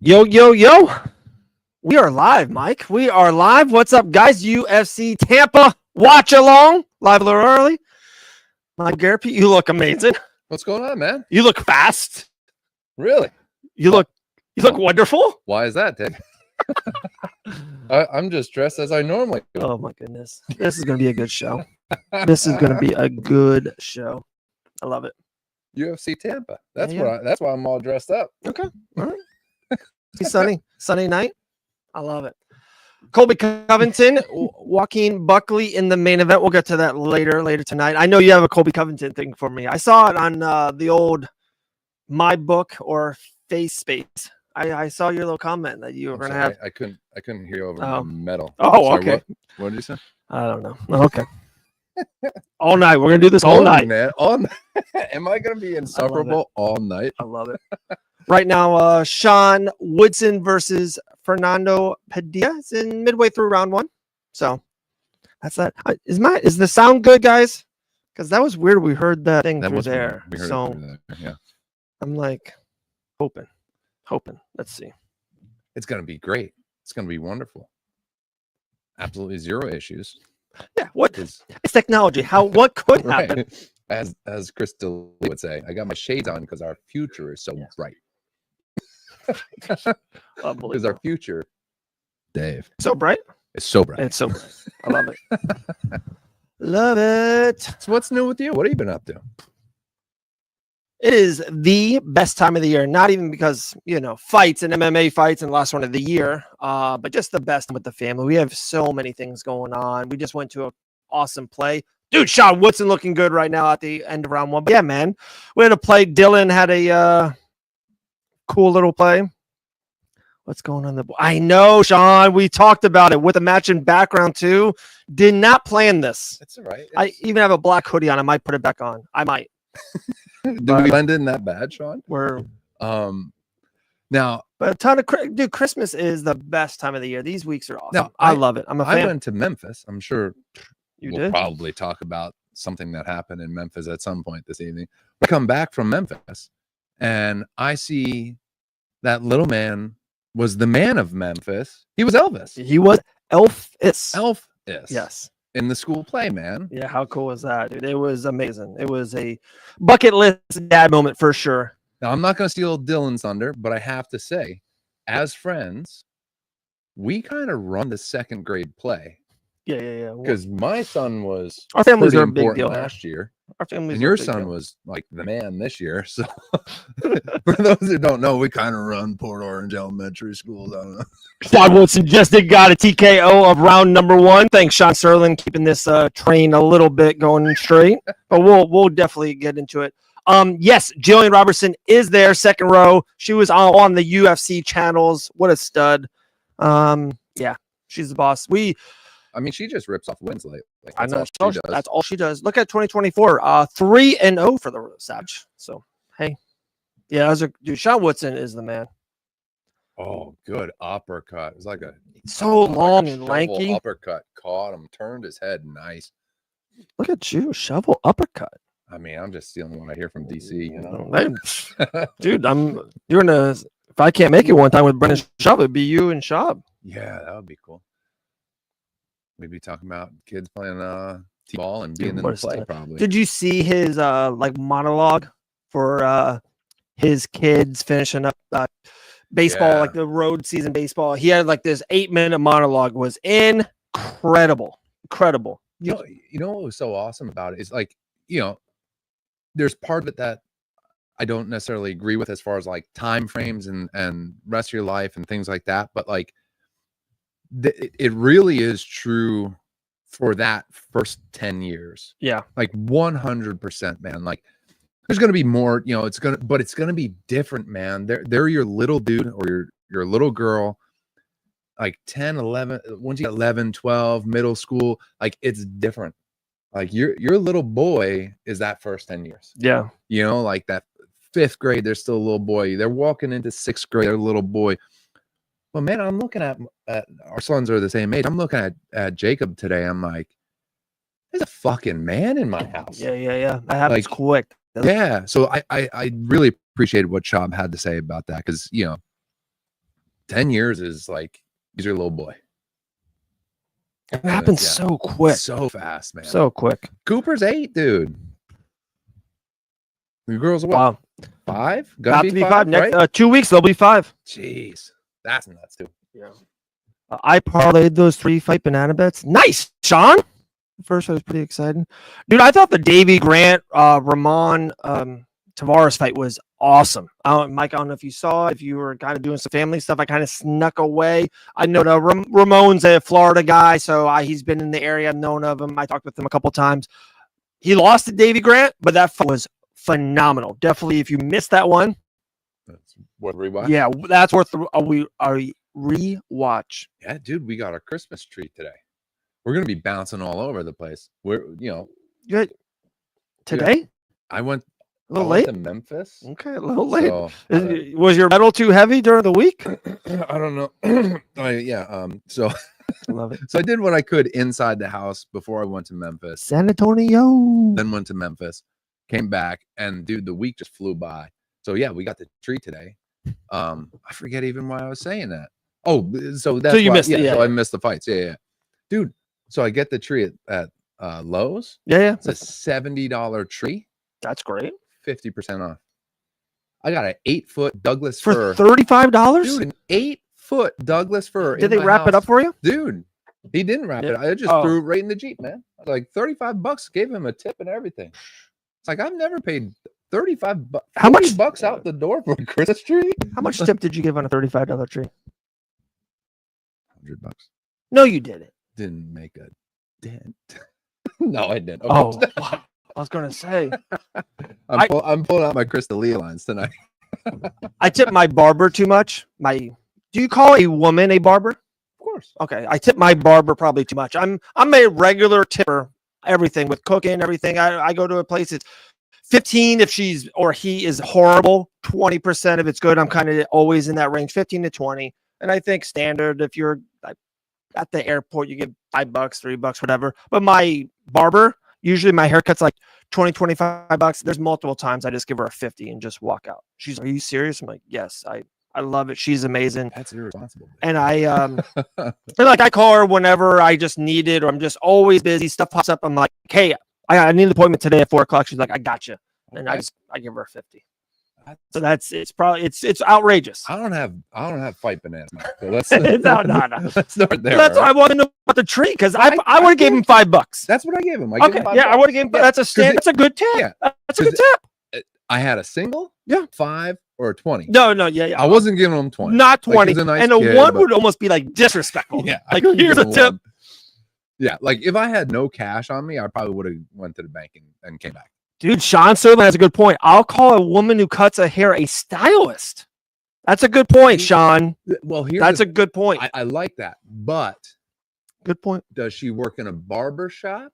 Yo, yo, yo. We are live, Mike. We are live. What's up, guys? UFC Tampa watch along. Live a little early. Mike Garrett, you look amazing. What's going on, man? You look fast. Really? You look wonderful. Why is that, Dick? I'm just dressed as I normally do. Oh my goodness. This is gonna be a good show. This is gonna be a good show. I love it. UFC Tampa. That's Yeah. that's why I'm all dressed up. Okay. All right. Sunny night. I love it. Colby Covington, Joaquin Buckley in the main event. We'll get to that later tonight. I know you have a Colby Covington thing for me. I saw it on the old My Book or Face Space. I saw your little comment that you were going to have. I couldn't hear over my metal. Oh, Sorry, okay. What did you say? I don't know. Okay. All night. We're going to do this all night. Man. All night. Am I going to be insufferable all night? I love it. Right now, Sean Woodson versus Fernando Padilla is in midway through round one. So that's that. Is the sound good, guys? Because that was weird. We heard that thing through there. We heard so it through there. Yeah. I'm like hoping. Let's see. It's going to be great. It's going to be wonderful. Absolutely zero issues. Yeah. It's technology. What could happen? Right. As Crystal would say, I got my shades on because our future is so bright. Because our future, Dave, so bright. It's so bright. It's so bright. I love it. Love it. So what's new with you? What have you been up to? It is the best time of the year. Not even because fights and MMA fights and last one of the year, but just the best with the family. We have so many things going on. We just went to an awesome play. Dude, Sean Woodson looking good right now at the end of round one. But yeah, man, we had a play. Dylan had a cool little play. What's going on? I know, Sean. We talked about it with a match in background too. Did not plan this. That's all right. I even have a black hoodie on. I might put it back on. I might. Did we blend in that bad, Sean? We're now, but a ton of Christmas is the best time of the year. These weeks are awesome. Now, I love it. I'm a fan. I went to Memphis. I'm sure we'll did? Probably talk about something that happened in Memphis at some point this evening. We come back from Memphis, and I see that little man was the man of Memphis. He was Elvis. He was Elvis. Yes. In the school play, man. Yeah, how cool was that, dude? It was amazing. It was a bucket list dad moment for sure. Now, I'm not going to steal Dylan's thunder, but I have to say, as friends, we kind of run the second grade play. Yeah. Because my son was our families are a big deal last year. Our families and your son was like the man this year. So for those who don't know, we kind of run Port Orange Elementary School. I don't know. Sean Woodson just got a TKO of round number one. Thanks, Sean Serlin, keeping this train a little bit going straight. But we'll definitely get into it. Yes, Jillian Robertson is there, second row. She was on the UFC channels. What a stud. Yeah, she's the boss. She just rips off wins late. I know that's all she does. Look at 2024, 3-0 for the Savage. So hey, yeah, dude, Sean Woodson is the man. Oh, good uppercut. It was like so long and lanky. Uppercut caught him, turned his head nice. Look at you, shovel uppercut. I'm just stealing what I hear from DC. Dude, if I can't make it one time with Brendan Schaub, it'd be you and Schaub. Yeah, that would be cool. Maybe talking about kids playing t-ball and being in the play. Probably. Did you see his monologue for his kids finishing up baseball, like the road season baseball? He had this 8-minute monologue. Was incredible. You know what was so awesome about it is there's part of it that I don't necessarily agree with as far as time frames and rest of your life and things like that, but it really is true for that first 10 years. Yeah. 100%, man. There's going to be more, it's going to be different, man. They're your little dude or your little girl, 10, 11, once you get 11, 12, middle school, it's different. Your little boy is that first 10 years. Yeah. That 5th grade, they're still a little boy. They're walking into 6th grade, they're a little boy. Well, man, I'm looking at our sons are the same age. I'm looking at Jacob today. I'm like, there's a fucking man in my house. Yeah. That happens quick. Yeah. So I really appreciated what Schaub had to say about that because 10 years is like, he's your little boy. It happens so quick. So fast, man. So quick. Cooper's 8, dude. The girls are what? Wow. 5? Got to be 5. Right? Next 2 weeks, they'll be 5. Jeez. That's nuts, too. Yeah. I parlayed those 3 fight banana bets. Nice, Sean. First, I was pretty excited. Dude, I thought the Davey Grant, Ramon Tavares fight was awesome. Mike, I don't know if you saw it, if you were kind of doing some family stuff. I kind of snuck away. I know that Ramon's a Florida guy, so he's been in the area. I've known of him. I talked with him a couple times. He lost to Davey Grant, but that fight was phenomenal. Definitely, if you missed that one, that's worth rewatch. Yeah, that's worth a rewatch. Yeah, dude, we got our Christmas tree today. We're gonna be bouncing all over the place. We're, Good. Today? I went a little late to Memphis. Okay, a little late. So, was your medal too heavy during the week? I don't know. So I love it. So I did what I could inside the house before I went to Memphis. San Antonio. Then went to Memphis, came back, and dude, the week just flew by. So yeah, we got the tree today. I forget even why I was saying that. Oh, so that's you missed it. Yeah, so I missed the fights. Yeah. Dude, so I get the tree at Lowe's. Yeah. It's a $70 tree. That's great. 50% off. I got an 8-foot Douglas for fir. $35? Dude, an 8-foot Douglas fir. Did they wrap it up for you? Dude, he didn't wrap it. I just threw it right in the Jeep, man. Like $35, gave him a tip and everything. It's like, I've never paid $35 How much bucks out the door for a Christmas tree? How much tip did you give on a $35 tree? $100. No, you didn't. Didn't make a dent. No, I didn't. Oh, I was gonna say. I'm pulling out my Crystalia lines tonight. I tip my barber too much. Do you call a woman a barber? Of course. Okay, I tip my barber probably too much. I'm a regular tipper. Everything with cooking, everything. I go to a place. It's 15 if she's or he is horrible. 20% if it's good. I'm kind of always in that range, 15 to 20. And I think standard if you're at the airport, you get $5, $3, whatever. But my barber, usually my haircut's like 20, $25. There's multiple times I just give her a 50 and just walk out. She's, are you serious? I'm like, yes, I love it. She's amazing. That's irresponsible. And I call her whenever I just need it, or I'm just always busy. Stuff pops up. I'm like, hey, I need an appointment today at 4:00. She's like, I got you. And I give her a 50. So it's outrageous. I don't have fight bananas. So let's no. Let's start there. That's why I want to know about the tree, because I would have gave him $5. That's what I gave him. I would have given him. That's a good tip. Yeah, that's a good tip. I had a single, 5 or a 20. No, yeah. I wasn't giving him 20. Not 20. Like, nice and a kid, 1 would almost be like disrespectful. Yeah, like here's a tip. 1. Yeah, like if I had no cash on me, I probably would have went to the bank and came back. Dude, Sean Sterling has a good point. I'll call a woman who cuts a hair a stylist. That's a good point, Sean. Well, that's a good point. I like that, but good point. Does she work in a barber shop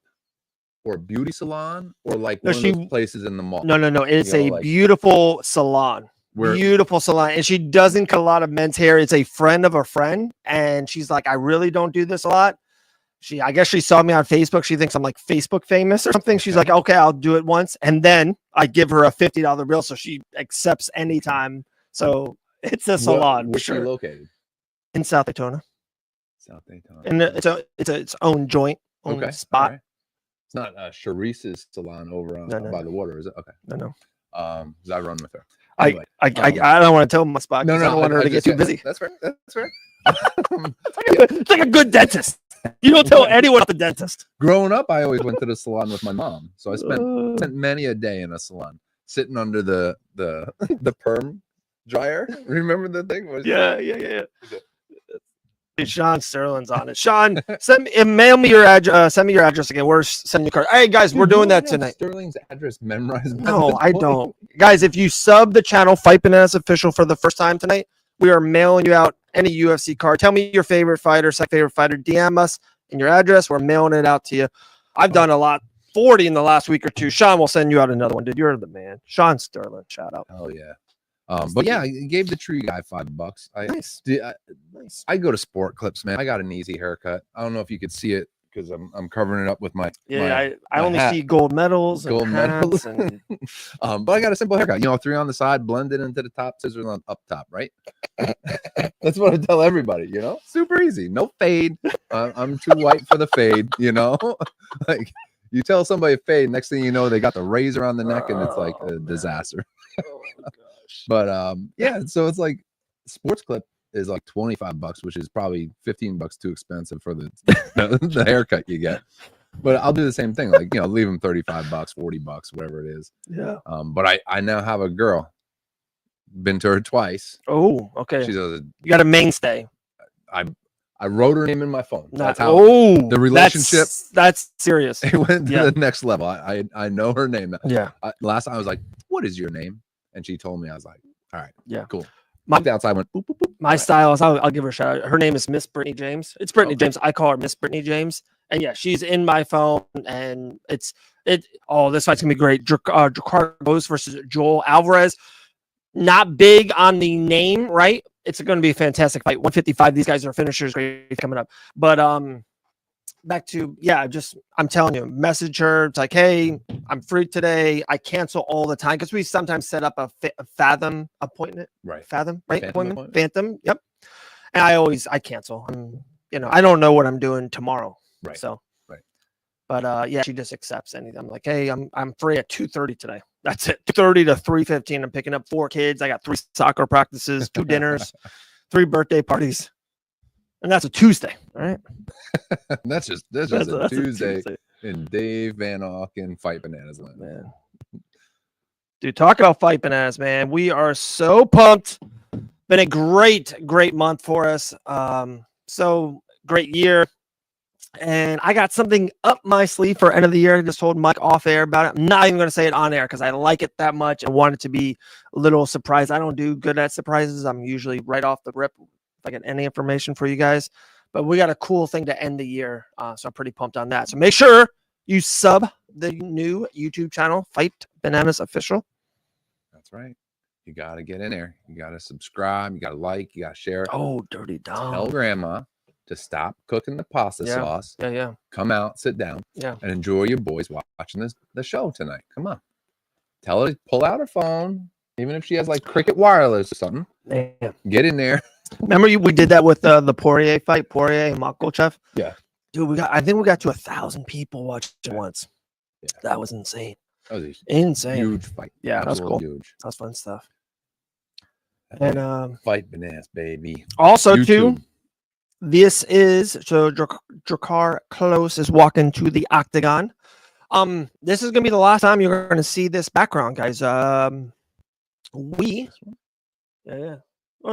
or a beauty salon or like one of those places in the mall? No. It's a beautiful salon. Beautiful salon. And she doesn't cut a lot of men's hair. It's a friend of a friend. And she's like, I really don't do this a lot. I guess she saw me on Facebook. She thinks I'm like Facebook famous or something. She's like, okay, I'll do it once. And then I give her a $50 bill. So she accepts anytime. So it's a salon. Where's she located? In South Daytona. And it's its own joint, own spot. Right. It's not Sharice's salon over by the water, is it? Okay. No. Because I run with her. Anyway, I don't want to tell my spot. I don't want her to get too busy. That's fair. It's like a good dentist. You don't tell anyone about the dentist. Growing up, I always went to the salon with my mom, so I spent many a day in a salon, sitting under the perm dryer. Remember the thing? Yeah. Sean Sterling's on it. Sean, mail me your address. Send me your address again. We're sending you a card. Hey guys, we're doing that tonight. Sterling's address memorized. No, I don't. Guys, if you sub the channel, Fight Bananas Official, for the first time tonight, we are mailing you out any UFC card. Tell me your favorite fighter, second favorite fighter. DM us and your address. We're mailing it out to you. I've done a lot. 40 in the last week or two. Sean will send you out another one, dude. You're the man. Sean Sterling, shout out. Oh yeah. But yeah, I gave the tree guy $5. Nice. I go to Sport Clips, man. I got an easy haircut. I don't know if you could see it because I'm covering it up with my I my only hat. see gold medals, Gold and medals. hats and But I got a simple haircut. 3 on the side, blended into the top, scissors on up top, right? That's what I tell everybody. Super easy. No fade. I'm too white for the fade. Like you tell somebody a fade, next thing you know, they got the razor on the neck, and it's like a disaster. oh my gosh. But yeah, so it's like sports clip is like $25, which is probably $15 too expensive for the haircut you get. But I'll do the same thing, like leave them $35, $40, whatever it is. Yeah. But I now have a girl. Been to her twice. Oh, okay. She's you got a mainstay. I wrote her name in my phone. That's how the relationship. That's serious. It went to the next level. I know her name. Yeah. Last time I was like, "What is your name?" And she told me. I was like, "All right, yeah, cool." The outside went. Boop, boop, boop. My style is I'll give her a shout out. Her name is Miss Brittany James. It's Brittany James. I call her Miss Brittany James. And yeah, she's in my phone, and this fight's gonna be great. Dracar goes versus Joel Alvarez. Not big on the name, right? It's going to be a fantastic fight. 155. These guys are finishers. Great coming up. But back to I'm telling you, message her. It's like, hey, I'm free today. I cancel all the time because we sometimes set up a Fathom appointment. Right. Fathom, right? Appointment. Phantom. Yep. And I cancel. I don't know what I'm doing tomorrow. Right. So. Right. But she just accepts anything. I'm like, hey, I'm free at 2:30 today. That's it. 2:30 to 3:15. I'm picking up 4 kids. I got 3 soccer practices, 2 dinners, 3 birthday parties, and that's a Tuesday. All right. that's just a Tuesday in Dave Van Auken Fight Bananas land. Man. Dude, talk about Fight Bananas, man. We are so pumped. Been a great month for us. So great year. And I got something up my sleeve for end of the year. I just told Mike off air about it. I'm not even going to say it on air because I like it that much and want it to be a little surprise. I don't do good at surprises. I'm usually right off the rip if I get any information for you guys. But we got a cool thing to end the year. So I'm pretty pumped on that. So make sure you sub the new YouTube channel, Fight Bananas Official. That's right. You got to get in there. You got to subscribe. You got to like. You got to share it. Oh, dirty dog. Tell grandma to stop cooking the pasta sauce. Yeah. Come out, sit down, and enjoy your boys watching the show tonight. Come on. Tell her to pull out her phone, even if she has like Cricket Wireless or something. Damn. Get in there. Remember we did that with the Poirier fight, Poirier and Makhachev? Yeah. Dude, I think we got to 1,000 people watching once. Yeah. That was insane. That was insane. Huge fight. Yeah, that was cool. Huge. That was fun stuff. And Fight Bananas, baby. Also YouTube. too. This is Dracar Close is walking to the octagon. This is gonna be the last time you're gonna see this background, guys. Or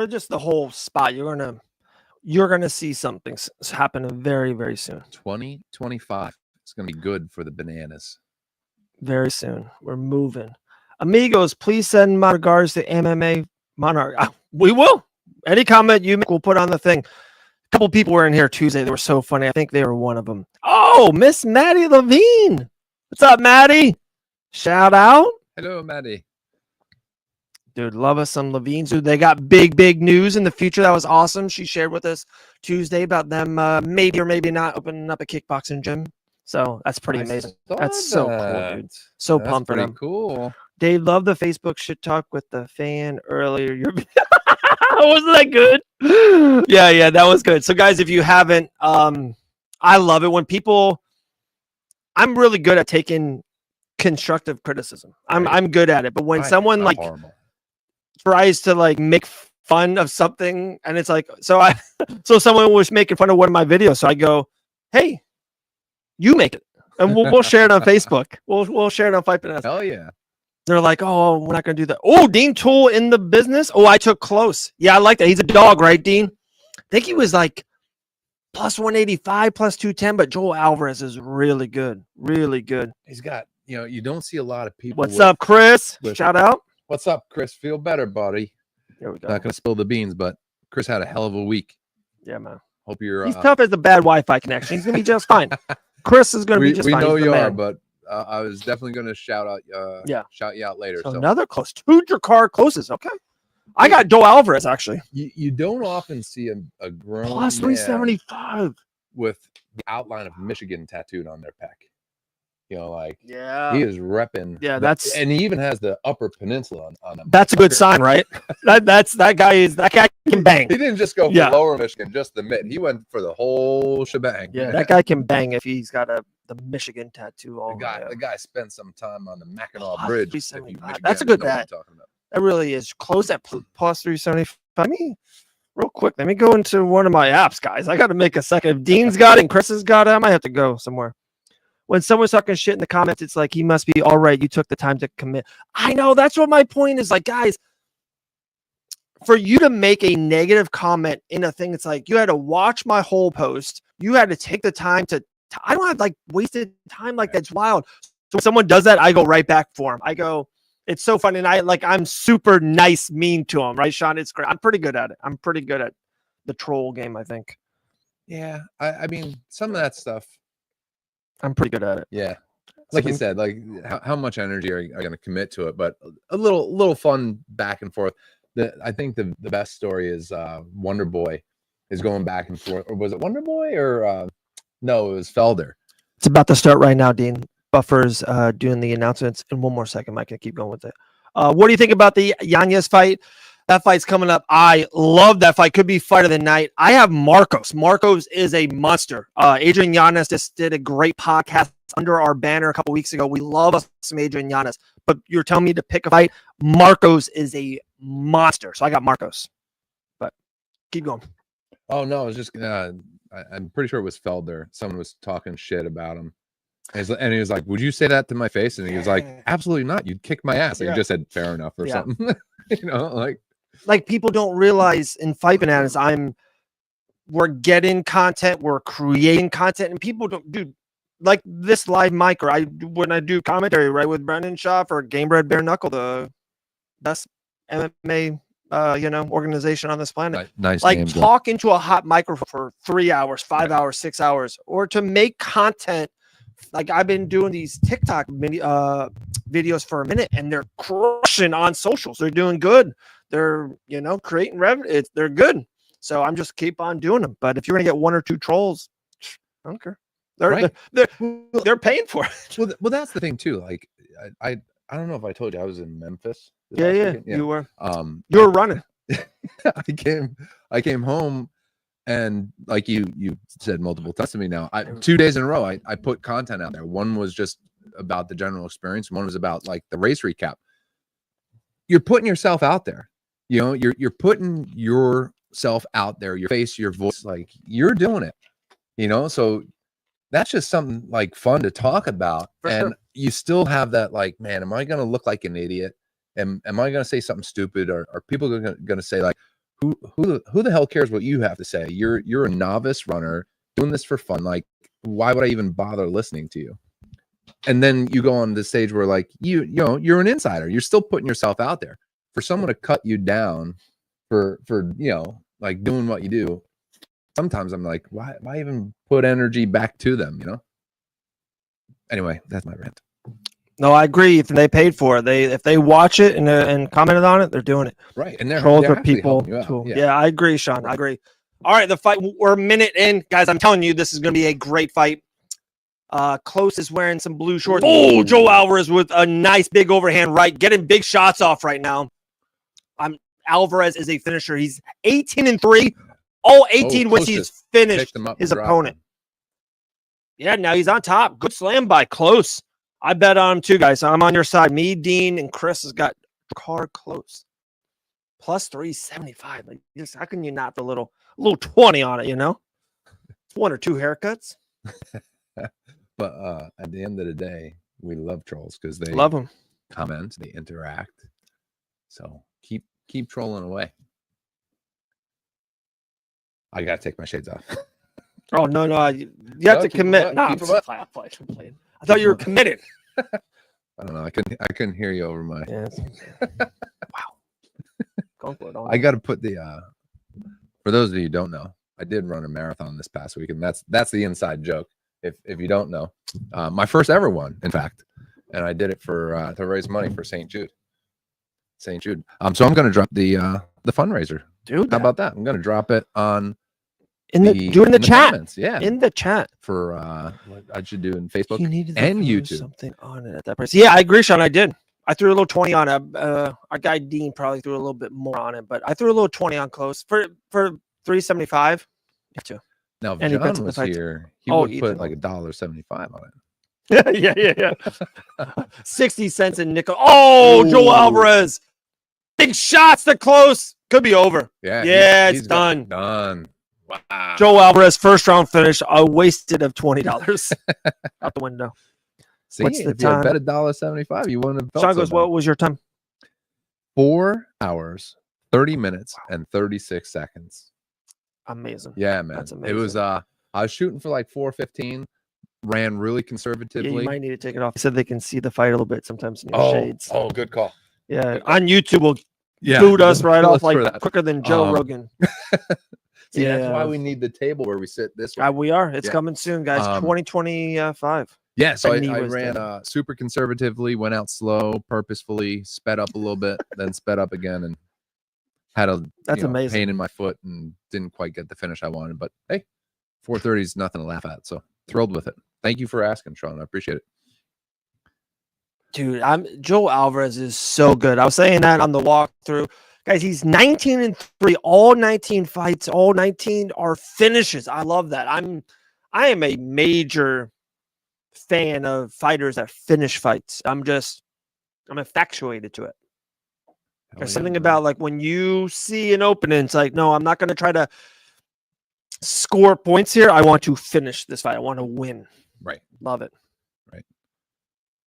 just the whole spot. You're gonna see something happen very, very soon. 2025. It's gonna be good for the bananas. Very soon. We're moving. Amigos, please send my regards to MMA Monarch. We will. Any comment you make, we'll put on the thing. Couple people were in here Tuesday. They were so funny. I think they were one of them. Oh, Miss Maddie Levine. What's up, Maddie? Shout out. Hello, Maddie. Dude, love us some Levines. Dude, they got big news in the future. That was awesome. She shared with us Tuesday about them maybe or maybe not opening up a kickboxing gym. So that's pretty amazing. That's so cool, dude. So pumped for them. Cool. Dave, love the Facebook shit talk with the fan earlier. Wasn't that good? Yeah, that was good. So, guys, if you haven't, I love it when people. I'm really good at taking constructive criticism. I'm good at it, but when someone like tries to like make fun of something, and it's like, so someone was making fun of one of my videos, so I go, hey, you make it, and we'll share it on Facebook. We'll share it on Fight Bananas. Hell yeah. They're like, oh, we're not going to do that. Oh, Dean Toole in the business. Oh, I took close. Yeah, I like that. He's a dog, right, Dean? I think he was like plus 185, plus 210, but Joel Alvarez is really good. Really good. He's got, you don't see a lot of people. What's up, Chris? Shout out. What's up, Chris? Feel better, buddy. There we go. Not going to spill the beans, but Chris had a hell of a week. Yeah, man. Hope you're. He's tough as a bad Wi-Fi connection. He's going to be just fine. Chris is going to be just fine. We know you are, but I was definitely going to shout you out later. So another close. 2 Dracar closes. Okay. I got Joe Alvarez, actually. You don't often see a grown plus 375 with the outline of Michigan tattooed on their pec. You know, like Yeah. he is repping. Yeah, and he even has the Upper Peninsula on him. That's a good sign, right? that guy can bang. He didn't just go for Lower Michigan, just the mid. He went for the whole shebang. Yeah, that guy can bang if he's got the Michigan tattoo. The guy spent some time on the Mackinac Bridge. That's a good bet. That really is close at plus 375. I mean, real quick, let me go into one of my apps, guys. I got to make a second. If Dean's got it and Chris has got it, I might have to go somewhere. When someone's talking shit in the comments, it's like, he must be all right. You took the time to commit. I know. That's what my point is. Like, guys, for you to make a negative comment in a thing, it's like you had to watch my whole post. You had to take the time to I don't have like wasted time like that's wild. So when someone does that, I go right back for him. I go, it's so funny. And I'm super nice, mean to him, right, Sean? It's great. I'm pretty good at it. I'm pretty good at the troll game, I think. Yeah. I mean, some of that stuff. I'm pretty good at it. Yeah. Like you said, like how much energy are you going to commit to it? But a little fun back and forth. I think the best story is Wonder Boy is going back and forth. Or was it Wonder Boy or no, it was Felder. It's about to start right now, Dean. Buffer's doing the announcements. In one more second, Mike, I keep going with it. What do you think about the Yanez fight? That fight's coming up. I love that fight. Could be fight of the night. I have Marcos. Marcos is a monster. Adrian Yanez just did a great podcast under our banner a couple weeks ago. We love us some Adrian Yanez. But you're telling me to pick a fight. Marcos is a monster. So I got Marcos. But keep going. Oh, no. It was just, I'm pretty sure it was Felder. Someone was talking shit about him. And he was like, would you say that to my face? And he was like, absolutely not. You'd kick my ass. And he just said, fair enough or something. You know, like people don't realize in Fight Bananas, we're getting content, we're creating content, and people don't do like this live mic, or when I do commentary, right, with Brendan Shaw for Game Bread Bare Knuckle, the best MMA organization on this planet. Nice. Like talk into a hot microphone for 3 hours, 5 hours, 6 hours, or to make content. Like I've been doing these TikTok videos for a minute, and they're crushing on socials. They're doing good. They're creating revenue. They're good. So I'm just keep on doing them. But if you're gonna get one or two trolls, I don't care. They're paying for it. Well, that's the thing too. Like I don't know if I told you I was in Memphis. Yeah, you were. You were running. I came home. And like you said multiple times to me now, 2 days in a row, I put content out there. One was just about the general experience. One was about like the race recap. You're putting yourself out there. You know, you're putting yourself out there, your face, your voice, like you're doing it, so that's just something like fun to talk about. And you still have that like, man, am I going to look like an idiot? Am I going to say something stupid? Or are people going to say like, who the hell cares what you have to say? You're a novice runner doing this for fun. Like, why would I even bother listening to you? And then you go on the stage where like you're an insider. You're still putting yourself out there. For someone to cut you down for like doing what you do, sometimes I'm like, why even put energy back to them? Anyway, that's my rant. No, I agree. If they paid for it, if they watch it and commented on it, they're doing it. Right. And they're trolls are people too. Yeah, I agree, Sean. I agree. All right, the fight. We're a minute in, guys. I'm telling you, this is going to be a great fight. Close is wearing some blue shorts. Oh, Joe Alvarez with a nice big overhand right, getting big shots off right now. Alvarez is a finisher. He's 18-3. All 18 wins he's finished his opponent. Yeah, now he's on top. Good slam by Close. I bet on him too, guys. I'm on your side. Me, Dean, and Chris has got Car Close. Plus 375. Like, how can you not the little 20 on it, It's one or two haircuts. But at the end of the day, we love trolls because they love them. Comment, they interact. So keep trolling away. I gotta take my shades off. Oh no, you have to commit. No, I'm playing. I thought you were committed. I don't know. I couldn't hear you over my. Yeah. Wow. I got to put the. For those of you who don't know, I did run a marathon this past week, and that's the inside joke. If you don't know, my first ever one, in fact, and I did it for to raise money for St. Jude. St. Jude. So I'm going to drop the fundraiser. Dude, how about that? I'm going to drop it on in the chat. Comments. Yeah, in the chat for what I should do in Facebook you needed and to throw YouTube. something on it at that price. Yeah, I agree, Sean. I did. I threw a little 20 on it. Our guy Dean probably threw a little bit more on it, but I threw a little 20 on close for 375. Me too. Now, if And he bets John on the was fights. here, he Oh, would Ethan. put like $1.75 on it. yeah. 60 cents in nickel. Oh, Ooh. Joe Alvarez. Big shots to close. Could be over. Yeah, it's done. Done. Wow. Joe Alvarez, first round finish, a wasted of $20 out the window. See, What's the if you had time? bet $1.75, you wouldn't have felt Sean so goes, bad. what was your time? 4 hours, 30 minutes, and 36 seconds. Amazing. Yeah, man. That's amazing. It was I was shooting for like 4:15, ran really Yeah, conservatively. you might need to take it off. He said they can see the fight a little bit sometimes in your shades. Oh, good call. Yeah, on YouTube will Yeah, boot us right off let's throw like that. quicker than Joe Rogan. See, that's why we need the table where we sit this way. We are. It's Yeah. coming soon, guys. 2025. Yeah, so And he I was ran super conservatively, went out slow, purposefully, sped up a little bit, then sped up again, and had a amazing. pain in my foot and didn't quite get the finish I wanted. But hey, 4:30 is nothing to laugh at. So thrilled with it. Thank you for asking, Sean. I appreciate it. Dude, Joe Alvarez is so good. I was saying that on the walkthrough. Guys, he's 19-3. All 19 fights, all 19 are finishes. I love that. I am a major fan of fighters that finish fights. I'm infatuated to it. There's something about like when you see an opening, it's like, no, I'm not going to try to score points here. I want to finish this fight. I want to win. Right. Love it. Right.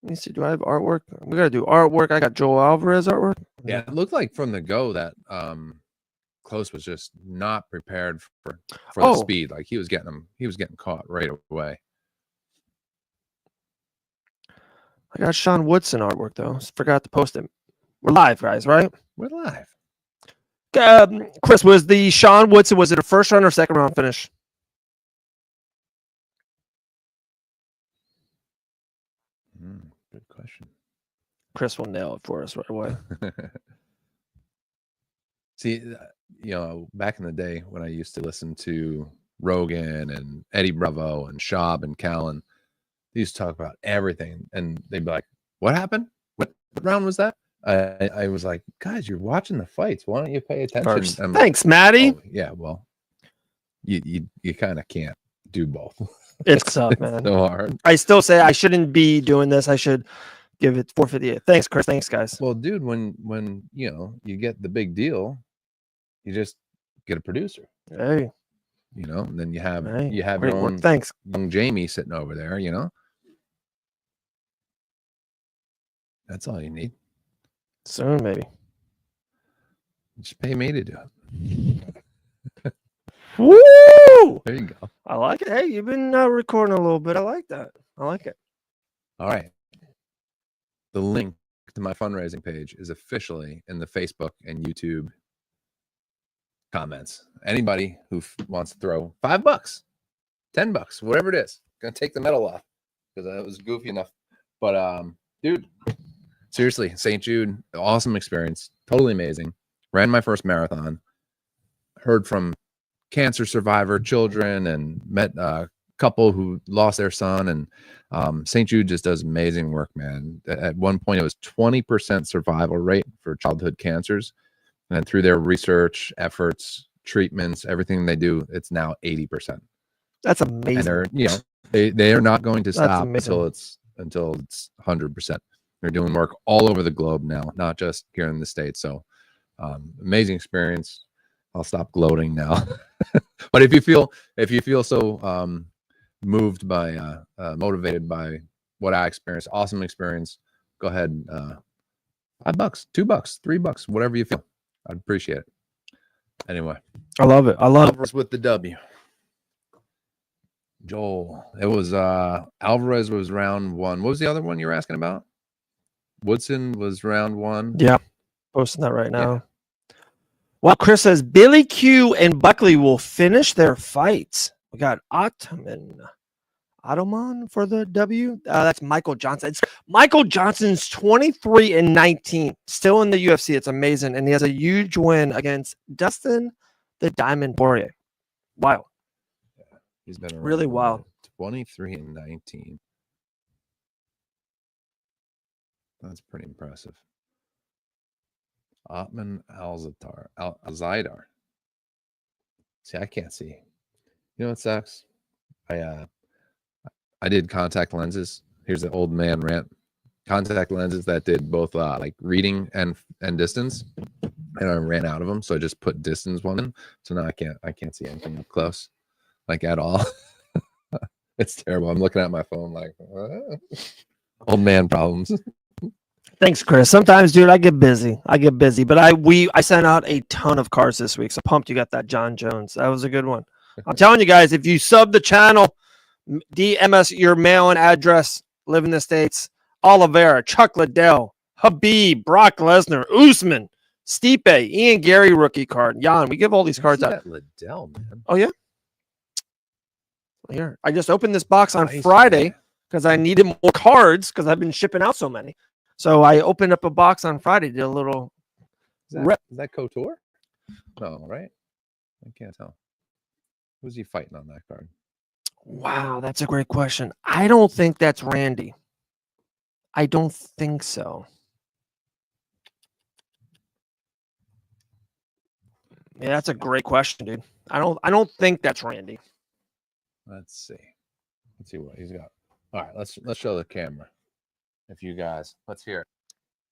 Let me see. Do I have artwork? We got to do artwork. I got Joe Alvarez artwork. Yeah, it looked like from the go that Close was just not prepared for the speed. Like he was getting caught right away. I got Sean Woodson artwork though. Forgot to post it. We're live, guys, right? We're live. Chris, was the Sean Woodson, was it a first round or second round finish? Good question. Chris will nail it for us right away. See, back in the day when I used to listen to Rogan and Eddie Bravo and Schaub and Callan, they used to talk about everything, and they'd be like, "What happened? What round was that?" I was like, "Guys, you're watching the fights. Why don't you pay attention?" Thanks, Maddie. Oh, yeah, well, you kind of can't do both. It's tough, man. So hard. I still say I shouldn't be doing this. I should give it 458. Thanks, Chris. Thanks, guys. Well, dude, when you get the big deal, you just get a producer. Hey, and then you have great your own work. Thanks, young Jamie sitting over there. That's all you need. Soon, maybe. Just pay me to do it. Woo! There you go. I like it. Hey, you've been recording a little bit. I like that. I like it. All right. The link to my fundraising page is officially in the Facebook and YouTube comments. Anybody who wants to throw $5, $10, whatever it is, gonna take the medal off because that was goofy enough. But dude, seriously, St. Jude, awesome experience, totally amazing. Ran my first marathon. Heard from cancer survivor children and met a couple who lost their son, and St. Jude just does amazing work, man. At one point it was 20% survival rate for childhood cancers, and then through their research efforts, treatments, everything they do, it's now 80%. That's amazing. And they are not going to stop amazing. until it's 100%. They're doing work all over the globe now, not just here in the States. So amazing experience. I'll stop gloating now. But if you feel so moved by motivated by what I experienced, awesome experience, go ahead. $5, $2, $3, whatever you feel. I'd appreciate it. Anyway, I love it. Alvarez with the W. Joel, it was Alvarez was round 1. What was the other one you were asking about? Woodson was round 1. Yeah, posting that right now. Yeah. Well, Chris says Billy Q and Buckley will finish their fights. We got Ottoman for the W. That's Michael Johnson. It's Michael Johnson's 23-19, still in the UFC. It's amazing, and he has a huge win against Dustin the Diamond Poirier. Wow. He's been around Really a wild. minute. 23-19. That's pretty impressive. Otman Alzaidar. See, I can't see. You know what sucks? I did contact lenses. Here's the old man rant. Contact lenses that did both like reading and distance, and I ran out of them, so I just put distance one in. So now I can't see anything up close, like at all. It's terrible. I'm looking at my phone like old man problems. Thanks, Chris. Sometimes, dude, I get busy. But I sent out a ton of cars this week. So pumped you got that John Jones. That was a good one. I'm telling you guys, if you sub the channel, DM us your mail and address, live in the States, Oliveira, Chuck Liddell, Habib, Brock Lesnar, Usman, Stipe, Ian Gary rookie card. Jan, we give all these cards out. That Liddell, man. Oh, yeah? Here. I just opened this box on Nice, Friday man. because I needed more cards because I've been shipping out so many. So I opened up a box on Friday, did a little Is that Couture? No, right? I can't tell. Who's he fighting on that card? Wow, that's a great question. I don't think that's Randy. I don't think so. Yeah, that's a great question, dude. I don't think that's Randy. Let's see. Let's see what he's got. All right, let's show the camera. If you guys, let's hear it.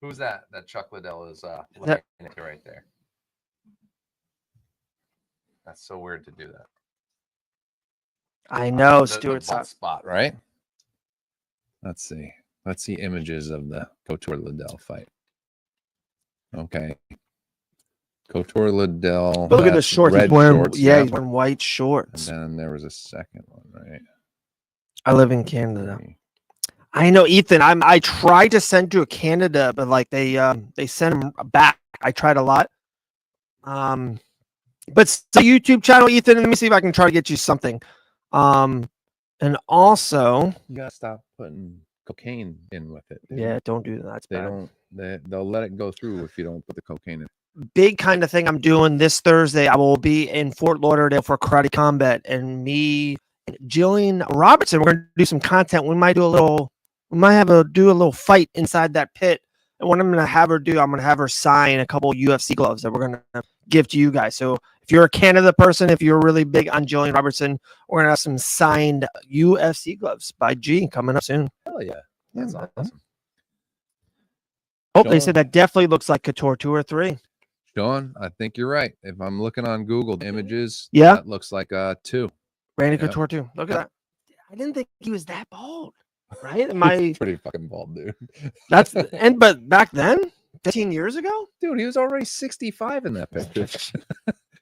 Who's that? That Chuck Liddell is looking at right there. That's so weird to do that. I know, the Stuart. butt spot, right? Let's see. Let's see images of the Couture Liddell fight. Okay. Couture Liddell. Look at the shorts. He's wearing, shorts. yeah, he's wearing white shorts. And then there was a second one, right? I live in Canada. I know, Ethan. I tried to send to Canada, but like they sent them back. I tried a lot. But it's a YouTube channel, Ethan. Let me see if I can try to get you something. And also, you gotta stop putting cocaine in with it. Dude. Yeah, don't do that. That's bad. They'll let it go through if you don't put the cocaine in. Big kind of thing I'm doing this Thursday. I will be in Fort Lauderdale for Karate Combat, and me and Jillian Robertson, we're gonna do some content. We might do a little fight inside that pit. And what I'm gonna have her do, I'm gonna have her sign a couple UFC gloves that we're gonna give to you guys. So if you're a Canada person, if you're really big on Jillian Robertson, we're gonna have some signed UFC gloves by G coming up soon. Hell yeah, that's awesome. Oh, they said that definitely looks like Couture 2 or 3. Sean, I think you're right. If I'm looking on Google images, yeah, that looks like 2. Randy Couture 2. Look at that. I didn't think he was that bald. Right? Am I pretty fucking bald, dude? But back then, 15 years ago, dude, he was already 65 in that picture.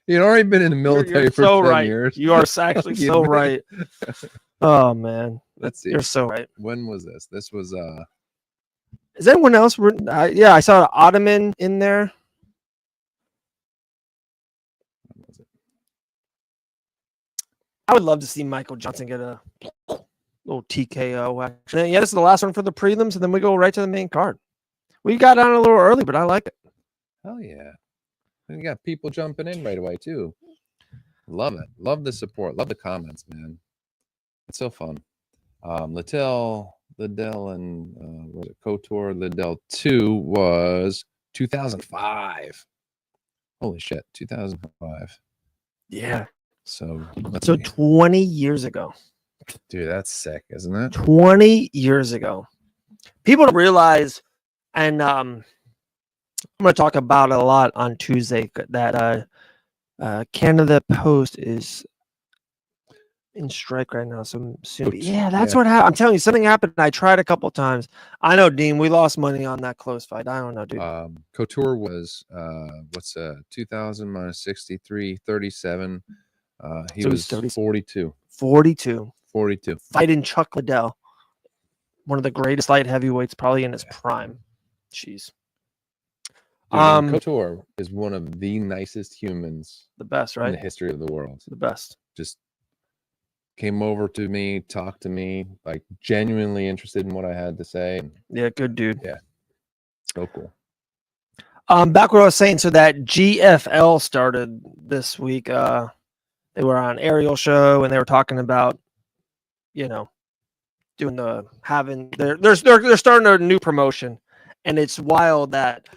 He'd already been in the military for so 10 years. You are actually so right. Oh man, let's see. You're so right. When was this? This was Is anyone else? Yeah, I saw Ottoman in there. When was it? I would love to see Michael Johnson get a little TKO action. Yeah, this is the last one for the prelims, and then we go right to the main card. We got on a little early, but I like it. Hell yeah. And you got people jumping in right away, too. Love it. Love the support. Love the comments, man. It's so fun. Liddell, and was it Couture Liddell 2 was 2005. Holy shit, 2005. Yeah. So 20 years ago. Dude, that's sick, isn't it? 20 years ago. People don't realize, and I'm going to talk about it a lot on Tuesday, that Canada Post is in strike right now. So soon. Yeah, that's what happened. I'm telling you, something happened. I tried a couple times. I know, Dean, we lost money on that close fight. I don't know, dude. Couture was 2000 minus 63, 37. He was 42. 42. Fighting Chuck Liddell, one of the greatest light heavyweights, probably in his prime. Jeez. Dude, Couture is one of the nicest humans, the best, right, in the history of the world. The best. Just came over to me, talked to me, like genuinely interested in what I had to say. Yeah, good dude. Yeah, so cool. Back what I was saying. So that GFL started this week. They were on Ariel show and they were talking about, you know, doing they're starting a new promotion, and it's wild that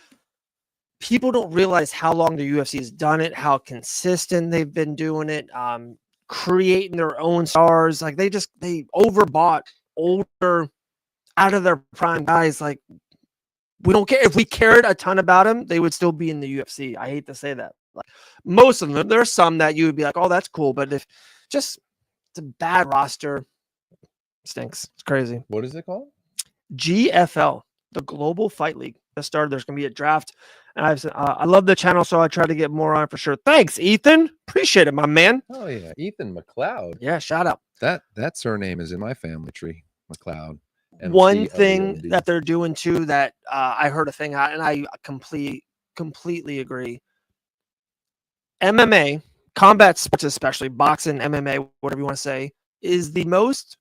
people don't realize how long the UFC has done it, how consistent they've been doing it, creating their own stars. Like they overbought older, out of their prime guys. Like we don't care if we cared a ton about them, they would still be in the UFC. I hate to say that. Like most of them, there's some that you would be like, oh, that's cool, but if just it's a bad roster, stinks. It's crazy. What is it called? GFL, the Global Fight League. Just started. There's gonna be a draft. And I love the channel, so I try to get more on it for sure. Thanks, Ethan. Appreciate it, my man. Oh yeah, Ethan McLeod. Yeah, shout out. That surname is in my family tree, McLeod. One thing that they're doing too that I heard a thing out, and I completely agree. MMA, combat sports, especially boxing, MMA, whatever you want to say, is the most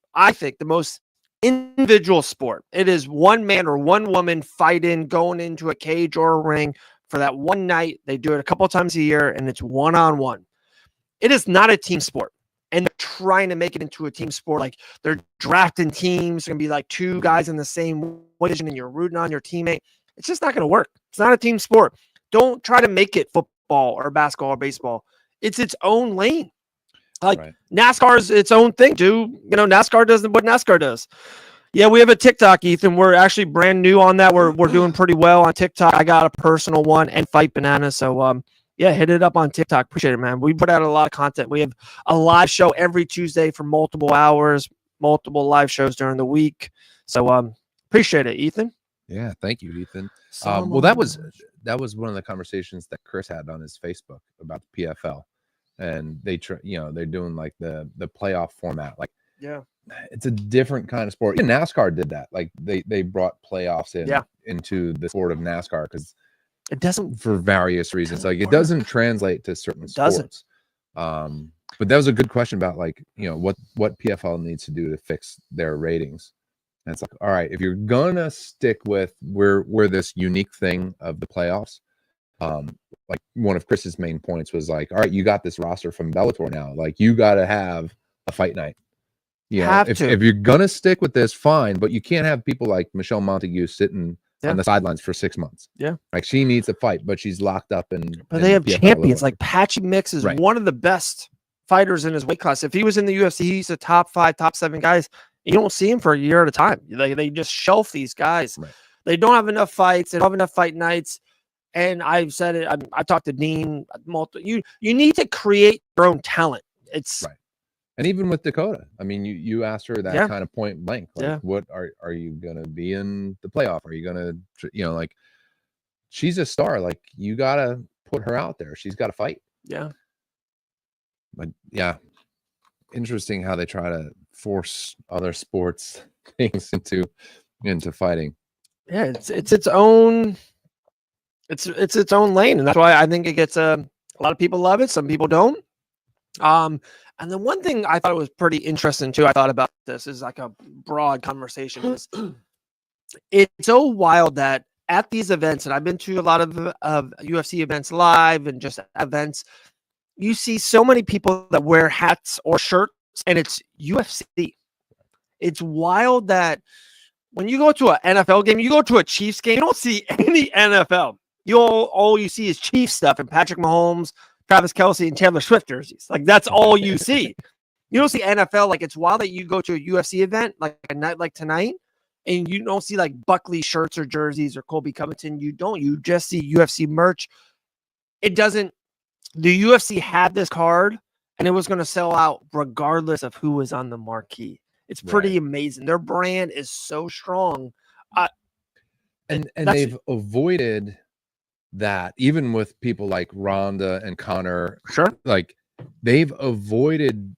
individual sport. It is one man or one woman fighting, going into a cage or a ring for that one night. They do it a couple times a year, and it's one-on-one. It is not a team sport. And they're trying to make it into a team sport. Like they're drafting teams. They're going to be like two guys in the same division and you're rooting on your teammate. It's just not going to work. It's not a team sport. Don't try to make it football or basketball or baseball. It's its own lane. Like right. NASCAR is its own thing, too. You know, NASCAR does what NASCAR does. Yeah, we have a TikTok, Ethan. We're actually brand new on that. We're doing pretty well on TikTok. I got a personal one and Fight Banana. So, yeah, hit it up on TikTok. Appreciate it, man. We put out a lot of content. We have a live show every Tuesday for multiple hours, multiple live shows during the week. So appreciate it, Ethan. Yeah, thank you, Ethan. Well, that was one of the conversations that Chris had on his Facebook about the PFL, and they're doing like the playoff format. Like, yeah, it's a different kind of sport. Even NASCAR did that. Like they brought playoffs into the sport of NASCAR because. It doesn't, for various reasons. Like it doesn't translate to certain sports. But that was a good question about like, you know, what PFL needs to do to fix their ratings. And it's like, all right, if you're gonna stick with where this unique thing of the playoffs, like one of Chris's main points was like, all right, you got this roster from Bellator now. Like you gotta have a fight night. You know, if you're gonna stick with this, fine, but you can't have people like Michelle Montague sitting on the sidelines for 6 months. Yeah. Like she needs a fight, but she's locked up but they have champions. Like Patchy Mix is one of the best fighters in his weight class. If he was in the UFC, he's a top 5, top 7 guys. You don't see him for a year at a time. They just shelf these guys. Right. They don't have enough fights. They don't have enough fight nights. And I've said it. I talked to Dean. You need to create your own talent. It's right. And even with Dakota, I mean, you asked her that kind of point blank. Like, what are you going to be in the playoff? Are you going to, you know, like, she's a star. Like, you got to put her out there. She's got to fight. Yeah. But, yeah, interesting how they try to force other sports things into fighting. Yeah, it's its own. It's its own lane. And that's why I think it gets a lot of people love it. Some people don't. And then one thing I thought was pretty interesting too, I thought about this is like a broad conversation. Is it's so wild that at these events, and I've been to a lot of UFC events live and just events, you see so many people that wear hats or shirts and it's UFC. It's wild that when you go to an NFL game, you go to a Chiefs game, you don't see any NFL. All you see is Chiefs stuff and Patrick Mahomes, Travis Kelce, and Taylor Swift jerseys. Like that's all you see. You don't see NFL. Like it's wild that you go to a UFC event like a night like tonight, and you don't see like Buckley shirts or jerseys or Colby Covington. You don't. You just see UFC merch. It doesn't. The UFC had this card, and it was going to sell out regardless of who was on the marquee. It's pretty amazing. Their brand is so strong, and they've avoided that even with people like Ronda and Conor. Sure, like they've avoided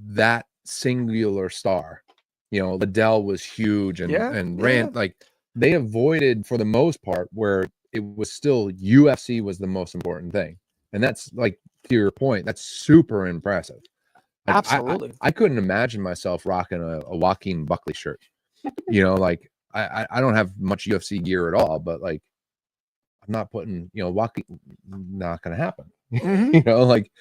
that singular star. You know, Liddell was huge and Rand, like they avoided for the most part where it was still UFC was the most important thing. And that's like to your point, that's super impressive. Like, absolutely. I couldn't imagine myself rocking a Joaquin Buckley shirt. You know, like I don't have much UFC gear at all, but like I'm not putting, Joaquin, not gonna happen. Mm-hmm. You know, like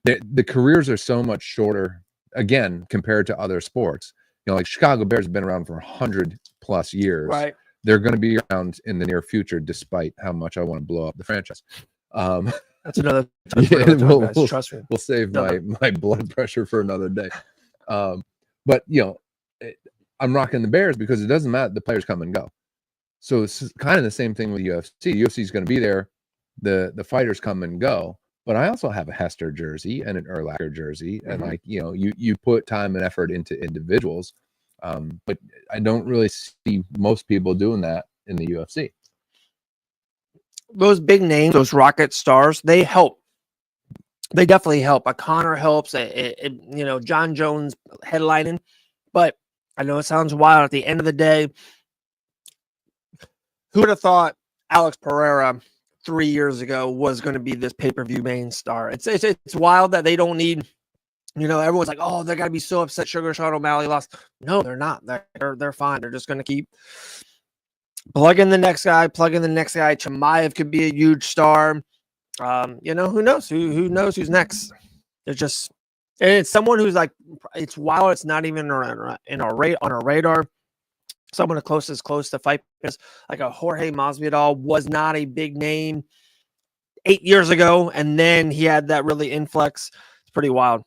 the careers are so much shorter, again, compared to other sports. Like Chicago Bears have been around for 100+ years. Right. They're going to be around in the near future, despite how much I want to blow up the franchise. That's another trust me. We'll save my blood pressure for another day. But I'm rocking the Bears because it doesn't matter. The players come and go. So it's kind of the same thing with UFC. UFC is going to be there. The fighters come and go. But I also have a Hester jersey and an Urlacher jersey. And you put time and effort into individuals. But I don't really see most people doing that in the UFC. Those big names, those rocket stars, they help. They definitely help. A Connor helps. John Jones headlining. But I know it sounds wild. At the end of the day, who would have thought Alex Pereira 3 years ago was going to be this pay-per-view main star? It's wild that they don't need. Everyone's like, oh, they're gonna be so upset Sugar Sean O'Malley lost. No, they're not. They're fine. They're just gonna keep plugging the next guy. Chimaev could be a huge star. Who knows? Who knows who's next? It's someone who's like, it's wild. It's not even on our radar. Someone close to fight is like a Jorge Masvidal was not a big name 8 years ago, and then he had that really influx. It's pretty wild.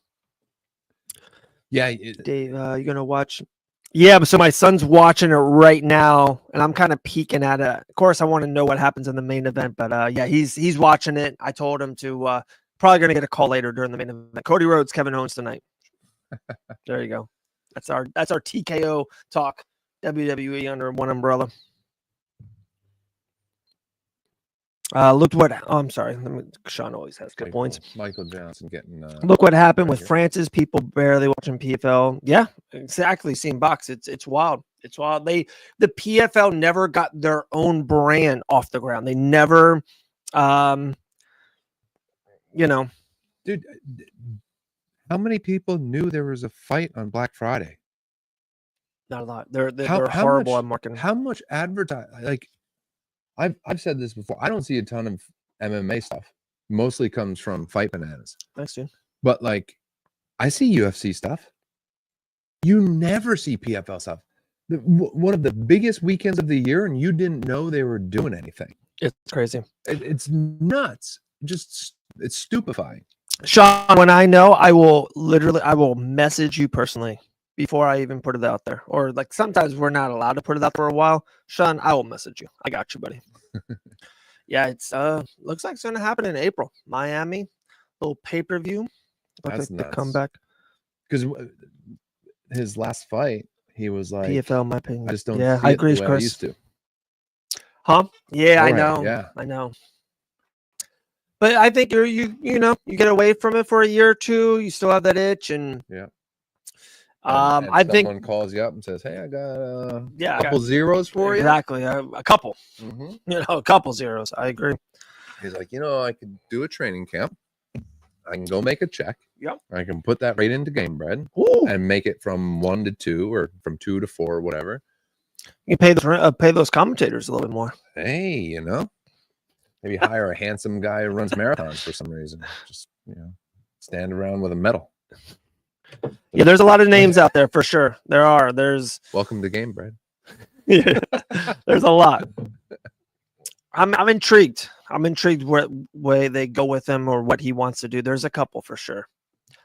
Yeah, Dave, you gonna watch? Yeah, but so my son's watching it right now, and I'm kind of peeking at it. Of course, I want to know what happens in the main event, but he's watching it. I told him to probably gonna get a call later during the main event. Cody Rhodes, Kevin Owens tonight. There you go. That's our TKO talk. WWE under one umbrella. Look what. Oh, I'm sorry. Sean always has good points. Michael Johnson getting. Look what happened with Francis. People barely watching PFL. Yeah, exactly. Seeing box. It's wild. It's wild. The PFL never got their own brand off the ground. They never, Dude, how many people knew there was a fight on Black Friday? Not a lot. They're horrible at marketing. How much advertising? Like, I've said this before. I don't see a ton of MMA stuff. Mostly comes from Fight Bananas. Thanks, dude. But like, I see UFC stuff. You never see PFL stuff. One of the biggest weekends of the year, and you didn't know they were doing anything. It's crazy. It's nuts. It's stupefying. Sean, when I know, I will message you personally before I even put it out there. Or like sometimes we're not allowed to put it out for a while. Sean, I will message you. I got you, buddy. Yeah, it's looks like it's gonna happen in April. Miami, little pay-per-view. That's nuts. Comeback. Because his last fight, he was like, PFL, my opinion. I just don't. Yeah, I agree, Chris. I used to. Huh? Yeah, All I right, know. yeah, I know. But I think you get away from it for a year or two. You still have that itch, and yeah. And I think someone calls you up and says, "Hey, I got a I couple zeros for you." Exactly, a couple. Mm-hmm. A couple zeros. I agree. He's like, I could do a training camp. I can go make a check. Yep. I can put that right into Game Bread and make it from 1 to 2 or from 2 to 4 or whatever. You pay those commentators a little bit more. Hey, maybe hire a handsome guy who runs marathons for some reason. Just stand around with a medal. Yeah, there's a lot of names out there for sure. There's welcome to Game Bread. Yeah, there's a lot. I'm intrigued. I'm intrigued what way they go with him or what he wants to do. There's a couple for sure.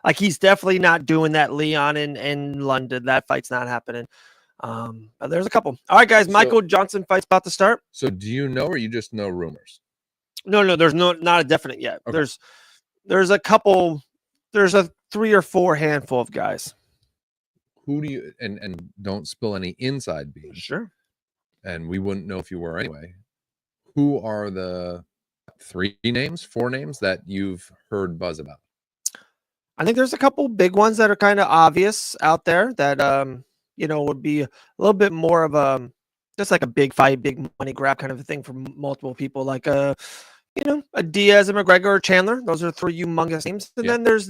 Like he's definitely not doing that Leon in London. That fight's not happening. But there's a couple. All right, guys. Michael Johnson fight's about to start. So do you know, or you just know rumors? No. There's not a definite yet. Okay. There's a couple. There's a 3 or 4 handful of guys. Who do you and don't spill any inside beans? Sure. And we wouldn't know if you were anyway. Who are the 4 names that you've heard buzz about? I think there's a couple big ones that are kind of obvious out there that would be a little bit more of just like a big fight, big money grab kind of a thing for multiple people, like a Diaz and McGregor or Chandler. Those are 3 humongous names. And then there's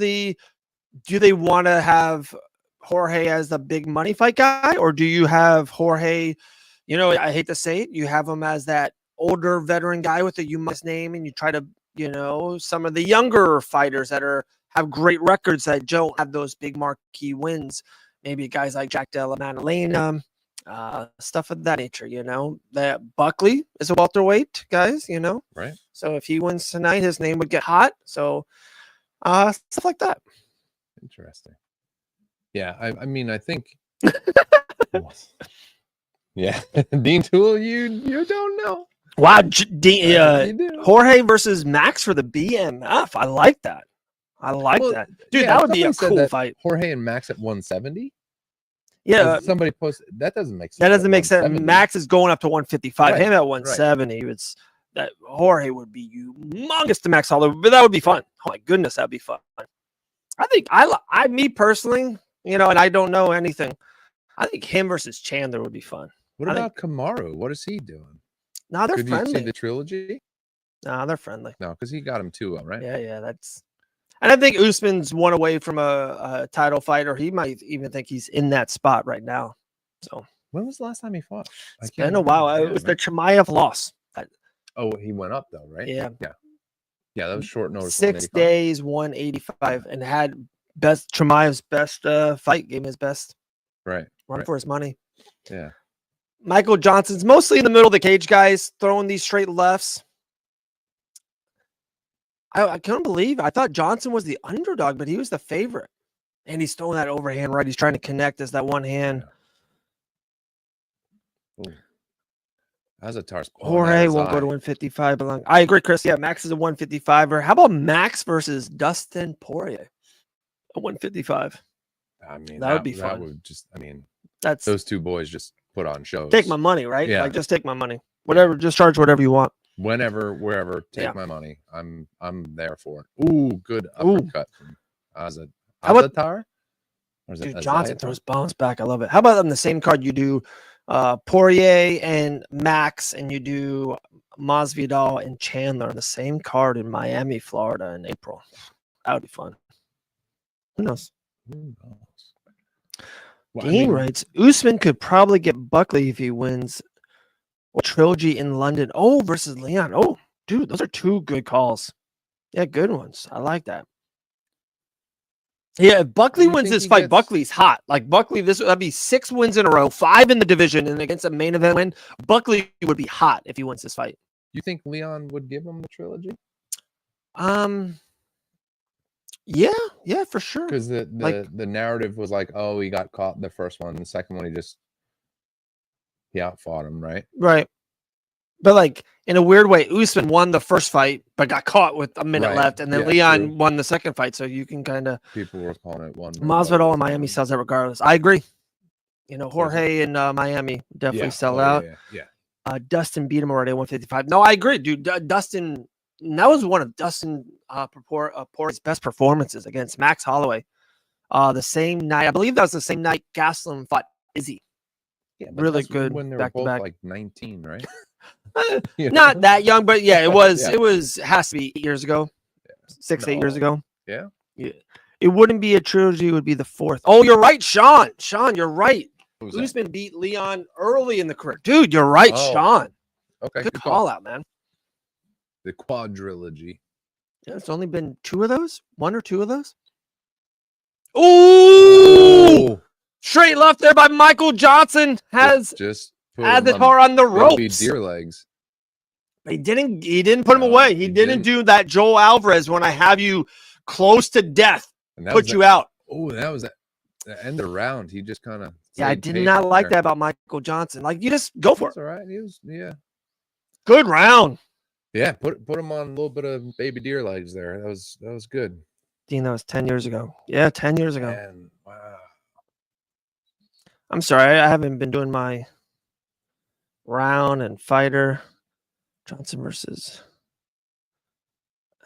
do they want to have Jorge as the big money fight guy, or do you have Jorge, I hate to say it, you have him as that older veteran guy with a humongous name, and you try to, some of the younger fighters that are have great records that don't have those big marquee wins. Maybe guys like Jack Della Maddalena, stuff of that nature, That Buckley is a welterweight, guys, Right. So if he wins tonight, his name would get hot. So stuff like that. Interesting. Yeah, I mean, I think. Yeah, Dean Toole, you don't know. Wow, Jorge versus Max for the BMF. I like that. That, dude. That would be a cool fight. Jorge and Max at 170. Yeah, somebody posted that doesn't make sense. That doesn't make sense. Max is going up to 155. Right, him at 170. It's that Jorge would be humongous to Max Holloway, but that would be fun. Oh my goodness, that'd be fun. I think me personally, and I don't know anything. I think him versus Chandler would be fun. What about Kamaru? What is he doing? No, they're friendly. Could you see the trilogy? No, they're friendly. No, because he got him 2-0, right? Yeah, that's. And I think Usman's one away from a title fight, or he might even think he's in that spot right now. So when was the last time he fought? It's been a while. It was the Chimaev loss. Oh, he went up though, right? Yeah. That was short notice. 6 days, 185, and had Chimaev's best fight, gave him his best. Right. Run for his money. Yeah. Michael Johnson's mostly in the middle of the cage, guys, throwing these straight lefts. I couldn't believe. I thought Johnson was the underdog, but he was the favorite. And he's throwing that overhand right. He's trying to connect as that one hand. Azatar's Jorge won't go to 155. I agree, Chris. Yeah, Max is a 155er. How about Max versus Dustin Poirier? A 155. I mean, that would be fun. That would just, that's those two boys just put on shows. Take my money, right? Yeah. Like, just take my money. Whatever, just charge whatever you want. Whenever, wherever, take my money. I'm there for it. Ooh, good uppercut from Azatar. Dude, Johnson throws bounce back. I love it. How about on the same card you do Poirier and Max, and you do Masvidal and Chandler on the same card in Miami, Florida in April? That would be fun. Who knows? Well, Dean writes, Usman could probably get Buckley if he wins a trilogy in London. Oh, versus Leon. Oh, dude, those are two good calls. Yeah, good ones. I like that. Yeah, if Buckley wins this fight, Buckley's hot. Like Buckley, that'd be 6 wins in a row, 5 in the division, and against a main event win, Buckley would be hot if he wins this fight. You think Leon would give him the trilogy? Yeah, for sure. Because the narrative was like, oh, he got caught in the first one, the second one he outfought him, right? Right. But like in a weird way, Usman won the first fight, but got caught with a minute left, and then Leon won the second fight. So you can kind of people were calling it one. Masvidal in Miami sells out regardless. I agree. Jorge in Miami definitely sell out. Yeah. Dustin beat him already at 155. No, I agree, dude. Dustin, that was one of Dustin Poirier's best performances against Max Holloway. The same night, I believe that was the same night Gastelum fought Izzy. Yeah, really good when they back were to both back. like 19, right? Not that young, but yeah, it was. It has to be 8 years ago, 8 years ago. Yeah. It wouldn't be a trilogy; it would be the fourth. Oh, you're right, Sean. Sean, you're right. Usman beat Leon early in the career, dude. You're right, Sean. Okay, good call out, man. The quadrilogy. Yeah, it's only been 2 of those, 1 or 2 of those. Ooh! Straight left there by Michael Johnson has just Azatar on the ropes. Deer legs. He didn't put him away. He didn't do that Joel Alvarez when I have you close to death, put you out. Oh, that was the end of the round. He just kind of I did not like that about Michael Johnson. Like, you just go for it. All right. He was good round. Yeah, put him on a little bit of baby deer legs there. That was good. Dean, that was 10 years ago. Yeah, 10 years ago. Man, wow. I'm sorry, I haven't been doing my round and fighter. Johnson versus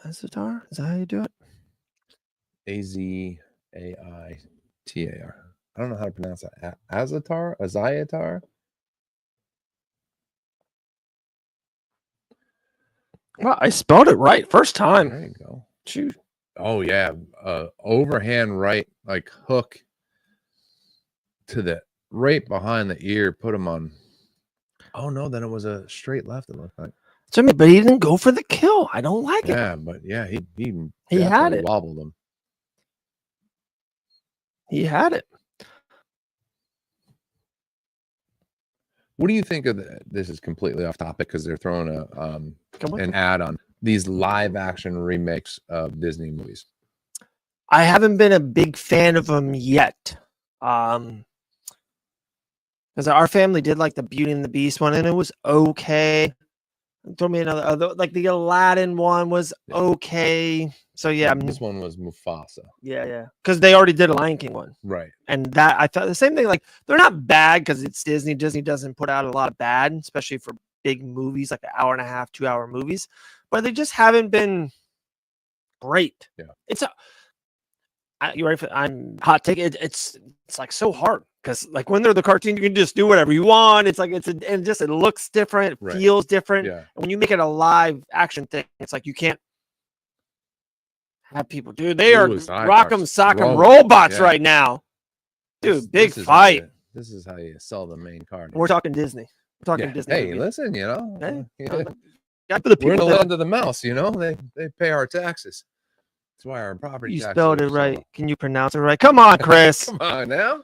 Azatar. Is that how you do it? Azaitar. I don't know how to pronounce that. Azatar. Well, I spelled it right first time. There you go. Shoot. Oh yeah, overhand right, like hook to the right behind the ear. Put him on. Oh no, then it was a straight left. It looked like. But he didn't go for the kill. I don't like it. Yeah, but yeah, he had it. Wobbled him. He had it. What do you think of this is completely off topic because they're throwing an ad on these live action remakes of Disney movies? I haven't been a big fan of them yet. Because our family did like the Beauty and the Beast one, and it was okay. Throw me another, like the Aladdin one was okay. So yeah, this one was Mufasa. Yeah. Because they already did a Lion King one, right? And that I thought the same thing. Like they're not bad because it's Disney. Disney doesn't put out a lot of bad, especially for big movies like an hour and a half, 2 hour movies. But they just haven't been great. Yeah, you ready for? I'm hot take. It's like so hard because like when they're the cartoon, you can just do whatever you want. It's like it looks different, it feels different. Yeah. And when you make it a live action thing, it's like you can't have people, dude. They are rock'em sock'em robots right now, dude. Big fight. This is how you sell the main card. We're talking Disney. We're talking Disney. Hey, listen, you know, we're in the land of the mouse. You know, they pay our taxes. That's why our property. You spelled it right. Can you pronounce it right? Come on, Chris. Come on now.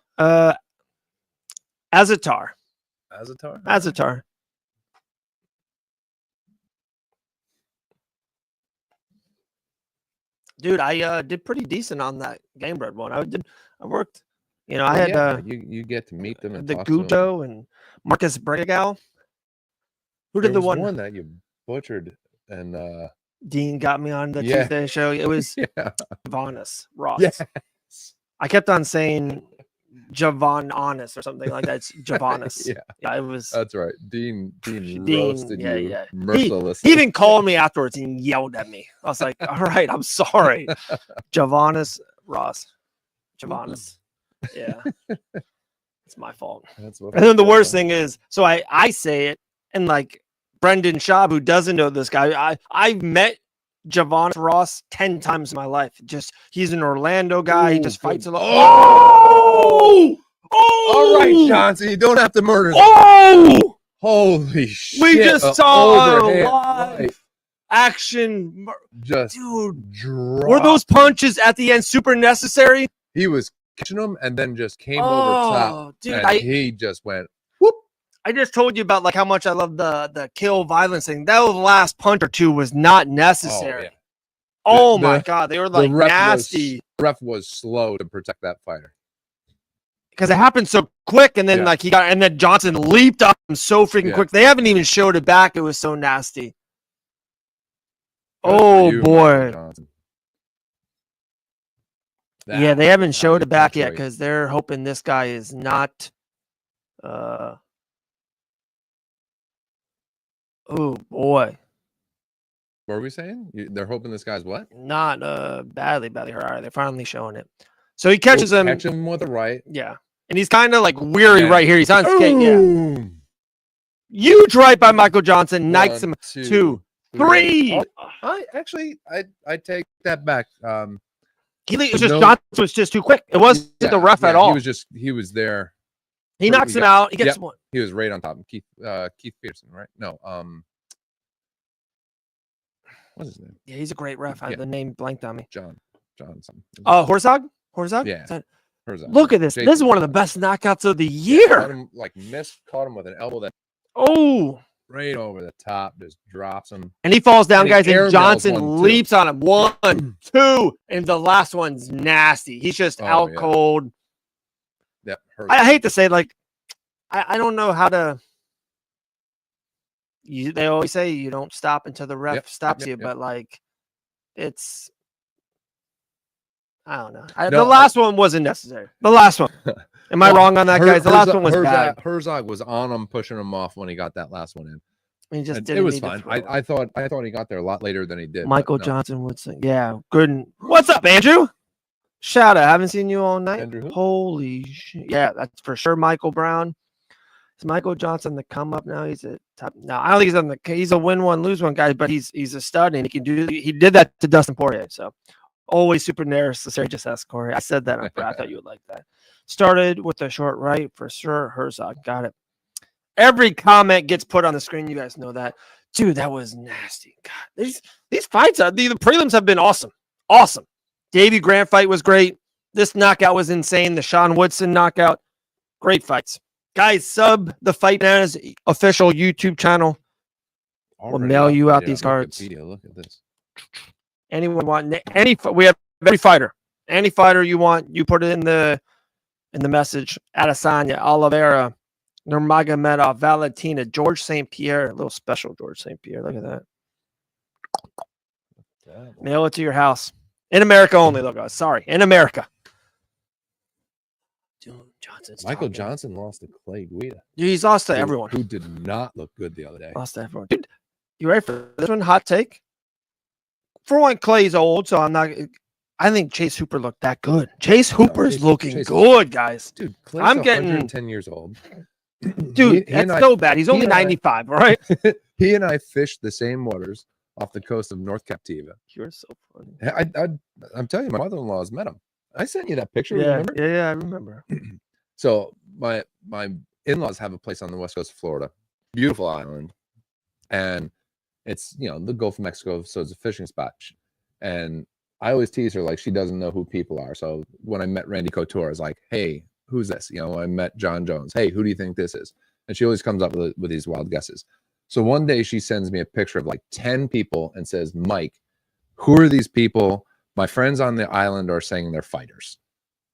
Azatar. Dude, I did pretty decent on that Game Bread one. I worked. You know, I had you get to meet them and the Guto and Marcus Bregal. Who did the one that you butchered and Dean got me on the Tuesday show? It was Javanis Ross. Yes. I kept on saying Javon Honest or something like that. It's Javanis. Yeah, it was. That's right. Dean roasted you He mercilessly. even called me afterwards and yelled at me. I was like, all right, I'm sorry. Javanis Ross. Javanis. Yeah. It's my fault. And then the worst thing is, so I say it, and like Brendan Schaub, who doesn't know this guy, I've met Javanis Ross 10 times in my life. He's an Orlando guy. He just fights a lot. All right, Johnson, you don't have to murder. Holy shit! We just saw live action. Just dude, dropped. Were those punches at the end super necessary? He was catching them and then just came over top. Dude, and he just went whoop. I just told you about like how much I love the kill violence thing. That last punch or two was not necessary. My god, they were like nasty. The ref was slow to protect that fighter because it happened so quick, and then and then Johnson leaped up him so freaking quick. They haven't even showed it back. It was so nasty. Boy. Yeah, they haven't showed it back yet because they're hoping this guy is not. Oh boy. What are we saying? They're hoping this guy's what? Not badly hurt. All right, they're finally showing it. So he catches him. Catch him with a right. Yeah. And he's kind of like weary right here. He's on skate. Yeah. Huge right by Michael Johnson. Knifes him. 2, 3. I take that back. Johnson was just too quick. It wasn't the ref at all. He was there. He knocks him out. He gets one. He was right on top of Keith Peterson, right? No. What's his name? Yeah, he's a great ref. The name blanked on me. Johnson. Oh, Herzog? Yeah. Herzog. Look at this. This is one of the best knockouts of the year. Caught him with an elbow that right over the top, just drops him. And he falls down, guys, and Johnson leaps on him. 1, 2, and the last one's nasty. He's just out cold. Yep. I hate to say, like, I don't know how to. They always say you don't stop until the ref stops you, but like, it's. I don't know. The last one wasn't necessary. The last one. Am I wrong on that, guys? The last one was bad. Herzog was on him, pushing him off when he got that last one in. He just didn't. It was fine. I thought he got there a lot later than he did. Michael Johnson would say, "Yeah, good." What's up, Andrew? Shout out. Haven't seen you all night. Andrew, holy shit! Yeah, that's for sure. Michael Brown. Is Michael Johnson the come up now? He's a top. No, I don't think he's on the. He's a win one lose one guy, but he's a stud and he can do. He did that to Dustin Poirier. So always super necessary. Just ask Corey. I said that. I thought you would like that. Started with a short right for sure. Herzog got it. Every comment gets put on the screen. You guys know that, dude. That was nasty. God, these fights. The prelims have been awesome. Awesome. Davey Grant fight was great. This knockout was insane. The Sean Woodson knockout. Great fights. Guys, sub the Fight Bananas official YouTube channel. We'll mail you out these cards. Look at this. Anyone want we have every fighter. Any fighter you want, you put it in the message. Adesanya, Oliveira, Nurmagomedov, Valentina, George St. Pierre, a little special George St. Pierre. Look at that. Mail it to your house. In America only, though, guys. Sorry. In America. Dude, Michael Johnson lost to Clay Guida. Dude, he's lost to everyone. Who did not look good the other day. Lost to everyone. Dude, you ready for this one? Hot take? For one, Clay's old, so I'm not. I think Chase Hooper looked that good. Chase Hooper's looking good, guys. Dude, Clay's I'm getting 110 years old. Dude, that's so bad. He's only 95, right? He and I fished the same waters off the coast of North Captiva. You're so funny. I'm telling you, my mother-in-law has met him. I sent you that picture. Yeah, remember? Yeah, I remember. So my in-laws have a place on the west coast of Florida, beautiful island, and it's the Gulf of Mexico, so it's a fishing spot. And I always tease her like she doesn't know who people are. So when I met Randy Couture, I was like, "Hey, who's this?" I met John Jones. "Hey, who do you think this is?" And she always comes up with these wild guesses. So one day she sends me a picture of like 10 people and says, "Mike, who are these people? My friends on the island are saying they're fighters."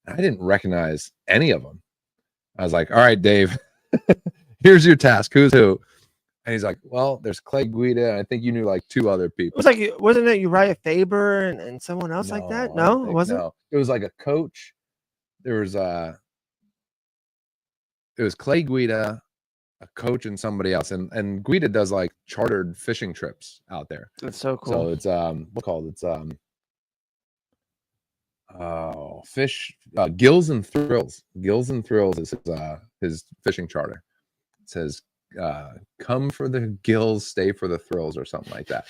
And I didn't recognize any of them. I was like, "All right, Dave, here's your task. Who's who?" And he's like, "Well, there's Clay Guida, and I think you knew like 2 other people." It was like, wasn't it Uriah Faber and someone else like that? No, it wasn't. No, it was like a coach. There was it was Clay Guida, a coach, and somebody else. And Guida does like chartered fishing trips out there. That's so cool. So it's what's called? It's Gills and Thrills. Gills and Thrills is his fishing charter. It says come for the gills, stay for the thrills, or something like that.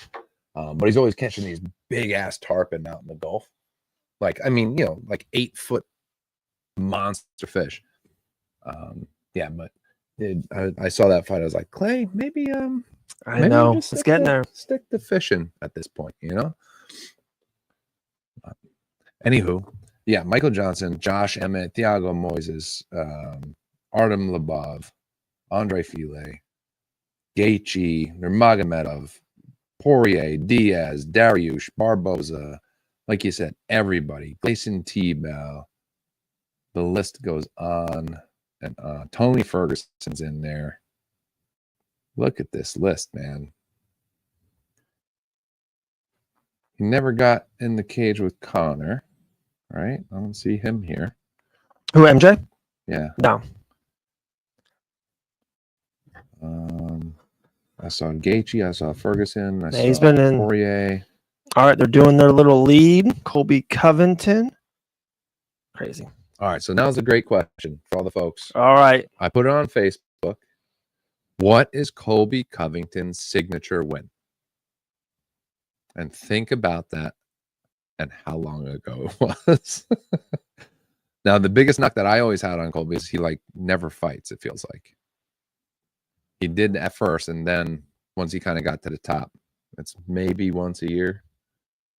But he's always catching these big ass tarpon out in the Gulf. Like, I mean, like 8-foot monster fish. But I saw that fight. I was like, Clay, maybe I know it's getting there. Stick to fishing at this point, Anywho, yeah, Michael Johnson, Josh Emmett, Thiago Moises, Artem Lubov, Andre File, Gaethje, Nurmagomedov, Poirier, Diaz, Dariush, Barboza, like you said, everybody, Gleison Tibau. The list goes on and on. Tony Ferguson's in there. Look at this list, man. He never got in the cage with Connor, right? I don't see him here. Who, MJ? Yeah. No. I saw Gaethje. I saw Ferguson. He's been in Poirier. All right, they're doing their little lead. Colby Covington. Crazy. All right, so now's a great question for all the folks. All right. I put it on Facebook. What is Colby Covington's signature win? And think about that and how long ago it was. Now, the biggest knock that I always had on Colby is he never fights, it feels like. He did at first, and then once he kind of got to the top, it's maybe once a year,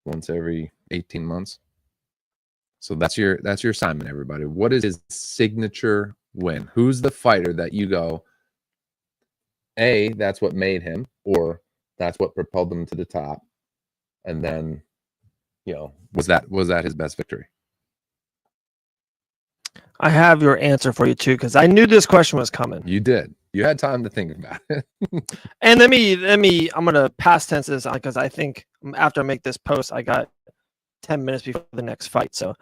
once every 18 months. So that's your assignment, everybody. What is his signature win? Who's the fighter that you go, A, that's what made him, or that's what propelled him to the top? And then, was that his best victory? I have your answer for you too, because I knew this question was coming. You did. You had time to think about it. And let me. I'm gonna past tense this because I think after I make this post, I got 10 minutes before the next fight. So,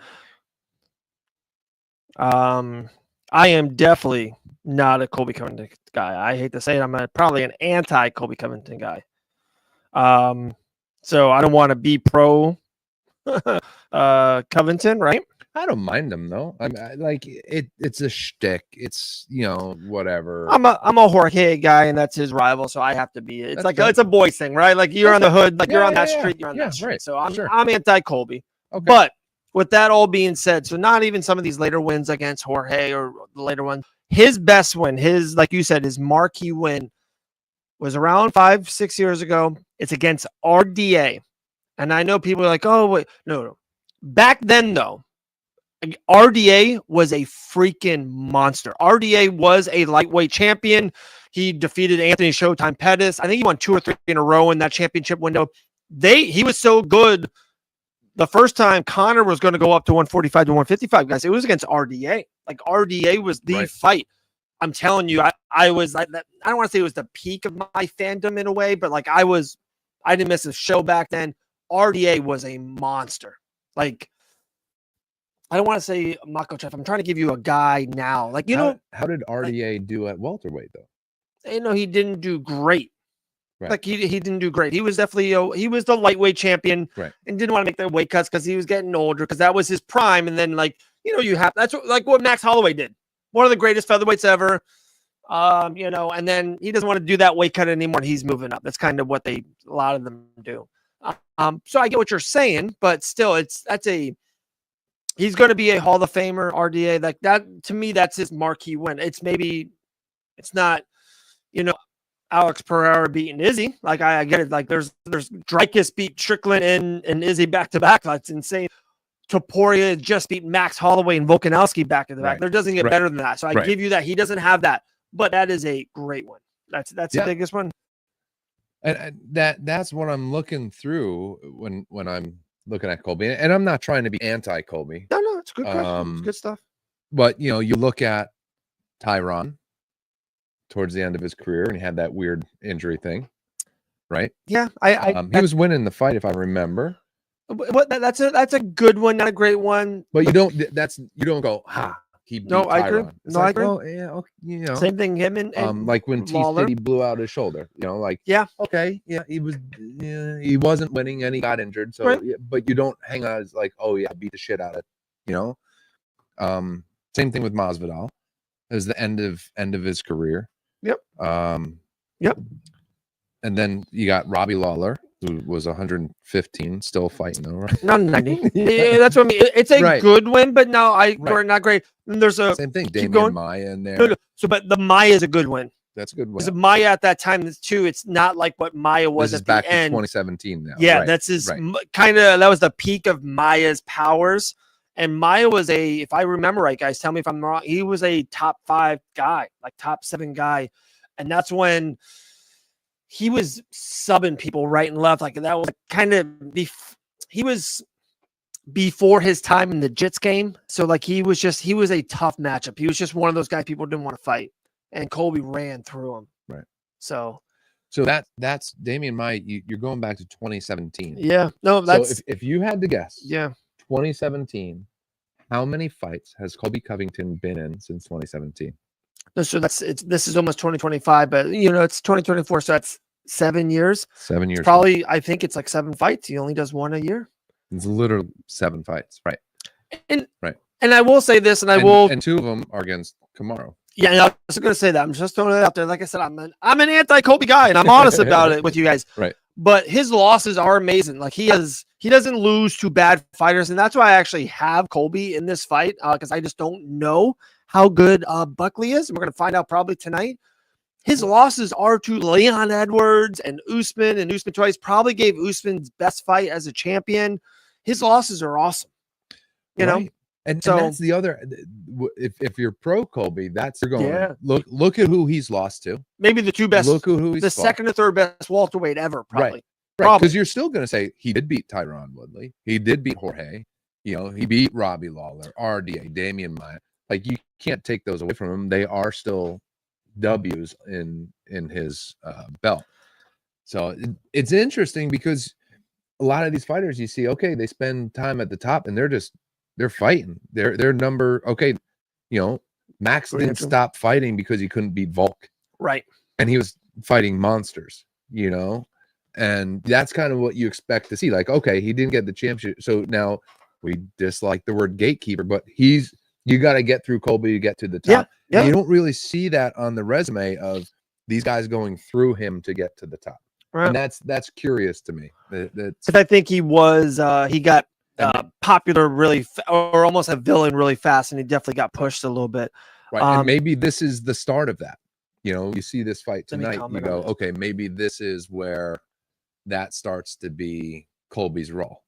I am definitely not a Colby Covington guy. I hate to say it. I'm probably an anti Colby Covington guy. So I don't want to be pro Covington, right? I don't mind him though. It's a shtick. It's whatever. I'm a Jorge guy, and that's his rival, so I have to be. It's it's a boys thing, right? Like you're on the hood, you're on that street, you're on that street. Right. So I'm anti Colby. Okay. But with that all being said, so not even some of these later wins against Jorge or the later ones. His best win, like you said, his marquee win was around 5-6 years ago. It's against RDA, and I know people are like, "Oh, wait, no." Back then, though. RDA was a freaking monster. RDA was a lightweight champion. He defeated Anthony Showtime Pettis. I think he won 2 or 3 in a row in that championship window. He was so good the first time Conor was going to go up to 145 to 155, guys. It was against RDA. Like RDA was the fight. I'm telling you, I was like that. I don't want to say it was the peak of my fandom in a way, but like I didn't miss a show back then. RDA was a monster. Like, I don't want to say Makhachev. I'm trying to give you a guy now. Like, how did RDA do at welterweight though? He didn't do great. Right. Like he didn't do great. He was definitely he was the lightweight champion, right, and didn't want to make the weight cuts because he was getting older, because that was his prime. And then that's what Max Holloway did. One of the greatest featherweights ever. And then he doesn't want to do that weight cut anymore, and he's moving up. That's kind of what a lot of them do. So I get what you're saying, but still, he's going to be a Hall of Famer, RDA. Like that, to me, that's his marquee win. It's not, Alex Pereira beating Izzy. Like I get it. Like there's Dreykus beat Strickland and Izzy back to back. That's insane. Topuria just beat Max Holloway and Volkanovski back to the back. There doesn't get better than that. So I give you that. He doesn't have that, but that is a great one. That's the biggest one. And that's what I'm looking through when I'm looking at Colby. And I'm not trying to be anti-Colby. No, it's good question. It's good stuff. But you look at Tyron towards the end of his career, and he had that weird injury thing, right? Yeah, he was winning the fight, if I remember. But that's a good one, not a great one. But you don't go, he beat Tyron. I agree. I agree. Oh, yeah, okay, same thing. Him and like when T-City blew out his shoulder. Okay, yeah, he wasn't winning and he got injured. So, but you don't hang on as like, oh yeah, beat the shit out of it. Same thing with Masvidal. It was the end of his career. Yep. Yep. And then you got Robbie Lawler, who was 115, still fighting though, right? Not 90. Yeah, that's what I mean. It's a good win, but no, not great. And there's a same thing. Damian Maia in there. No. So, but the Maia is a good win. That's a good one. Because Maia at that time too, it's not like what Maia was at back the end. To 2017 now. Yeah, that's his kind of. That was the peak of Maia's powers. And Maia was if I remember right, guys, tell me if I'm wrong. He was a top 5 guy, like top 7 guy, and that's when he was subbing people right and left. Like that was kind of he was before his time in the Jits game. So like he was a tough matchup. He was just one of those guys people didn't want to fight, and Colby ran through him. Right. So that's Damian Maia. You're going back to 2017. Yeah. No, that's so if you had to guess. Yeah. 2017. How many fights has Colby Covington been in since 2017? So this is almost 2025, but it's 2024, so that's 7 years. 7 years. Probably, I think it's like 7 fights. He only does 1 a year. It's literally 7 fights, right? And I will say this, and 2 of them are against Kamaru. Yeah, I was going to say that. I'm just throwing it out there. Like I said, I'm an anti-Colby guy, and I'm honest about it with you guys. Right. But his losses are amazing. Like he doesn't lose to bad fighters, and that's why I actually have Colby in this fight, because I just don't know how good Buckley is. And we're going to find out probably tonight. His losses are to Leon Edwards and Usman twice. Probably gave Usman's best fight as a champion. His losses are awesome. You know? And that's the other. If you're pro Colby, you're going. Look at who he's lost to. Maybe the 2 best. Look at who he's the second or third best welterweight ever. Probably. Right. Because you're still going to say he did beat Tyron Woodley. He did beat Jorge. He beat Robbie Lawler, RDA, Damian Maia. Like you can't take those away from him. They are still W's in his belt. So it's interesting because a lot of these fighters you see, okay, they spend time at the top and they're fighting. They're number Max didn't stop fighting because he couldn't beat Volk. Right. And he was fighting monsters, and that's kind of what you expect to see. Like, okay, he didn't get the championship. So now we dislike the word gatekeeper, but you got to get through Colby to get to the top. Yeah. You don't really see that on the resume of these guys going through him to get to the top. Right. And that's curious to me. Because I think he got popular really or almost a villain really fast, and he definitely got pushed a little bit. Right. And maybe this is the start of that. You see this fight tonight, you go, okay, maybe this is where that starts to be Colby's role.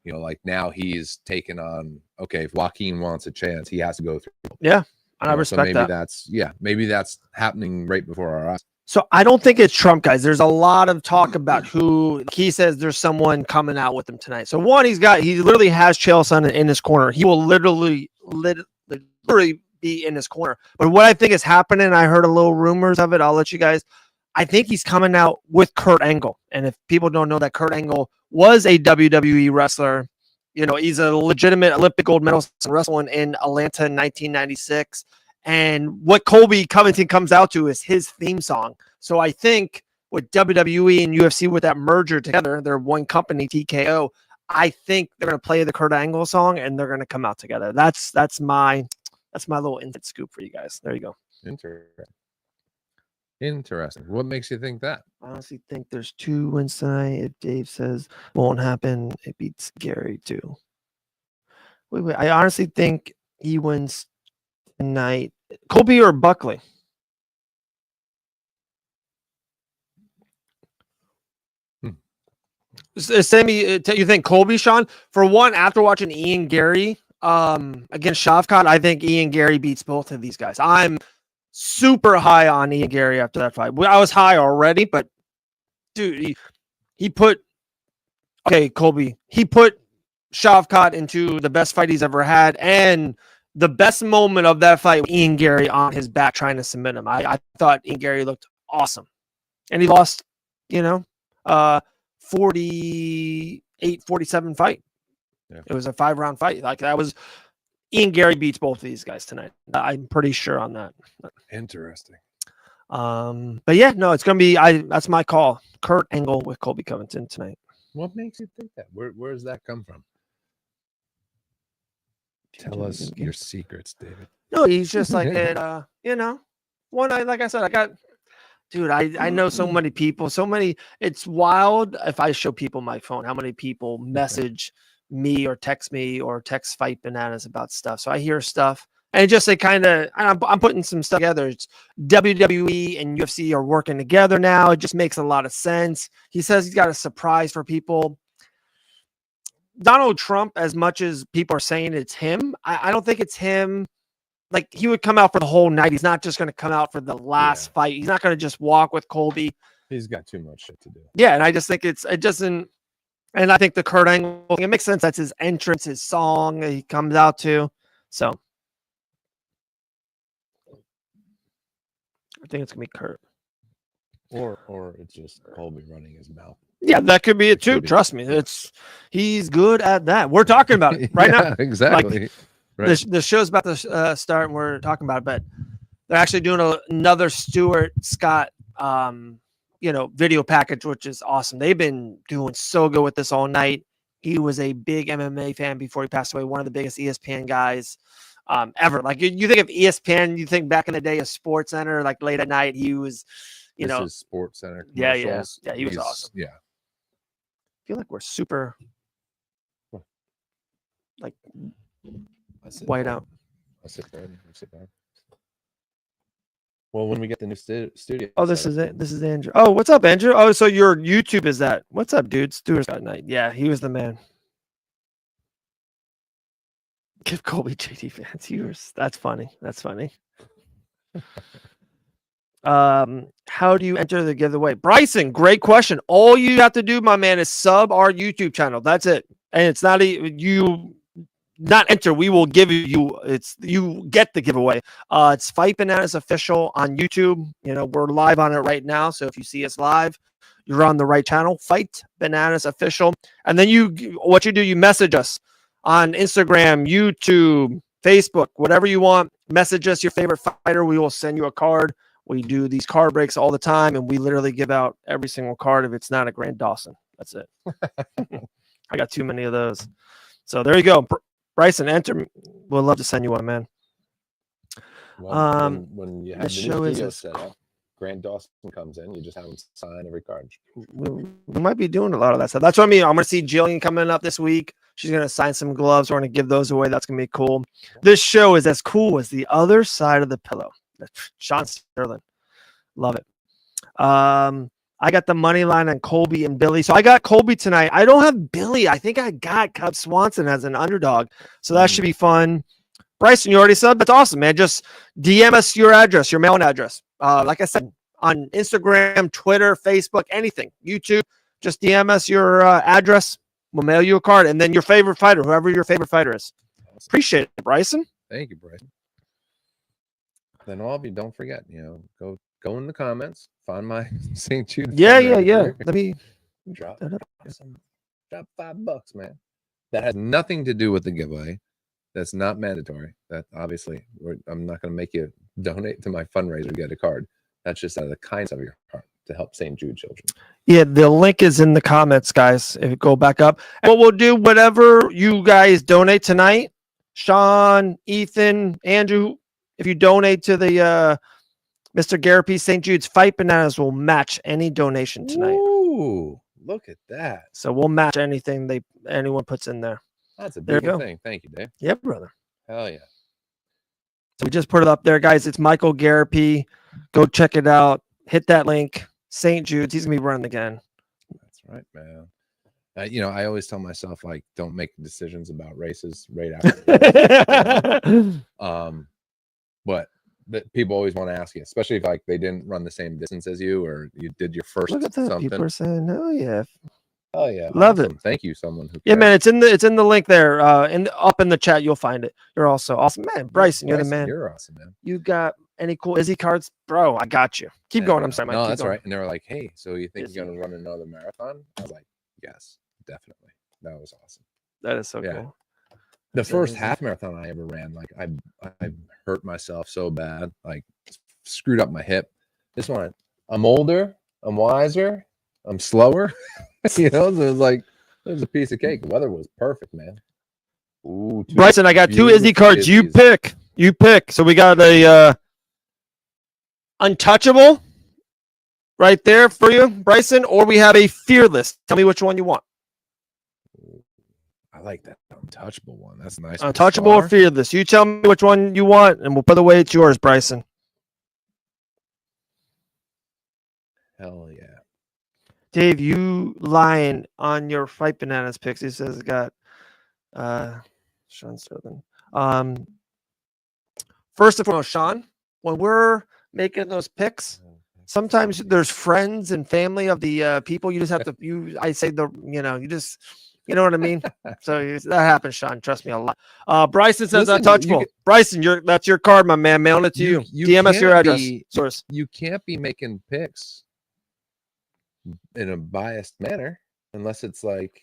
You know, like now he's taken on, okay, if Joaquin wants a chance, he has to go through. Yeah, and I So respect maybe that. Maybe that's happening right before our eyes. So I don't think it's Trump, guys. There's a lot of talk about who he says there's someone coming out with him tonight. So one, he literally has Chael Sonnen in his corner. He will literally be in his corner. But what I think is happening, I heard a little rumors of it. I'll let you guys. I think he's coming out with Kurt Angle. And if people don't know that Kurt Angle was a WWE wrestler, you know, he's a legitimate Olympic gold medalist wrestling in Atlanta in 1996. And what Colby Covington comes out to is his theme song. So I think with WWE and UFC, with that merger together, they're one company, TKO. I think they're going to play the Kurt Angle song and they're going to come out together. That's my little inside scoop for you guys. There you go. Interesting. What makes you think that? I honestly think there's 2 wins tonight. If Dave says won't happen, it beats Gary too. Wait. I honestly think he wins tonight. Colby or Buckley? Sammy, you think Colby, Sean? For one, after watching Ian Gary against Shavkat, I think Ian Gary beats both of these guys. I'm super high on Ian Gary after that fight. I was high already, but dude, he put Colby. He put Shavkat into the best fight he's ever had, and the best moment of that fight, Ian Gary on his back trying to submit him. I thought Ian Gary looked awesome, and he lost, 48-47 fight. Yeah. It was a 5-round fight. Like that was Ian Gary beats both of these guys tonight. I'm pretty sure on that. Interesting. But yeah, no, it's gonna be. That's my call. Kurt Angle with Colby Covington tonight. What makes you think that? Where does that come from? Tell us your secrets, David. No, he's just like it. Like I said, I got. Dude, I know so many people, it's wild if I show people my phone, how many people message me or text Fight Bananas about stuff. So I hear stuff and I'm putting some stuff together. It's WWE and UFC are working together now. It just makes a lot of sense. He says he's got a surprise for people. Donald Trump, as much as people are saying it's him, I don't think it's him. Like he would come out for the whole night. He's not just going to come out for the last fight. He's not going to just walk with Colby. He's got too much shit to do. Yeah, and I just think it doesn't. And I think the Kurt Angle thing, it makes sense. That's his entrance, his song that he comes out to. So I think it's gonna be Kurt. Or it's just Colby running his mouth. Yeah, that could be it too. Trust me, he's good at that. We're talking about it right now. Exactly. Like, right. The show's about to start, and we're talking about it, but they're actually doing another Stuart Scott, video package, which is awesome. They've been doing so good with this all night. He was a big MMA fan before he passed away. One of the biggest ESPN guys ever. Like you think of ESPN, you think back in the day of Sports Center, like late at night. He was, this is Sports Center. Yeah. He was awesome. Yeah. I feel like we're super, like. White out. I'll sit there. Well, when we get the new studio. Oh, this is it. This is Andrew. Oh, what's up, Andrew? Oh, so your YouTube is that? What's up, dude? Stuart Scott Night. Yeah, he was the man. Give Colby JD fans. That's funny. How do you enter the giveaway? Bryson, great question. All you have to do, my man, is sub our YouTube channel. That's it. And it's not not enter, we will give you, you get the giveaway. It's Fight Bananas Official on YouTube. We're live on it right now, so if you see us live, you're on the right channel. Fight Bananas Official. And then you message us on Instagram, YouTube, Facebook, whatever you want. Message us your favorite fighter. We will send you a card. We do these card breaks all the time, and we literally give out every single card if it's not a Grant Dawson. That's it. I got too many of those. So there you go. Bryson, enter. We'd love to send you one, man. Well, when you have the show studio set up, Grant Dawson comes in, you just have him sign every card. We might be doing a lot of that stuff. That's what I mean. I'm going to see Jillian coming up this week. She's going to sign some gloves. We're going to give those away. That's going to be cool. This show is as cool as the other side of the pillow. Sean Sterling. Love it. I got the money line on Colby and Billy. So I got Colby tonight. I don't have Billy. I think I got Cub Swanson as an underdog. So that should be fun. Bryson, you already subbed? That's awesome, man. Just DM us your address, your mailing address. Like I said, on Instagram, Twitter, Facebook, anything, YouTube, just DM us your address. We'll mail you a card. And then your favorite fighter, whoever your favorite fighter is. Awesome. Appreciate it, Bryson. Thank you, Bryson. Then all of you, don't forget, go in the comments, find my St. Jude. Yeah. Let me drop $5, man. That has nothing to do with the giveaway. That's not mandatory. That obviously, I'm not going to make you donate to my fundraiser, get a card. That's just out of the kindness of your heart to help St. Jude children. Yeah, the link is in the comments, guys. If you go back up, and what we'll do, whatever you guys donate tonight, Sean, Ethan, Andrew, if you donate to the Mr. Garapi St. Jude's Fight Bananas, will match any donation tonight. Ooh, look at that. So we'll match anything anyone puts in there. That's a beautiful thing. Thank you, Dave. Yep, brother. Hell yeah. So we just put it up there, guys. It's Michael Garapi. Go check it out. Hit that link. St. Jude's. He's going to be running again. That's right, man. I always tell myself, like, don't make decisions about races right after. But people always want to ask you, especially if like they didn't run the same distance as you, or you did your first. Look at that. Something. People are saying, "Oh yeah, oh yeah, love awesome. it." Thank you, someone who. Yeah, man, it's in the link there. Up in the chat, you'll find it. You're also awesome, man. Bryson, you're the man. You're awesome, man. You got any cool Izzy cards, bro? I got you. Keep going. I'm sorry, Mike. No, Keep that's going. right. And they were like, "Hey, so you think you're gonna run another marathon?" I was like, "Yes, definitely." That was awesome. That is so cool. The first half marathon I ever ran, like I hurt myself so bad, like screwed up my hip. This one, I'm older, I'm wiser, I'm slower. So it was like it was a piece of cake. The weather was perfect, man. Ooh, Bryson, I got 2 Izzy cards. You pick. So we got a untouchable right there for you, Bryson, or we have a fearless. Tell me which one you want. I like that untouchable one. That's nice. Untouchable or fearless? You tell me which one you want, and we'll put away. It's yours, Bryson. Hell yeah. Dave, you lying on your Fight Bananas picks. He says it got Sean Sterling. First and foremost, Sean, when we're making those picks, sometimes there's friends and family of the people. You just have to you know what I mean? So that happens, Sean. Trust me a lot. Bryson says untouchable. Bryson, that's your card, my man. Mailing it to you. DM us your address. Source. You can't be making picks in a biased manner unless it's like.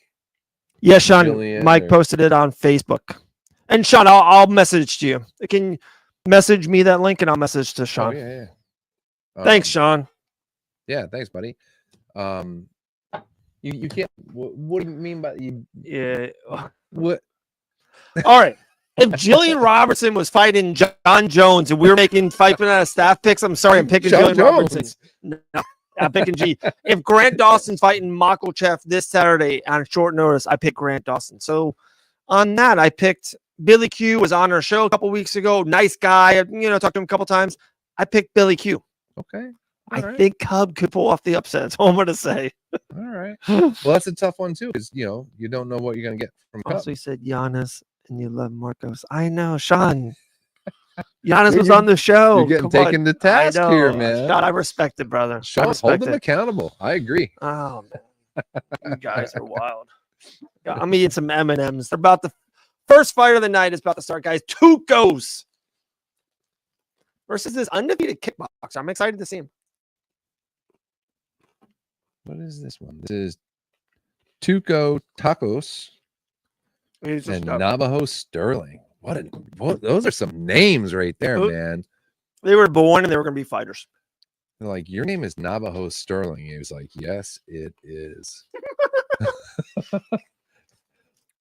Yeah, Sean. Mike posted it on Facebook. And Sean, I'll message to you. Can you message me that link and I'll message to Sean. Oh, yeah. Thanks, Sean. Yeah, thanks, buddy. You can't. What do you mean by you? Yeah. What? All right. If Jillian Robertson was fighting John Jones and we were making Fight Banana staff picks, I'm sorry, I'm picking Jillian Robertson. No, I'm picking G. If Grant Dawson's fighting Makhachev this Saturday on short notice, I pick Grant Dawson. So on that, I picked Billy Q. Was on our show a couple weeks ago. Nice guy. Talked to him a couple times. I picked Billy Q. Okay. I think Cub could pull off the upset. That's all I'm going to say. All right. Well, that's a tough one, too, because, you don't know what you're going to get from Cub. Also, you said Giannis and you love Marcos. I know, Sean. Giannis was on the show. You're getting taken to task here, man. Sean, I respect it, brother. Sean, hold them accountable. I agree. Oh, man. You guys are wild. I'm eating some M&Ms. They're about the first fight of the night is about to start, guys. Tukos versus this undefeated kickboxer. I'm excited to see him. What is this one? This is Tuco Tacos and Navajo Sterling. What? Those are some names right there, man. They were born and they were going to be fighters. They're like, your name is Navajo Sterling. He was like, yes, it is. You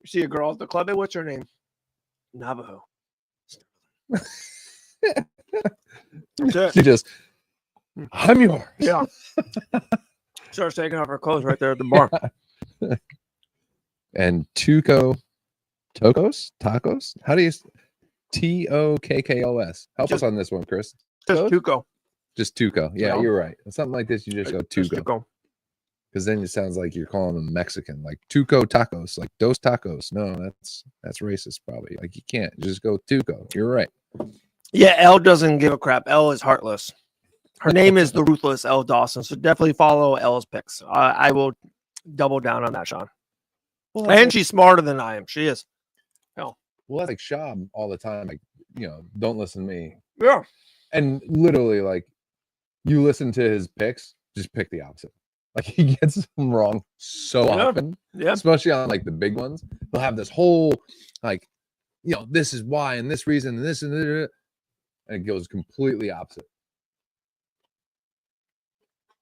see a girl at the club. Hey, what's her name? Navajo. She just, I'm yours. Yeah. Starts taking off her clothes right there at the bar. And Tacos? How do you Tokkos? Help us on this one, Chris. Just Tuco. Just Tuco. Yeah, you're right. Something like this, you just go Tuco. because then it sounds like you're calling them Mexican, like Tuco tacos, like dos tacos. No, that's racist probably. Like you can't just go Tuco. You're right. Yeah, Elle doesn't give a crap. Elle is heartless. Her name is the Ruthless Elle Dawson, so definitely follow Elle's picks. I will double down on that, Sean. Well, And she's smarter than I am. She is. well, that's like Shab all the time. Like, don't listen to me. Yeah. And literally, like, you listen to his picks, just pick the opposite. Like, he gets them wrong so often. Yeah. Especially on like the big ones. They'll have this whole like, this is why and this reason and this and that. And it goes completely opposite.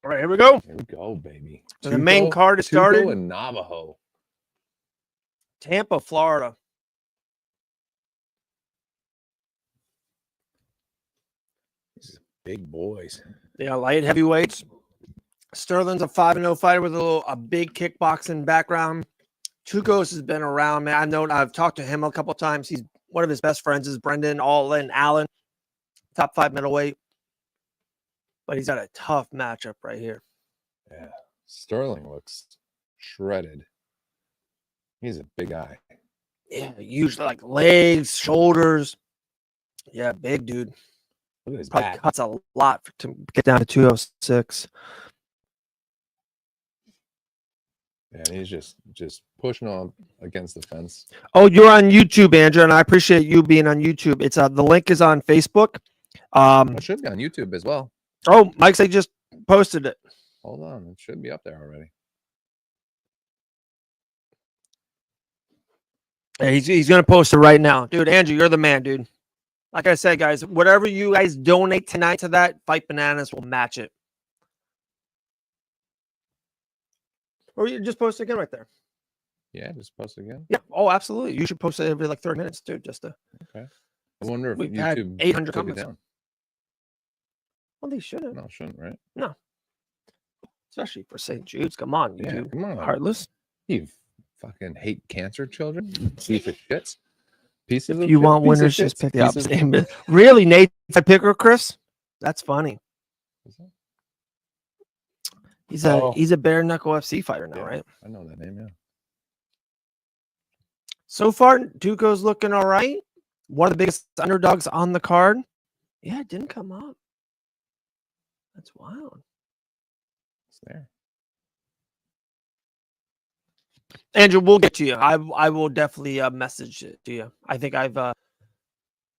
All right, here we go. Here we go, baby. So the main card is started. Tuco and Navajo. Tampa, Florida. These big boys. Yeah, light heavyweights. Sterling's a 5-0 fighter with a big kickboxing background. Tucos has been around, man. I've talked to him a couple of times. He's one of his best friends is Brendan Allen Allen, top 5 middleweight. But he's got a tough matchup right here. Yeah, Sterling looks shredded. He's a big guy. Yeah, usually like legs, shoulders. Yeah, big dude. Look at his Probably back. cuts a lot to get down to 206. Yeah, and he's just pushing on against the fence. Oh, you're on YouTube, Andrew, and I appreciate you being on YouTube. It's the link is on Facebook. It should be on YouTube as well. Oh, Mike said just posted it. Hold on, it should be up there already. Yeah, he's gonna post it right now, dude. Andrew, you're the man, dude. Like I said, guys, whatever you guys donate tonight to that, Fight Bananas will match it. Or you just post it again right there. Yeah, just post it again. Yeah. Oh, absolutely. You should post it every like 30 minutes, dude. Just to. Okay. I wonder if We've had YouTube 800 took it comments. down. Well, they shouldn't. No, it shouldn't, right? No. Especially for St. Jude's. Come on, Yeah, YouTube. come on. Heartless. You fucking hate cancer children. Piece of shits. Piece of If you shit, want piece of winners, just shits, pick the piece of opposite. Really, Nate? I pick her, Chris? That's funny. He's a bare knuckle FC fighter now, Yeah, right? I know that name, yeah. So far, Tuco's looking all right. One of the biggest underdogs on the card. Yeah, it didn't come up. That's wild. It's there. Andrew, we'll get to you. I will definitely message it to you. I think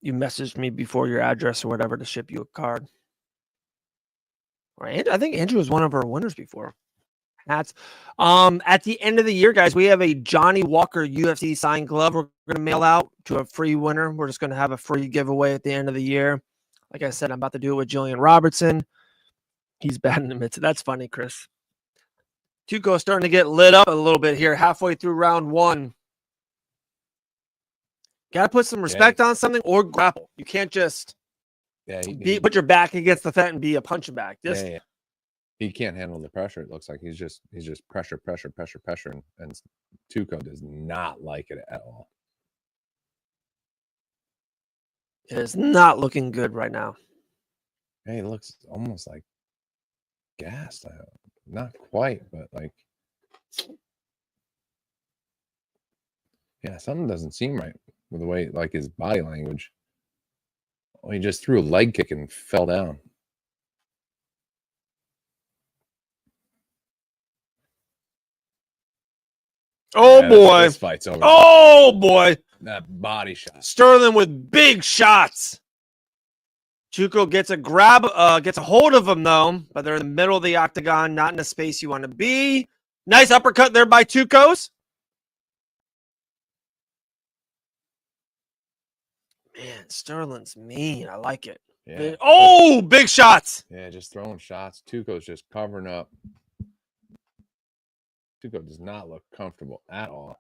you messaged me before your address or whatever to ship you a card. Right. I think Andrew was one of our winners before. Hats. At the end of the year, guys, we have a Johnny Walker UFC signed glove we're going to mail out to a free winner. We're just going to have a free giveaway at the end of the year. Like I said, I'm about to do it with Julian Robertson. He's bad in the midst. That's funny, Chris. Tuco starting to get lit up a little bit here, halfway through round 1. Got to put some respect on something or grapple. You can't just put your back against the fence and be a punching bag. Yeah. He can't handle the pressure. It looks like he's just pressure, and Tuco does not like it at all. It is not looking good right now. Hey, it looks almost like gassed. Not quite, but like, yeah, something doesn't seem right with the way, like his body language. Well, he just threw a leg kick and fell down. Oh, boy. This fight's over. Oh, boy. That body shot. Sterling with big shots. Tuco gets a hold of him, though, but they're in the middle of the octagon, not in the space you want to be. Nice uppercut there by Tucos. Man, Sterling's mean. I like it. Yeah. Oh, big shots. Yeah, just throwing shots. Tuco's just covering up. Tuco does not look comfortable at all.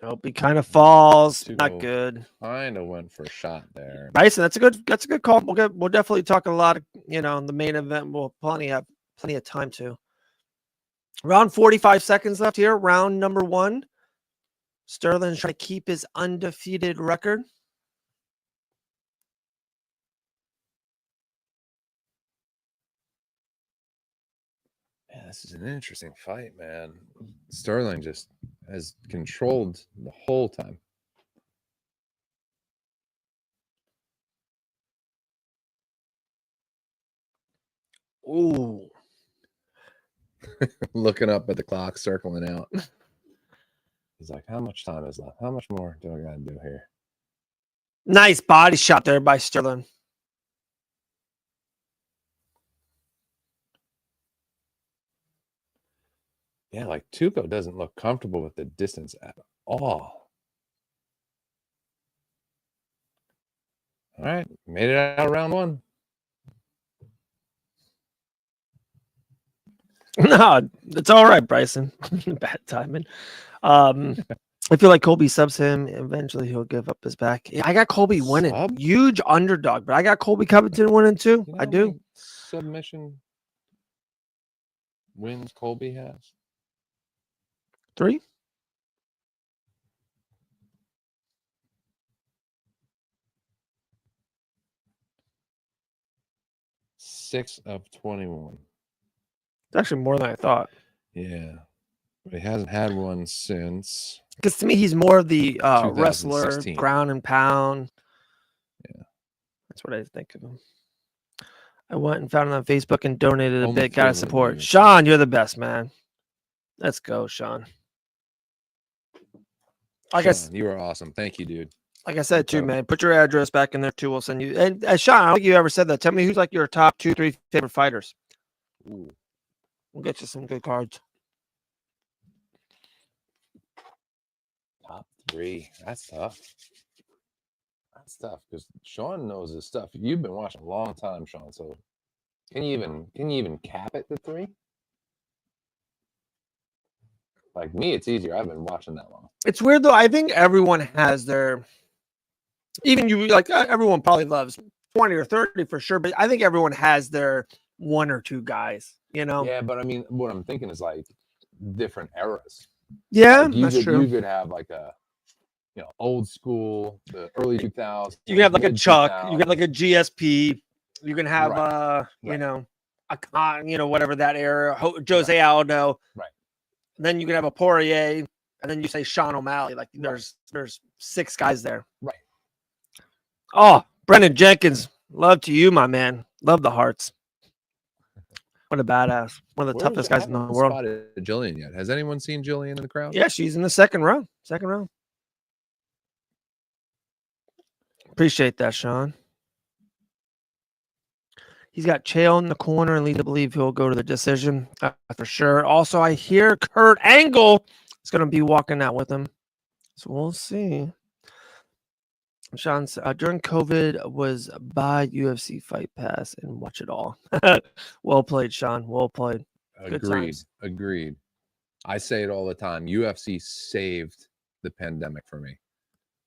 Nope, he kind of falls. Tuco Not good. Kind of went for a shot there. Bryson, that's a good call. We'll definitely talk a lot of, in the main event. We'll plenty of time to. Around 45 seconds left here. Round number 1. Sterling's trying to keep his undefeated record. this is an interesting fight, man. Sterling just has controlled the whole time. Ooh. Looking up at the clock, circling out. He's like, how much time is left? How much more do I got to do here? Nice body shot there by Sterling. Yeah, like Tuco doesn't look comfortable with the distance at all. All right, made it out round one. No, it's all right, Bryson. Bad timing. I feel like Colby subs him. Eventually, he'll give up his back. Yeah, I got Colby winning. Sub? Huge underdog, but I got Colby Covington winning too. You know I how do. many submission wins Colby has? 3. 6 of 21. It's actually more than I thought. Yeah. But he hasn't had one since. Because to me, he's more of the wrestler, 2016. ground and pound. Yeah. That's what I think of him. I went and found him on Facebook and donated a Only bit. Gotta 3 support. wins. Sean, you're the best, man. Let's go, Sean. Like I Sean, you are awesome. Thank you, dude. Like I said, too, Incredible. man, put your address back in there, too. We'll send you. And Sean, I don't think you ever said that. Tell me who's like your top 2, 3 favorite fighters. Ooh. We'll get you some good cards. Top 3. That's tough. That's tough because Sean knows his stuff. You've been watching a long time, Sean. So can you even cap it to 3? Like me, it's easier. I've been watching that long. It's weird, though. I think everyone has their, even you, like, everyone probably loves 20 or 30 for sure, but I think everyone has their 1 or 2 guys, you know? Yeah, but I mean, what I'm thinking is like different eras. Yeah, Like that's true. You could have like a, old school, the early 2000s. You can have like a Chuck. 2000s. You got like a GSP. You can have, Right. a Con, whatever that era, Jose Aldo. Right. Then you can have a Poirier, and then you say Sean O'Malley. Like there's 6 guys there. Right. Oh, Brendan Jenkins, love to you, my man. Love the hearts. What a badass. One of the toughest guys in the world. Spotted Jillian yet? Has anyone seen Jillian in the crowd? Yeah, she's in the second row. Second row. Appreciate that, Sean. He's got Chael in the corner and lead to believe he'll go to the decision for sure. Also, I hear Kurt Angle is going to be walking out with him. So we'll see. Sean, during COVID, was buy UFC Fight Pass and watch it all. Well played, Sean. Well played. Agreed. I say it all the time. UFC saved the pandemic for me.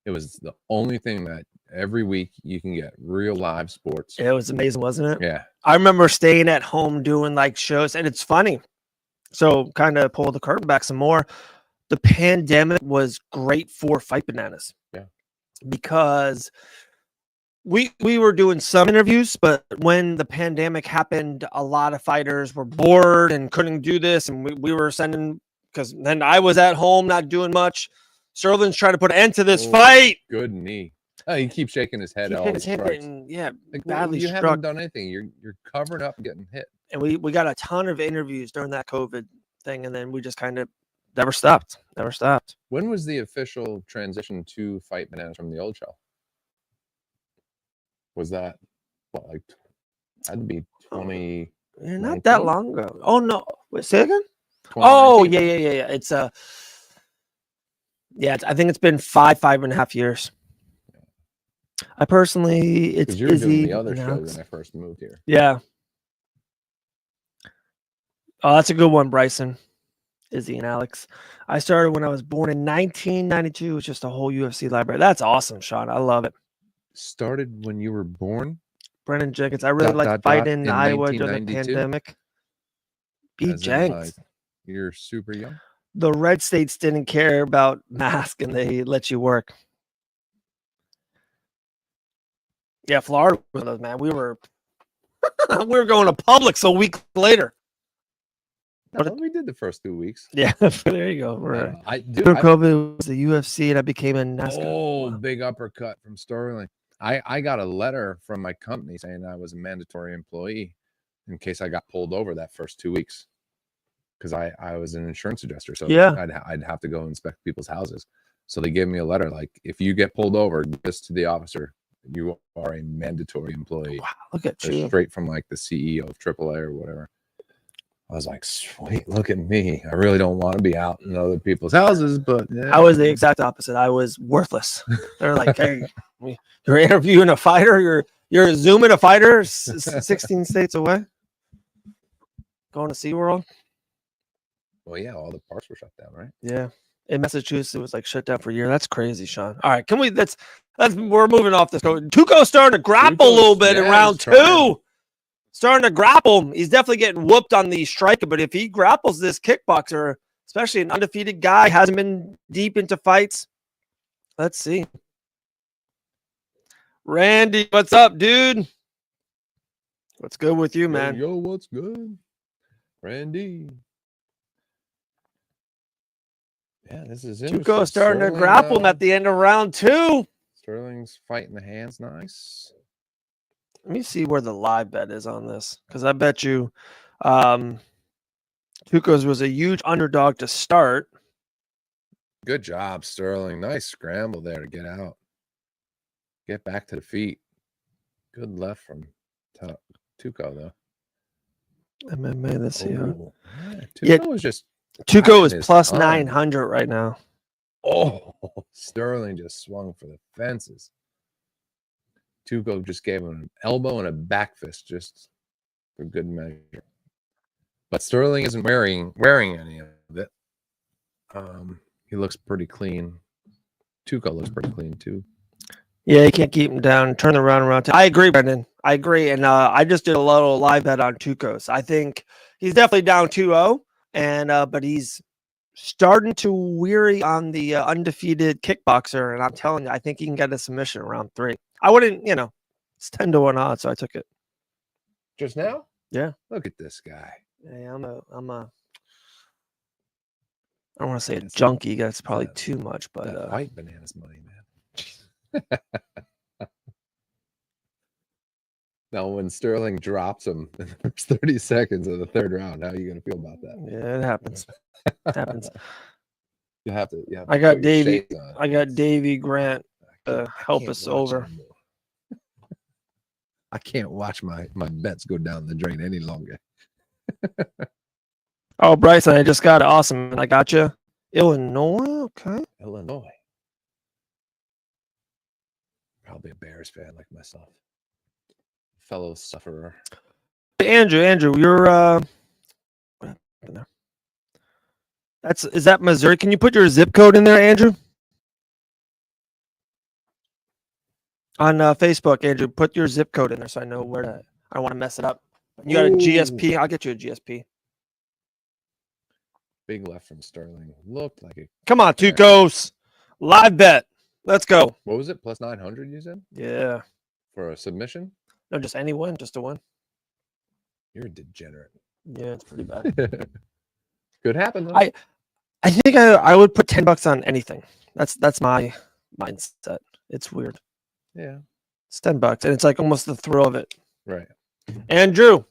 It was the only thing that every week you can get real live sports. It was amazing, wasn't it? Yeah. I remember staying at home doing like shows, and it's funny. So kind of pull the curtain back some more. The pandemic was great for Fight Bananas. Yeah. Because we were doing some interviews, but when the pandemic happened, a lot of fighters were bored and couldn't do this. And we were sending, because then I was at home not doing much. Sterling's trying to put an end to this fight. Good knee. Oh, he keeps shaking his head. Badly you struck. haven't done anything. You're covering up, getting hit. And we got a ton of interviews during that COVID thing, and then we just kind of never stopped. When was the official transition to Fight Bananas from the old show? Was that had to be 20? Not that long ago. Oh no! Wait, say again? Oh yeah. It's I think it's been 5.5 years. I personally, it's you were Izzy doing the other show when I first moved here. Yeah. Oh, that's a good one, Bryson. Izzy and Alex. I started when I was born in 1992. It's just a whole UFC library. That's awesome, Sean. I love it. Started when you were born? Brendan Jenkins. I really like fighting in Iowa during the pandemic. Beat Jenks. You're super young. The red states didn't care about masks and they let you work. Yeah, Florida with us, man. We were going to Publix a week later. What No, we did the first 2 weeks. Yeah, there you go. Right. Dude, COVID was the UFC, and I became a NASCAR. oh, big uppercut from Sterling. I got a letter from my company saying I was a mandatory employee in case I got pulled over that first 2 weeks, because I was an insurance adjuster, so Yeah. I'd have to go inspect people's houses. So they gave me a letter like, if you get pulled over, just to the officer, you are a mandatory employee. Wow, look at They're you. straight from like the CEO of AAA or whatever. I was like, sweet, look at me. I really don't want to be out in other people's houses, but yeah. I was the exact opposite. I was worthless. They're like, hey, you're interviewing a fighter. You're zooming a fighter 16 states away. Going to SeaWorld. Well, yeah, all the parks were shut down, right? Yeah. In Massachusetts, it was like shut down for a year. That's crazy, Sean. All right, can we? We're moving off this. Tuco's starting to grapple a little bit in round two. Starting to grapple. He's definitely getting whooped on the striker, but if he grapples this kickboxer, especially an undefeated guy, hasn't been deep into fights. Let's see. Randy, what's up, dude? What's good with you, man? Yo, what's good? Randy. Yeah, this is interesting. Tuco starting to grapple him at the end of round two. Sterling's fighting the hands nice. Let me see where the live bet is on this, because I bet you Tuco's was a huge underdog to start. Good job, Sterling. Nice scramble there to get out. Get back to the feet. Good left from Tuco, though. MMA, let's see. Tuco was just... Tuco is plus 900 right now. Oh, Sterling just swung for the fences. Tuco just gave him an elbow and a back fist just for good measure. But Sterling isn't wearing any of it. He looks pretty clean. Tuco looks pretty clean too. Yeah, you can't keep him down. Turn around. I agree, Brendan. I agree. And I just did a little live bet on Tuco's. I think he's definitely down 2-0, and but he's starting to weary on the undefeated kickboxer. And I'm telling you, I think he can get a submission around 3. I wouldn't, it's 10-1 odds, so I took it. Just now? Yeah. Look at this guy. Yeah, I don't want to say a junkie. That's probably too much, but white bananas money, man. Now, when Sterling drops him in the first 30 seconds of the third round, how are you going to feel about that? Yeah, it happens. It happens. You have to. I got Davey Grant to help us over. I can't watch my bets go down the drain any longer. Oh, Bryson, I just got it. Awesome. I got you. Illinois. Okay. Illinois. Probably a Bears fan like myself. Fellow sufferer. Andrew, you're what happened there? Is that Missouri? Can you put your zip code in there, Andrew? On Facebook, Andrew, put your zip code in there so I know where to. I don't want to mess it up. You got a GSP? I'll get you a GSP. Big left from Sterling. Looked like it. Come on, Tucos. Live bet. Let's go. What was it? Plus 900, you said? Yeah. For a submission? No, just any win, just a win. You're a degenerate. Yeah, it's pretty bad. Could happen, though. I think I would put $10 on anything. That's my mindset. It's weird. Yeah. It's $10, and it's like almost the thrill of it. Right. Andrew.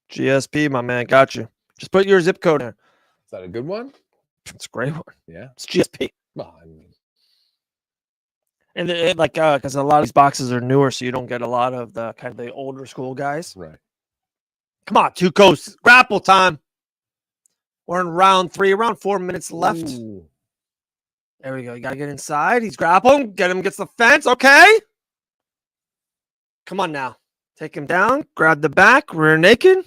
GSP, my man, got you. Just put your zip code in. Is that a good one? It's a great one. Yeah. It's GSP. Well, I mean, and because a lot of these boxes are newer, so you don't get a lot of the kind of the older school guys. Right. Come on, Tucos. Grapple time. We're in round 3, around 4 minutes left. Ooh. There we go. You got to get inside. He's grappling. Get him against the fence. Okay. Come on now. Take him down. Grab the back. Rear naked.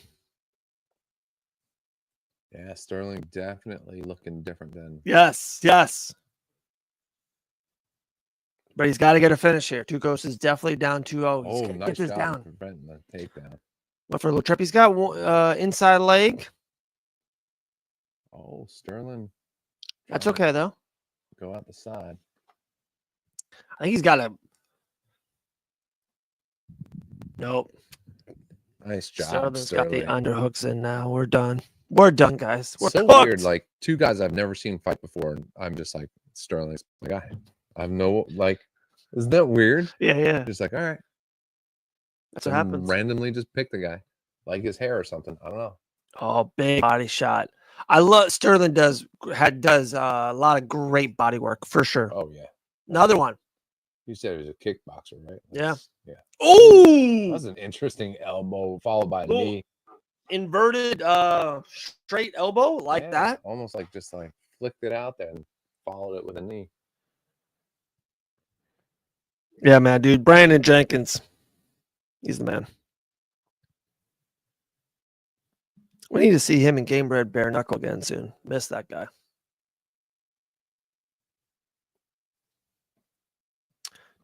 Yeah, Sterling definitely looking different than. Yes. But he's got to get a finish here. Tucos is definitely down 2-0. Oh, nice get this job down. preventing the takedown. What for a little trip? He's got inside leg. Oh, Sterling. That's okay, though. Go out the side. I think he's got a... Nope. Nice job, Sterling's got the Sterling. underhooks in now. We're done. We're done, guys. We're so cooked. weird. Like two guys I've never seen fight before, and I'm just like Sterling's like I have no like. Isn't that weird? Yeah. Just like all right, That's what happens. randomly just pick the guy, like his hair or something. I don't know. Oh, big body shot. I love Sterling does a lot of great body work for sure. Oh yeah. Another one. You said he was a kickboxer, right? Yeah. Yeah. Oh, That was an interesting elbow followed by a knee. Inverted straight elbow like that. Almost like just like flicked it out there and followed it with a knee. Yeah, man, dude. Brandon Jenkins. He's the man. We need to see him and Game Bread bare knuckle again soon. Miss that guy.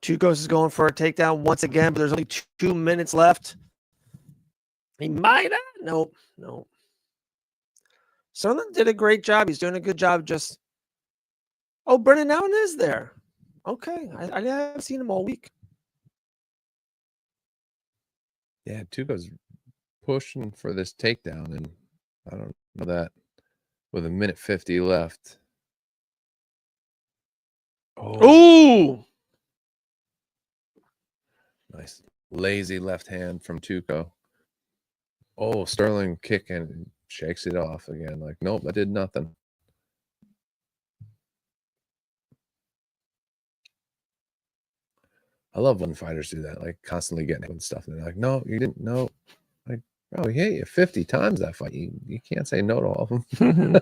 Chukos is going for a takedown once again, but there's only 2 minutes left. He might have. Nope. Sterling did a great job. He's doing a good job. Just Brennan Allen is there. Okay, I haven't seen him all week. Yeah, Tuco's pushing for this takedown, and I don't know that with 1:50 left. Oh, nice lazy left hand from Tuco. Oh, Sterling kick and shakes it off again. Like, nope, I did nothing. I love when fighters do that, like constantly getting with stuff. And they're like, no, you didn't know. Like, bro, he hit you 50 times that fight. You can't say no to all of them.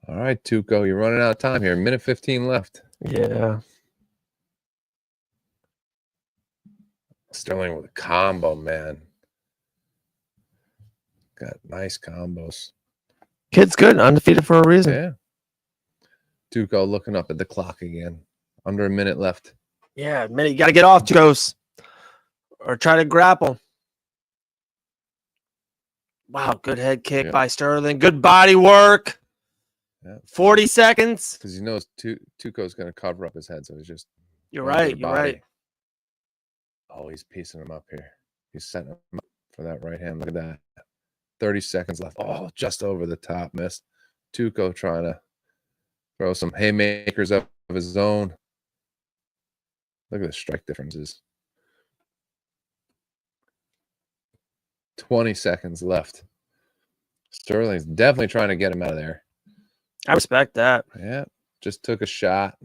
All right, Tuco, you're running out of time here. 1:15 left. Yeah. Sterling with a combo, man. Got nice combos. Kid's good. Undefeated for a reason. Yeah. Tuco looking up at the clock again. Under a minute left. Yeah, you got to get off, Tukos. Or try to grapple. Wow, good head kick by Sterling. Good body work. Yeah. 40 seconds. Because he knows Tuco's going to cover up his head, so he's just... You're right. Oh, he's piecing him up here. He's setting him up for that right hand. Look at that. 30 seconds left. Oh, just over the top. Missed. Tuco trying to throw some haymakers up of his own. Look at the strike differences. 20 seconds left. Sterling's definitely trying to get him out of there. I respect that. Yeah. Just took a shot.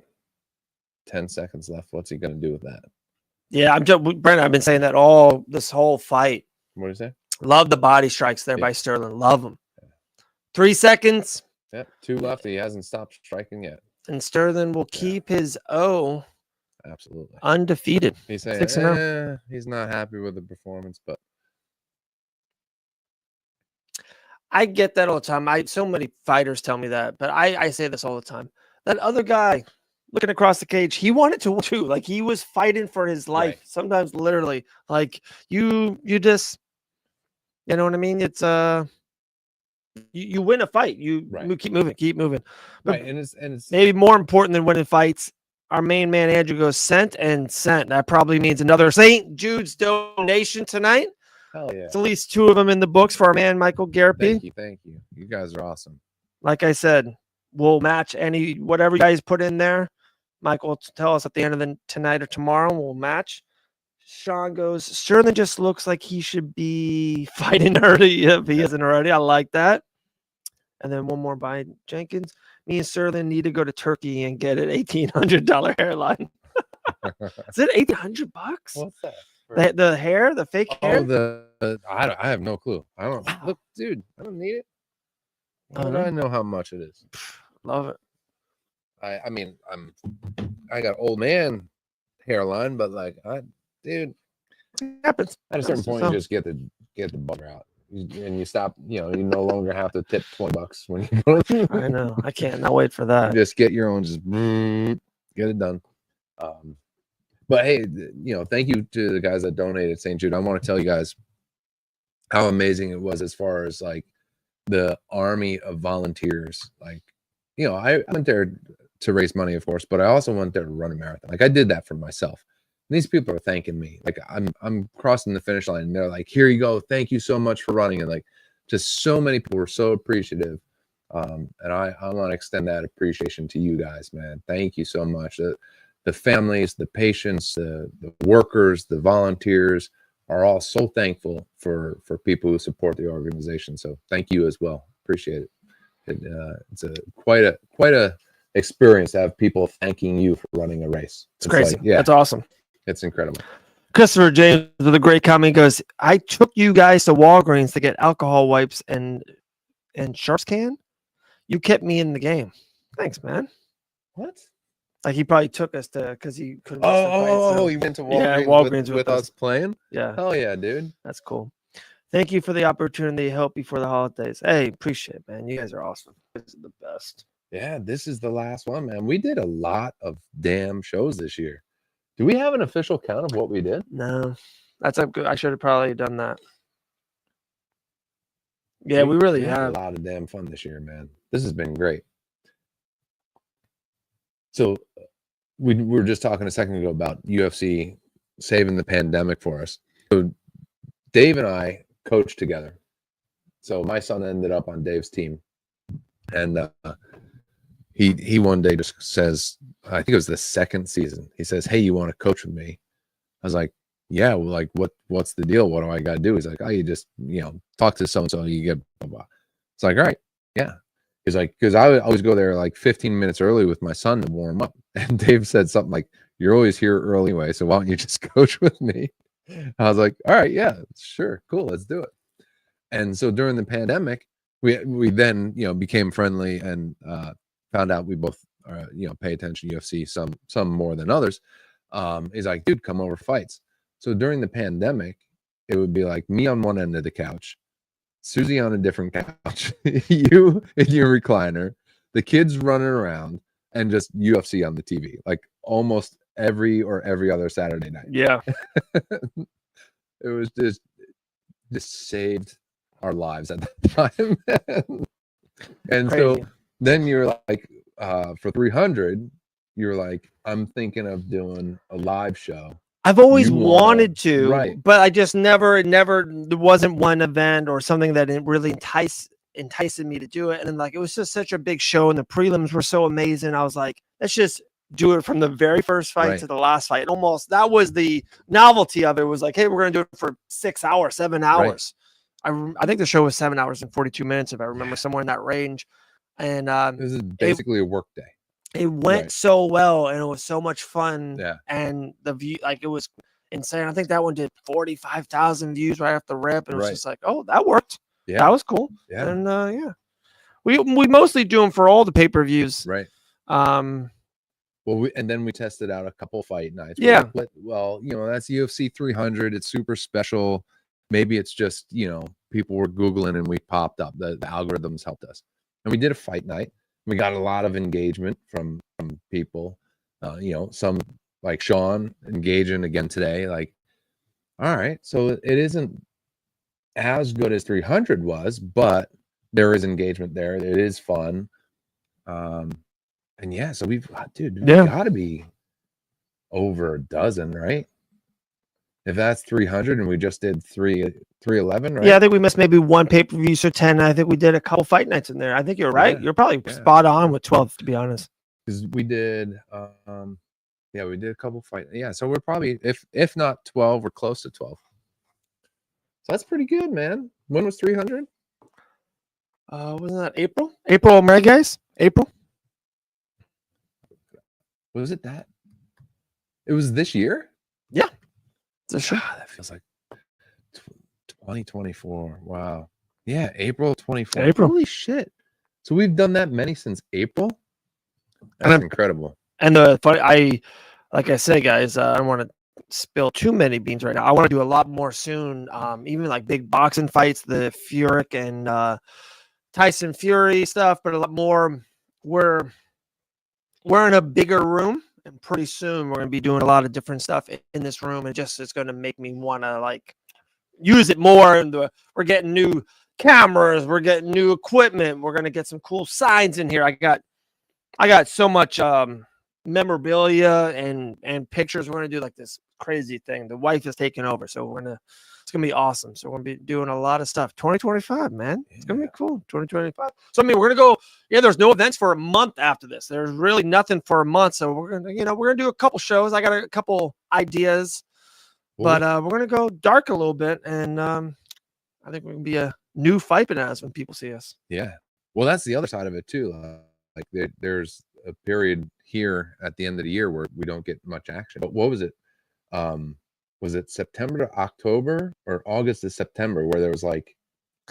10 seconds left. What's he going to do with that? Yeah, Brandon, I've been saying that all this whole fight. What do you say? Love the body strikes there by Sterling. Love them. 3 seconds. Yep. 2 left. He hasn't stopped striking yet. And Sterling will keep his absolutely undefeated. He's saying he's not happy with the performance, but I get that all the time. So many fighters tell me that, but I say this all the time. That other guy looking across the cage, he wanted to too. Like he was fighting for his life. Right. Sometimes literally, like you just, you know what I mean? It's you win a fight. You keep moving. But and it's maybe more important than winning fights. Our main man Andrew goes sent. That probably means another St. Jude's donation tonight. Hell yeah. It's at least 2 of them in the books for our man Michael Garapi. Thank you. You guys are awesome. Like I said, we'll match whatever you guys put in there. Michael will tell us at the end of tonight or tomorrow. We'll match. Sean goes, Sterling just looks like he should be fighting early if he isn't already. I like that. And then one more by Jenkins. Me and Sterling need to go to Turkey and get an $1,800 hairline. Is it $1,800? What's that? The hair, the fake hair. I have no clue. I don't look, dude. I don't need it. How do I know how much it is? Love it. I mean, I got old man hairline, but like, dude, it happens. At a certain point, you just get the bugger out, and you stop. You know, you no longer have to tip $20 when you go. I know. I can't. Not wait for that. You just get your own. Just get it done. But hey, thank you to the guys that donated St. Jude. I want to tell you guys how amazing it was as far as like the army of volunteers. Like, I went there to raise money, of course, but I also went there to run a marathon. Like I did that for myself. These people are thanking me. Like I'm crossing the finish line, and they're like, "Here you go. Thank you so much for running." And like, just so many people were so appreciative. And I want to extend that appreciation to you guys, man. Thank you so much. The families, the patients, the workers, the volunteers are all so thankful for people who support the organization. So thank you as well. Appreciate it. It's quite a experience to have people thanking you for running a race. It's crazy. Like, yeah, that's awesome. It's incredible. Christopher James with a great comment goes, I took you guys to Walgreens to get alcohol wipes and sharps can. You kept me in the game. Thanks, man. What? Like he probably took us to because he couldn't. Oh, he went to Walgreens, with us playing. Yeah. Hell yeah, dude. That's cool. Thank you for the opportunity to help before the holidays. Hey, appreciate it, man. You guys are awesome. This is the best. Yeah, this is the last one, man. We did a lot of damn shows this year. Do we have an official count of what we did? No, that's up good. I should have probably done that. Yeah, we really have a lot of damn fun this year, man. This has been great. So we were just talking a second ago about UFC saving the pandemic for us. So Dave and I coached together. So my son ended up on Dave's team, and he one day just says, I think it was the second season. He says, "Hey, you want to coach with me?" I was like, "Yeah." Well, like, what's the deal? What do I got to do? He's like, "Oh, you just talk to so and so. You get blah blah." It's like, all right, yeah. He's like, because I always go there like 15 minutes early with my son to warm up. And Dave said something like, "You're always here early anyway, so why don't you just coach with me?" I was like, all right, yeah, sure, cool, let's do it. And so during the pandemic, we then became friendly and found out we both pay attention to UFC, some more than others. He's like, "Dude, come over fights." So during the pandemic, it would be like me on one end of the couch, Susie on a different couch, you in your recliner, the kids running around, and just UFC on the TV, like almost every other Saturday night. Yeah. It was just saved our lives at that time. And Crazy. so then you're like, for 300, you're like, I'm thinking of doing a live show. I've always wanted to, right, but I just never, there wasn't one event or something that really enticed me to do it. And then like, it was just such a big show and the prelims were so amazing. I was like, let's just do it from the very first fight to the last fight. And almost that was the novelty of it. It was like, hey, we're going to do it for 6 hours, 7 hours. Right. I think the show was 7 hours and 42 minutes, if I remember, somewhere in that range. And this is basically a work day. It went so well, and it was so much fun. Yeah. And the view, like, it was insane. I think that one did 45,000 views right off the rip. And it was just like, oh, that worked. Yeah. That was cool. Yeah. And yeah. We mostly do them for all the pay-per-views. Right. Well, and then we tested out a couple fight nights. Yeah. Like, well, that's UFC 300. It's super special. Maybe it's just, people were Googling and we popped up. The algorithms helped us. And we did a fight night. We got a lot of engagement from people. Some like Sean engaging again today. Like, all right, so it isn't as good as 300 was, but there is engagement there. It is fun. And yeah, so we've got to be over a dozen, right? If that's 300 and we just did 311, right? Yeah, I think we missed maybe one pay-per-view, so 10. I think we did a couple fight nights in there. I think you're right. You're probably spot on with 12, to be honest. Because we did, we did a couple fight. Yeah, so we're probably, if not 12, we're close to 12. So that's pretty good, man. When was 300? Wasn't that April? April, right, guys? April? Was it that? It was this year? Yeah. Sure. That feels like 2024. Wow. Yeah, April 24. April. Holy shit. So we've done that many since April? That's incredible. And like I said, guys, I don't want to spill too many beans right now. I want to do a lot more soon. Even like big boxing fights, the Furyk and Tyson Fury stuff, but a lot more. We're in a bigger room. And pretty soon we're going to be doing a lot of different stuff in this room. And it's going to make me want to like use it more. And we're getting new cameras. We're getting new equipment. We're going to get some cool signs in here. I got so much memorabilia and pictures. We're gonna do like this crazy thing. The wife is taking over, so it's gonna be awesome. So we're gonna be doing a lot of stuff. 2025, man, it's gonna be cool. 2025. So I mean, we're gonna go. Yeah, there's no events for a month after this. There's really nothing for a month. So we're gonna do a couple shows. I got a couple ideas, but we're gonna go dark a little bit, and I think we're gonna be a new fight bananas when people see us. Yeah. Well, that's the other side of it too. Like there's a period here at the end of the year where we don't get much action. But what was it? Was it September to October or August to September where there was like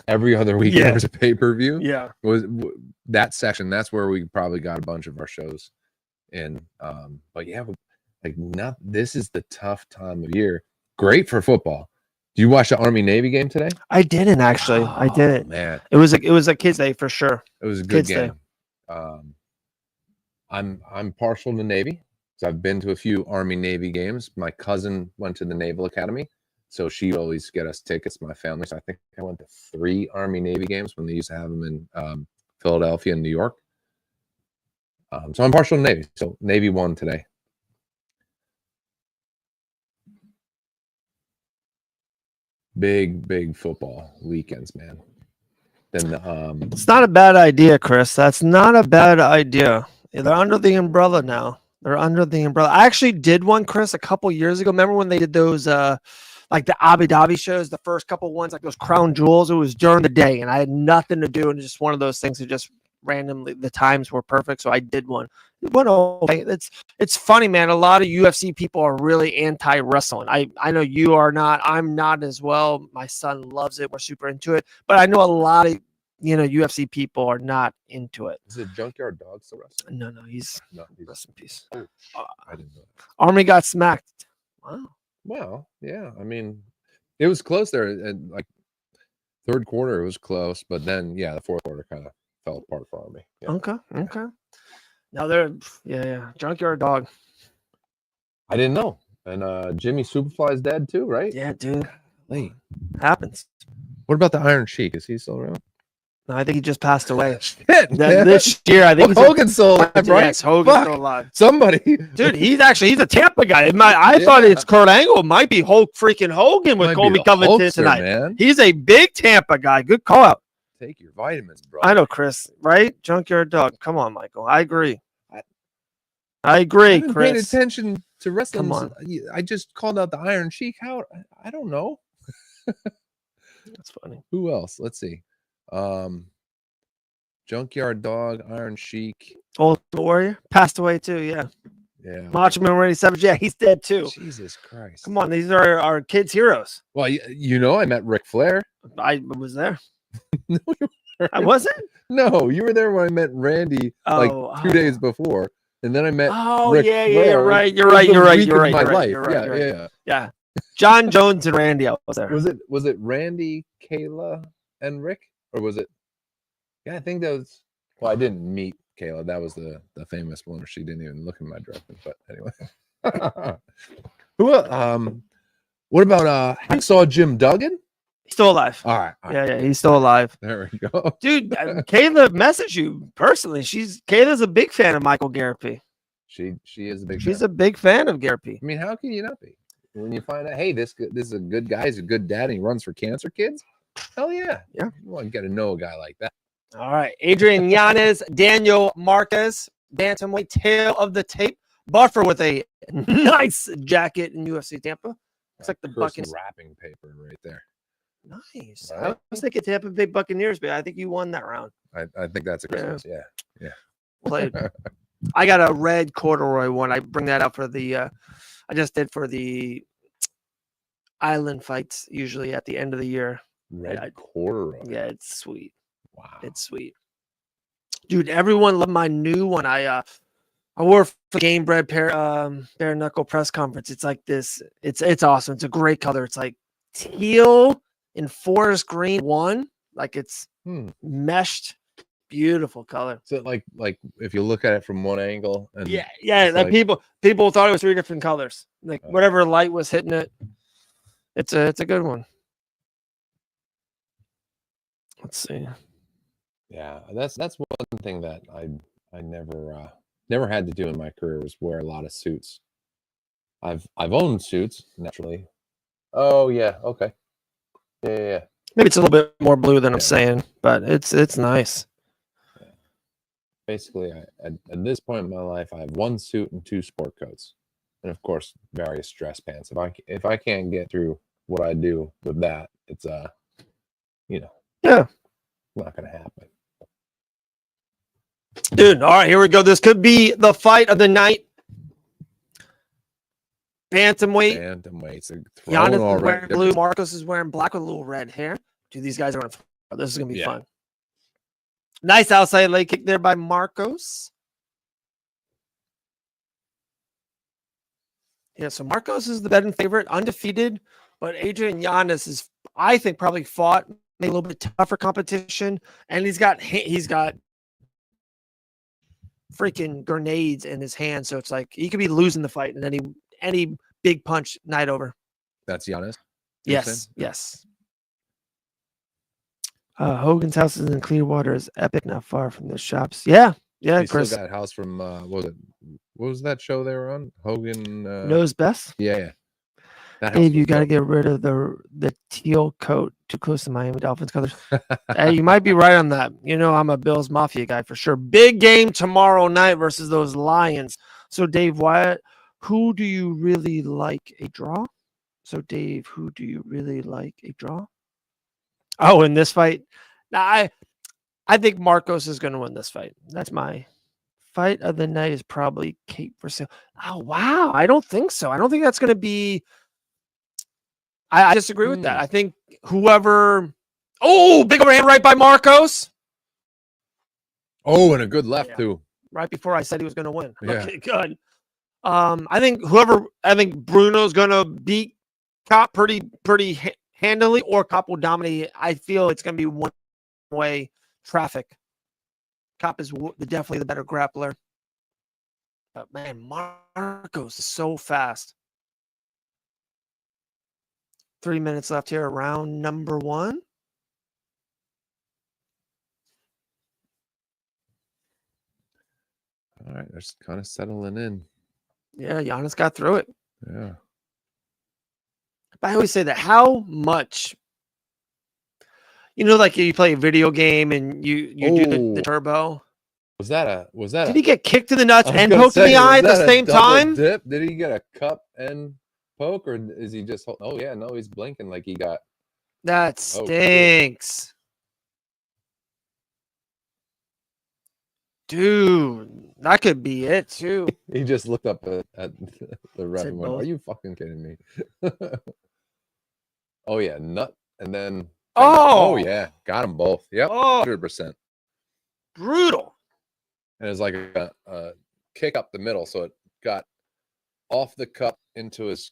every other week there was a pay-per-view? Yeah. Was that section? That's where we probably got a bunch of our shows in. But yeah, like this is the tough time of year. Great for football. Do you watch the Army-Navy game today? I didn't actually. I didn't. Man, it was a kids' day for sure. It was a good kids' game. I'm partial to Navy. So I've been to a few Army-Navy games. My cousin went to the Naval Academy, so she always get us tickets. My family. So I think I went to 3 Army-Navy games when they used to have them in Philadelphia and New York. So I'm partial to Navy. So Navy won today. Big football weekends, man. Then it's not a bad idea, Chris. That's not a bad idea. They're under the umbrella now. They're under the umbrella. I actually did one, Chris, a couple years ago. Remember when they did those like the Abu Dhabi shows, the first couple ones, like those crown jewels? It was during the day, and I had nothing to do, and just one of those things that just randomly the times were perfect. So I did one. It went okay. It's funny, man. A lot of UFC people are really anti-wrestling. I know you are not. I'm not as well. My son loves it. We're super into it. But I know a lot of UFC people are not into it. Is it Junkyard Dog still wrestling? No, he's rest in peace. Oh, I didn't know that. Army got smacked. Wow. Well, yeah. I mean, it was close there. And like third quarter, it was close, but then the fourth quarter kind of fell apart for Army. Yeah. Okay. Now they're Junkyard Dog. I didn't know. And Jimmy Superfly's dead too, right? Yeah, dude. Late. Happens. What about the Iron Sheik? Is he still around? No, I think he just passed away. Shit, this year, I think Hogan's still alive, right? Yes, Hogan's still alive. Somebody, dude, he's a Tampa guy. I thought it's Kurt Angle. It might be Hulk freaking Hogan with Colby Covington tonight. Man. He's a big Tampa guy. Good call out. Take your vitamins, bro. I know, Chris. Right? Junkyard Dog. Come on, Michael. I agree. I agree, Chris. Paid attention to wrestling. Come on. I just called out the Iron Sheik. How? I don't know. That's funny. Who else? Let's see. Junkyard Dog, Iron Sheik. Ultimate Warrior passed away too. Yeah. Macho Man Randy Savage. Yeah, he's dead too. Jesus Christ. Come on, these are our kids' heroes. Well, I met Ric Flair. I was there. No, you weren't. I wasn't. No, you were there when I met Randy 2 days before, and then I met. Ric Flair. You're right. You're right. Yeah. John Jones and Randy. I was there. Was it Randy, Kayla, and Rick, or was it? Yeah, I think that was. Well, I didn't meet Kayla. That was the famous one where she didn't even look in my direction. But anyway, what about Hacksaw Jim Duggan? He's still alive. All right. Yeah, he's still alive. There we go, dude. Kayla messaged you personally. Kayla's a big fan of Michael Garapy. She is a big. She's a big fan of Garapy. I mean, how can you not be? When you find out, hey, this is a good guy, he's a good dad, and he runs for cancer kids. Hell yeah. Yeah. Well, you got to know a guy like that. All right. Adrian Yanez, Daniel Marquez, bantamweight, tail of the tape. Buffer with a nice jacket in UFC Tampa. Looks like the Buccaneers. Wrapping paper right there. Nice. Right? I was thinking Tampa Bay Buccaneers, but I think you won that round. I think that's a Christmas. Yeah. Played. I got a red corduroy one. I bring that out for the I just did for the island fights usually at the end of the year. Red corduroy. Yeah, it's sweet. Wow. It's sweet. Dude, everyone loved my new one. I wore for the Game Bread bare knuckle press conference. It's like this. It's awesome. It's a great color. It's like teal and forest green one. Like it's meshed. Beautiful color. So like if you look at it from one angle and like people thought it was 3 different colors. Like whatever light was hitting it. It's a good one. Let's see. Yeah, that's one thing that I never never had to do in my career was wear a lot of suits. I've owned suits naturally. Oh yeah, okay, yeah. Maybe it's a little bit more blue than I'm Yeah. saying, but it's nice. Yeah. Basically, at this point in my life, I have one suit and 2 sport coats, and of course, various dress pants. If I can't get through what I do with that, it's Yeah. not gonna happen. Dude, all right, here we go. This could be the fight of the night. Bantamweight. Bantamweights are Giannis throwing is already. wearing blue. Marcos is wearing black with a little red hair. Dude, these guys are going to. This is going to be fun. Nice outside leg kick there by Marcos. Yeah, so Marcos is the betting favorite, undefeated, but Adrian Giannis is, I think, probably fought maybe a little bit tougher competition, and he's got freaking grenades in his hand, so it's like he could be losing the fight, and any big punch night over. That's Giannis. Yes. Hogan's house is in Clearwater is epic, not far from the shops. Yeah, Chris. Still got a house from what was that show they were on? Hogan Knows Best. Yeah. Dave, you got to get rid of the teal coat. Too close to Miami Dolphins colors. Hey, you might be right on that. I'm a Bills Mafia guy for sure. Big game tomorrow night versus those Lions. So, Dave Wyatt, who do you really like a draw? Oh, in this fight? Now, I think Marcos is going to win this fight. That's my fight of the night is probably Kate Brazil. Oh, wow. I don't think so. I don't think that's going to be. I disagree with that. I think whoever. Oh, big overhand right by Marcos. Oh, and a good left too. Right before I said he was going to win. Yeah. Okay, good. I think Bruno's going to beat Cop pretty handily, or Cop will dominate. I feel it's going to be one-way traffic. Cop is definitely the better grappler. But man, Marcos is so fast. 3 minutes left here, round number 1. All right, they're kind of settling in. Yeah, Giannis got through it. Yeah. But I always say that how much, like you play a video game and you do the turbo. Was that Did he get kicked in the nuts and poked in the eye at the same time? Dip? Did he get a cup and poke, or is he just? Oh yeah, no, he's blinking like he got. That stinks, dude. That could be it too. He just looked up at the ref and went, "Are you fucking kidding me?" Oh yeah, nut, and then oh yeah, got them both. Yep, 100%. Brutal. And it's like a kick up the middle, so it got off the cup into his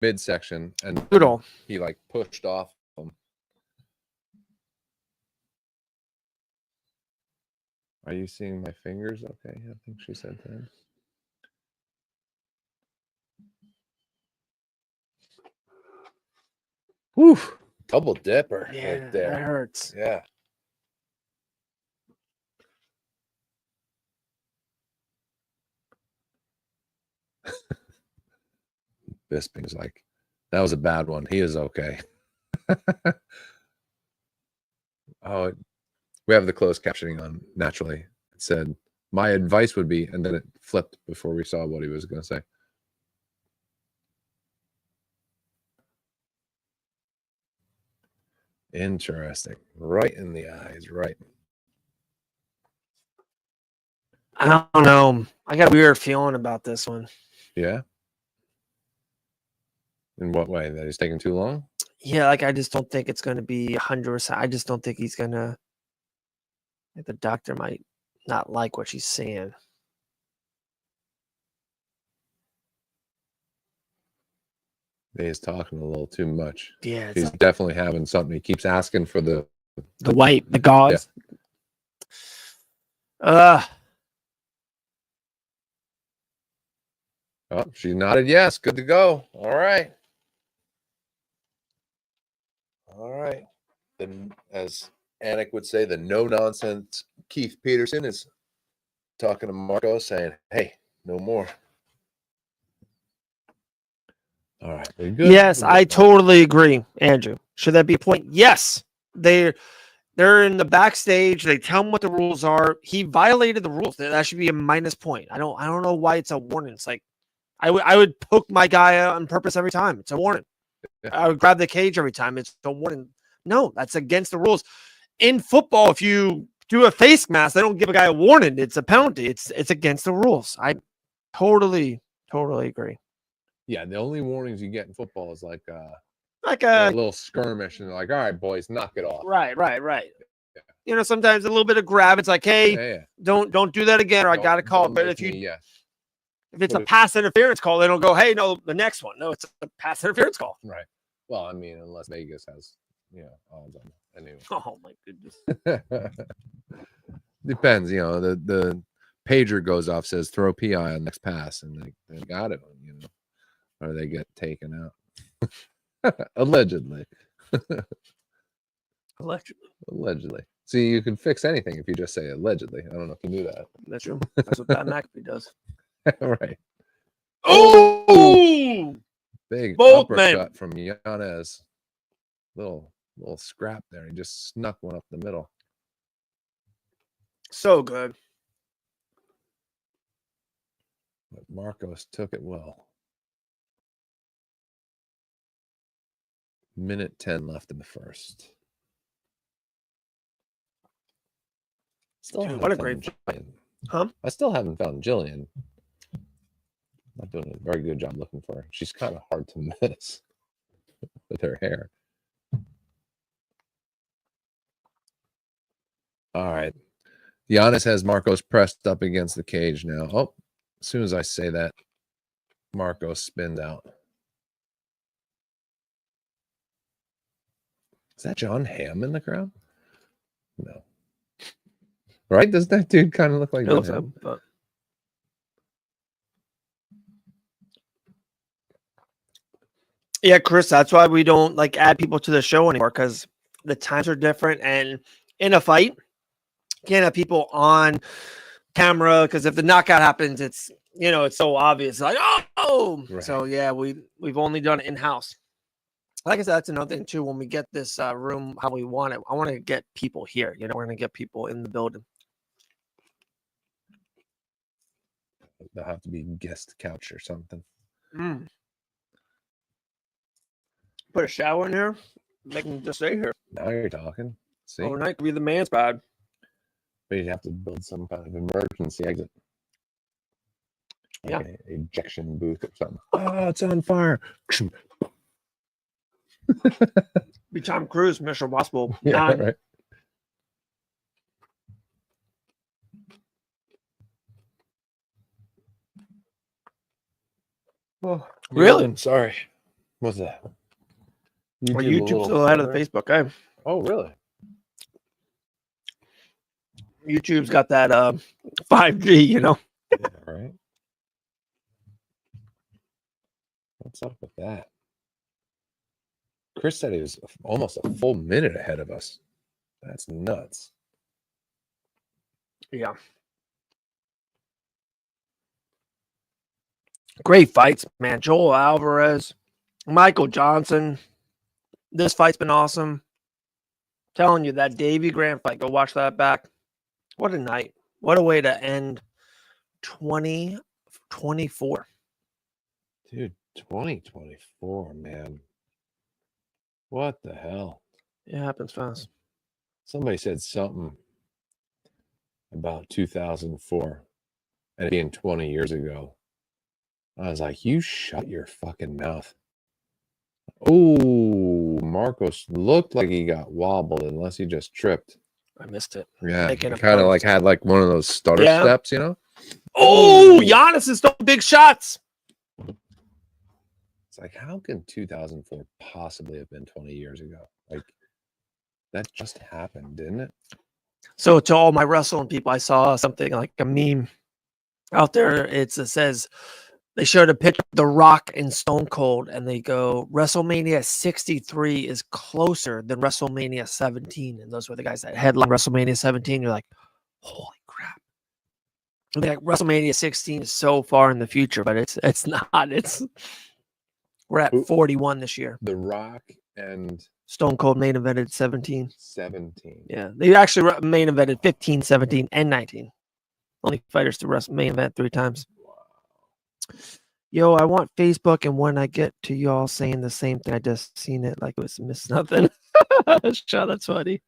midsection, and brutal. He like pushed off him. Are you seeing my fingers? Okay, I think she said that. Whew, double dipper right there. That hurts. Yeah. Bisping's like, that was a bad one. He is okay. Oh, we have the closed captioning on naturally. It said, my advice would be, and then it flipped before we saw what he was going to say. Interesting. Right in the eyes, right. I don't know. I got a weird feeling about this one. Yeah? In what way? That he's taking too long? Yeah, like I just don't think it's going to be 100%. I just don't think he's going to. The doctor might not like what she's saying. He's talking a little too much. Yeah, he's definitely having something. He keeps asking for the white, the gauze. Yeah. Oh, she nodded yes. Good to go. All right. All right. Then, as Anik would say, the no-nonsense Keith Peterson is talking to Marco saying, "Hey, no more." All right, very good. Yes, I totally agree, Andrew. Should that be a point? Yes. They're in the backstage. They tell him what the rules are. He violated the rules. That should be a minus point. I don't know why it's a warning. It's like I would poke my guy on purpose every time. It's a warning. Yeah. I would grab the cage every time. It's a warning. No, that's against the rules. In football, if you do a face mask, they don't give a guy a warning. It's a penalty. It's against the rules. I totally agree. Yeah, the only warnings you get in football is like Like a a little skirmish, and they're like, "All right, boys, knock it off." right. Yeah. You know, sometimes a little bit of grab. It's like, hey, Yeah. don't do that again, or I got to call. Don't But make if you me, yeah, if it's Put a it- pass interference call, they don't go, hey, no, the next one. No, it's a pass interference call. right. Well, I mean, unless Vegas has, odds on it. Anyway. Oh my goodness. Depends, the pager goes off, says throw PI on next pass, and they got it, or they get taken out. Allegedly. Allegedly. See, you can fix anything if you just say allegedly. I don't know if you knew that. That's true. That's what Pat McAfee does. Right. Oh, Big both uppercut men. from Yanez. Little scrap there. He just snuck one up the middle. So good. But Marcos took it well. Minute 10 left in the first. Still Dude, haven't what a found great Jillian. Huh? I still haven't found Jillian. Not doing a very good job looking for her. She's kind of hard to miss with her hair. All right. Giannis has Marcos pressed up against the cage now. Oh, as soon as I say that, Marcos spins out. Is that John Hamm in the crowd? No. Right? Doesn't that dude kind of look like John Hamm? Yeah, Chris, that's why we don't like add people to the show anymore, because the times are different. And in a fight, you can't have people on camera, because if the knockout happens, it's it's so obvious. Like, oh, Right. So yeah, we've only done it in-house. Like I said, that's another thing too. When we get this room how we want it, I want to get people here. We're gonna get people in the building. They'll have to be guest couch or something. Put a shower in here. Make them just stay here Now you're talking. See? overnight. Could be the man's bad. But you'd have to build some kind of emergency exit. Like Yeah. a ejection booth or something. Oh, it's on fire. Be Tom Cruise, Mission Impossible. Yeah, right. Oh, Really? Sorry. What's that? Well, a YouTube's little still ahead of the further. Facebook. Oh, really? YouTube's got that 5G, Yeah, right. What's up with that? Chris said he was almost a full minute ahead of us. That's nuts. Yeah. Great fights, man. Joel Alvarez, Michael Johnson. This fight's been awesome. Telling you, that Davey Grant fight, go watch that back. What a night. What a way to end 2024. Dude, 2024, man. What the hell? It happens fast. Somebody said something about 2004 and it being 20 years ago. I was like, you shut your fucking mouth. Oh, Marcos looked like he got wobbled unless he just tripped. I missed it. Yeah, Making a kind of like post. had like one of those stutter Yeah. steps, Oh, Giannis is throwing big shots. It's like, how can 2004 possibly have been 20 years ago? Like, that just happened, didn't it? So to all my wrestling people, I saw something like a meme out there. It says they showed a picture of The Rock and Stone Cold, and they go, WrestleMania 63 is closer than WrestleMania 17. And those were the guys that headlined WrestleMania 17. You're like, holy crap. Like WrestleMania 16 is so far in the future, but it's not. We're at 41 this year. The Rock and Stone Cold main evented 17. 17. Yeah, they actually main evented 15, 17, and 19. Only fighters to main event 3 times. Wow. Yo, I want Facebook, and when I get to y'all saying the same thing, I just seen it like it was missed nothing. Shut, that's funny.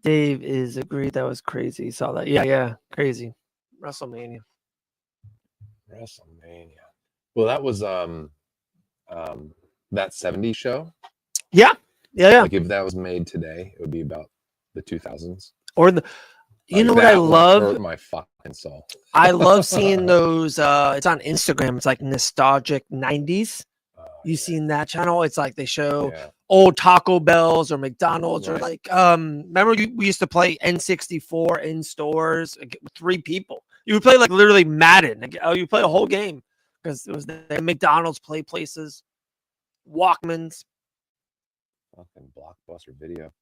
Dave is agreed that was crazy. Saw that. Yeah, crazy. WrestleMania. Well, that was that 70s show. Yeah. Like if that was made today, it would be about the 2000s. Or the you know what I love? Hurt my fucking soul. I love seeing those. It's on Instagram. It's like nostalgic 90s. You seen that channel? It's like they show old Taco Bells or McDonald's or like remember we used to play N64 in stores with 3 people. You would play like literally Madden. Like, you play a whole game because it was the McDonald's play places, Walkmans. Fucking Blockbuster Video.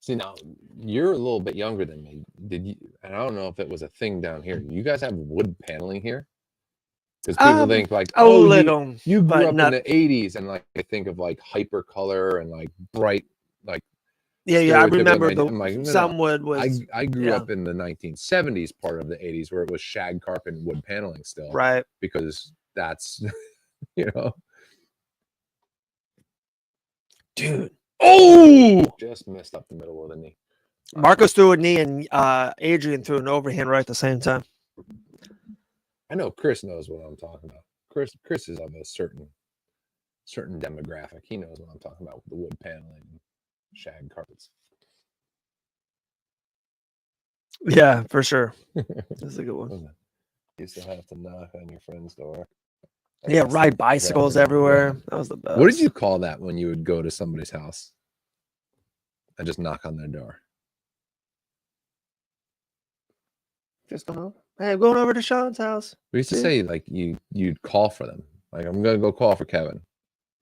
See, now you're a little bit younger than me. Did you? And I don't know if it was a thing down here. You guys have wood paneling here? Because people think like, little, you grew up in the 80s, and like I think of like hyper color and like bright, like I remember some wood was. I grew up in the 1970s part of the 80s where it was shag carpet and wood paneling still, right? Because that's dude. Oh, just messed up the middle of the knee. Marcos threw a knee and Adrian threw an overhand right at the same time. I know Chris knows what I'm talking about. Chris is of a certain demographic. He knows what I'm talking about with the wood paneling and shag carpets. Yeah, for sure. That's a good one. You used to have to knock on your friend's door. Yeah, ride bicycles everywhere. That was the best. What did you call that when you would go to somebody's house and just knock on their door? Just don't know. Hey, I'm going over to Sean's house. We used to say like you'd call for them. Like, I'm gonna go call for Kevin,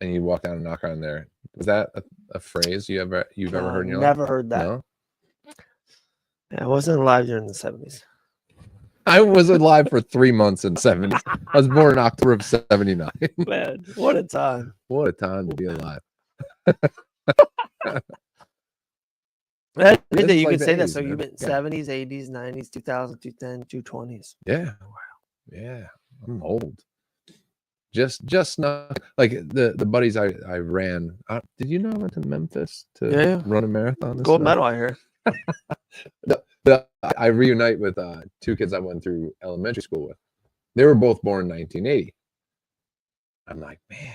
and you walk down and knock on there. Was that a phrase you've ever heard in your life? Never heard that. No? Yeah, I wasn't alive during the 70s. I was alive for 3 months in the 70s. I was born in October of 79. Man, what a time. What a time to be alive. You can say that. So you've been 70s, 80s, 90s, 2000, 2010, 220s. Yeah. Wow. Yeah. I'm old. Just not like the buddies I ran. Did you know I went to Memphis to run a marathon? Gold medal, I hear. I reunite with 2 kids I went through elementary school with. They were both born in 1980. I'm like, man,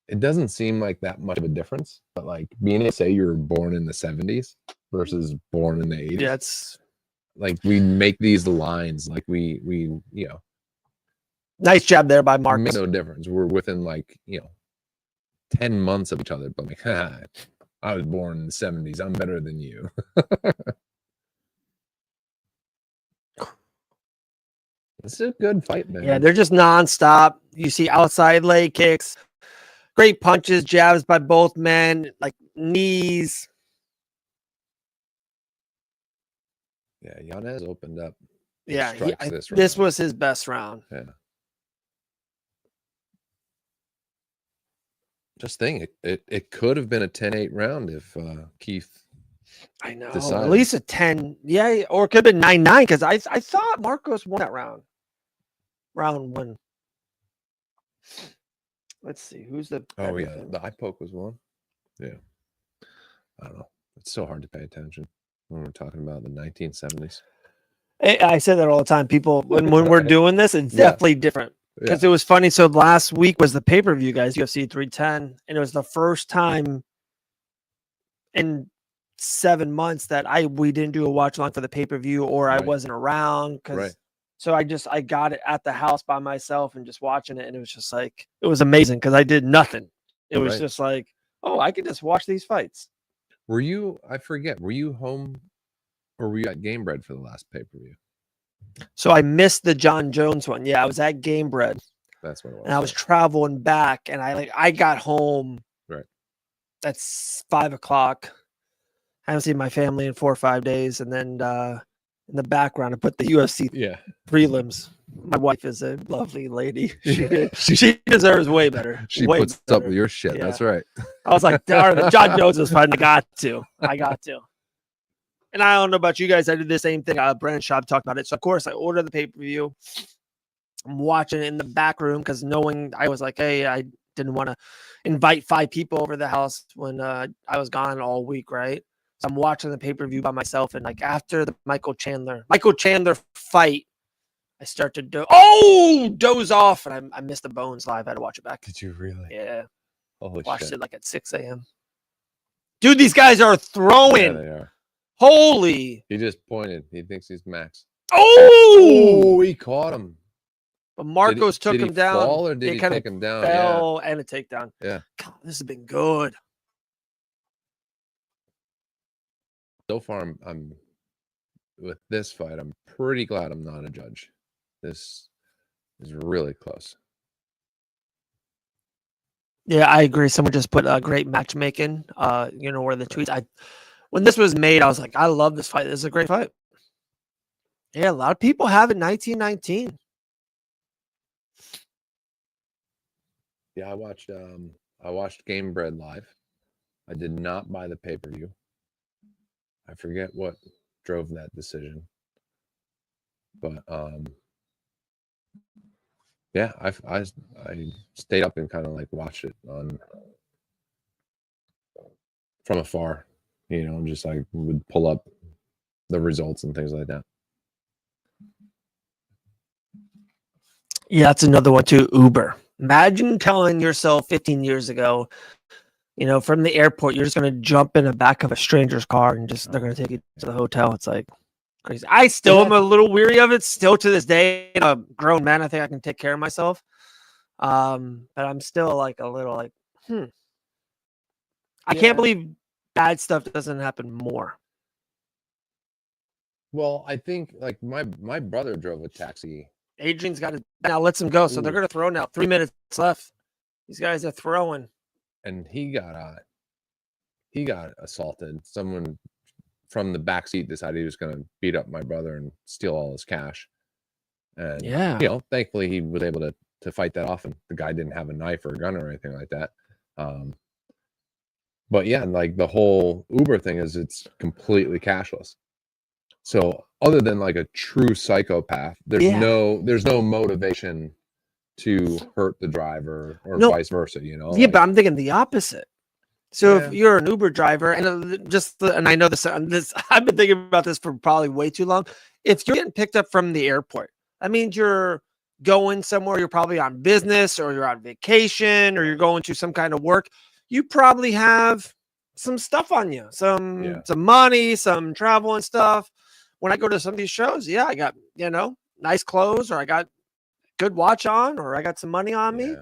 it doesn't seem like that much of a difference. But like being able to say you were born in the 70s versus born in the 80s. Yeah, it's like we make these lines like we nice job there by Mark. Makes no difference. We're within like 10 months of each other, but like I was born in the 70s. I'm better than you. It's a good fight, man. Yeah, they're just nonstop. You see outside leg kicks, great punches, jabs by both men, like knees. Yeah, Yanez opened up. Yeah, this was his best round. Yeah. Just think, it could have been a 10-8 round if Keith. I know, decided. At least a 10. Yeah, or it could have been 9-9 because I thought Marcos won that round. Round 1. Let's see who's the. Oh yeah, the eye poke was one. Yeah, I don't know. It's so hard to pay attention when we're talking about the 1970s. I say that all the time. People, when we're doing this, it's definitely different. Because it was funny. So last week was the pay-per-view, guys, UFC 310. And it was the first time in 7 months that we didn't do a watch along for the pay-per-view or I wasn't around. So I got it at the house by myself and just watching it. And it was just like, it was amazing because I did nothing. It was just like, oh, I could just watch these fights. Were you home or were you at Game Bread for the last pay-per-view? So I missed the John Jones one. Yeah, I was at Game Bread. That's what it was. And I was traveling back, and I got home. Right. That's 5 o'clock. I haven't seen my family in 4 or 5 days. And then in the background, I put the UFC prelims. My wife is a lovely lady. She deserves way better. She way puts better. up with your shit. Yeah. That's right. I was like, darn it, John Jones was fun. I got to. And I don't know about you guys. I did the same thing. Brandon Schaub talked about it. So, of course, I ordered the pay-per-view. I'm watching it in the back room because knowing I was like, hey, I didn't want to invite 5 people over the house when I was gone all week, right? So I'm watching the pay-per-view by myself. And like after the Michael Chandler fight, I start to doze off. And I missed the Bones live. I had to watch it back. Did you really? Yeah. Holy Watched shit. it like at 6 a.m. Dude, these guys are throwing. Yeah, they are. Holy. He just pointed. He thinks he's Max. Oh, he caught him. But Marcos took him down. Fall or did he take him down? Fell and a takedown. Yeah. God, this has been good. So far, I'm with this fight. I'm pretty glad I'm not a judge. This is really close. Yeah, I agree. Someone just put a great matchmaking. Where the tweets. When this was made, I was like, I love this fight. This is a great fight. Yeah, a lot of people have it 1919. Yeah, I watched Game Bread live. I did not buy the pay-per-view. I forget what drove that decision. But yeah, I stayed up and kind of like watched it from afar. Just like would pull up the results and things like that. Yeah, that's another one too. Uber. Imagine telling yourself 15 years ago, from the airport, you're just going to jump in the back of a stranger's car and they're going to take you to the hotel. It's like crazy. I still am a little weary of it. Still to this day, I'm a grown man. I think I can take care of myself. But I'm still like a little like, I can't believe bad stuff doesn't happen more. Well, I think like my brother drove a taxi. Adrian's got it now. Lets him go. So they're going to throw now. 3 minutes left. These guys are throwing. And he got assaulted. Someone from the back seat decided he was going to beat up my brother and steal all his cash. And thankfully he was able to fight that off, and the guy didn't have a knife or a gun or anything like that. But yeah, like the whole Uber thing is it's completely cashless. So other than like a true psychopath, there's no motivation to hurt the driver or vice versa, Yeah, but I'm thinking the opposite. So if you're an Uber driver, and I know this, I've been thinking about this for probably way too long. If you're getting picked up from the airport, that means you're going somewhere. You're probably on business, or you're on vacation, or you're going to some kind of work. You probably have some stuff on you, some money, some travel and stuff. When I go to some of these shows, I got, nice clothes, or I got good watch on, or I got some money on me.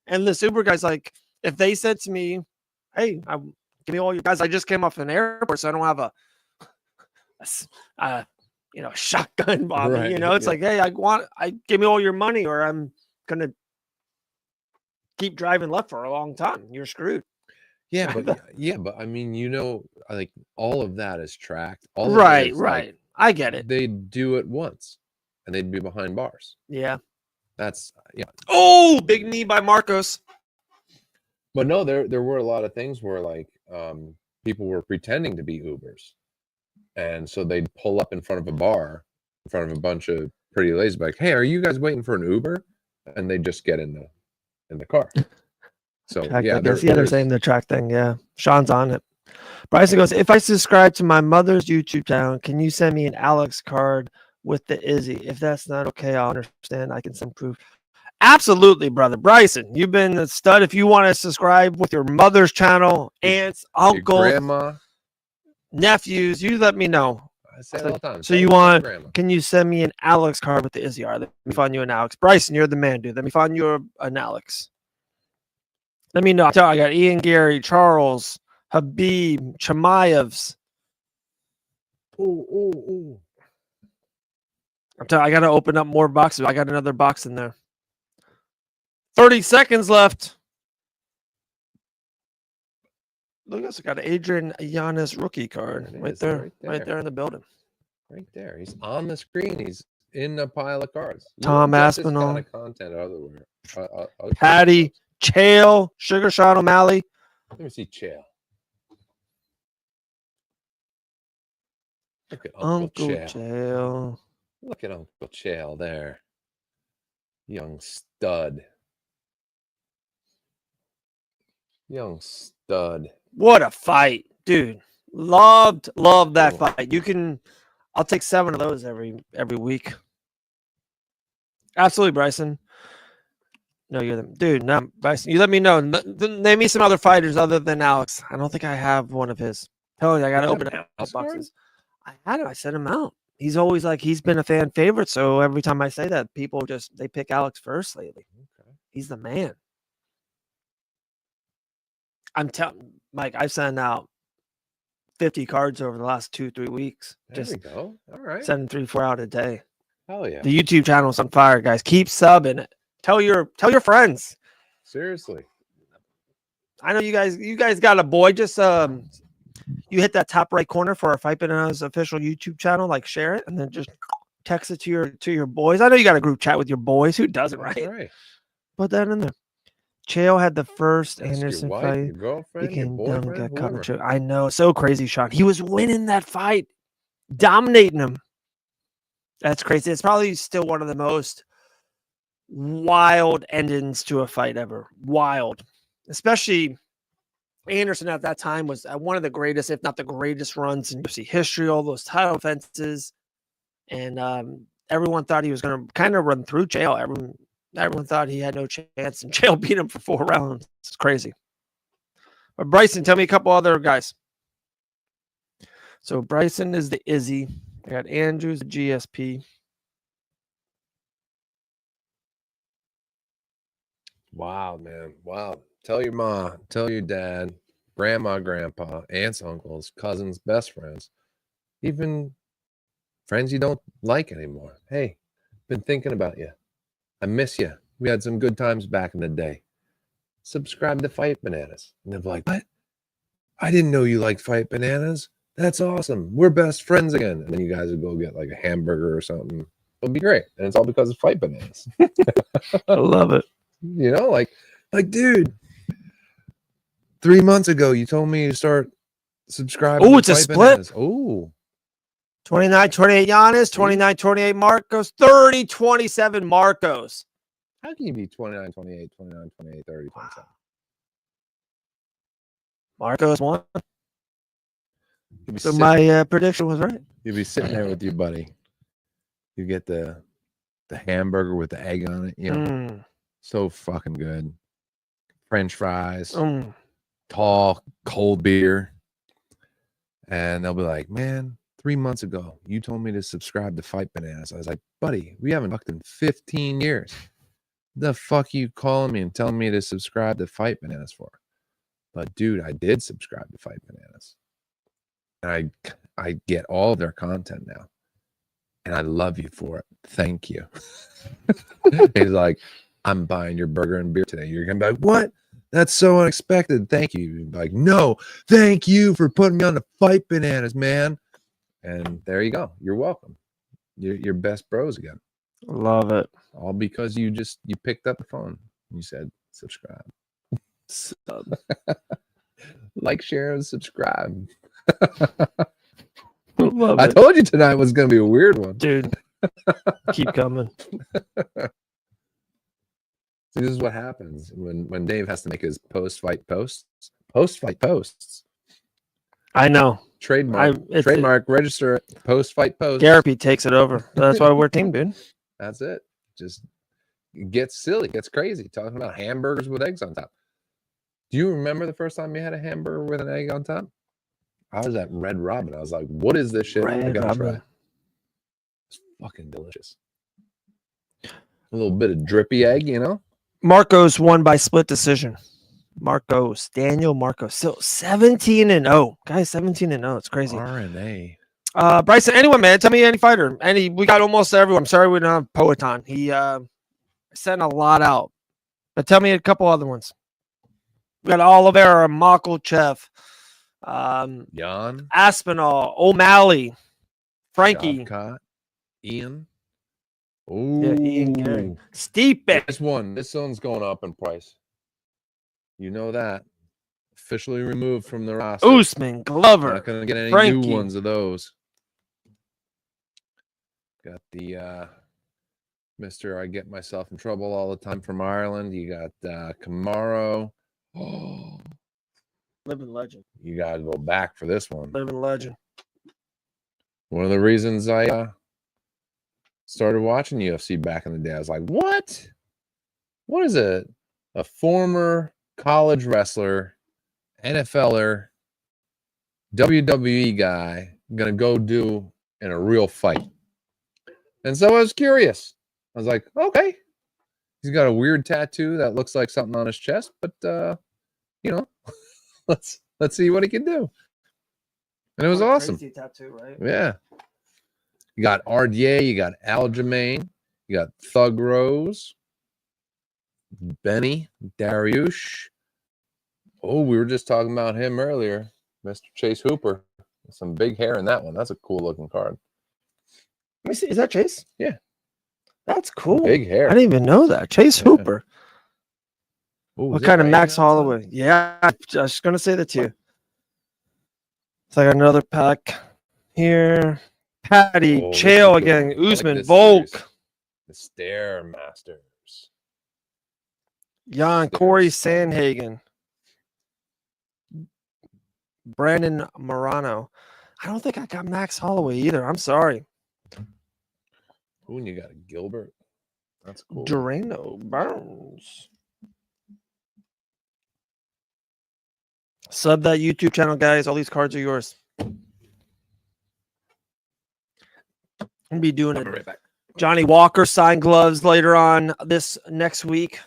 And this Uber guy's like, if they said to me, hey, give me all your guys, I just came off an airport, so I don't have a shotgun on me. It's like, hey, give me all your money, or I'm going to keep driving left for a long time. You're screwed. Yeah, but I mean, like all of that is tracked. Right. Like, I get it. They'd do it once and they'd be behind bars. Yeah. That's Oh, big knee by Marcos. But no, there were a lot of things where like people were pretending to be Ubers. And so they'd pull up in front of a bar, in front of a bunch of pretty ladies, like, hey, are you guys waiting for an Uber? And they just get in the car. So they're saying the track thing. Yeah. Sean's on it. Bryson goes, if I subscribe to my mother's YouTube channel, can you send me an Alex card with the Izzy? If that's not okay, I'll understand. I can send proof. Absolutely, brother. Bryson, you've been a stud. If you want to subscribe with your mother's channel, aunts, uncles, grandma, nephews, you let me know. I say it all the time. So you want, can you send me an Alex card with the Izzy? Let me find you an Alex. Bryson, you're the man, dude. Let me find you an Alex. Let me know. I got Ian, Gary, Charles, Habib, Chimaevs. Ooh. I got to open up more boxes. I got another box in there. 30 seconds left. Look at us. Got an Adrian Giannis rookie card There it right is, there. Right there in the building. Right there. He's on the screen. He's in a pile of cards. You Tom don't get this Aspinall. kind of content otherwhere. Patty, Chael, Sugar Sean O'Malley. Let me see Chael. Look at Uncle Chael. Chael. Look at Uncle Chael there. Young stud. Young stud. What a fight, dude. Loved that fight. I'll take 7 of those every week. Absolutely, Bryson. No, you're the dude. No, Bryson. You let me know. Name me some other fighters other than Alex. I don't think I have one of his. Tell you, I got to open it boxes. I had it. I sent him out. He's always like he's been a fan favorite. So every time I say that, people they pick Alex first lately. Okay. He's the man. I'm telling Mike, I've sent out 50 cards over the last 2-3 weeks. There we go. All right. Sending 3-4 out a day. Hell yeah. The YouTube channel's on fire, guys. Keep subbing it. Tell your friends. Seriously. I know you guys got a boy. Just you hit that top right corner for our Fight Bananas official YouTube channel, like share it, and then just text it to your boys. I know you got a group chat with your boys. Who doesn't, right? That's right. Put that in there. Chael had the first Ask Anderson your wife, fight. your girlfriend, your boyfriend, whoever. I know, so crazy, Sean. He was winning that fight, dominating him. That's crazy. It's probably still one of the most wild endings to a fight ever. Wild, especially Anderson at that time was one of the greatest, if not the greatest, runs in UFC history. All those title defenses, and everyone thought he was going to kind of run through Chael. Everyone thought he had no chance, and Chael beat him for 4 rounds. It's crazy. But Bryson, tell me a couple other guys. So Bryson is the Izzy. I got Andrews, the GSP. Wow, man. Wow. Tell your mom, tell your dad, grandma, grandpa, aunts, uncles, cousins, best friends, even friends you don't like anymore. Hey, been thinking about you. I miss you. We had some good times back in the day. Subscribe to Fight Bananas. And they'll be like, what? I didn't know you liked Fight Bananas. That's awesome. We're best friends again. And then you guys would go get like a hamburger or something. It'll be great. And it's all because of Fight Bananas. I love it. You know, like, dude, 3 months ago, you told me to start subscribing. Oh, it's a split. Oh, 29-28 Giannis, 29-28 Marcos, 30-27 Marcos. How can you be 29-28, 29-28, 30-27? Marcos won. So my prediction was right. You'll be sitting there with your buddy. You get the hamburger with the egg on it. You know, so fucking good. French fries, tall, cold beer. And they'll be like, man, 3 months ago, you told me to subscribe to Fight Bananas. I was like, buddy, we haven't talked in 15 years. The fuck you calling me and telling me to subscribe to Fight Bananas for? But dude, I did subscribe to Fight Bananas. And I get all of their content now. And I love you for it. Thank you. He's like, I'm buying your burger and beer today. You're going to be like, what? That's so unexpected. Thank you. You'd be like, no, thank you for putting me on the Fight Bananas, man. And there you go. You're welcome. You're best bros again. Love it. All because you picked up the phone and you said, subscribe. Sub. Like, share, and subscribe. Love I it. told you tonight was going to be a weird one. Dude, keep coming. See, this is what happens when Dave has to make his post-fight posts. Post-fight posts. I know. Trademark, register it, post-fight posts. Garrity takes it over. That's why we're team, dude. That's it. Just gets silly, gets crazy, talking about hamburgers with eggs on top. Do you remember the first time you had a hamburger with an egg on top? I was at Red Robin. I was like, what is this shit? I gotta try. It's fucking delicious. A little bit of drippy egg, you know? Marcos won by split decision. Daniel Marcos. Still 17-0. Guys, 17-0. It's crazy. RNA. Bryson, anyone, man. Tell me any fighter. We got almost everyone. I'm sorry we don't have Poetan. He sent a lot out. But tell me a couple other ones. We got Oliveira, Makhachev, Jan, Aspinall, O'Malley, Frankie. Shavkat, Ian. Yeah, Ian Gary. Ooh, Stipe. this one's going up in price. You know that. Officially removed from the roster. Usman, Glover. Not going to get any Frankie. new ones of those. Got the Mr. I get myself in trouble all the time from Ireland. You got Camaro. Oh, Living legend. you got to go back for this one. Living legend. One of the reasons I started watching UFC back in the day, I was like, what? What is it? A former college wrestler, NFLer, WWE guy going to go do in a real fight? And so I was curious. I was like, okay. He's got a weird tattoo that looks like something on his chest, but you know, let's see what he can do. And it was awesome. Crazy tattoo, right? Yeah. You got RDA, you got Aljamain, you got Thug Rose, Benny, Dariush. Oh, we were just talking about him earlier. Mr. Chase Hooper. Some big hair in that one. That's a cool looking card. Let me see. Is that Chase? Yeah. That's cool. Big hair. I didn't even know that. Chase Hooper. Ooh, What kind of Max Holloway? Yeah, I was going to say that too. So I got another pack here. Patty, Chael again. Usman, like Volk. The Stairmasters. Jan, Corey Sandhagen. Brandon Morano. I don't think I got Max Holloway either. I'm sorry. Ooh, and you got a Gilbert. That's cool. Durano Burns. Sub that YouTube channel, guys. All these cards are yours. I'll be doing it. Right back. Johnny Walker signed gloves later on this next week.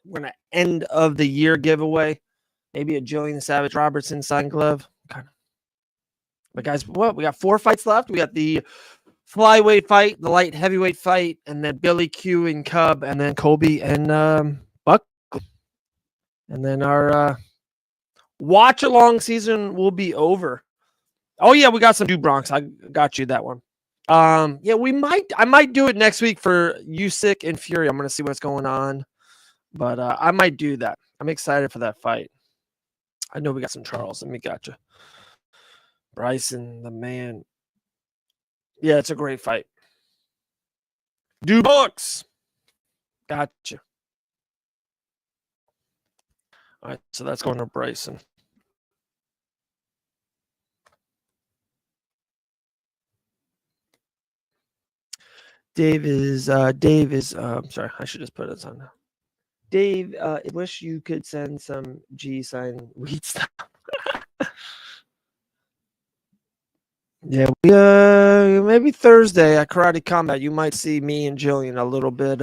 We're going to end of the year giveaway. Maybe a Jillian Savage Robertson signed glove. But guys, what? We got 4 fights left. We got the flyweight fight, the light heavyweight fight, and then Billy Q and Cub, and then Kobe and Buckley. And then our watch along season will be over. Oh yeah, we got some new Bronx. I got you that one. Yeah, I might do it next week for Usyk and Fury. I'm gonna see what's going on, but I might do that. I'm excited for that fight. I know we got some Charles. Let me gotcha. Bryson, the man. Yeah, it's a great fight. Do books. Gotcha. All right, so that's going to Bryson. Dave is I'm sorry, I should just put this on now. Dave, I wish you could send some G sign weed stuff. Yeah, maybe Thursday at Karate Combat, you might see me and Jillian a little bit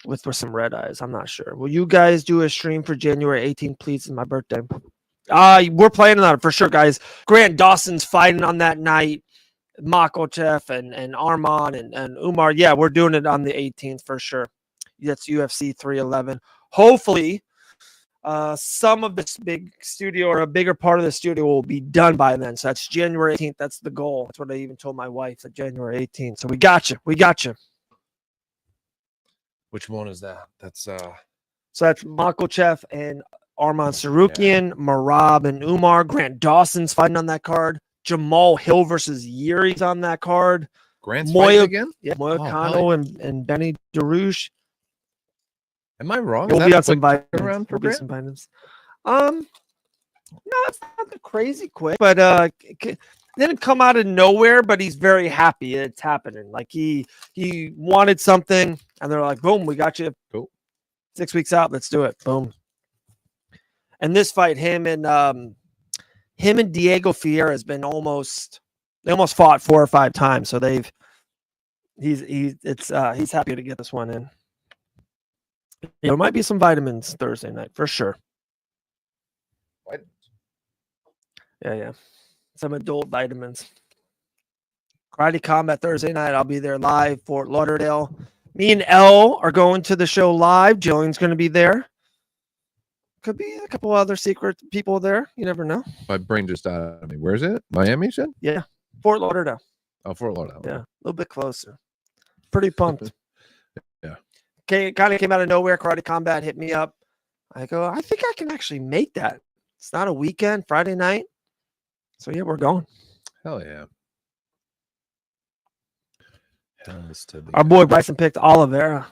with some red eyes. I'm not sure. Will you guys do a stream for January 18th, please? It's my birthday. We're planning on it for sure, guys. Grant Dawson's fighting on that night. Makhachev and Arman and Umar. Yeah, we're doing it on the 18th for sure. That's UFC 311. Hopefully, some of this big studio or a bigger part of the studio will be done by then. So that's January 18th. That's the goal. That's what I even told my wife, that January 18th. So we got you. We got you. Which one is that? That's So that's Makhachev and Arman Sarukian, Marab and Umar. Grant Dawson's fighting on that card. Jamal Hill versus Yuri's on that card. Grant's fighting again? Yeah, Moya Kano and Benny DeRouche. Am I wrong? We'll be on some vitamins. Around for Grant? No, it's not the crazy quick, but didn't come out of nowhere. But he's very happy it's happening. Like he wanted something, and they're like, "Boom, we got you." Cool. 6 weeks out, let's do it. Boom. And this fight, him and Diego Fiera has been almost fought 4 or 5 times. So he's happy to get this one in. There might be some vitamins Thursday night for sure. Vitamins. Yeah. Some adult vitamins. Karate Combat Thursday night. I'll be there live, Fort Lauderdale. Me and Elle are going to the show live. Jillian's going to be there. Could be a couple other secret people there. You never know. My brain just out of me. Where is it? Miami, you said? Yeah. Fort Lauderdale. Oh, Fort Lauderdale. Yeah. A little bit closer. Pretty pumped. Yeah. Okay, kind of came out of nowhere. Karate Combat hit me up. I go, I think I can actually make that. It's not a weekend, Friday night. So yeah, we're going. Hell yeah. Hells to the Our boy Bryson picked Oliveira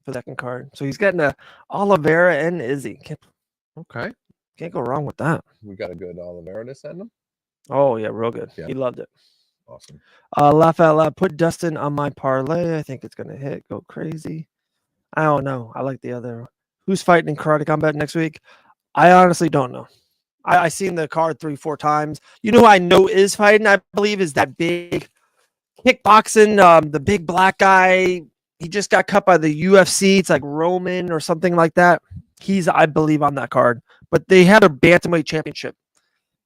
for the second card. So he's getting a Oliveira and Izzy. Okay. Can't go wrong with that. We got a good Oliveira to send him. Oh, yeah, real good. Yeah. He loved it. Awesome. Laugh out loud. Put Dustin on my parlay. I think it's going to hit. Go crazy. I don't know. I like the other. Who's fighting in Karate Combat next week? I honestly don't know. I seen the card 3-4 times. You know who I know is fighting, I believe, is that big kickboxing, the big black guy. He just got cut by the UFC. It's like Roman or something like that. He's, I believe, on that card. But they had a bantamweight championship.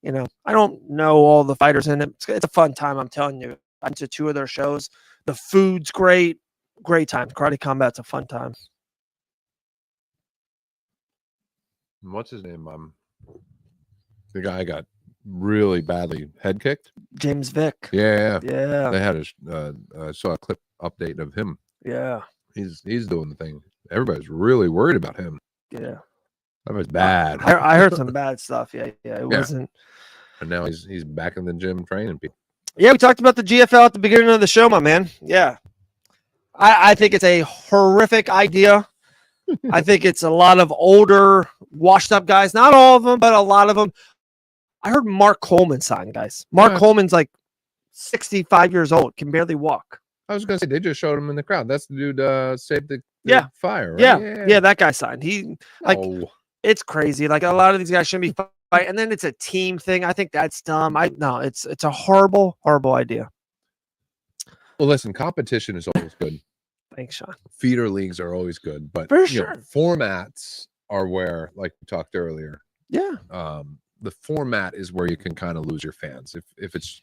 You know, I don't know all the fighters in it. It's a fun time, I'm telling you. I'm to 2 of their shows. The food's great. Great time. Karate Combat's a fun time. What's his name? The guy got really badly head kicked. James Vick. Yeah. Yeah. They had I saw a clip update of him. Yeah. He's doing the thing. Everybody's really worried about him. Yeah. That was bad. I heard some bad stuff. Yeah. It wasn't. And now he's back in the gym training people. Yeah, we talked about the GFL at the beginning of the show, my man. Yeah. I think it's a horrific idea. I think it's a lot of older, washed up guys. Not all of them, but a lot of them. I heard Mark Coleman sign, guys. Mark Coleman's like 65 years old, can barely walk. I was gonna say they just showed him in the crowd. That's the dude saved the fire, right? Yeah, that guy signed. It's crazy. Like a lot of these guys shouldn't be fighting, and then it's a team thing. I think that's dumb. It's a horrible idea. Well, listen, competition is always good. Thanks, Sean. Feeder leagues are always good, but for sure, formats are where, like we talked earlier. Yeah. The format is where you can kind of lose your fans if it's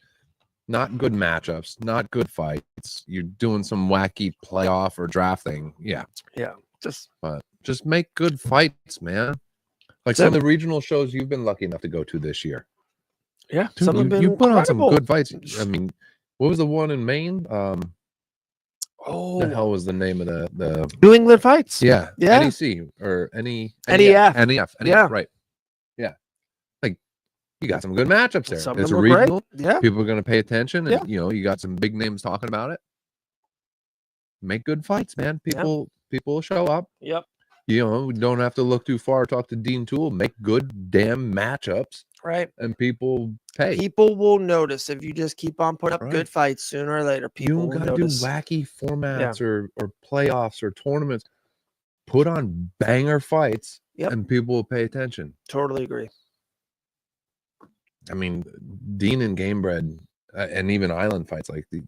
not good matchups, not good fights. You're doing some wacky playoff or draft thing. Yeah. Just make good fights, man. Like some of the regional shows you've been lucky enough to go to this year. Yeah, dude, you put on some good fights. I mean, what was the one in Maine? The hell was the name of the New England Fights? Yeah. NEC or NEF. Yeah. Right. Yeah. Like you got some good matchups there. Some it's of a them are regional. great. Yeah. People are going to pay attention, and you got some big names talking about it. Make good fights, man. People will show up. Yep. You don't have to look too far. Talk to Dean Toole. Make good damn matchups. Right. And people pay. People will notice if you just keep on putting up good fights sooner or later. People you don't got to do wacky formats or playoffs or tournaments. Put on banger fights and people will pay attention. Totally agree. I mean, Dean and Gamebred and even Island fights, like you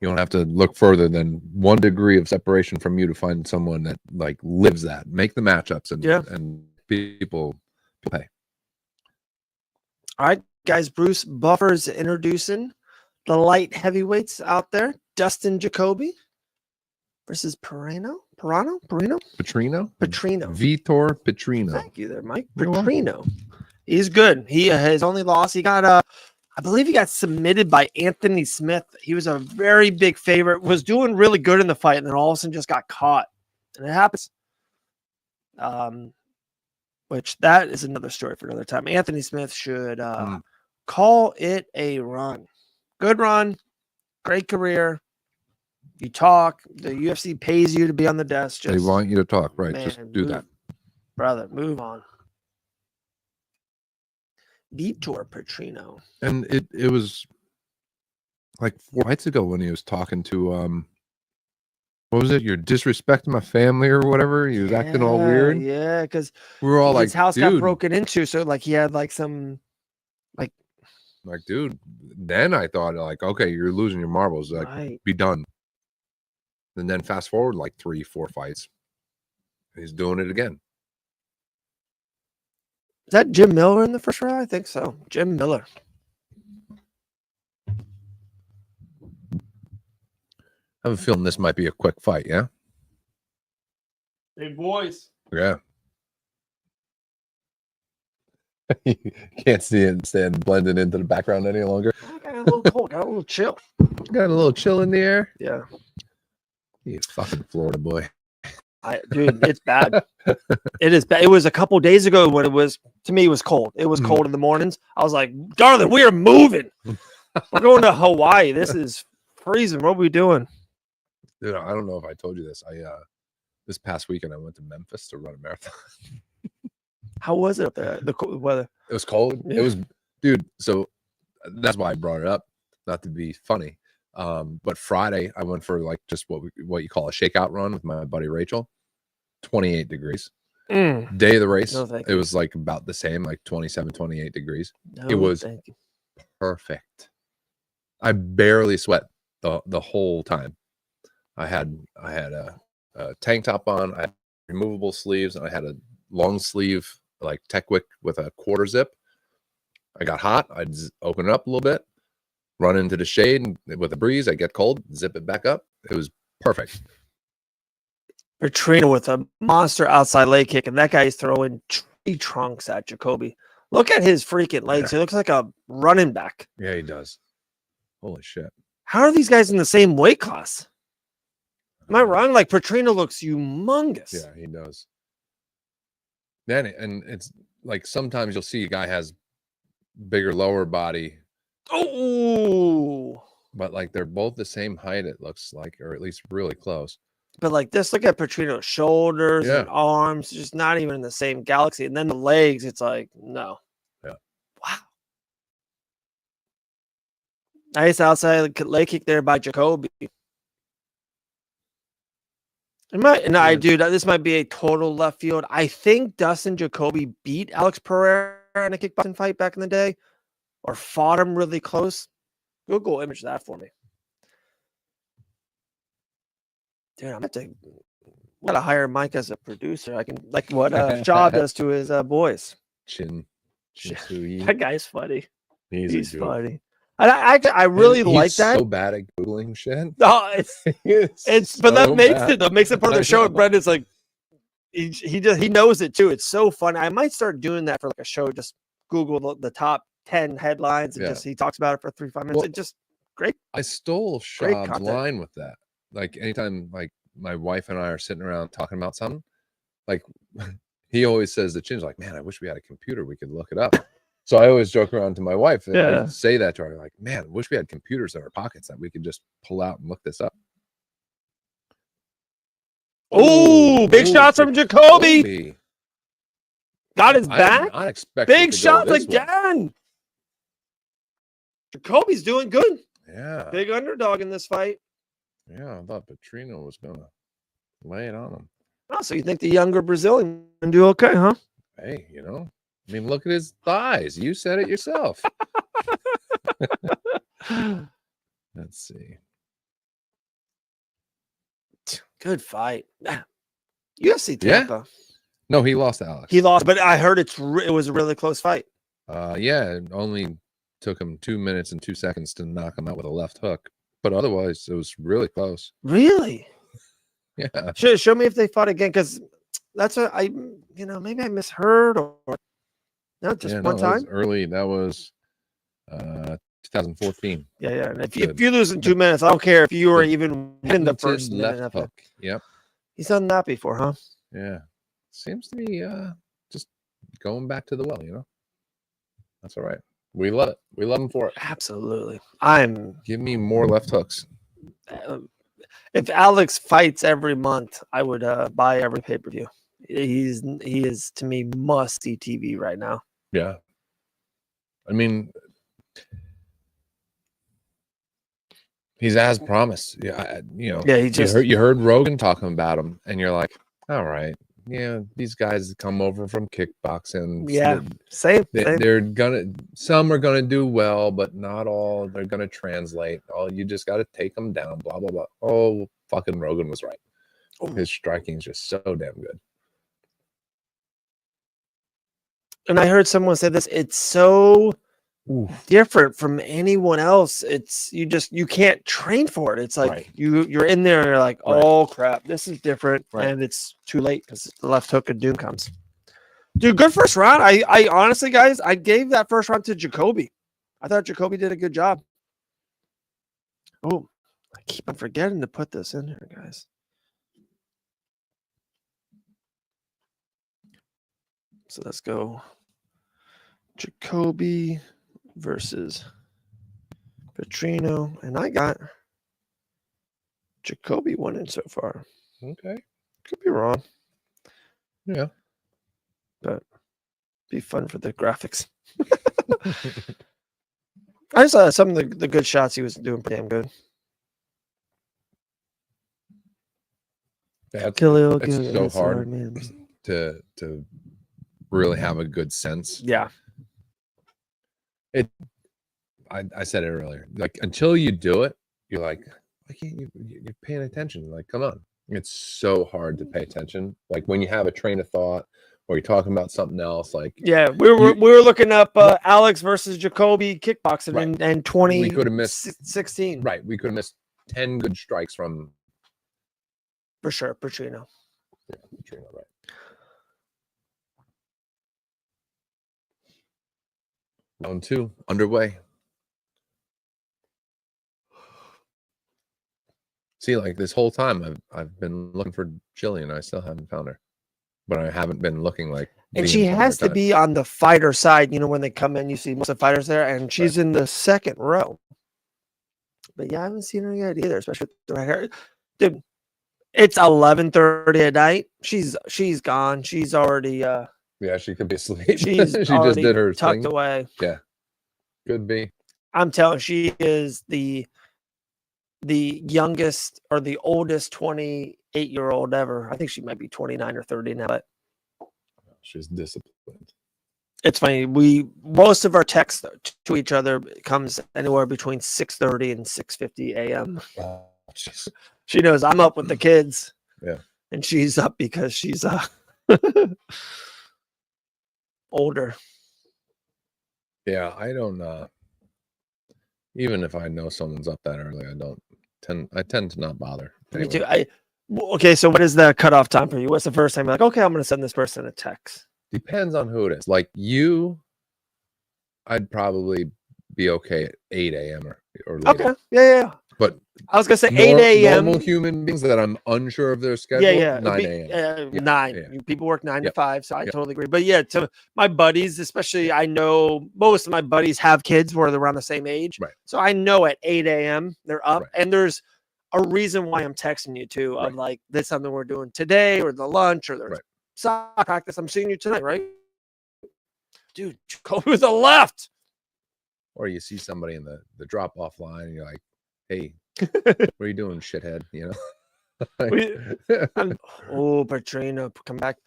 don't have to look further than 1 degree of separation from you to find someone that like lives that. Make the matchups and people pay. All right, guys. Bruce Buffer's introducing the light heavyweights out there. Dustin Jacoby versus Petrino. Vitor Petrino. Thank you there, Mike. Petrino. He's good. His only loss, he got I believe he got submitted by Anthony Smith. He was a very big favorite, was doing really good in the fight, and then all of a sudden just got caught. And it happens. Which that is another story for another time. Anthony Smith should call it a run. Good run. Great career. You talk. The UFC pays you to be on the desk. They want you to talk, right? Just do that. Brother, move on. Vitor Petrino. And it was like 4 nights ago when he was talking to what was it? You're disrespecting my family or whatever. He was acting all weird. Yeah, because we were all like, his house got broken into, so like he had like some like dude. Then I thought like, okay, you're losing your marbles. Like, be done. And then fast forward like 3-4 fights, he's doing it again. Is that Jim Miller in the first round? I think so. Jim Miller. I have a feeling this might be a quick fight, yeah? Big boys. Yeah. You can't see it stand blended into the background any longer. I got a little cold. Got a little chill. Got a little chill in the air. Yeah. You fucking Florida boy. Dude, it's bad. It is bad. It was a couple days ago when it was, to me, it was cold. It was cold in the mornings. I was like, darling, we are moving. We're going to Hawaii. This is freezing. What are we doing? Dude, I don't know if I told you this. This past weekend I went to Memphis to run a marathon. How was it up there? The weather. It was cold. Yeah. It was, dude. So that's why I brought it up, not to be funny. But Friday I went for like just what you call a shakeout run with my buddy Rachel. 28 degrees. Day of the race, it was like about the same, like 27, 28 degrees. It was perfect. I barely sweat the whole time. I had a tank top on, I had removable sleeves, and I had a long sleeve like Techwick with a quarter zip. I got hot, I'd open it up a little bit, run into the shade with a breeze, I get cold, zip it back up. It was perfect. Petrino with a monster outside leg kick, and that guy's throwing tree trunks at Jacoby. Look at his freaking legs. He looks like a running back. Yeah, he does. Holy shit. How are these guys in the same weight class? Am I wrong? Like, Petrino looks humongous. Yeah, he does. Then, and it's like sometimes you'll see a guy has bigger lower body. Oh, but like they're both the same height, it looks like, or at least really close. But like this, look at Petrino's shoulders and arms, just not even in the same galaxy. And then the legs, it's like, no. Yeah. Wow. Nice outside leg kick there by Jacoby. This might be a total left field. I think Dustin Jacoby beat Alex Pereira in a kickboxing fight back in the day, or fought him really close. Google image that for me. Dude, I'm gotta hire Mike as a producer. I can, like what Shaw does to his boys. Chin That guy's funny. He's funny. I really like that. So bad at Googling shit. Oh, but that makes it part of the show. And Brendan's like, he knows it too. It's so funny. I might start doing that for like a show. Just Google the top 10 headlines and just he talks about it for 3-5 minutes. Well, it's just great. I stole Shab's line with that. Like anytime like my wife and I are sitting around talking about something, like he always says the Chin's like, man, I wish we had a computer we could look it up. So I always joke around to my wife and I say that to her, like, man, I wish we had computers in our pockets that we could just pull out and look this up. Oh, big shots from Jacoby. Got his back. Big shots again. Jacoby's doing good. Yeah. Big underdog in this fight. Yeah, I thought Petrino was going to lay it on him. Oh, so you think the younger Brazilian can do okay, huh? Hey, I mean, look at his thighs. You said it yourself. Let's see. Good fight. UFC Tampa. Yeah. No, he lost to Alex. He lost, but I heard it was a really close fight. Yeah, it only took him 2 minutes and 2 seconds to knock him out with a left hook. But otherwise, it was really close. Really? Yeah. Show me if they fought again, because that's what maybe I misheard or no, just one time. That was early. That was 2014. Yeah. And if you lose in 2 minutes, I don't care if you were even in the first left hook. Yep. He's done that before, huh? Yeah. Seems to be just going back to the well, That's all right. We love it. We love him for it. Absolutely. Give me more left hooks. If Alex fights every month, I would buy every pay-per-view. He is to me must see TV right now. Yeah. I mean, he's as promised. Yeah, you heard Rogan talking about him, and you're like, all right, yeah, these guys come over from kickboxing. Yeah, same. Some are gonna do well, but not all. They're gonna translate. You just got to take them down. Blah blah blah. Oh, fucking Rogan was right. His striking is just so damn good. And I heard someone say this. It's so different from anyone else. It's you can't train for it. It's like Right. you're in there and you're like, Right. oh crap, this is different, Right. and it's too late because the left hook of doom comes. Dude, good first round. I honestly, guys, I gave that first round to Jacoby. I thought Jacoby did a good job. Oh, I keep on forgetting to put this in here, guys. So let's go. Jacoby versus Petrino, and I got Jacoby winning so far. Okay. Could be wrong. Yeah. But be fun for the graphics. I saw some of the good shots he was doing pretty damn good. That's Khalil, it's so hard man. to really have a good sense. Yeah. I said it earlier. Like until you do it, you're like, why can't you're paying attention? Like, come on. It's so hard to pay attention. Like when you have a train of thought or you're talking about something else, like yeah, we were looking up Alex versus Jacoby kickboxing right. in 2016. We could have missed right. We could have missed 10 good strikes from for sure, Petrino. Yeah, Petrino, right. Round 2 underway. See, like this whole time, I've been looking for Jillian. I still haven't found her, but I haven't been looking like. And she has to be on the fighter side. You know, when they come in, you see most of the fighters there, and she's in the second row. But yeah, I haven't seen her yet either, especially with the right hair. Dude, it's 11:30 at night. She's gone. She's already. Yeah, she could be asleep. She just did her tucked thing. away. Yeah, could be. I'm telling. She is the youngest or the oldest 28-year-old ever. I think she might be 29 or 30 now, but she's disciplined. It's funny. Most of our text to each other comes anywhere between 6:30 and 6:50 a.m. Oh, she knows I'm up with the kids. Yeah. And she's up because she's older. Yeah, I don't even if I know someone's up that early, I tend to not bother. Anyway. Me too. Okay, so what is the cutoff time for you? What's the first time you're like, okay, I'm gonna send this person a text? Depends on who it is. Like you, I'd probably be okay at 8 a.m. or later. Okay, yeah. But I was gonna say 8 a.m. Normal human beings that I'm unsure of their schedule. Yeah. 9 a.m. 9. Yeah. People work 9 to 5, so I totally agree. But yeah, to my buddies, especially, I know most of my buddies have kids where they're around the same age. Right. So I know at 8 a.m. they're up, right. and there's a reason why I'm texting you too. Of like, this is something we're doing today, or the lunch, or there's soccer practice. I'm seeing you tonight, right? Dude, go to the left. Or you see somebody in the drop-off line, and you're like, "Hey, what are you doing, shithead?" You know. Oh, Petrino, come back.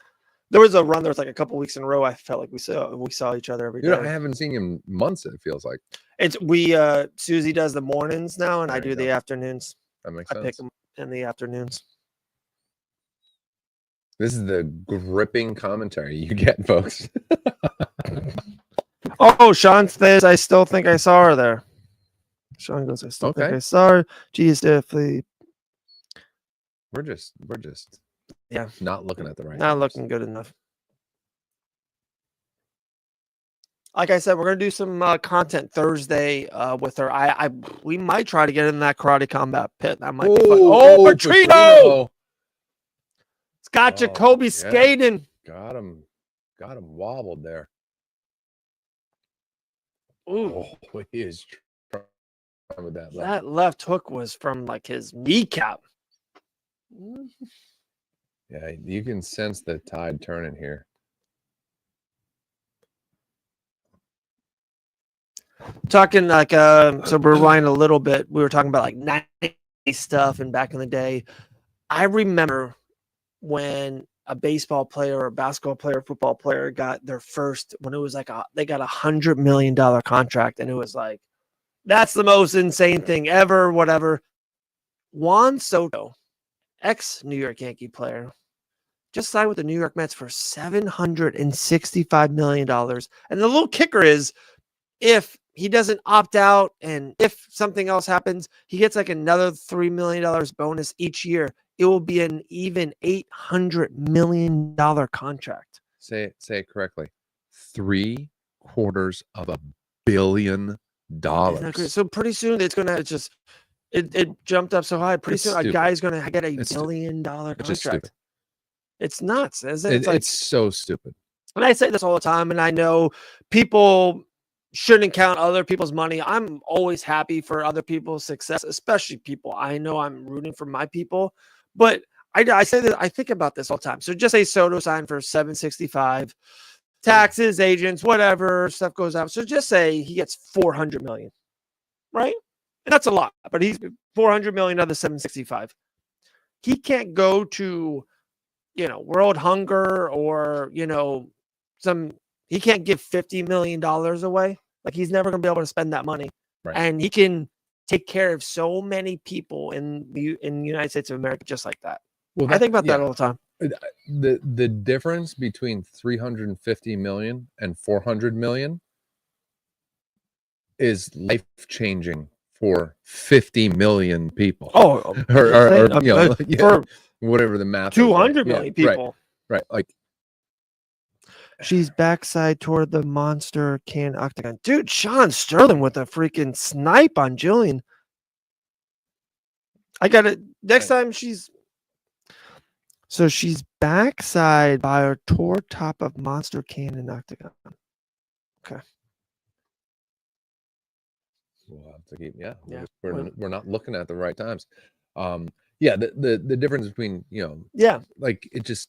There was a run. There was like a couple weeks in a row. I felt like we saw each other every day. I haven't seen him in months. It feels like Susie does the mornings now, and I do the afternoons. That makes sense. I pick them in the afternoons. This is the gripping commentary you get, folks. Oh, Sean says, I still think I saw her there. Sean goes, I still think I saw her. Geez, definitely. We're just not looking at the right. Not looking good enough. Like I said, we're gonna do some content Thursday with her. We might try to get in that karate combat pit. That might be fun. Oh, Petrino! It's got Jacoby skating. Got him wobbled there. Ooh, he is trying with that. That left hook was from like his kneecap. Yeah, you can sense the tide turning here. Talking like so we're rewinding a little bit. We were talking about like 90s stuff and back in the day. I remember when a baseball player or a basketball player, football player got their first, when it was like they got $100 million contract, and it was like, that's the most insane thing ever, whatever. Juan Soto, ex-New York Yankee player, just signed with the New York Mets for $765 million. And the little kicker is, if he doesn't opt out, and if something else happens, he gets like another $3 million bonus each year. It will be an even $800 million contract. Say it correctly. $750 million. So pretty soon it's gonna just it jumped up so high. Pretty soon a guy's gonna get $1 billion contract. It's nuts, isn't it? It's so stupid. And I say this all the time, and I know people shouldn't count other people's money. I'm always happy for other people's success, especially people I know I'm rooting for my people. But I say that I think about this all the time. So just say Soto signed for $765, taxes, agents, whatever stuff goes out. So just say he gets $400 million, right? And that's a lot, but he's $400 million of the $765. He can't go to, world hunger or, he can't give $50 million away. Like, he's never going to be able to spend that money. Right. And he can take care of so many people in the United States of America just like that. Well, I think about that all the time. The difference between 350 million and 400 million is life-changing for 50 million people. Oh, or for whatever the math 200 million people. Right. Like, she's backside toward the monster can octagon. Dude, Sean Sterling with a freaking snipe on Jillian. I got it. Next time she's backside by her toward top of monster cannon octagon. Okay. We'll have to keep, we're not looking at the right times. The difference between, like, it just,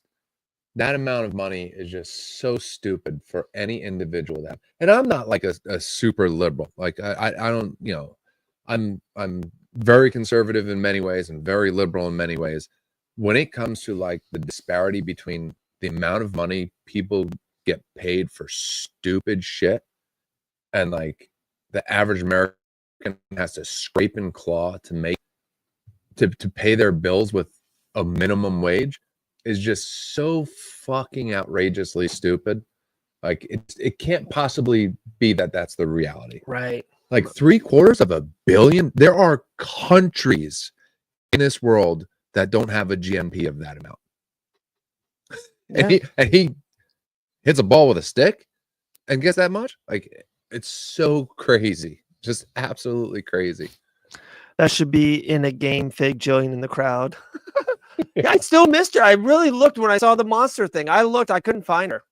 that amount of money is just so stupid for any individual that, and I'm not like a super liberal. Like, I don't, I'm very conservative in many ways and very liberal in many ways. When it comes to like the disparity between the amount of money people get paid for stupid shit and like the average American has to scrape and claw to pay their bills with a minimum wage is just so fucking outrageously stupid. Like, it can't possibly be that that's the reality. Right. Like, $750 million. There are countries in this world that don't have a GNP of that amount. Yeah. And he hits a ball with a stick and gets that much. Like, it's so crazy. Just absolutely crazy. That should be in a game, fake Jillian in the crowd. I still missed her. I really looked when I saw the monster thing. I couldn't find her.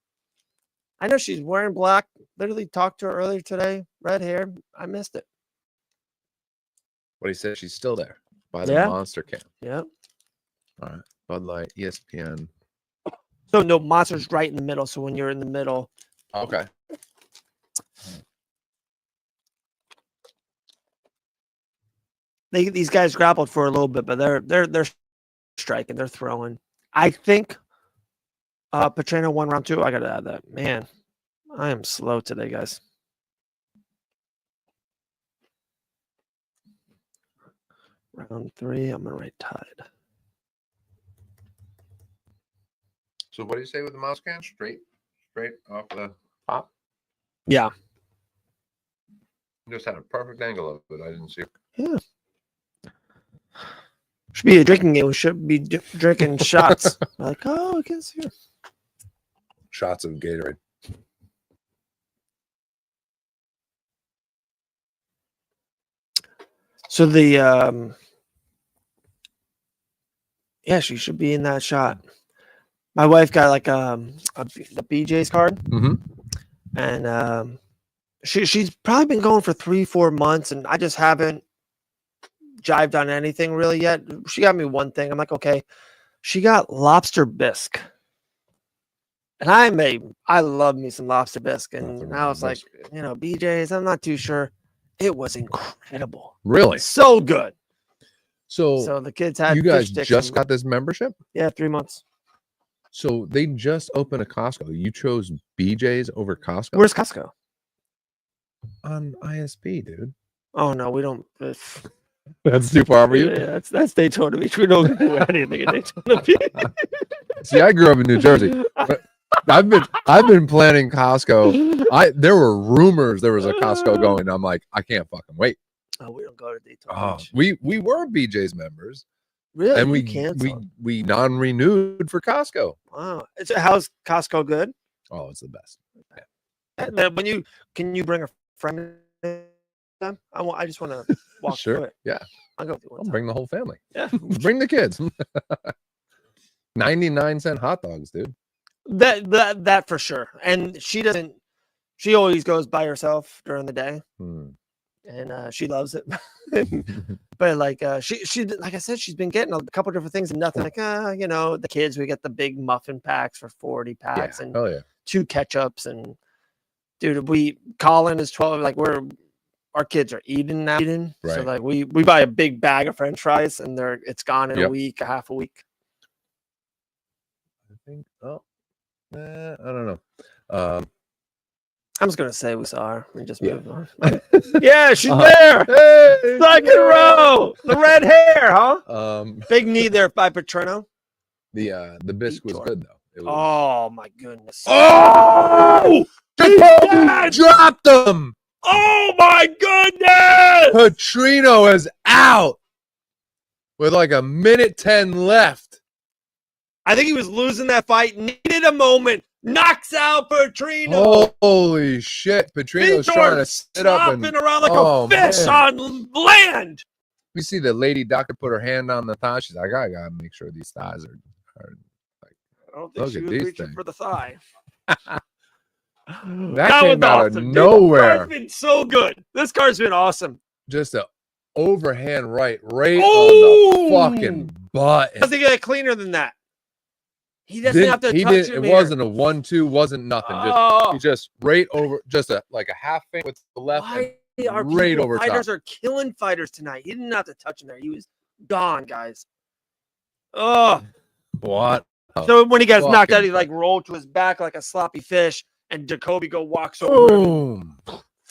I know she's wearing black. Literally talked to her earlier today. Red hair. I missed it. What he said, she's still there by the monster camp. Yep. All right. Bud Light, ESPN. So no, monster's right in the middle. So when you're in the middle. Okay. These guys grappled for a little bit, but they're striking, they're throwing. I think Petrino won round 2. I gotta add that. Man, I am slow today, guys. Round 3, I'm gonna write tied. So what do you say with the mouse can? Straight off the top? Yeah. Just had a perfect angle of it. I didn't see it. Yeah. Should be a drinking game. We should be drinking shots. Like, oh, I can see it. Shots of Gatorade. So the she should be in that shot. My wife got like the BJ's card, and she's probably been going for 3-4 months, and I just haven't jived on anything really yet. She got me one thing. I'm like, okay. She got lobster bisque, and I love me some lobster bisque, and I was like, BJ's. I'm not too sure. It was incredible. Really, so good. So the kids had. You guys just got this membership? Yeah, 3 months. So they just opened a Costco. You chose BJ's over Costco? Where's Costco? On ISP, dude. Oh no, we don't. That's too far for you. Yeah, that's Daytona Beach. We don't do anything in Daytona Beach. See, I grew up in New Jersey. I've been planning Costco. There were rumors there was a Costco going. I'm like, I can't fucking wait. Oh, we don't go to Daytona Beach. We were BJ's members. Really? And we non-renewed for Costco. Wow. How's Costco good? Oh, it's the best. Yeah. Can you bring a friend in? I just want to walk through it. Yeah. I'll go through I'll bring the whole family. Yeah. Bring the kids. 99-cent hot dogs, dude. That for sure. And she always goes by herself during the day. And she loves it. But like she like I said, she's been getting a couple different things and nothing like the kids, we get the big muffin packs for 40 packs and 2 ketchups. And dude, Colin is 12, like our kids are eating now. Right. So like we buy a big bag of French fries and it's gone in a half a week. I think I don't know. I'm just gonna say we saw her. We just moved on. Yeah, she's there. Hey, second row. The red hair, huh? Big knee there by Petrino. The bisque was good though. Oh my goodness. Oh, dropped him. Oh my goodness. Petrino is out with like 1:10 left. I think he was losing that fight. Needed a moment. Knocks out Petrino. Holy shit. Petrino's trying to sit up and around like a fish on land. We see the lady doctor put her hand on the thigh. She's like, I gotta make sure these thighs are like, I don't think she was reaching for the thigh. That came out of nowhere. This card's been so good. This card's been awesome. Just a overhand right on the fucking button. Doesn't get cleaner than that. He doesn't have to touch him. It wasn't a 1-2, wasn't nothing. He just right over, just like a half feint with the left. Right over top. Fighters are killing fighters tonight. He didn't have to touch him there. He was gone, guys. Oh, what? So when he gets knocked out, he like rolled to his back like a sloppy fish, and Jacoby walks over. Boom.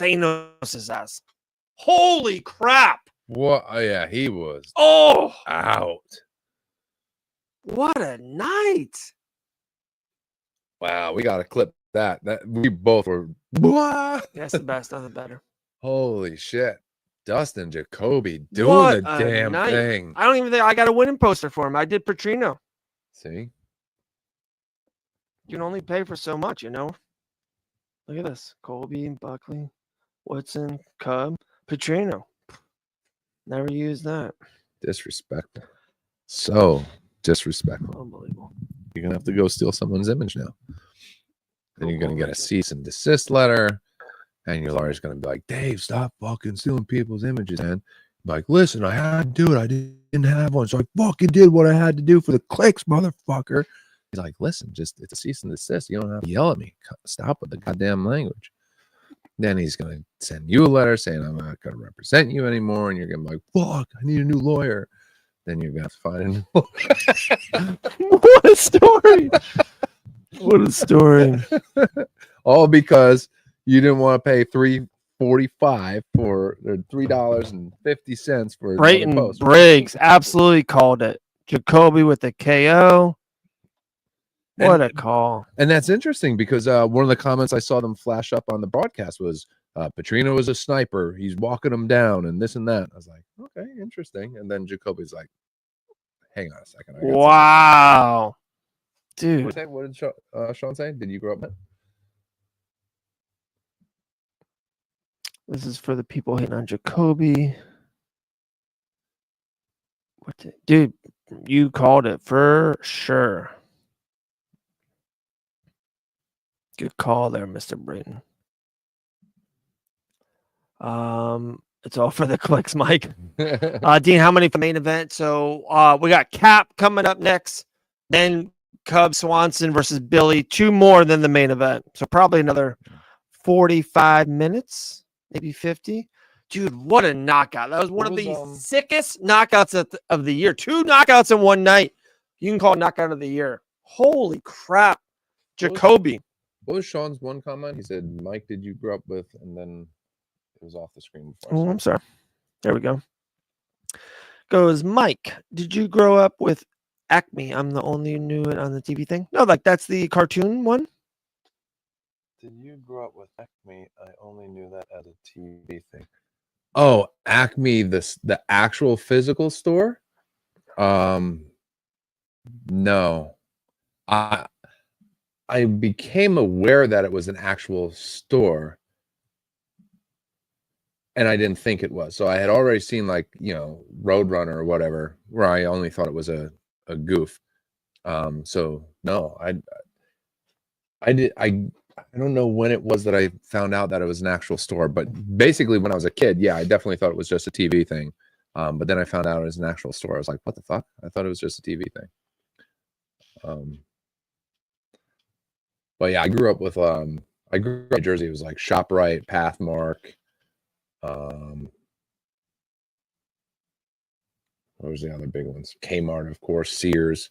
Thanos' ass. Holy crap! What? Oh, yeah, he was. Out. What a night! Wow, we got to clip that. We both were. That's the best, nothing better. Holy shit. Dustin Jacoby doing the damn thing. I don't even think I got a winning poster for him. I did Petrino. See? You can only pay for so much, Look at this. Colby, Buckley, Woodson, Cub, Petrino. Never used that. Disrespectful. So disrespectful. Unbelievable. You're going to have to go steal someone's image now. Then you're going to get a cease and desist letter. And your lawyer's going to be like, Dave, stop fucking stealing people's images, man. Like, listen, I had to do it. I didn't have one. So I fucking did what I had to do for the clicks, motherfucker. He's like, listen, it's a cease and desist. You don't have to yell at me. Stop with the goddamn language. Then he's going to send you a letter saying, I'm not going to represent you anymore. And you're going to be like, fuck, I need a new lawyer. Then you're going to have to find a new lawyer. What a story. What a story. All because you didn't want to pay $3.45 for $3.50 for Brayton Briggs absolutely called it. Jacoby with the KO. What a call. And that's interesting because one of the comments I saw them flash up on the broadcast was Petrino is a sniper. He's walking him down and this and that. I was like, okay, interesting. And then Jacoby's like, hang on a second. Wow. Dude. What did Sean say? Did you grow up? This is for the people hitting on Jacoby. Dude, you called it for sure. Good call there, Mr. Brayton. It's all for the clicks, Mike. Dean, how many for main event? So we got Cap coming up next, then Cub Swanson versus Billy. 2 more than the main event. So probably another 45 minutes, maybe 50. Dude, what a knockout. That was one of the sickest knockouts of the year. 2 knockouts in one night. You can call it knockout of the year. Holy crap. Jacoby. What was Sean's one comment? He said, Mike, did you grow up with? And then it was off the screen. Oh, I'm sorry. There we go. Goes, Mike, did you grow up with Acme? I'm the only who knew it on the TV thing. No, like that's the cartoon one. Did you grow up with Acme? I only knew that as a TV thing. Oh, Acme, the actual physical store? No. I became aware that it was an actual store, and I didn't think it was. So I had already seen, like, Roadrunner or whatever, where I only thought it was a goof. So no, I don't know when it was that I found out that it was an actual store, but basically when I was a kid, yeah, I definitely thought it was just a TV thing. But then I found out it was an actual store. I was like, what the fuck? I thought it was just a TV thing. But yeah, I grew up in Jersey. It was like ShopRite, Pathmark. What was the other big ones? Kmart, of course, Sears.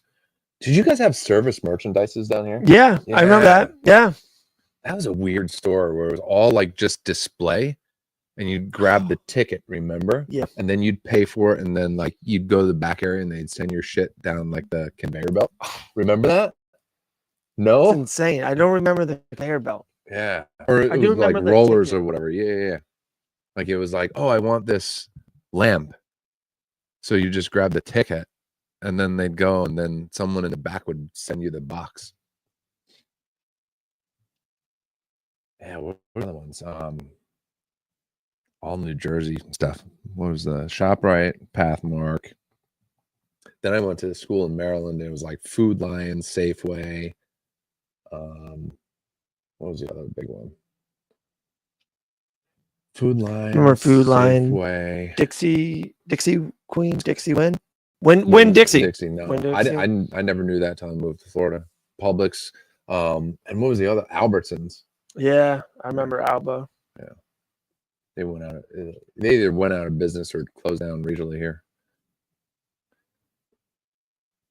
Did you guys have service merchandises down here? Yeah, I remember that. Yeah. That was a weird store where it was all like just display, and you'd grab the ticket, remember? Yeah. And then you'd pay for it, and then like you'd go to the back area and they'd send your shit down like the conveyor belt. Remember that? No? It's insane. I don't remember the conveyor belt. Yeah. Or it I do was like remember the rollers ticket. or whatever. Yeah. Like it was like, oh, I want this lamp. So you just grab the ticket, and then they'd go, and then someone in the back would send you the box. Yeah, what were the other ones? All New Jersey stuff. What was the ShopRite, Pathmark? Then I went to school in Maryland. And it was like Food Lion, Safeway. What was the other big one? Food Lion. Remember Food Lion? Safeway. Dixie Queen, Dixie Win Dixie. Dixie. No, Win Dixie. I never knew that until I moved to Florida. Publix. And what was the other? Albertsons. Yeah, I remember Alba. Yeah. They either went out of business or closed down regionally here.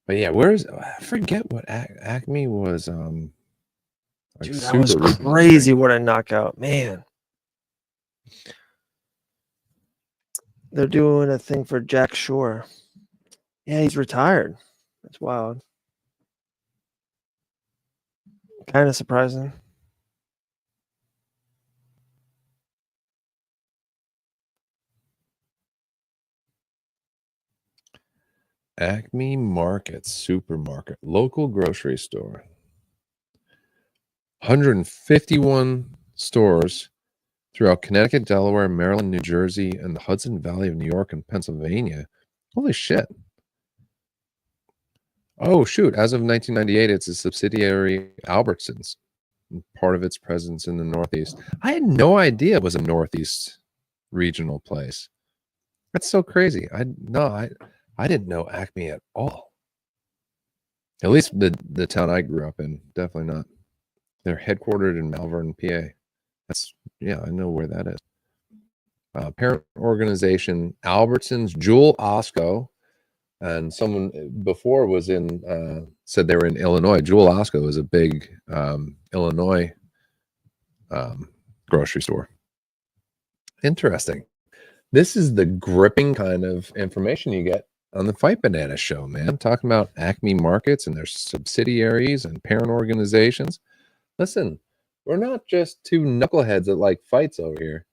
But yeah, I forget what Acme was. Like dude, that was crazy. What a knockout, man. They're doing a thing for Jack Shore. Yeah, he's retired. That's wild. Kind of surprising. Acme Market Supermarket, local grocery store. 151 stores throughout Connecticut, Delaware, Maryland, New Jersey, and the Hudson Valley of New York and Pennsylvania. Holy shit. Oh, shoot. As of 1998, it's a subsidiary Albertsons. Part of its presence in the Northeast. I had no idea it was a Northeast regional place. That's so crazy. I didn't know Acme at all. At least the town I grew up in. Definitely not. They're headquartered in Malvern, PA. I know where that is. Parent organization, Albertsons, Jewel Osco, and someone before was said they were in Illinois. Jewel Osco is a big Illinois grocery store. Interesting. This is the gripping kind of information you get on the Fight Banana show, man. Talking about Acme Markets and their subsidiaries and parent organizations. Listen, we're not just two knuckleheads that like fights over here.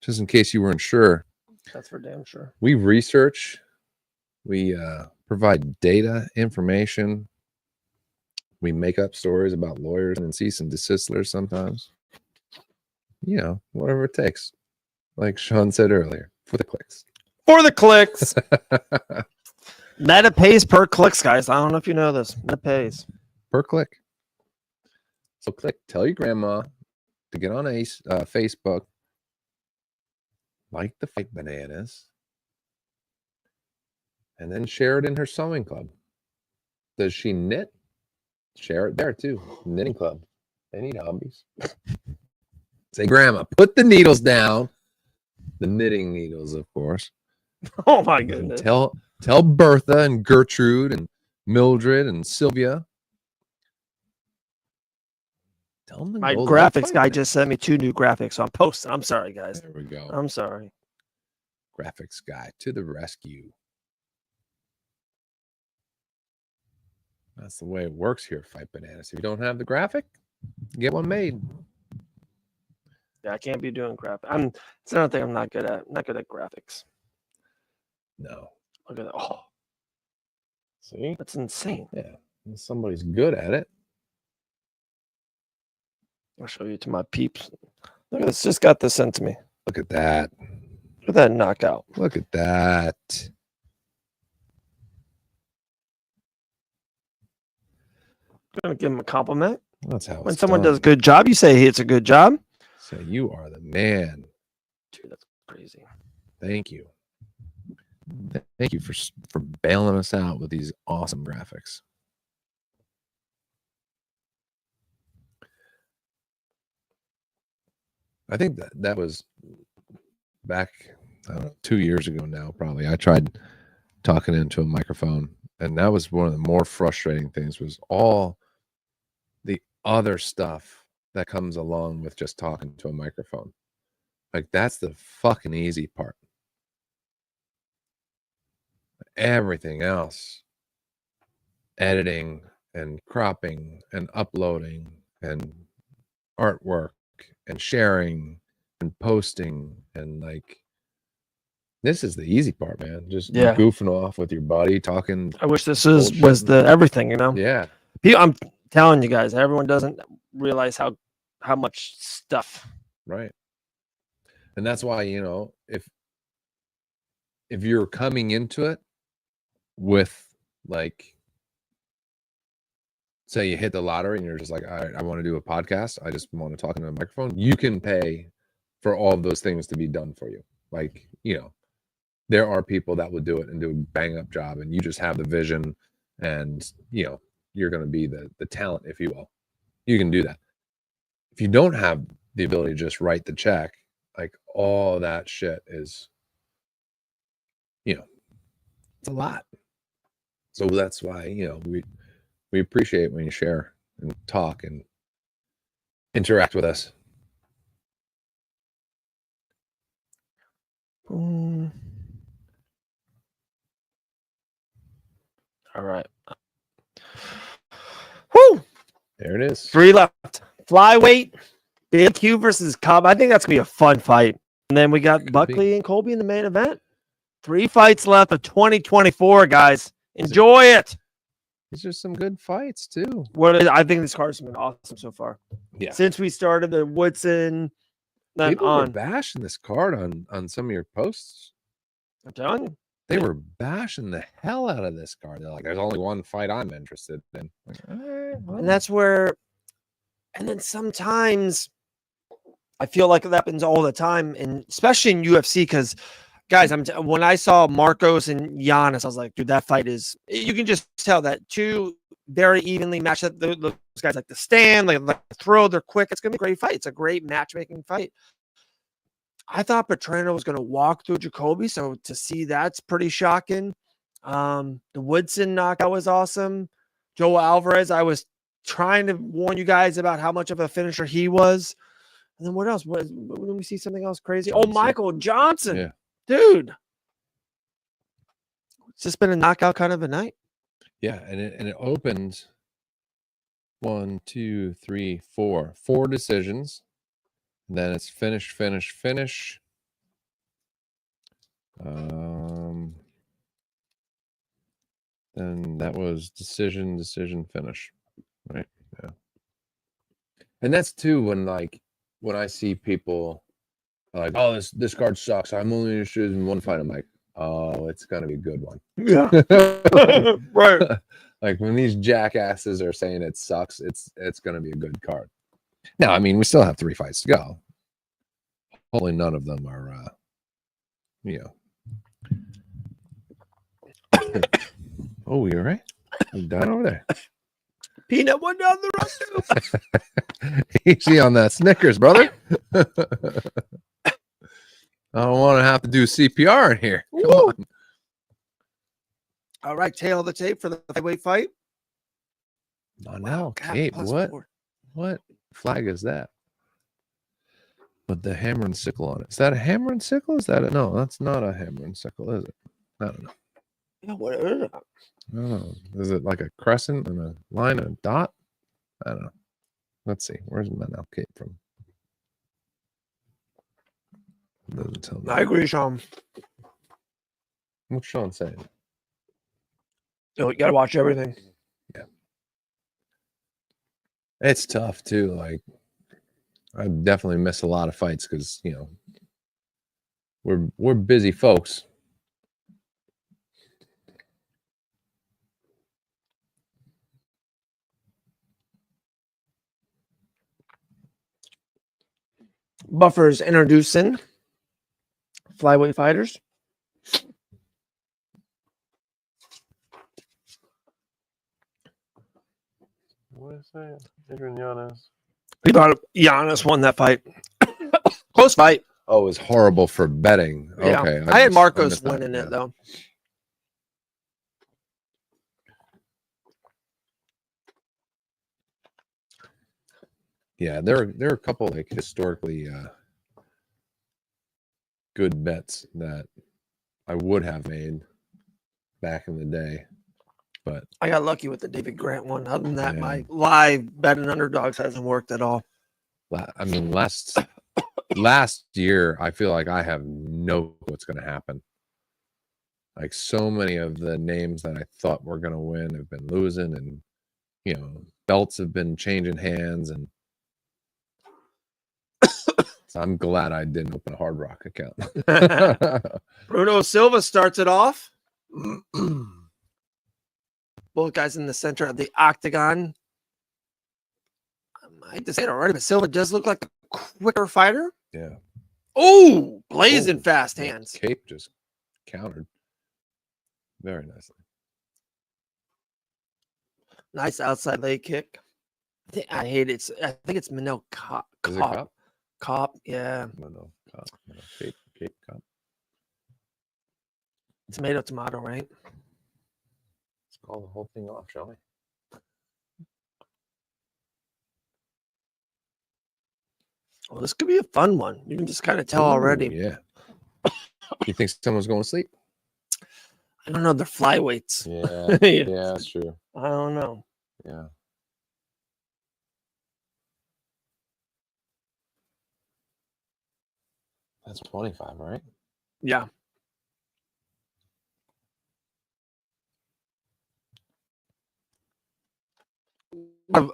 Just in case you weren't sure. That's for damn sure. We research. We provide data, information. We make up stories about lawyers and cease and desist letters sometimes. Whatever it takes. Like Sean said earlier, for the clicks. For the clicks. Meta pays per clicks, guys. I don't know if you know this. Meta pays. Per click. So tell your grandma to get on Facebook, like the Fight Bananas, and then share it in her sewing club. Does she knit? Share it there too. Knitting club. They need hobbies. Say, Grandma, put the needles down. The knitting needles, of course. Oh my goodness. Tell Bertha and Gertrude and Mildred and Sylvia. Tell them my graphics guy just sent me 2 new graphics, so I'm posting. I'm sorry, guys. There we go. I'm sorry. Graphics guy to the rescue. That's the way it works here, Fight Bananas. If you don't have the graphic, get one made. Yeah, I can't be doing graphics. It's another thing I'm not good at. Not good at graphics. No. Look at that. Oh, See? that's insane. Yeah. Somebody's good at it. I'll show you to my peeps. Look at this. Just got this sent to me. Look at that. Look at that knockout. Look at that. I'm gonna give him a compliment. That's how When it's someone done. does a good job, you say, hey, it's a good job. So you are the man. Dude, that's crazy. Thank you. Thank you for bailing us out with these awesome graphics. I think that was back, I don't know, 2 years ago now, probably. I tried talking into a microphone, and that was one of the more frustrating things, was all the other stuff that comes along with just talking to a microphone. Like, that's the fucking easy part. Everything else, editing and cropping and uploading and artwork and sharing and posting, and like, this is the easy part, man. Just goofing off with your buddy, talking. I wish this was the everything, you know. Yeah. I'm telling you guys, everyone doesn't realize how much stuff. Right. And that's why, you know, if you're coming into it with, like, say you hit the lottery and you're just like, all right, I want to do a podcast, I just want to talk into a microphone, you can pay for all of those things to be done for you. Like, you know, there are people that will do it and do a bang up job, and you just have the vision, and, you know, you're going to be the talent, if you will. You can do that. If you don't have the ability to just write the check, like, all that shit is, you know, it's a lot. So that's why, you know, we appreciate when you share and talk and interact with us. All right. Woo! There it is. 3 left. Flyweight, Big Q versus Cobb. I think that's gonna be a fun fight. And then we got Buckley and Colby in the main event. 3 fights left of 2024, guys. Enjoy it. These are some good fights too. I think this card's been awesome so far. Yeah. Since we started the Woodson, then people on. were bashing this card on some of your posts. I'm telling you. They were bashing the hell out of this card. They're like, there's only one fight I'm interested in. Like, well. And that's where, and then sometimes I feel like that happens all the time, and especially in UFC, because guys, when I saw Marcos and Giannis, I was like, dude, that fight is, you can just tell that two very evenly matched up. Those guys like to stand, like throw, they're quick. It's going to be a great fight. It's a great matchmaking fight. I thought Petrano was going to walk through Jacoby, so to see that's pretty shocking. The Woodson knockout was awesome. Joe Alvarez, I was trying to warn you guys about how much of a finisher he was. And then what else? When we see something else crazy? Johnson. Oh, Michael Johnson. Yeah. Dude. It's just been a knockout kind of a night. Yeah, and it opened 1, 2, 3, 4 decisions. And then it's finish. Then that was decision, finish. Right? Yeah. And that's too when I see people like, oh, this card sucks, I'm only interested in one fight. I'm like, oh, it's gonna be a good one. Yeah. Right. Like, when these jackasses are saying it sucks, it's gonna be a good card. Now, I mean, we still have 3 fights to go. Hopefully none of them are you know. Oh, you're right. I'm down over there. Peanut went down the road. Easy on that Snickers, brother. I don't want to have to do CPR in here. Come on. All right, tail of the tape for the flyweight fight. Not now, Cape. What flag is that? With the hammer and sickle on it. Is that a hammer and sickle? No, that's not a hammer and sickle, is it? I don't know. Yeah, what is it? I don't know. Is it like a crescent and a line and a dot? I don't know. Let's see. Where's my now Cape from? Doesn't tell me. I agree, Sean. What's Sean saying? You got to watch everything. Yeah. It's tough too. Like, I definitely miss a lot of fights because, you know, we're busy folks. Buffer's introducing flyweight fighters. What is that? Adrian Yanez. He thought Giannis won that fight. Close fight. Oh, it was horrible for betting. Yeah. Okay. I had Marcos missed that, winning it, though. Yeah, there are a couple like historically good bets that I would have made back in the day, but I got lucky with the David Grant one. Other than that, Yeah. my live betting underdogs hasn't worked at all. I mean, last year, I feel like I have no clue what's going to happen. Like, so many of the names that I thought were going to win have been losing, and, you know, belts have been changing hands, and so I'm glad I didn't open a Hard Rock account. Bruno Silva starts it off. Both guys in the center of the octagon. I hate to say it already, but Silva does look like a quicker fighter. Yeah. Oh, blazing Oh, fast that hands. Cape just countered very nicely. Nice outside leg kick. I hate it. I think it's Manel Cop. Is it Cop? Cop, yeah. No, Cop. No, Cape Cop. Tomato, right? Let's call the whole thing off, shall we? Well, this could be a fun one. You can just kind of tell already. Yeah. You think someone's going to sleep? I don't know. They're flyweights. Yeah. Yeah. Yeah, that's true. I don't know. Yeah. That's 25, right? Yeah.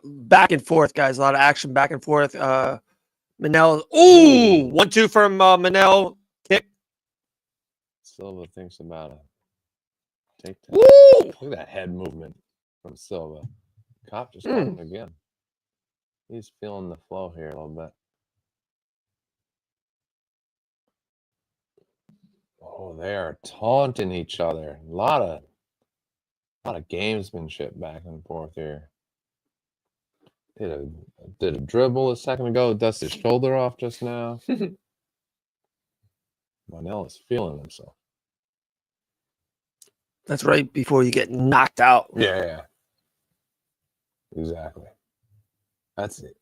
Back and forth, guys. A lot of action back and forth. Manel. Ooh, 1-2 from Manel. Kick. Silva thinks about it. Take that. Woo! Look at that head movement from Silva. Cop just got him again. He's feeling the flow here a little bit. Oh, they are taunting each other. A lot of gamesmanship back and forth here. Did a dribble a second ago, dusted his shoulder off just now. Manel is feeling himself. That's right before you get knocked out. Yeah. Exactly. That's it.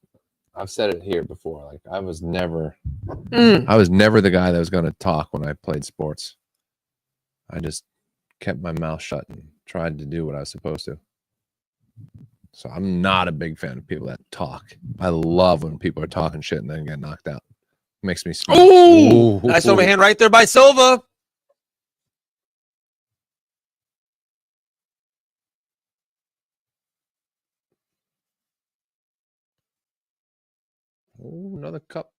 I've said it here before. Like, I was never the guy that was going to talk when I played sports. I just kept my mouth shut and tried to do what I was supposed to. So I'm not a big fan of people that talk. I love when people are talking shit and then get knocked out. It makes me smile. Ooh, nice overhand right there by Silva. Oh, another cup.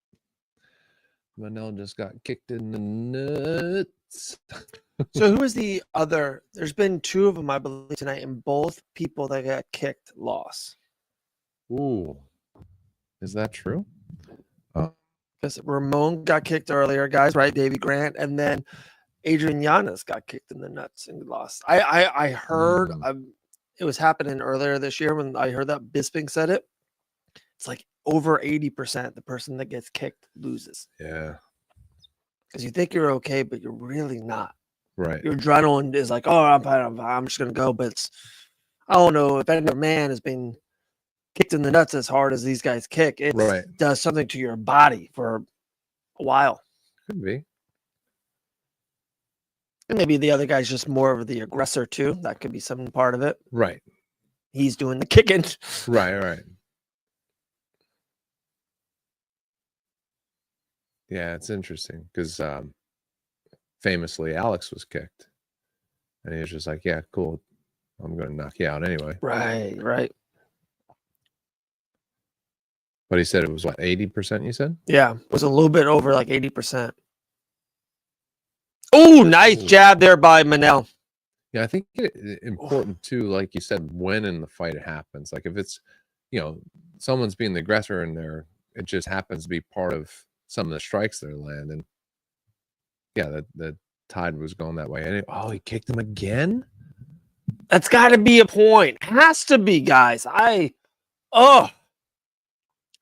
Manel just got kicked in the nuts. So who was the other? There's been 2 of them, I believe, tonight, and both people that got kicked lost. Ooh. Is that true? Because Ramon got kicked earlier, guys, right? Davey Grant, and then Adrian Yanez got kicked in the nuts and lost. I heard it was happening earlier this year when I heard that Bisping said it. It's like over 80% the person that gets kicked loses. Yeah. Because you think you're okay, but you're really not. Right. Your adrenaline is like, oh, I'm just gonna go, but I don't know if any man has been kicked in the nuts as hard as these guys kick. It does something to your body for a while. Could be. And maybe the other guy's just more of the aggressor too. That could be some part of it. Right. He's doing the kicking. Right. Yeah, it's interesting because famously Alex was kicked, and he was just like, "Yeah, cool, I'm going to knock you out anyway." Right. But he said it was what, 80%? You said? Yeah, it was a little bit over like 80%. Oh, nice Ooh. jab there by Manel. Yeah, I think important too, like you said, when in the fight it happens. Like if it's, someone's being the aggressor and it just happens to be part of some of the strikes they're landing. Yeah, the tide was going that way. And he kicked him again? That's got to be a point. Has to be, guys. I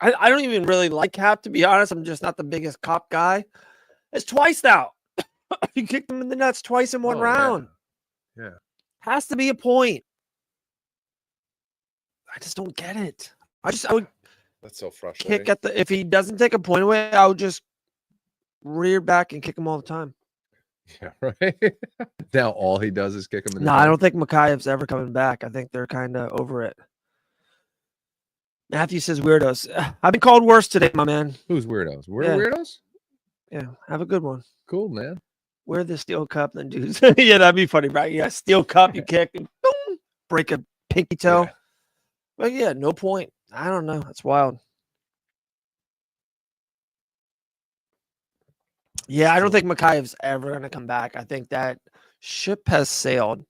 don't even really like Cap, to be honest. I'm just not the biggest cop guy. It's twice now. You kicked him in the nuts twice in one round. Yeah. Has to be a point. I just don't get it. I would That's so frustrating. kick if he doesn't take a point away, I would just rear back and kick him all the time. Yeah, right. Now all he does is kick him in the No, face. I don't think Makhayev's ever coming back. I think they're kind of over it. Matthew says weirdos. I've been called worse today, my man. Who's weirdos? We're Yeah. weirdos? Yeah, have a good one. Cool, man. Wear the steel cup, then dudes. Yeah, that'd be funny, right? Yeah, steel cup, you kick, and boom, break a pinky toe. Yeah. But yeah, no point. I don't know. That's wild. Yeah, I don't think Makhayev's ever going to come back. I think that ship has sailed.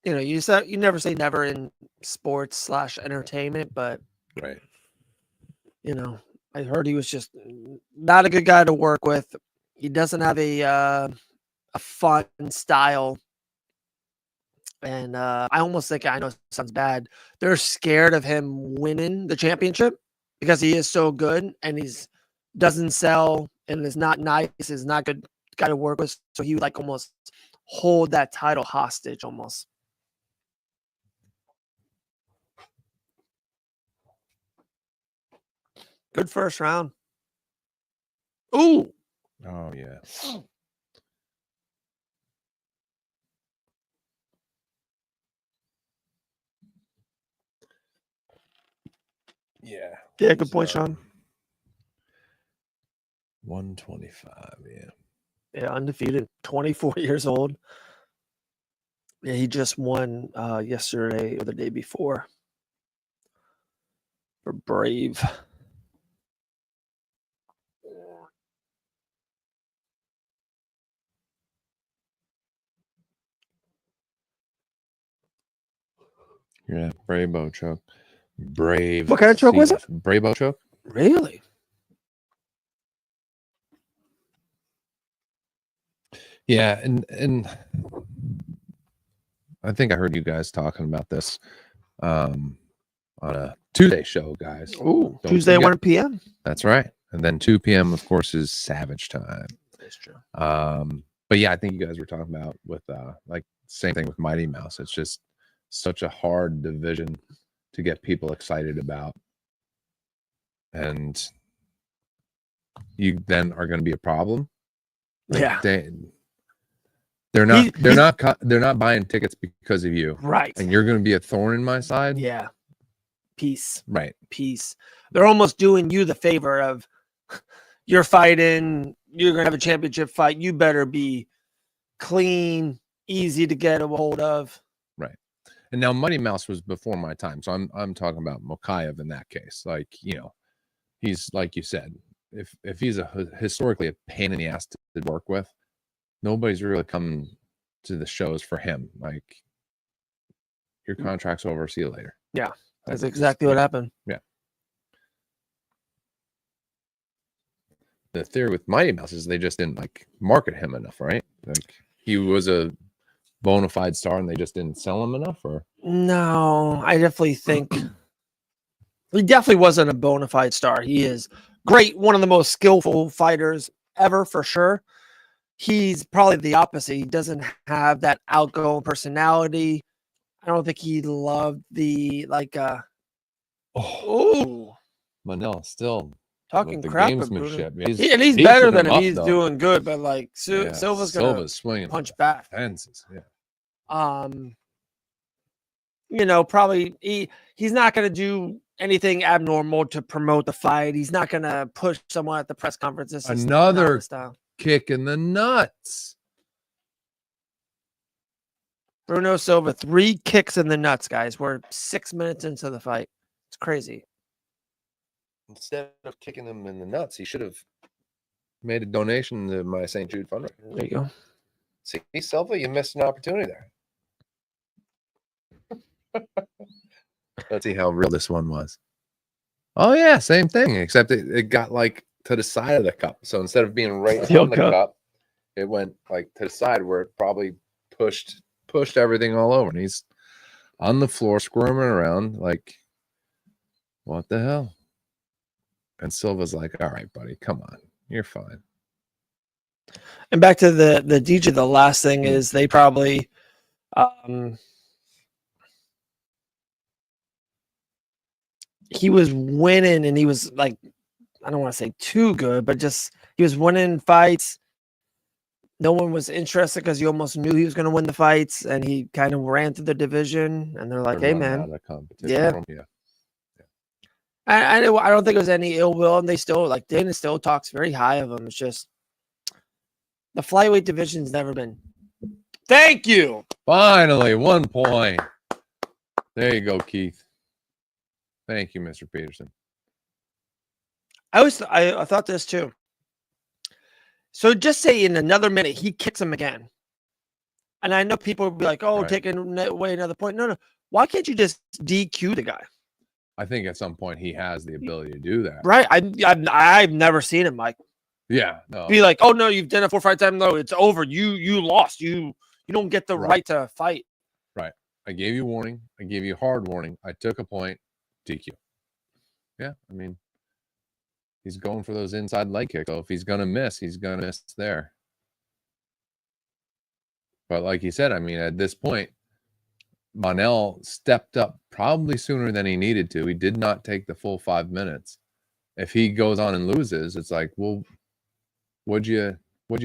You never say never in sports / entertainment, but Right. I heard he was just not a good guy to work with. He doesn't have a fun style. And I almost think, I know it sounds bad, they're scared of him winning the championship because he is so good and doesn't sell and is not nice, is not good guy to work with. So he would like almost hold that title hostage almost. Good first round. Ooh. Oh, yeah. Yeah. Yeah, good point, Sean. 125, yeah. Yeah, undefeated, 24 years old. Yeah, he just won yesterday or the day before for Brave. Yeah, Bravo choke. Brave. What kind of choke was it? Bravo choke. Really? Yeah, and I think I heard you guys talking about this on a Tuesday show, guys. Ooh, Don't Tuesday, forget. 1 p.m. That's right. And then 2 p.m., of course, is Savage time. That's true. But yeah, I think you guys were talking about with like same thing with Mighty Mouse. It's just such a hard division to get people excited about. And you then are going to be a problem. Like, Yeah. They're not buying tickets because of you. Right. And you're going to be a thorn in my side. Yeah. Peace. Right. Peace. They're almost doing you the favor of you're fighting, you're going to have a championship fight. You better be clean, easy to get a hold of. Right. And now Mighty Mouse was before my time. So I'm talking about Makhachev in that case. Like, he's like you said, if he's historically a pain in the ass to work with, nobody's really come to the shows for him. Like, your contract's over. See you later. Yeah. That's exactly what happened. Yeah. The theory with Mighty Mouse is they just didn't market him enough, right? Like, he was a bona fide star and they just didn't sell him enough, or no, I definitely think he definitely wasn't a bona fide star. He is great, one of the most skillful fighters ever, for sure. He's probably the opposite. He doesn't have that outgoing personality. I don't think he loved the Manel still talking the crap. gamesmanship. And he's better than him. up, He's though. doing good, but Silva's gonna swinging punch back. fences. Yeah. probably he's not going to do anything abnormal to promote the fight. He's not going to push someone at the press conference. This is not Another his style. kick in the nuts. Bruno Silva, 3 kicks in the nuts, guys. We're 6 minutes into the fight. It's crazy. Instead of kicking him in the nuts, he should have made a donation to my St. Jude fundraiser. There you go. See, Silva, you missed an opportunity there. Let's see how real this one was. Oh, yeah, same thing, except it got like to the side of the cup. So instead of being right on the cup, it went like to the side where it probably pushed everything all over. And he's on the floor squirming around like, what the hell? And Silva's like, all right, buddy, come on. You're fine. And back to the DJ, the last thing is they probably he was winning and he was like, I don't want to say too good, but just he was winning fights. No one was interested because you almost knew he was going to win the fights, and he kind of ran through the division. And they're like, "Hey, man, yeah." I don't think it was any ill will, and they still like Dana still talks very high of him. It's just the flyweight division's never been. Thank you. Finally, 1 point. There you go, Keith. Thank you, Mr. Peterson. I thought this too. So just say in another minute he kicks him again, and I know people will be like, "Oh, Right. taking away another point." No. Why can't you just DQ the guy? I think at some point he has the ability to do that. Right. I've never seen him, Mike. Yeah. No. Be like, "Oh no, you've done it 4 fight time. No, it's over. You lost. You don't get the right to fight." Right. I gave you warning. I gave you hard warning. I took a point. DQ. Yeah. I mean, he's going for those inside leg kicks. So if he's going to miss, he's going to miss there. But like you said, I mean, at this point, Monel stepped up probably sooner than he needed to. He did not take the full 5 minutes. If he goes on and loses, it's like, well, what'd you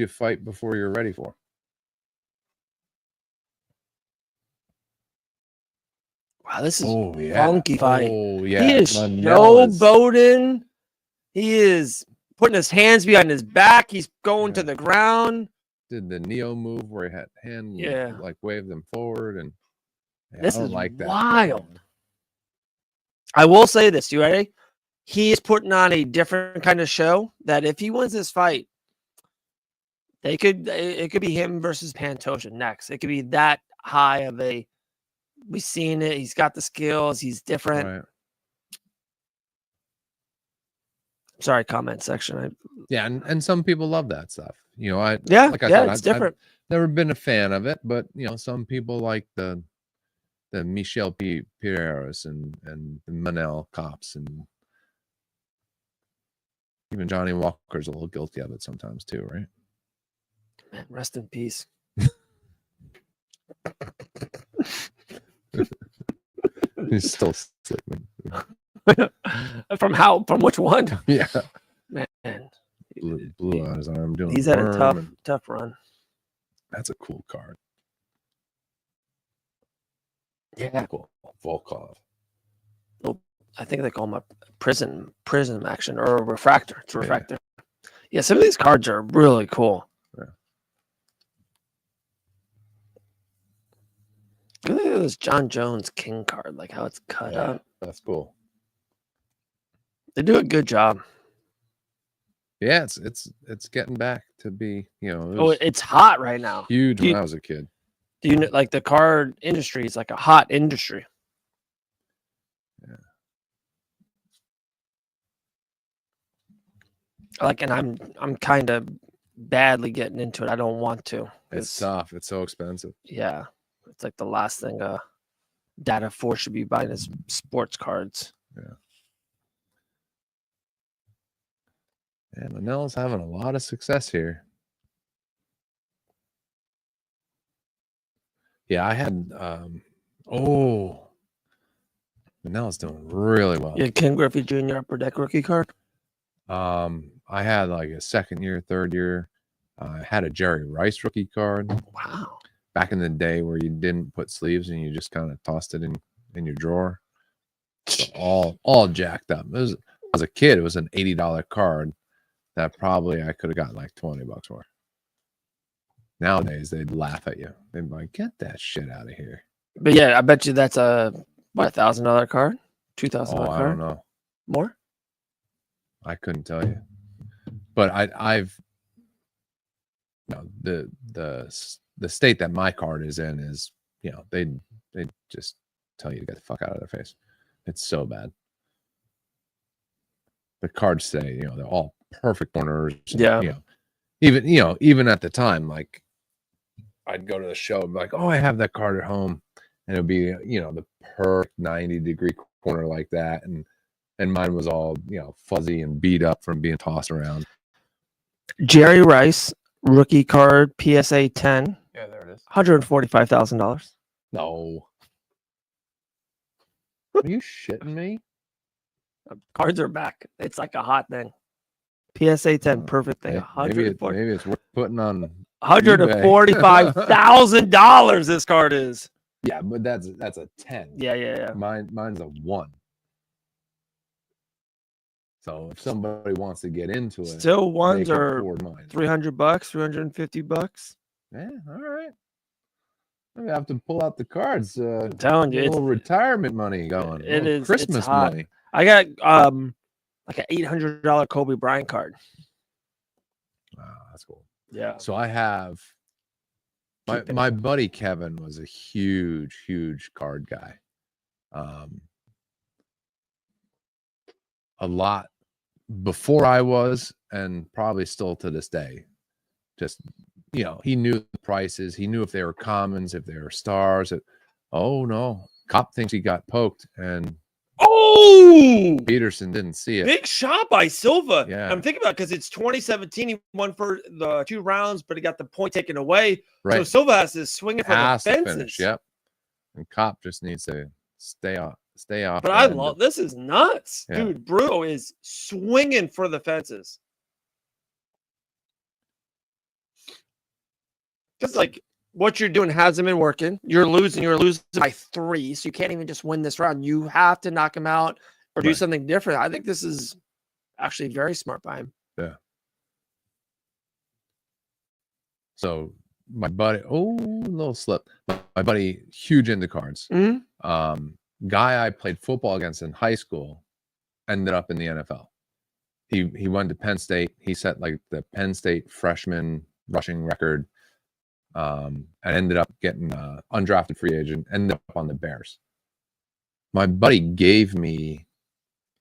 fight before you're ready for? Wow, this is yeah. funky fight. Oh, yeah. He is showboating. He is putting his hands behind his back. He's going to the ground. Did the Neo move where he had hand like waved them forward, and this is like that. Wild. I will say this. You ready? He is putting on a different kind of show that if he wins this fight, it could be him versus Pantoja next. It could be that high of a. We've seen it. He's got the skills. He's different. Right. Sorry, comment section. Yeah, and some people love that stuff. You know, like I said, it's different. I've never been a fan of it, but you know, some people like the Michel Pireras and the Manel cops, and even Johnny Walker's a little guilty of it sometimes too, right? Man, rest in peace. He's still sleeping. From which one? Yeah, man, blew out his arm doing. He's had a tough run. That's a cool card. Yeah, cool. Volkov. Oh, I think they call him a prism action or a refractor. It's a refractor. Yeah, some of these cards are really cool. Yeah. Look at this John Jones King card, like how it's cut up. That's cool. They do a good job. Yeah, it's getting back to be, you know. It's hot right now. Huge when I was a kid. Do you know, like the card industry is like a hot industry? Yeah. Like, and I'm kind of badly getting into it. I don't want to. It's tough. It's so expensive. Yeah, it's like the last thing Data 4 should be buying is sports cards. Yeah. Yeah, Manel's having a lot of success here. Yeah, I had Manel's doing really well. Yeah, Ken Griffey Jr. upper deck rookie card. I had like a second year, third year. I had a Jerry Rice rookie card. Wow. Back in the day where you didn't put sleeves and you just kind of tossed it in in your drawer. So all jacked up. As a kid, it was an $80 card that probably I could have gotten like $20 for. Nowadays, they'd laugh at you. They'd be like, "Get that shit out of here." But yeah, I bet you that's a $1,000 card, $2,000 Oh, I card, don't know. more. I couldn't tell you. But I've the state that my card is in is, they just tell you to get the fuck out of their face. It's so bad. The cards say, they're all perfect corners. And, Yeah. even at the time, like I'd go to the show and be like, "Oh, I have that card at home," and it'd be, the perfect 90-degree corner like that, and mine was all, fuzzy and beat up from being tossed around. Jerry Rice rookie card PSA 10. Yeah, there it is. $145,000. No. Are you shitting me? Cards are back. It's like a hot thing. PSA 10, perfect thing. Maybe it's worth putting on $145,000 this card is. Yeah, but that's a 10. Yeah. Mine's a 1. So if somebody wants to get into it, Still ones they can are afford mine. $300, $350. Yeah, all right. I have to pull out the cards. I'm telling you, a it's little retirement money going. It is Christmas it's hot. money. I got like an $800 Kobe Bryant card. That's cool. Yeah. So I have my buddy Kevin was a huge card guy. A lot before I was, and probably still to this day. Just, he knew the prices. He knew if they were commons, if they were stars. Oh no, Cop thinks he got poked, and Peterson didn't see it. Big shot by Silva. Yeah. I'm thinking about it because it's 2017. He won for the 2 rounds, but he got the point taken away. Right. So Silva has to swing it for the fences. Finish, yep. And Cop just needs to stay off. But I love this. Is nuts, Yeah. dude. Bruno is swinging for the fences. Just like what you're doing hasn't been working. You're losing by 3, so you can't even just win this round. You have to knock him out or do something different. I think this is actually very smart by him. Yeah. So my buddy, little slip. My buddy, huge into cards. Mm-hmm. Guy I played football against in high school ended up in the NFL. He went to Penn State. He set like the Penn State freshman rushing record. And ended up getting undrafted free agent, ended up on the Bears. My buddy gave me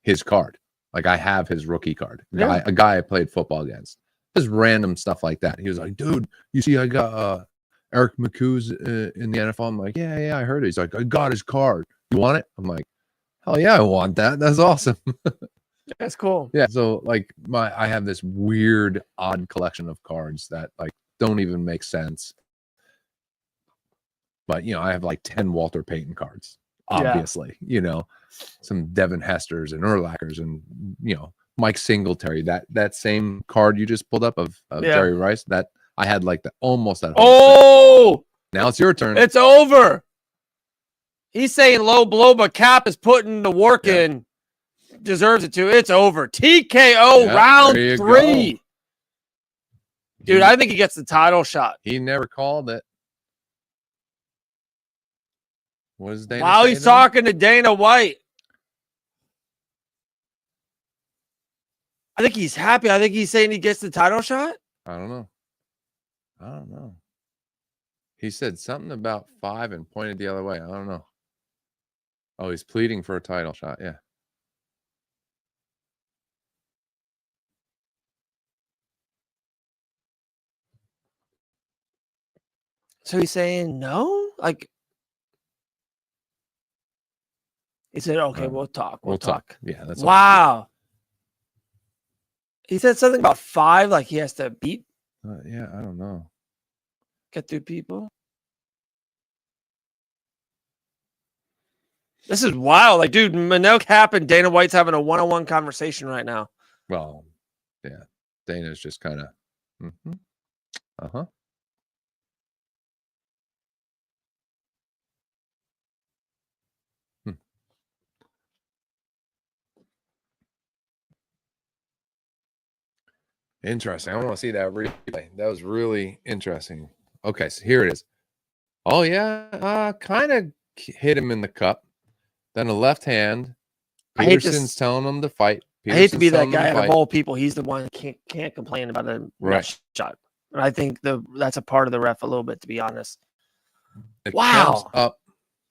his card. Like, I have his rookie card. A guy I played football against. Just random stuff like that. He was like, "Dude, you see I got Eric McCool's in the NFL." I'm like, yeah, I heard it. He's like, "I got his card. You want it?" I'm like, "Hell yeah, I want that. That's awesome." That's cool. Yeah. So like I have this weird, odd collection of cards that like don't even make sense. But I have like 10 Walter Payton cards, obviously. Some Devin Hesters and Urlachers and Mike Singletary. That same card you just pulled up of Jerry Rice, that I had like almost that. Whole thing. Now it's your turn. It's over. He's saying low blow, but Cap is putting the work in. Deserves it too. It's over. TKO round 3. Go. Dude, I think he gets the title shot. He never called it. What is Dana? Wow, he's talking to Dana White. I think he's happy. I think he's saying he gets the title shot. I don't know. He said something about 5 and pointed the other way. I don't know. Oh, he's pleading for a title shot. Yeah. So he's saying no? Like, he said, "Okay, we'll talk. We'll talk." Yeah, that's wow. He said something about 5, like he has to beat. Yeah, I don't know. Get through people. This is wild. Like, dude, Manel Cap and Dana White's having a one-on-one conversation right now. Well, yeah. Dana's just kind of, uh-huh. Interesting. I want to see that replay. That was really interesting. Okay, so here it is. Oh yeah, kind of hit him in the cup. Then a left hand. I hate Peterson's this. telling him to fight. I hate to be that Peterson's telling him guy to out of fight. all people. He's the one that can't complain about a Right. nut shot. And I think that's a part of the ref a little bit, to be honest. It Wow. comes up.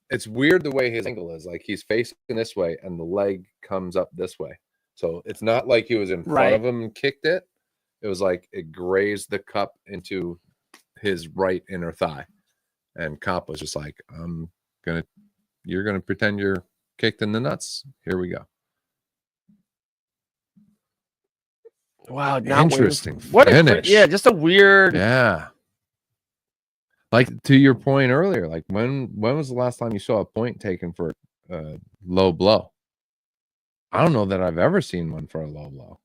It's weird the way his angle is. Like he's facing this way and the leg comes up this way. So it's not like he was in front Right. of him and kicked it. It was like it grazed the cup into his right inner thigh. And Cop was just like, you're gonna pretend you're kicked in the nuts. Here we go. Wow. Interesting What finish. yeah, just a weird. Yeah. Like to your point earlier, like when was the last time you saw a point taken for a low blow? I don't know that I've ever seen one for a low blow.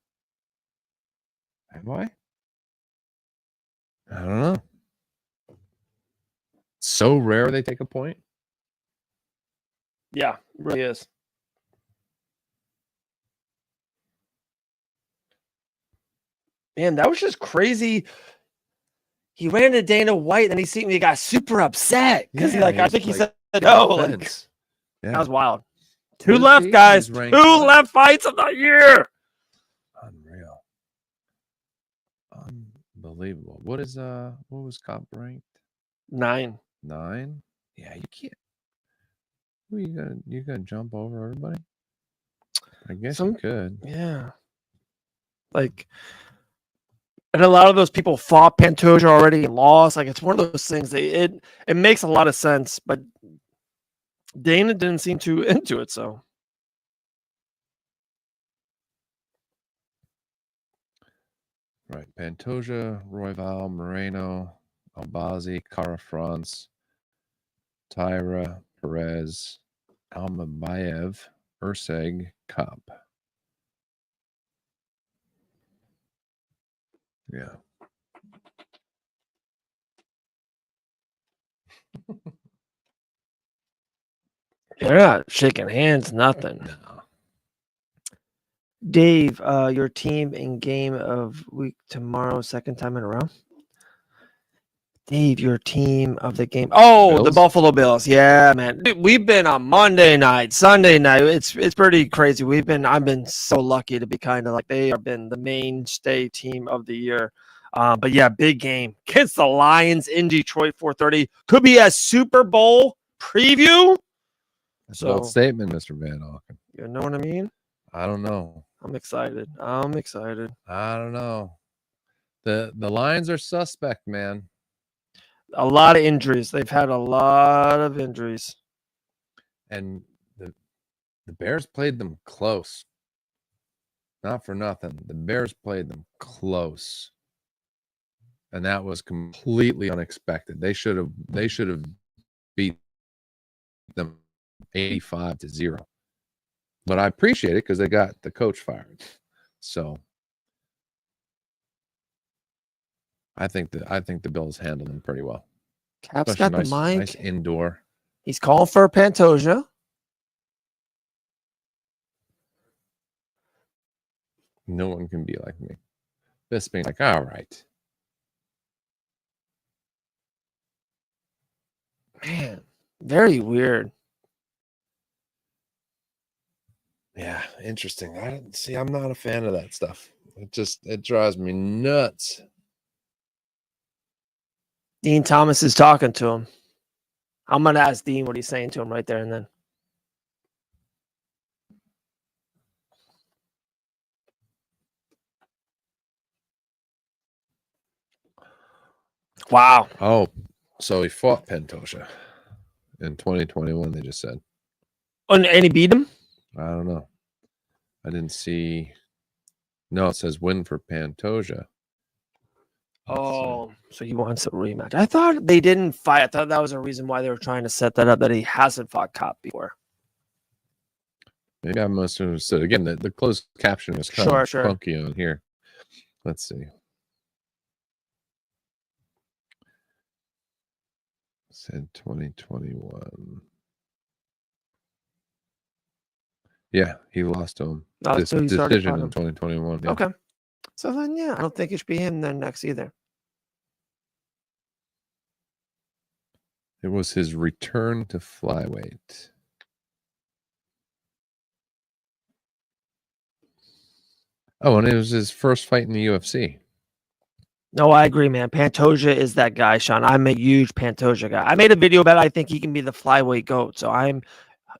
Have I? I don't know. So rare they take a point. Yeah, it really is. Man, that was just crazy. He ran to Dana White, and he got super upset because I think he said no. Like, Yeah. that was wild. What Two is left, he? guys. He's Two ranked what? left fights of the year. Unreal. Unbelievable. What was Cop ranked? 9. 9? Yeah, you can't. Who you gonna jump over everybody? I guess you could. Yeah. Like, and a lot of those people fought Pantoja already and lost. Like, it's one of those things that it makes a lot of sense, but Dana didn't seem too into it, so. Right. Pantoja, Royval, Moreno, Albazi, Cara France, Tyra, Perez, Almabayev, Urseg, Cop. Yeah. They're not shaking hands, nothing. No. Dave, your team in game of week tomorrow, second time in a row. Dave, your team of the game. Oh, the Bills? Buffalo Bills. Yeah, man. Dude, we've been on Monday night, Sunday night. It's pretty crazy. I've been so lucky to be kind of like they have been the mainstay team of the year. But yeah, big game against the Lions in Detroit, 4:30. Could be a Super Bowl preview. That's a bold statement, Mr. Van Auken. You know what I mean? I don't know. I'm excited. I don't know. The Lions are suspect, man. A lot of injuries. They've had a lot of injuries. And the Bears played them close. Not for nothing. The Bears played them close. And that was completely unexpected. They should have beat them 85-0. But I appreciate it because they got the coach fired. So I think the Bills handled them pretty well. Cap's Especially got the mic. Nice indoor. He's calling for Pantoja. No one can be like me. This being like, all right. Man, very weird. Yeah, interesting. I'm not a fan of that stuff. It drives me nuts. Dean Thomas is talking to him. I'm going to ask Dean what he's saying to him right there and then. Wow. Oh, so he fought Pantoja in 2021, they just said. And he beat him? I don't know. I didn't see. No, it says win for Pantoja. Oh, so he wants a rematch. I thought they didn't fight. I thought that was a reason why they were trying to set that up, that he hasn't fought Cop before. Maybe I must have understood. Again, the closed caption was kind of funky on here. Let's see. Said 2021. Yeah, he lost to him. So he decision in him. 2021. Yeah. Okay. So then, yeah, I don't think it should be him then next either. It was his return to flyweight. Oh, and it was his first fight in the UFC. No, I agree, man. Pantoja is that guy, Sean. I'm a huge Pantoja guy. I made a video about it. I think he can be the flyweight GOAT. So I'm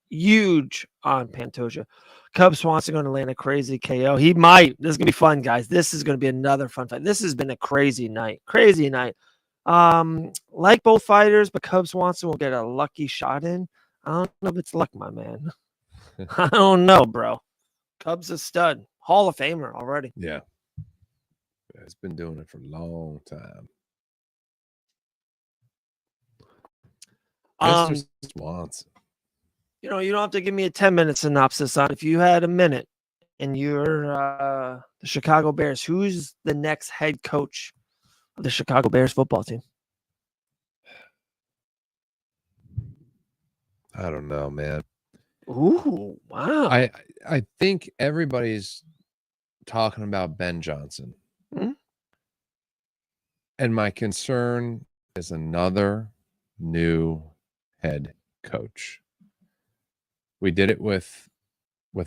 huge on Pantoja. Cub Swanson going to land a crazy KO. He might. This is going to be fun, guys. This is going to be another fun fight. This has been a crazy night. Crazy night. Like both fighters, but Cub Swanson will get a lucky shot in. I don't know if it's luck, my man. I don't know, bro. Cub's a stud. Hall of Famer already. Yeah. It's been doing it for a long time. Mr. Swanson. You know, you don't have to give me a 10-minute synopsis on. If you had a minute and you're the Chicago Bears, who's the next head coach of the Chicago Bears football team? I don't know, man. Ooh, wow. I think everybody's talking about Ben Johnson. Hmm? And my concern is another new head coach. We did it with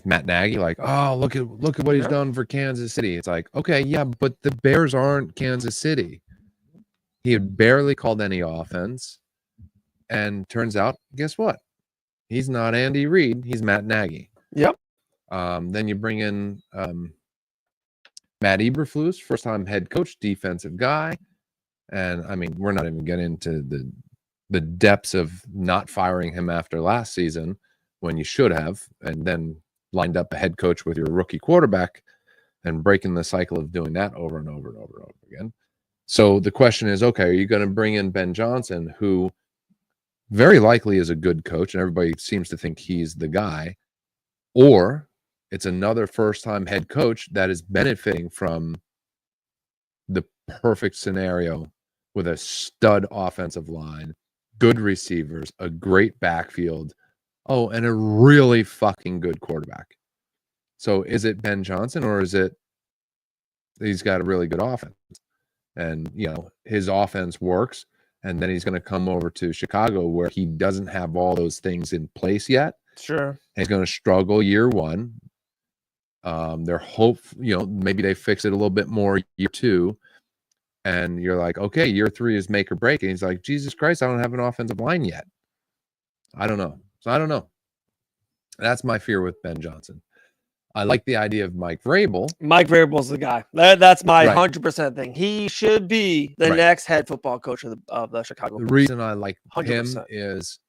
Matt Nagy, like, oh, look at what he's done for Kansas City. It's like, okay, yeah, but the Bears aren't Kansas City. He had barely called any offense. And turns out, guess what? He's not Andy Reid. He's Matt Nagy. Yep. Then you bring in Matt Eberflus, first-time head coach, defensive guy. And, I mean, we're not even getting into the depths of not firing him after last season when you should have, and then lined up a head coach with your rookie quarterback and breaking the cycle of doing that over and over and over and over again. So the question is, okay, are you going to bring in Ben Johnson, who very likely is a good coach, and everybody seems to think he's the guy, or it's another first-time head coach that is benefiting from the perfect scenario with a stud offensive line, good receivers, a great backfield, and a really fucking good quarterback. So is it Ben Johnson, or is it he's got a really good offense? And, you know, his offense works, and then he's going to come over to Chicago where he doesn't have all those things in place yet. Sure. He's going to struggle year one. They're maybe they fix it a little bit more year two. And you're like, okay, year three is make or break. And he's like, Jesus Christ, I don't have an offensive line yet. I don't know. So I don't know. That's my fear with Ben Johnson. I like the idea of Mike Vrabel. Mike Vrabel's the guy. That's my 100% thing. He should be the next head football coach of the Chicago Bears. The reason I like 100%. him is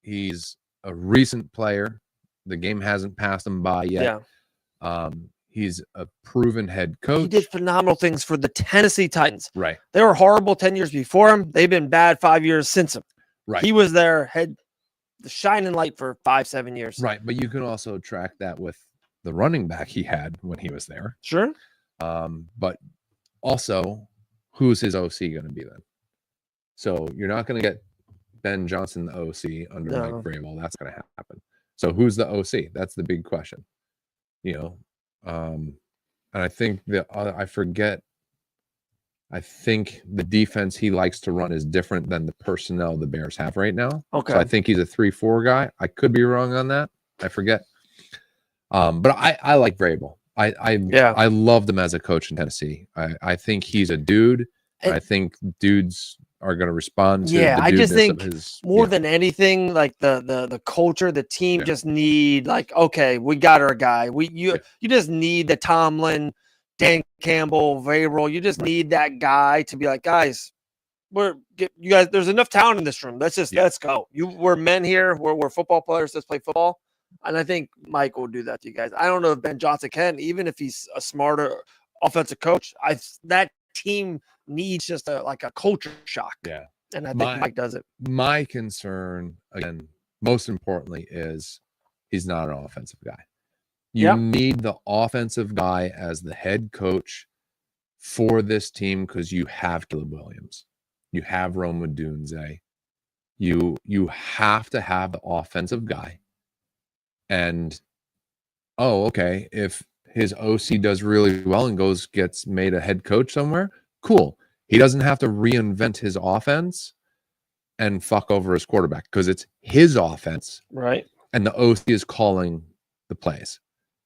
he's a recent player. The game hasn't passed him by yet. Yeah. He's a proven head coach. He did phenomenal things for the Tennessee Titans. Right. They were horrible 10 years before him. They've been bad 5 years since him. Right. He was their head, the shining light for 5-7 years. Right. But you can also track that with the running back he had when he was there. Sure. But also, who's his OC going to be then? So you're not going to get Ben Johnson, the OC, under Mike Vrabel. That's going to happen. So who's the OC? That's the big question. You know, and I think I think the defense he likes to run is different than the personnel the Bears have right now. Okay. So I think he's a 3-4 guy. I could be wrong on that. I forget. But I like Vrabel. I loved him as a coach in Tennessee. I think he's a dude. I think dudes are going to respond to I just think his, more than anything, like the culture, the team just need, like, okay, we got our guy. You just need the Tomlin, Dan Campbell, Vrabel. You just need that guy to be like, guys, you guys, there's enough talent in this room. Let's go. We're men here. We're football players. Let's play football. And I think Mike will do that to you guys. I don't know if Ben Johnson can, even if he's a smarter offensive coach. That team needs just a culture shock. Yeah. And I think Mike does it. My concern, again, most importantly, is he's not an offensive guy. You need the offensive guy as the head coach for this team because you have Caleb Williams. You have Rome Odunze. You have to have the offensive guy. And, okay, if his OC does really well and gets made a head coach somewhere, cool. He doesn't have to reinvent his offense and fuck over his quarterback because it's his offense, Right. and the OC is calling the plays.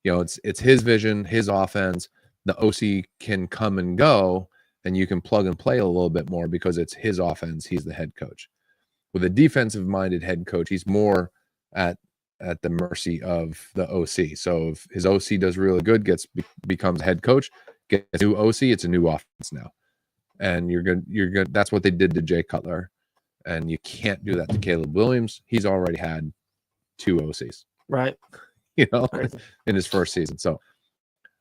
It's his vision, his offense. The OC can come and go, and you can plug and play a little bit more because it's his offense. He's the head coach. With a defensive-minded head coach, he's more at the mercy of the OC. So if his OC does really good, becomes head coach, gets a new OC, it's a new offense now. And you're good. That's what they did to Jay Cutler. And you can't do that to Caleb Williams. He's already had 2 OCs. Right. In his first season. So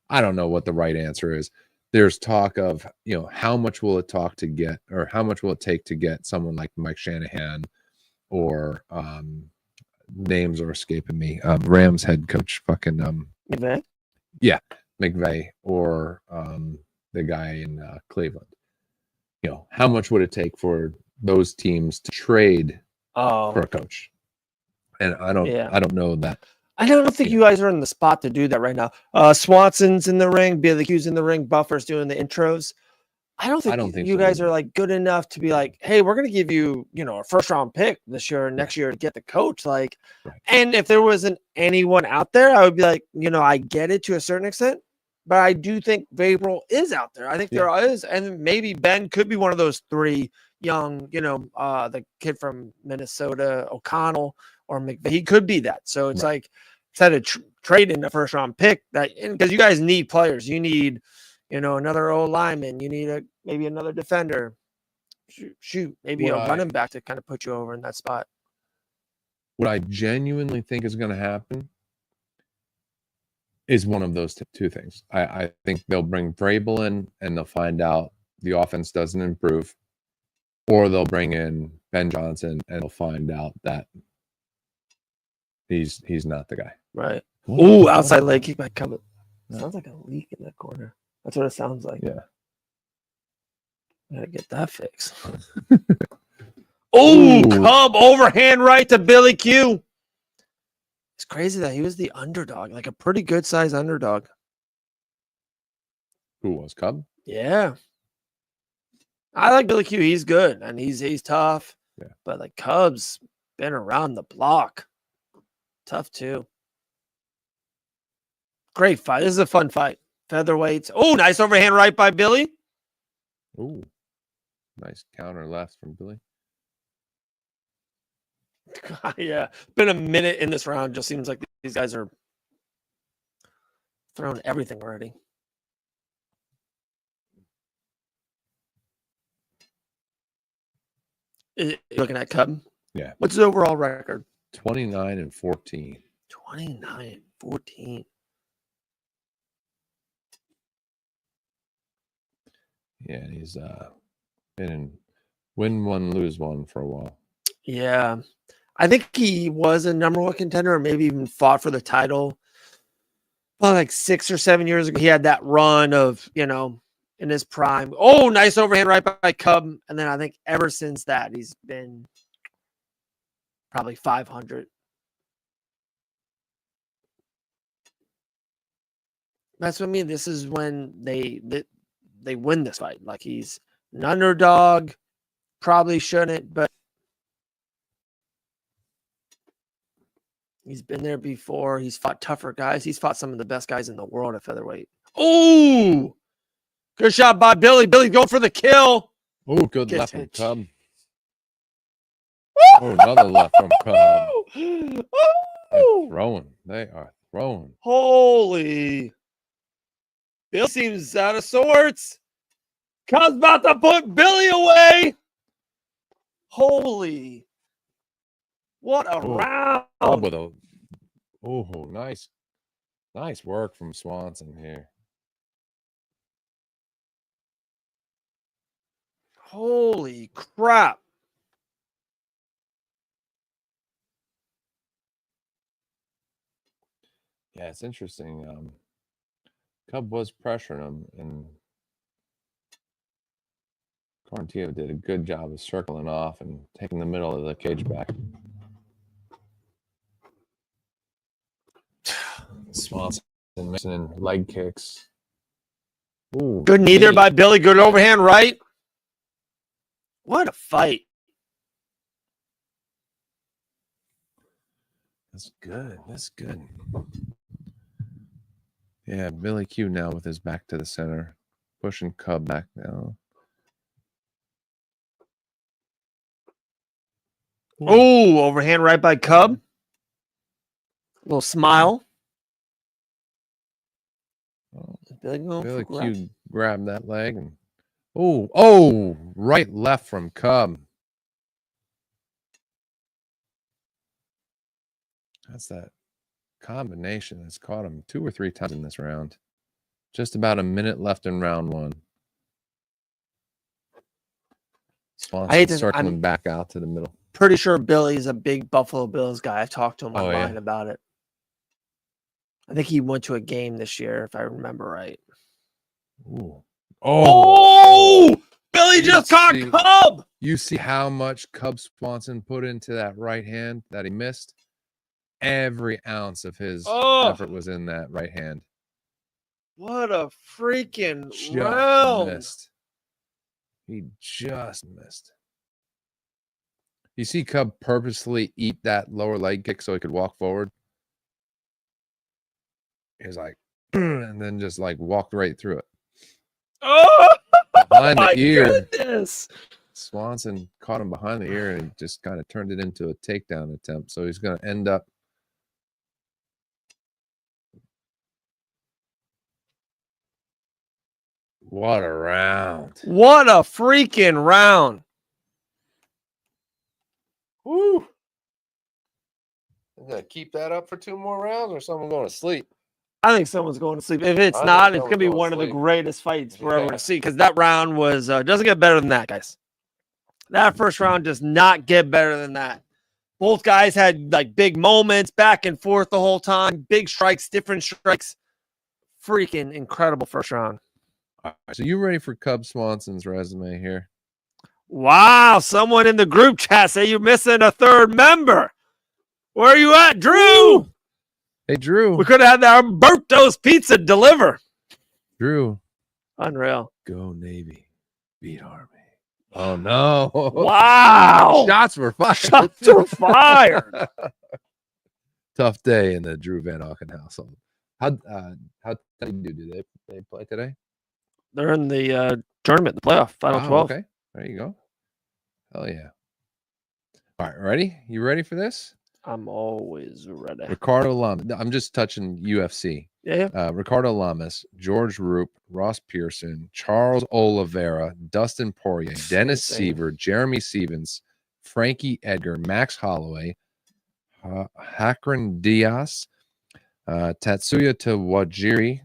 I don't know what the right answer is. There's talk of, how much will it take to get someone like Mike Shanahan or names are escaping me. Rams head coach fucking McVay? Yeah, McVay or the guy in Cleveland. How much would it take for those teams to trade for a coach? And I don't know that. I don't think you guys are in the spot to do that right now. Swanson's in the ring, Billy Q's in the ring, Buffer's doing the intros. I don't think you guys are like good enough to be like, hey, we're going to give you, a first round pick this year and next year to get the coach. Like, and if there wasn't anyone out there, I would be like, I get it to a certain extent, but I do think Vrabel is out there. I think there is, and maybe Ben could be one of those 3 young, the kid from Minnesota, O'Connell or McVay. He could be that. So it's like instead of trading a first round pick, that because you guys need players, you need. Another old lineman. You need maybe another defender. Shoot, maybe a running back to kind of put you over in that spot. What I genuinely think is going to happen is one of those 2 things. I think they'll bring Vrabel in and they'll find out the offense doesn't improve, or they'll bring in Ben Johnson and they'll find out that he's not the guy. Right. Ooh, outside leg kick by Covington. Sounds like a leak in that corner. That's what it sounds like. Yeah. Gotta get that fixed. Oh, Cub overhand right to Billy Q. It's crazy that he was the underdog, like a pretty good size underdog. Who was Cub? Yeah. I like Billy Q. He's good and he's tough. Yeah. But like Cub's been around the block. Tough too. Great fight. This is a fun fight. Featherweights. Oh, nice overhand right by Billy. Oh, nice counter left from Billy. Yeah. Been a minute in this round. Just seems like these guys are throwing everything already. Looking at Cub? Yeah. What's his overall record? 29-14. 29-14. Yeah, he's been in win 1, lose 1 for a while. Yeah. I think he was a number 1 contender or maybe even fought for the title. Well, like 6 or 7 years ago, he had that run of, in his prime. Oh, nice overhand right by Cub. And then I think ever since that, he's been probably 500. That's what I mean. This is when they win this fight. Like he's an underdog, probably shouldn't, but he's been there before. He's fought tougher guys. He's fought some of the best guys in the world at featherweight. Oh, good shot by Billy. Billy going for the kill. Oh, good left from Cub. Oh, another left from Cub. They're throwing. They are throwing. Holy. Bill seems out of sorts. Cub's about to put Billy away. Holy. What a round. With a, nice work from Swanson here. Holy crap. Yeah, it's interesting. Cub was pressuring him, and Quarantino did a good job of circling off and taking the middle of the cage back. Swanson and mixing leg kicks. Ooh, Good knee there knee. by Billy. Good overhand right. What a fight. That's good. That's good. Yeah, Billy Q now with his back to the center, pushing Cub back now. Oh, overhand right by Cub. Little smile. Billy Q grabbed that leg and oh, right left from Cub. That's that combination that's caught him 2 or 3 times in this round. Just about a minute left in round 1. Swanson circling back out to the middle. Pretty sure Billy's a big Buffalo Bills guy. I've talked to him online about it. I think he went to a game this year, if I remember right. Ooh. Oh! Billy just caught Cub! You see how much Cub Swanson put into that right hand that he missed? Every ounce of his effort was in that right hand. What a freaking round. Missed. He just missed. You see Cub purposely eat that lower leg kick so he could walk forward. He's like, and then just like walked right through it. Oh, behind the ear. Goodness. Swanson caught him behind the ear and just kind of turned it into a takedown attempt. So he's going to end up. What a round. What a freaking round. Woo. I'm going to keep that up for 2 more rounds or someone going to sleep. I think someone's going to sleep. If it's not, it's going to be one of the greatest fights we're ever going to see because that round was doesn't get better than that, guys. That first round does not get better than that. Both guys had like big moments back and forth the whole time. Big strikes, different strikes. Freaking incredible first round. All right, so you ready for Cub Swanson's resume here? Wow. Someone in the group chat say you're missing a third member. Where are you at, Drew? Woo! Hey, Drew. We could have had that Umberto's Pizza deliver. Drew. Unreal. Go Navy. Beat Army. Oh, no. Wow. Shots were fired. Shots were fired. Tough day in the Drew Van Auken household. How do they play today? They're in the tournament, the playoff, Final 12. Okay. There you go. Hell yeah. All right, ready? You ready for this? I'm always ready. Ricardo Lamas. I'm just touching UFC. Yeah. Ricardo Lamas, George Roop, Ross Pearson, Charles Oliveira, Dustin Poirier, Dennis Seaver, Jeremy Stevens, Frankie Edgar, Max Holloway, Hakron Diaz, Tatsuya Tawajiri,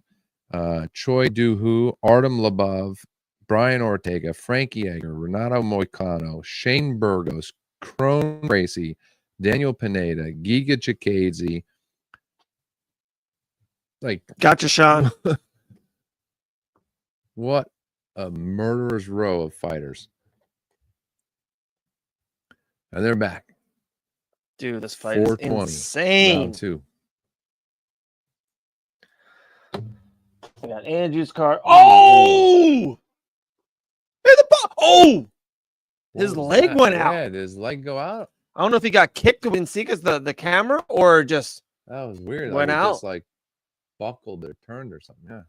Choi Doohu, Artem Labov, Brian Ortega, Frankie Edgar, Renato Moicano, Shane Burgos, Crone Gracie, Daniel Pineda, Giga Chikadze. Like, gotcha, Sean. What a murderer's row of fighters. And they're back. Dude, this fight is insane. Round 2. We got Andrew's card. Oh! Hey, oh! His leg went out. Yeah, did his leg go out? I don't know if he got kicked when see because the camera or just that was weird. Went out. Just like buckled or turned or something. Yeah.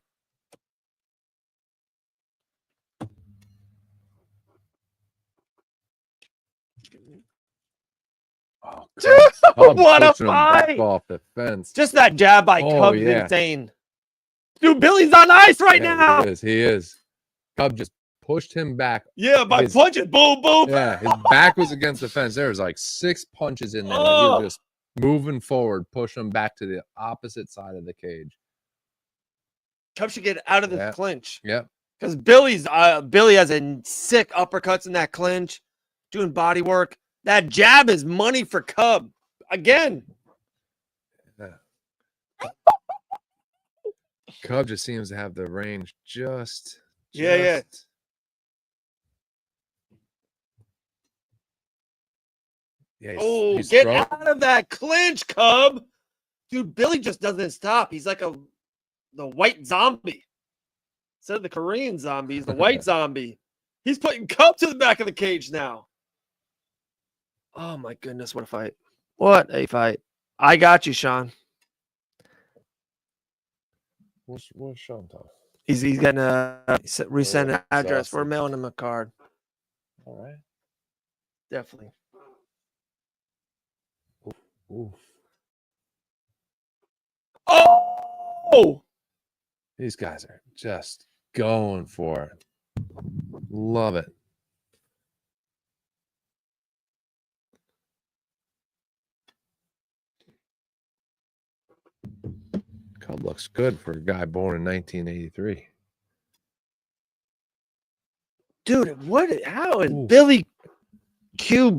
Oh, what a fight! Off the fence. Just that jab by Cub is insane. Dude, Billy's on ice right now. He is. Cub just pushed him back. Yeah, by punches. Boom, boom. Yeah, his back was against the fence. There was like 6 punches in there. He was just moving forward, push him back to the opposite side of the cage. Cub should get out of the clinch. Yep. Because Billy has a sick uppercuts in that clinch, doing body work. That jab is money for Cub. Again. Yeah. Cub just seems to have the range just. Yeah. He's get out of that clinch, Cub. Dude, Billy just doesn't stop. He's like a the white zombie. Instead of the Korean zombies, the white zombie. He's putting Cub to the back of the cage now. Oh my goodness, what a fight. What a fight. I got you, Sean. What's Sean talking? He's getting a resend an address. awesome. We're mailing him a card. All right. Definitely. Oof. Oh! These guys are just going for it. Love it. Cub looks good for a guy born in 1983. Dude, how is Ooh. Billy Q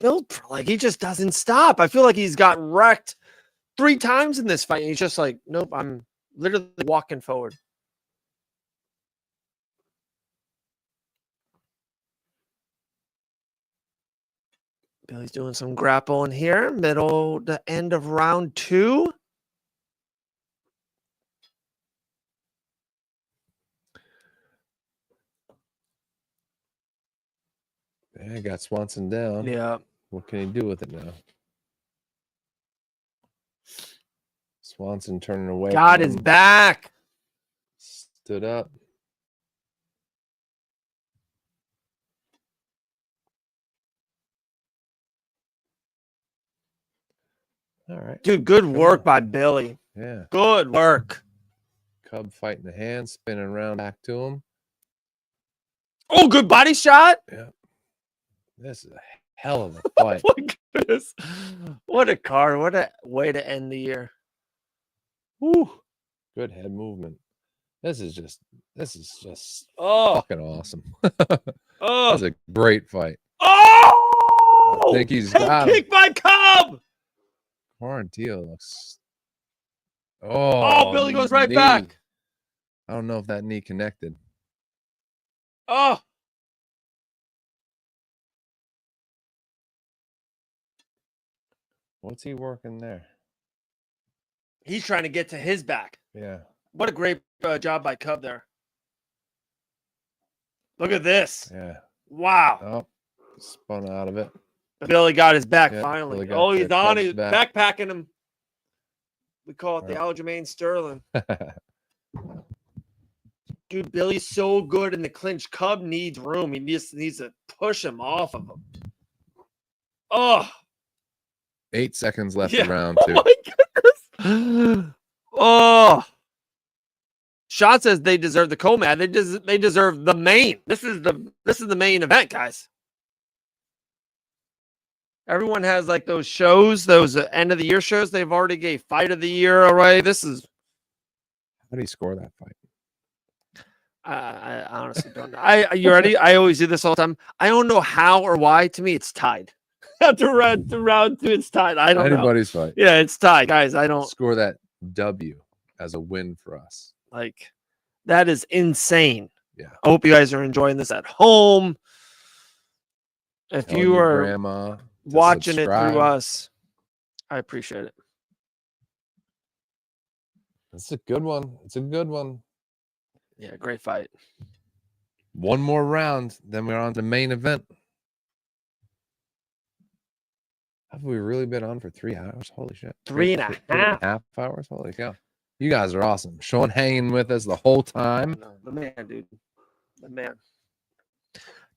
built for? Like, he just doesn't stop. I feel like he's got wrecked 3 times in this fight. And he's just like, nope, I'm literally walking forward. Billy's doing some grappling here. Middle to end of round 2. Yeah, got Swanson down. Yeah. What can he do with it now? Swanson turning away. Got from his him. back. Stood up. All right. Dude, good work by Billy. Yeah. Good work. Cub fighting the hand, spinning around back to him. Oh, good body shot. Yeah. This is a hell of a fight. Oh my goodness. What a card. What a way to end the year. Woo. Good head movement. This is just Oh. fucking awesome. Oh. That's a great fight. Oh. I think he's Head got kick by Cub. Quarantino looks. Oh, Billy goes right knee. back. I don't know if that knee connected. Oh. What's he working there? He's trying to get to his back. Yeah. What a great job by Cub there. Look at this. Yeah. Wow. Oh, spun out of it. Billy got his back Yeah, finally. Billy got Oh, he's to on. Cub's He's back. backpacking him. We call it the Right. Aljamain Sterling. Dude, Billy's so good in the clinch. Cub needs room. He just needs to push him off of him. Oh. 8 seconds left Yeah. in round Oh 2. my goodness. Oh. Sean says they deserve the co-man. They deserve the main. This is the main event, guys. Everyone has like those shows, those end of the year shows. They've already gave fight of the year already. This is. How do you score that fight? I honestly don't know. You ready? I always do this all the time. I don't know how or why. To me, it's tied. After round 2, it's tied. I don't know. Anybody's fight. Yeah, it's tied, guys. I don't Score that W as a win for us. like. That is insane. Yeah. I hope you guys are enjoying this at home. If Tell you your are grandma to watching it subscribe. through us, I appreciate it. It's a good one. It's a good one. Yeah, great fight. One more round, then we're on to the main event. Have we really been on for 3 hours? Holy shit. 3.5 hours? Holy cow. You guys are awesome. Sean hanging with us the whole time. The man, dude. The man.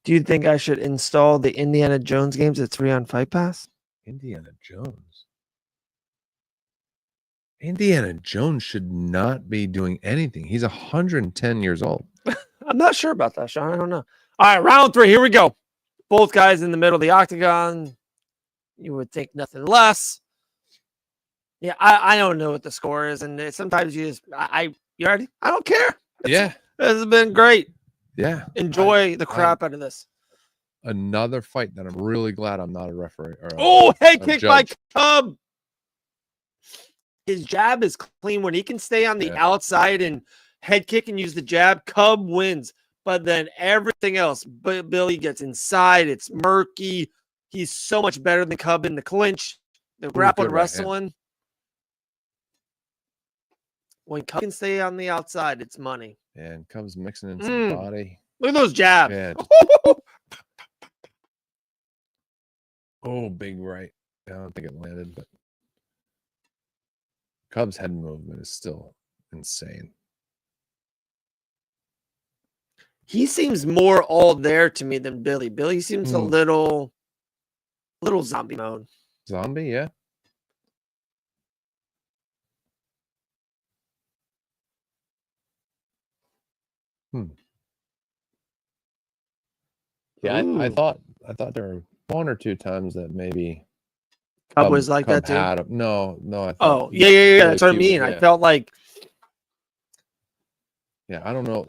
Do you think I should install the Indiana Jones games at 3 on Fight Pass? Indiana Jones. Indiana Jones should not be doing anything. He's 110 years old. I'm not sure about that, Sean. I don't know. All right, round 3. Here we go. Both guys in the middle of the octagon. You would think nothing less. Yeah, I don't know what the score is, and sometimes you just you ready? I don't care. Yeah. This has been great. Yeah. Enjoy the crap out of this. Another fight that I'm really glad I'm not a referee. Oh, head a kick by judge. Cub. His jab is clean. When he can stay on the outside and head kick and use the jab, Cub wins. But then everything else, Billy gets inside. It's murky. He's so much better than Cub in the clinch, the grappling, good right hand. wrestling. When Cub can stay on the outside, it's money. And Cubs mixing in some Mm. body. Look at those jabs. Yeah. Oh, big right. I don't think it landed, but Cubs' head movement is still insane. He seems more all there to me than Billy. Billy seems a little zombie mode. Zombie, yeah. Yeah, I thought there were one or two times that maybe Cub was like Cub that too. had him. No, I thought Oh, yeah. That's what I Billy Q, mean. I felt like I don't know.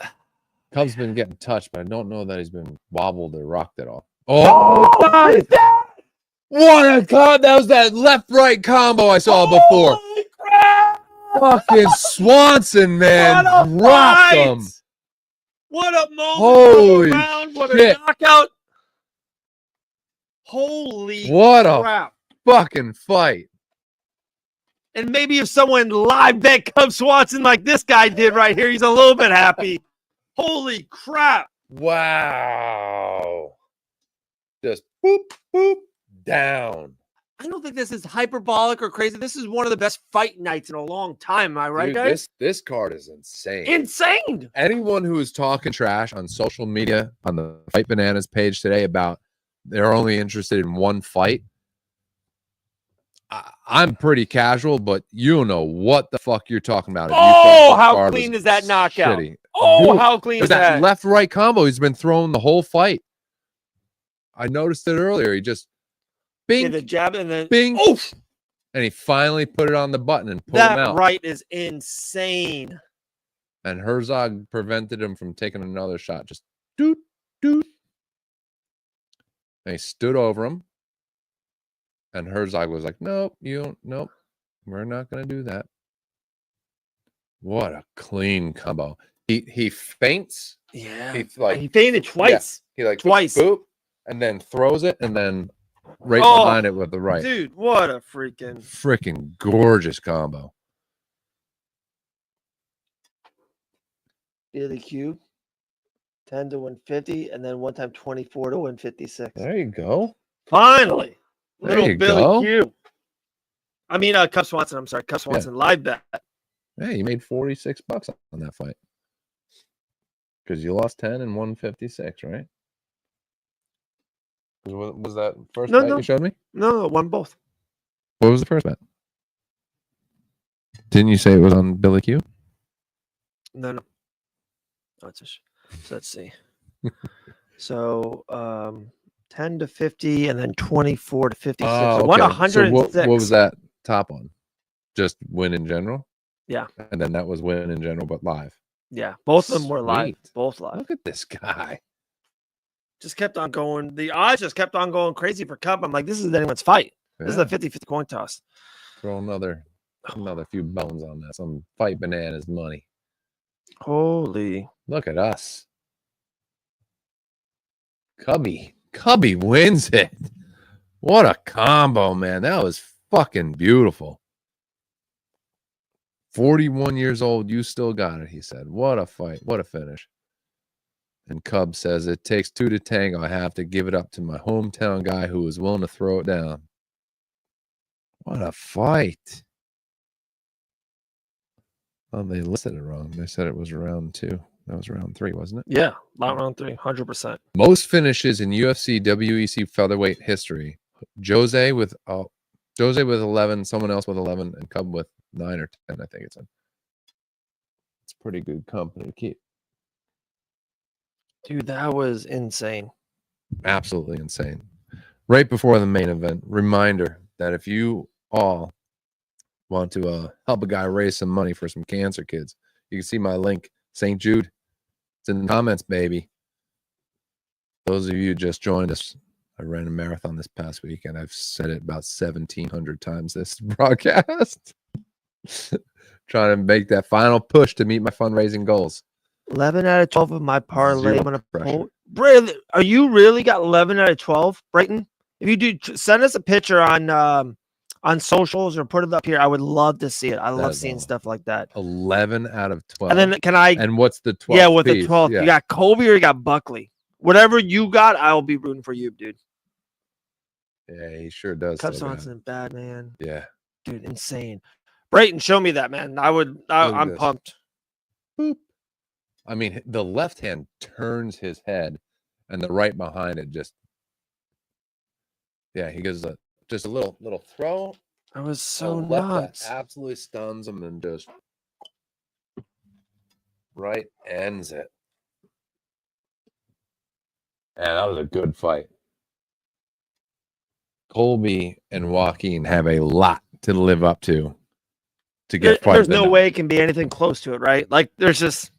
Cub's been getting touched, but I don't know that he's been wobbled or rocked at all. Oh, what a God! That was that left-right combo I saw before. Holy crap! Fucking Swanson, man, dropped him. What a moment! Holy round, what shit. a knockout! Holy What crap! a fucking fight! And maybe if someone live bet Cub Swanson like this guy did right here, he's a little bit happy. Holy crap! Wow! Just boop boop down. I don't think this is hyperbolic or crazy. This is one of the best fight nights in a long time. Am I right, Dude, guys? This card is insane. Insane! Anyone who is talking trash on social media on the Fight Bananas page today about they're only interested in one fight, I'm pretty casual, but you don't know what the fuck you're talking about. Oh, how clean is that knockout? Shitty. Oh, Dude, how clean is that that? left-right combo he's been throwing the whole fight. I noticed it earlier. He just bing, Yeah, the jab and then bing, oof. and he finally put it on the button and pulled him That out. right is insane. And Herzog prevented him from taking another shot. Just doot, doot. And he stood over him. And Herzog was like, nope, nope. We're not going to do that. What a clean combo. He feints. Yeah. He fainted twice. He like Twice. boop, and then throws it, and then right behind it with the right. Dude, what a freaking gorgeous combo. Billy Q, 10 to 150, and then one time 24 to 156. There you go. Finally, There little you Billy go. Q. I mean, Cub Swanson. I'm sorry, Cub Swanson live bet. Hey, you made $46 on that fight because you lost 10 and 156, right? Was that first bet you showed me? No, won both. What was the first bet? Didn't you say it was on Billy Q? No. Oh, so let's see. So 10 to 50 and then 24 to 56. Oh, So won okay. 106. So what was that top on? Just win in general? Yeah. And then that was win in general, but live. Yeah, both of them were live. Sweet. Both live. Look at this guy. Just kept on going. The odds just kept on going crazy for Cub. I'm like, this is anyone's fight. This is a 50-50 coin toss. Throw another few bones on that. Some Fight Bananas money. Holy. Look at us. Cubby wins it. What a combo, man. That was fucking beautiful. 41 years old, you still got it, he said. What a fight. What a finish. And Cub says, it takes two to tango. I have to give it up to my hometown guy who was willing to throw it down. What a fight. Oh, they listed it wrong. They said it was round 2. That was round 3, wasn't it? Yeah, round 3, 100%. Most finishes in UFC WEC featherweight history. Jose with 11, someone else with 11, and Cub with 9 or 10, I think it's in. It's pretty good company to keep. Dude, that was insane. Absolutely insane. Right before the main event, reminder that if you all want to help a guy raise some money for some cancer kids, you can see my link, St. Jude. It's in the comments, baby. Those of you who just joined us, I ran a marathon this past week, and I've said it about 1,700 times this broadcast. Trying to make that final push to meet my fundraising goals. 11 out of 12 of my parlay. Zero I'm gonna pressure. pull. Bray, are you really got 11 out of 12, Brighton? If you do, send us a picture on on socials or put it up here. I would love to see it. I love is seeing awesome. stuff like that. 11 out of 12. And then can I? And what's the 12th? Yeah, with the piece? 12th, Yeah. you got Colby or you got Buckley. Whatever you got, I'll be rooting for you, dude. Yeah, he sure does. Cub so Swanson, bad man. Yeah. Dude, insane. Brayton, show me that, man. I'm this. pumped. Boop. I mean, the left hand turns his head, and the right behind it just. Yeah, he gives just a little throw. I was so left nuts. that absolutely stuns him and just right ends it. And that was a good fight. Colby and Joaquin have a lot to live up to get fight. There's no way it can be anything close to it, right? Like there's just.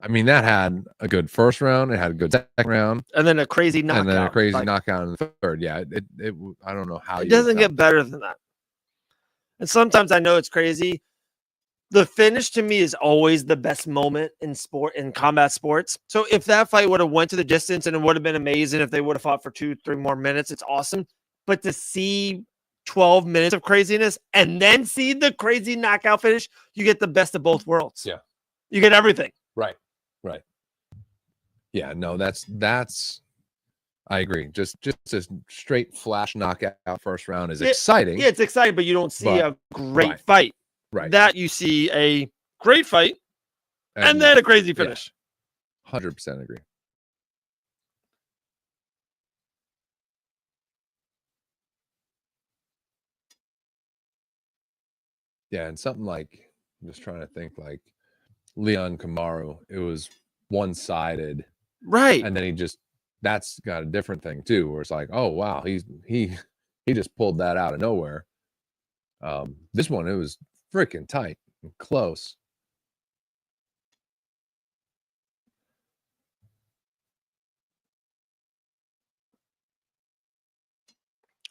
I mean, that had a good first round. It had a good second round, and then a crazy knockout. And then a crazy knockout in the third. Yeah, it I don't know how it doesn't get better than that. And sometimes I know it's crazy. The finish to me is always the best moment in combat sports. So if that fight would have went to the distance and it would have been amazing if they would have fought for 2-3 more minutes, it's awesome. But to see 12 minutes of craziness and then see the crazy knockout finish, you get the best of both worlds. Yeah. You get everything. Right. Yeah, no, that's I agree. Just a straight flash knockout first round is exciting. Yeah, it's exciting, but you don't see a great fight. Right. That you see a great fight and then a crazy finish. 100% agree. Yeah, and something like, I'm just trying to think, like Leon Kamaru, it was one-sided. Right. And then that's got a different thing too, where it's like, oh wow, he just pulled that out of nowhere. This one, it was freaking tight and close.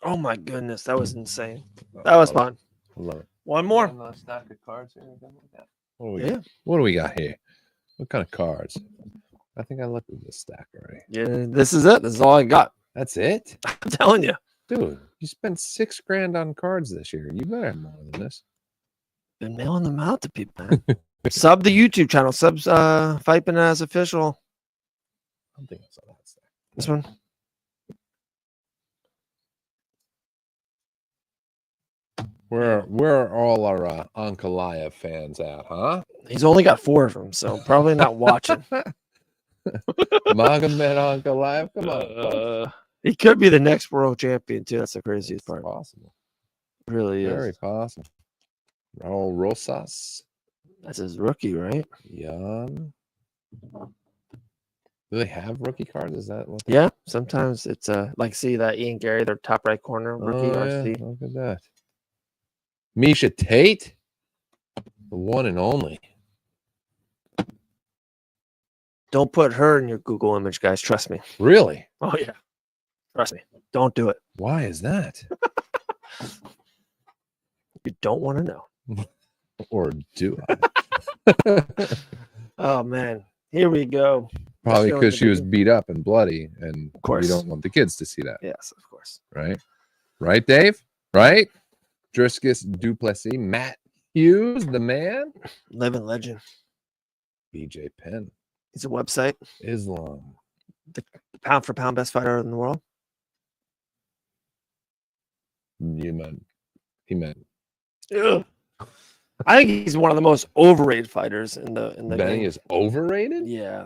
Oh my goodness, that was insane. That was fun. I love it. One more. A stack of cards or anything like that. What do we got here? What kind of cards? I think I looked at this stack already. Yeah, this is it. This is all I got. That's it? I'm telling you. Dude, you spent $6,000 on cards this year. You better have more than this. Been mailing them out to people, man. Sub the YouTube channel. Subs Fight Bananas Official. I think I saw that stack. This one. Where are all our Ankalaev fans at, huh? He's only got 4 of them, so probably not watching. Magomed Ankalaev, come on. He could be the next world champion too. That's the craziest part. Possible. It really is. Very possible. Raul Rosas. That's his rookie, right? Young. Do they have rookie cards? Is that what? Yeah. Sometimes it's like see that Ian Gary, their top right corner rookie RC. Look at that. Misha Tate, the one and only. Don't put her in your Google image, guys. Trust me. Really? Oh yeah. Trust me. Don't do it. Why is that? You don't want to know. Or do I? Oh man. Here we go. Probably because she was beat up and bloody, and of course you don't want the kids to see that. Yes, of course. Right? Right, Dave? Right? Driscus Duplessis, Matt Hughes, the man. Living legend. BJ Penn. It's a website. Islam. The pound for pound best fighter in the world. He meant. Ugh. I think he's one of the most overrated fighters in the Benny game. is overrated? Yeah.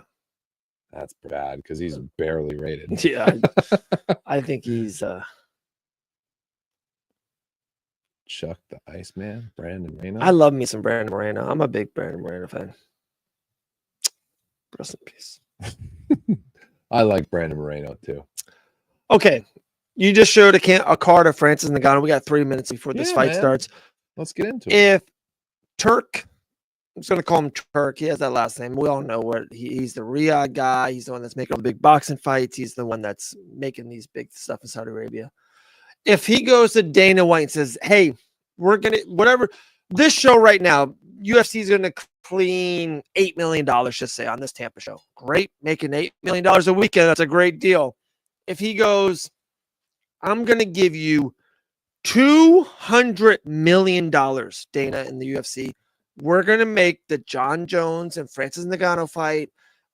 That's bad because he's barely rated. Yeah. I think he's Chuck the Iceman, Brandon Moreno. I love me some Brandon Moreno. I'm a big Brandon Moreno fan. Rest in peace. I like Brandon Moreno too. Okay. You just showed a card of Francis Ngannou. We got 3 minutes before this fight starts. Let's get into it. If Turk, I'm just going to call him Turk. He has that last name. We all know what he's the Riyadh guy. He's the one that's making all the big boxing fights. He's the one that's making these big stuff in Saudi Arabia. If he goes to Dana White and says, hey, we're going to, whatever, this show right now, UFC is going to clean $8 million, just say, on this Tampa show. Great. Making $8 million a weekend. That's a great deal. If he goes, I'm going to give you $200 million, Dana, in the UFC. We're going to make the John Jones and Francis Ngannou fight.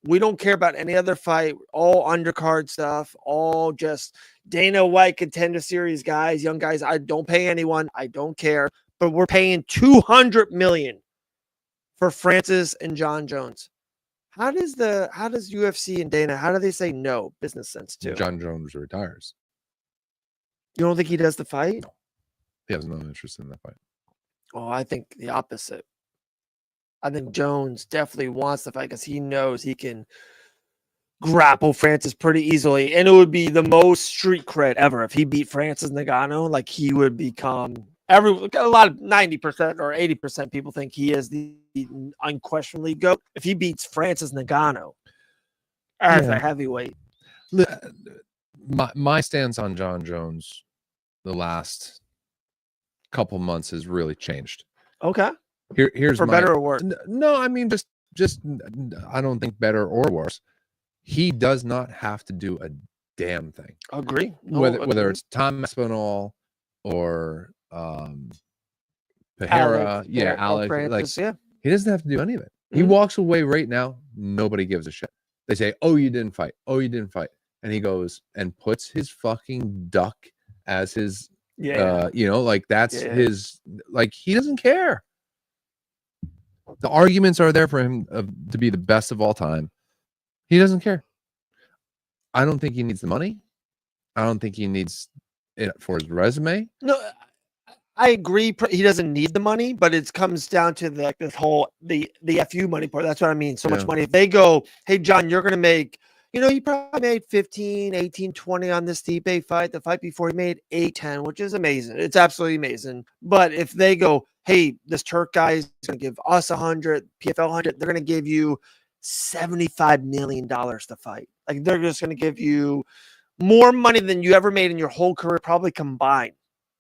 We don't care about any other fight, all undercard stuff, all just Dana White Contender Series guys, young guys. I don't pay anyone. I don't care. But we're paying $200 million for Francis and John Jones. How does UFC and Dana, how do they say no? Business sense too. John Jones retires. You don't think he does the fight? No. He has no interest in that fight. Oh, I think the opposite. I think Jones definitely wants the fight because he knows he can grapple Francis pretty easily. And it would be the most street cred ever. If he beat Francis Ngannou, like he would become a lot of 90% or 80% people think he is the unquestionably GOAT. If he beats Francis Ngannou as a heavyweight. My stance on John Jones the last couple months has really changed. Okay. Here's for better or worse. No, I mean just I don't think better or worse. He does not have to do a damn thing. Agree. No, whether it's Tom Espinal or Pereira, Alex, Francis, like he doesn't have to do any of it. He Mm-hmm. walks away right now. Nobody gives a shit. They say, "Oh, you didn't fight. Oh, you didn't fight," and he goes and puts his fucking duck as his. Like that's his. Like he doesn't care. The arguments are there for him to be the best of all time. He doesn't care. I don't think he needs the money. I don't think he needs it for his resume. No, I agree. He doesn't need the money, but it comes down to this whole the FU money part. That's what I mean. So much money. If they go, hey, John, you're going to make, you probably made 15, 18, 20 on this Stipe fight. The fight before he made 8, 10, which is amazing. It's absolutely amazing. But if they go, hey, this Turk guy is going to give us 100, PFL 100, they're going to give you $75 million to fight. Like they're just going to give you more money than you ever made in your whole career, probably combined.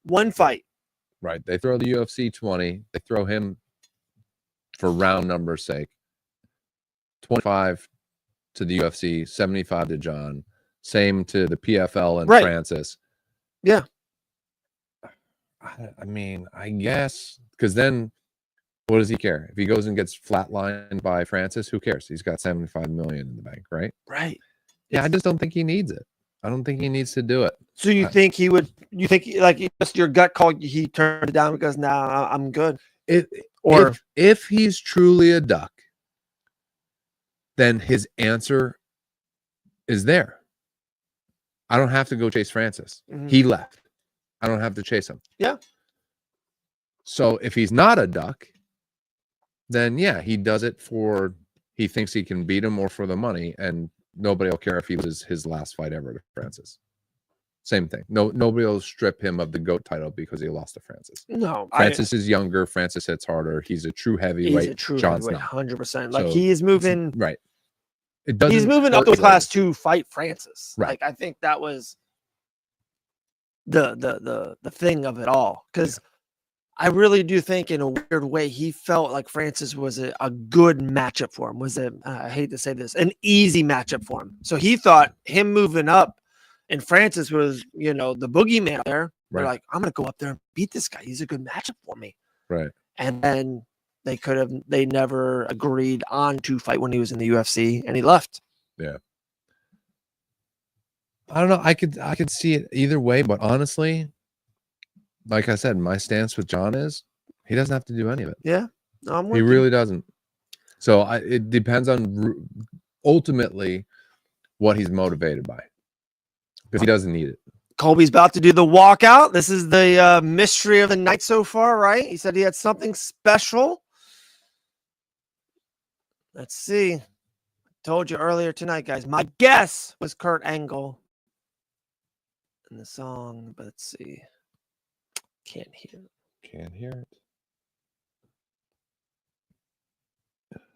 One fight. Right. They throw the UFC 20. They throw him for round numbers' sake. 25 to the UFC, 75 to John. Same to the PFL and Francis. Yeah. I mean, I guess because then what does he care? If he goes and gets flatlined by Francis, who cares? He's got 75 million in the bank, right? Right. Yeah, I just don't think he needs it. I don't think he needs to do it. So you think he would? You think like just your gut call? He turned it down because now I'm good. If he's truly a duck, then his answer is there. I don't have to go chase Francis. Mm-hmm. He left. I don't have to chase him. Yeah. So if he's not a duck, then yeah, he does it for he thinks he can beat him or for the money, and nobody will care if he loses his last fight ever to Francis. Same thing. Nobody will strip him of the GOAT title because he lost to Francis. No, Francis is younger. Francis hits harder. He's a true heavyweight. He's a true John's heavyweight, not. 100%. Like he is moving right. He's moving up to class to fight Francis. Right. Like I think that was the thing of it all, because I really do think in a weird way he felt like Francis was a good matchup for him. I hate to say this, an easy matchup for him. So he thought him moving up and Francis was, the boogeyman there. They're like, I'm going to go up there and beat this guy. He's a good matchup for me. Right. And then they never agreed on to fight when he was in the UFC and he left. Yeah. I don't know. I could see it either way, but honestly, like I said, my stance with John is he doesn't have to do any of it. Yeah. No, he really doesn't. So it depends on ultimately what he's motivated by, because he doesn't need it. Colby's about to do the walkout. This is the mystery of the night so far, right? He said he had something special. Let's see. Told you earlier tonight, guys. My guess was Kurt Angle in the song, but let's see. Can't hear it. Can't hear it.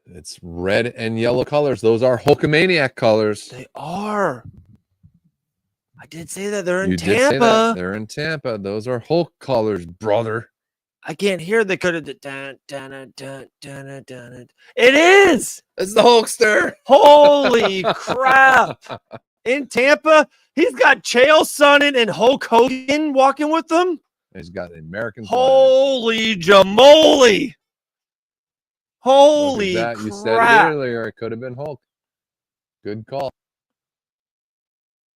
It's red and yellow colors. Those are Hulkamaniac colors. They are. I did say that they're in you Tampa. Did say that. They're in Tampa. Those are Hulk colors, brother. I can't hear. They could have done it. It is. It's the Hulkster. Holy crap! In Tampa, he's got Chael Sonnen and Hulk Hogan walking with them. He's got the American flag. Holy jamoly! Look Holy at that. You said it crap! earlier. It could have been Hulk. Good call.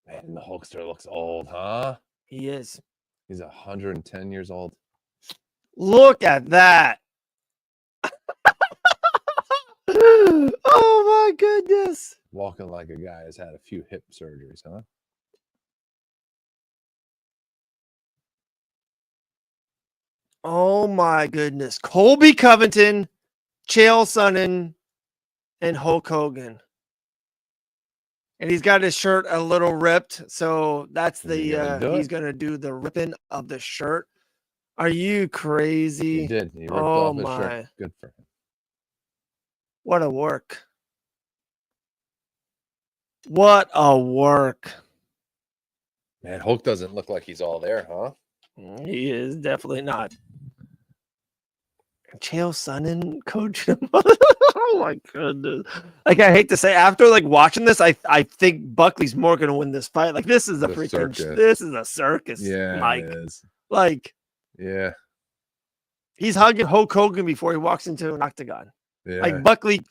Man, the Hulkster looks old, huh? He is. He's 110 years old. Look at that! Oh my goodness! Walking like a guy has had a few hip surgeries, huh? Oh my goodness! Colby Covington, Chael Sonnen, and Hulk Hogan. And he's got his shirt a little ripped, so that's Is he gonna do he's it? gonna do the ripping of the shirt. Are you crazy? He did. He ripped Oh off his my! shirt. Good for him. What a work! What a work! Man, Hulk doesn't look like he's all there, huh? He is definitely not. Chael Sonnen coaching him. Oh my goodness! Like I hate to say, after like watching this, I think Buckley's more gonna win this fight. Like this is a The freaking circus. this is a circus. Yeah, Mike. it is. Like Yeah, he's hugging Hulk Hogan before he walks into an octagon. yeah. Like Buckley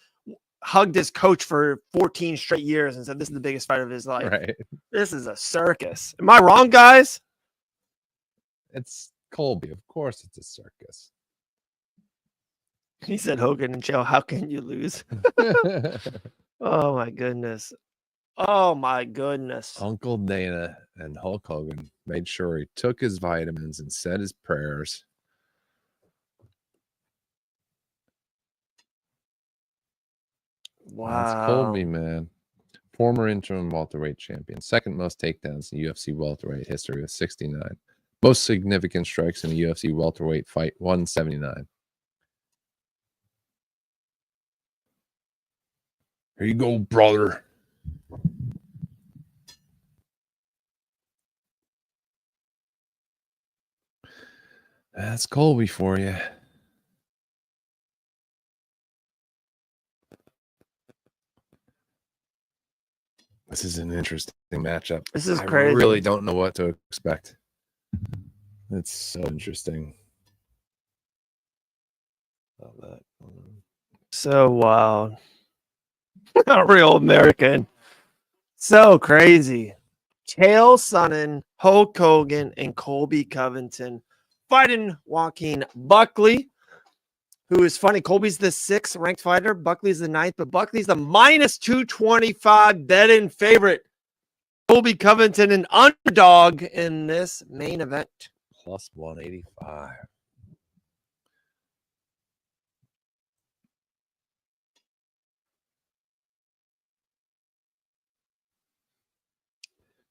hugged his coach for 14 straight years and said, "This is the biggest fight of his life." Right. This is a circus. Am I wrong, guys? It's Colby. Of course it's a circus. He said, "Hogan and Chael, how can you lose?" Oh my goodness. Oh my goodness. Uncle Dana and Hulk Hogan made sure he took his vitamins and said his prayers. Wow. That's Colby, man. Former interim welterweight champion. Second most takedowns in UFC welterweight history with 69. Most significant strikes in a UFC welterweight fight, 179. Here you go, brother. That's Colby for you. This is an interesting matchup. This is I crazy. really don't know what to expect. It's so interesting. Love that. So wild. A real American. So crazy. Chael Sonnen, Hulk Hogan, and Colby Covington fighting Joaquin Buckley, who is funny. Colby's the 6th ranked fighter. Buckley's the 9th, but Buckley's the minus 225 bet-in favorite. Colby Covington, an underdog in this main event. Plus 185.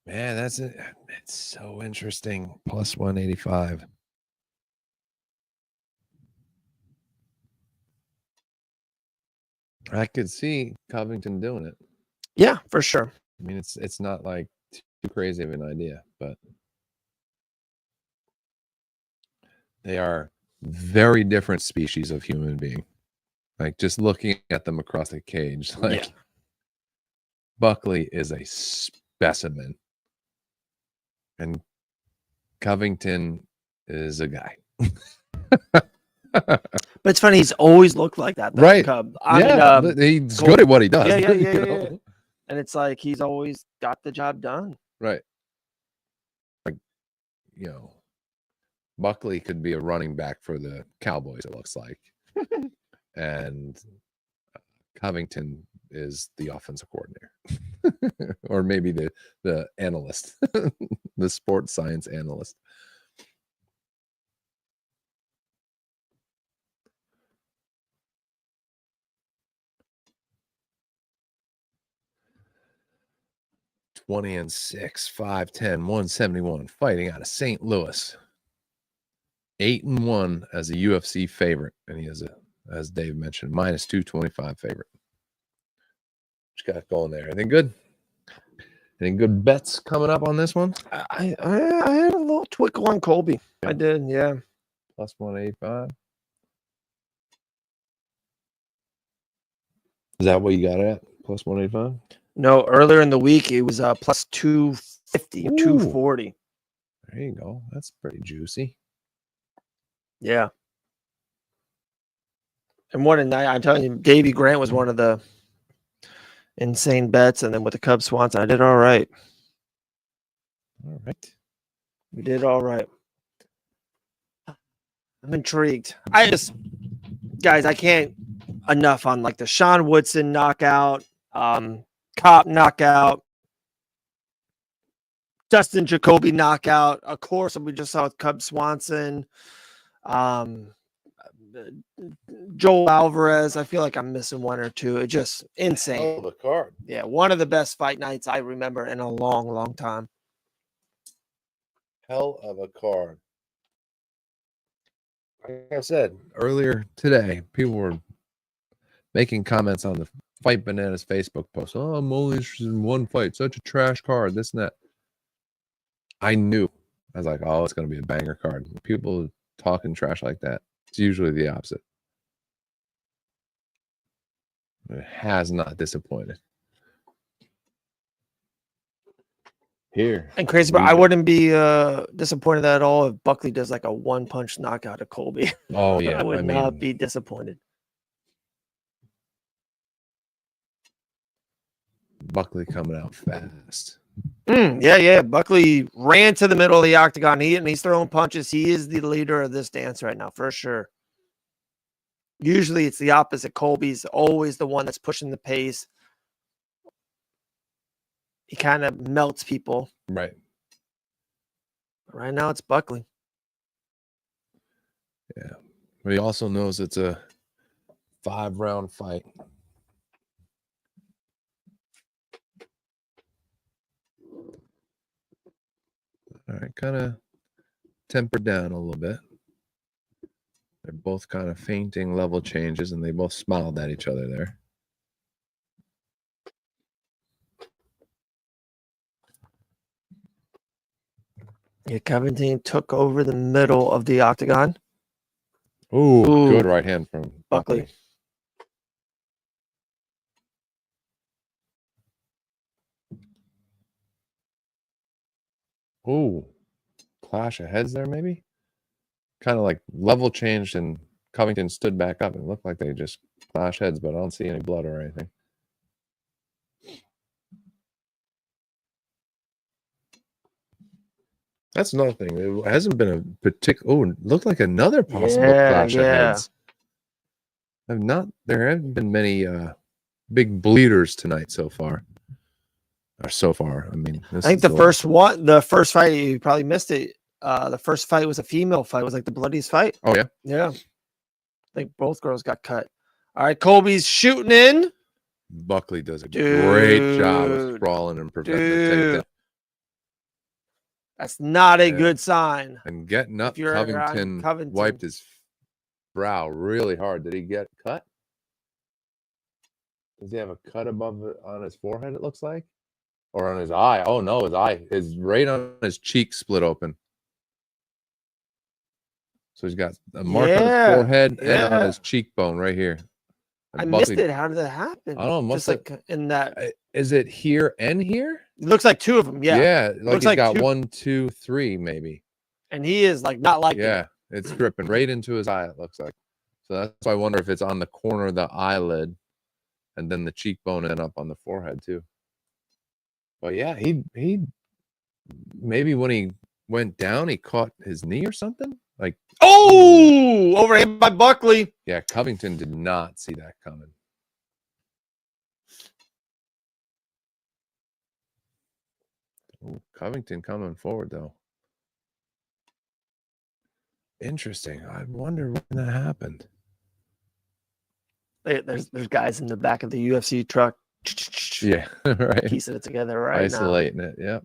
Man, that's it. It's so interesting. Plus 185. I could see Covington doing it. Yeah, for sure. I mean, it's not like too crazy of an idea, but they are very different species of human being. Like just looking at them across the cage, like Yeah. Buckley is a specimen, and Covington is a guy. But it's funny, he's always looked like that, Right. Cub. Yeah, mean, he's good at what he does. yeah, you know? yeah. And it's like he's always got the job done. Right. Like, you know, Buckley could be a running back for the Cowboys, it looks like. And Covington is the offensive coordinator. Or maybe the analyst, the sports science analyst. (20-6, 5'10", 171, fighting out of St. Louis. 8-1 as a UFC favorite, and he is as Dave mentioned, minus 225 favorite. What you got going there? Anything good? Any good bets coming up on this one? I had a little twinkle on Colby. I did, yeah. Plus 185. Is that what you got at? Plus 185? No, earlier in the week it was plus 250, Ooh. 240. There you go. That's pretty juicy. Yeah. And what a night. I'm telling you, Davey Grant was one of the insane bets. And then with the Cubs Swanson, I did all right. All right. We did all right. I'm intrigued. Guys, I can't enough on like the Sean Woodson knockout, Cop knockout, Dustin Jacoby knockout. Of course, we just saw with Cub Swanson, Joel Alvarez. I feel like I'm missing one or two. It's just insane. Oh, the card. Yeah, one of the best fight nights I remember in a long, long time. Hell of a card. Like I said earlier today, people were making comments on the Fight Bananas Facebook post. Oh, I'm only interested in one fight. Such a trash card. This and that. I knew. I was like, oh, it's going to be a banger card. People talking trash like that. It's usually the opposite. It has not disappointed. Here. And crazy, but I wouldn't be disappointed at all if Buckley does like a one-punch knockout of Colby. Oh, yeah. I would not be disappointed. Buckley coming out fast. Yeah. Buckley ran to the middle of the octagon. He's throwing punches. He is the leader of this dance right now, for sure. Usually it's the opposite. Colby's always the one that's pushing the pace. He kind of melts people. Right. But right now it's Buckley. Yeah. But he also knows it's a 5-round fight. All right, kind of tempered down a little bit. They're both kind of fainting level changes, and they both smiled at each other there. Yeah, Covington took over the middle of the octagon. Ooh, good right hand from Buckley. Ooh, clash of heads there, maybe? Kind of like level changed, and Covington stood back up. It looked like they just clashed heads, but I don't see any blood or anything. That's another thing. It hasn't been a particular. Oh, it looked like another possible clash of heads. There haven't been many big bleeders tonight so far. Or so far. I mean, I think the first fight, you probably missed it. The first fight was a female fight. It was like the bloodiest fight. Oh, yeah? Yeah. I think both girls got cut. All right, Colby's shooting in. Buckley does a great job of sprawling and preventing the takedown. That's not a good sign. And getting up, Covington wiped his brow really hard. Did he get cut? Does he have a cut above it on his forehead, it looks like? Or on his eye? Oh, no, his eye is right on his cheek split open. So he's got a mark on his forehead and on his cheekbone right here. And I missed it. How did that happen? I don't know. Just like in that. Is it here and here? It looks like two of them. Yeah. Yeah. Like he's got 1, 2, 3, maybe. And he is like not like it. It's dripping right into his eye, it looks like. So that's why I wonder if it's on the corner of the eyelid and then the cheekbone and up on the forehead too. But yeah, he maybe when he went down, he caught his knee or something. Like, overhand by Buckley. Yeah, Covington did not see that coming. Ooh, Covington coming forward though. Interesting. I wonder when that happened. There's guys in the back of the UFC truck. Yeah, right. Piecing it together right Isolating it. Yep.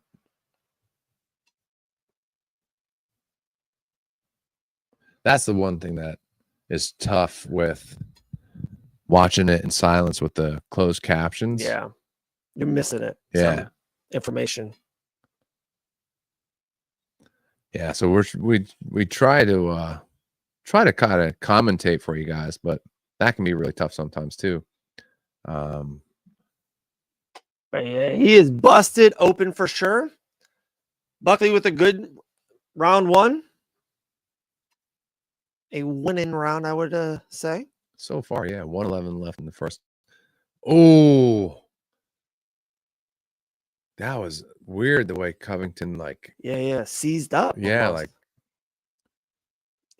That's the one thing that is tough with watching it in silence with the closed captions. Yeah. You're missing it. Yeah. Some information. Yeah. So we try to kind of commentate for you guys, but that can be really tough sometimes too. But yeah, he is busted open for sure. Buckley with a good round one. a winning round, I would say. So far, yeah, 111 left in the first. Oh, that was weird the way Covington, like, Yeah, seized up. yeah, almost. like,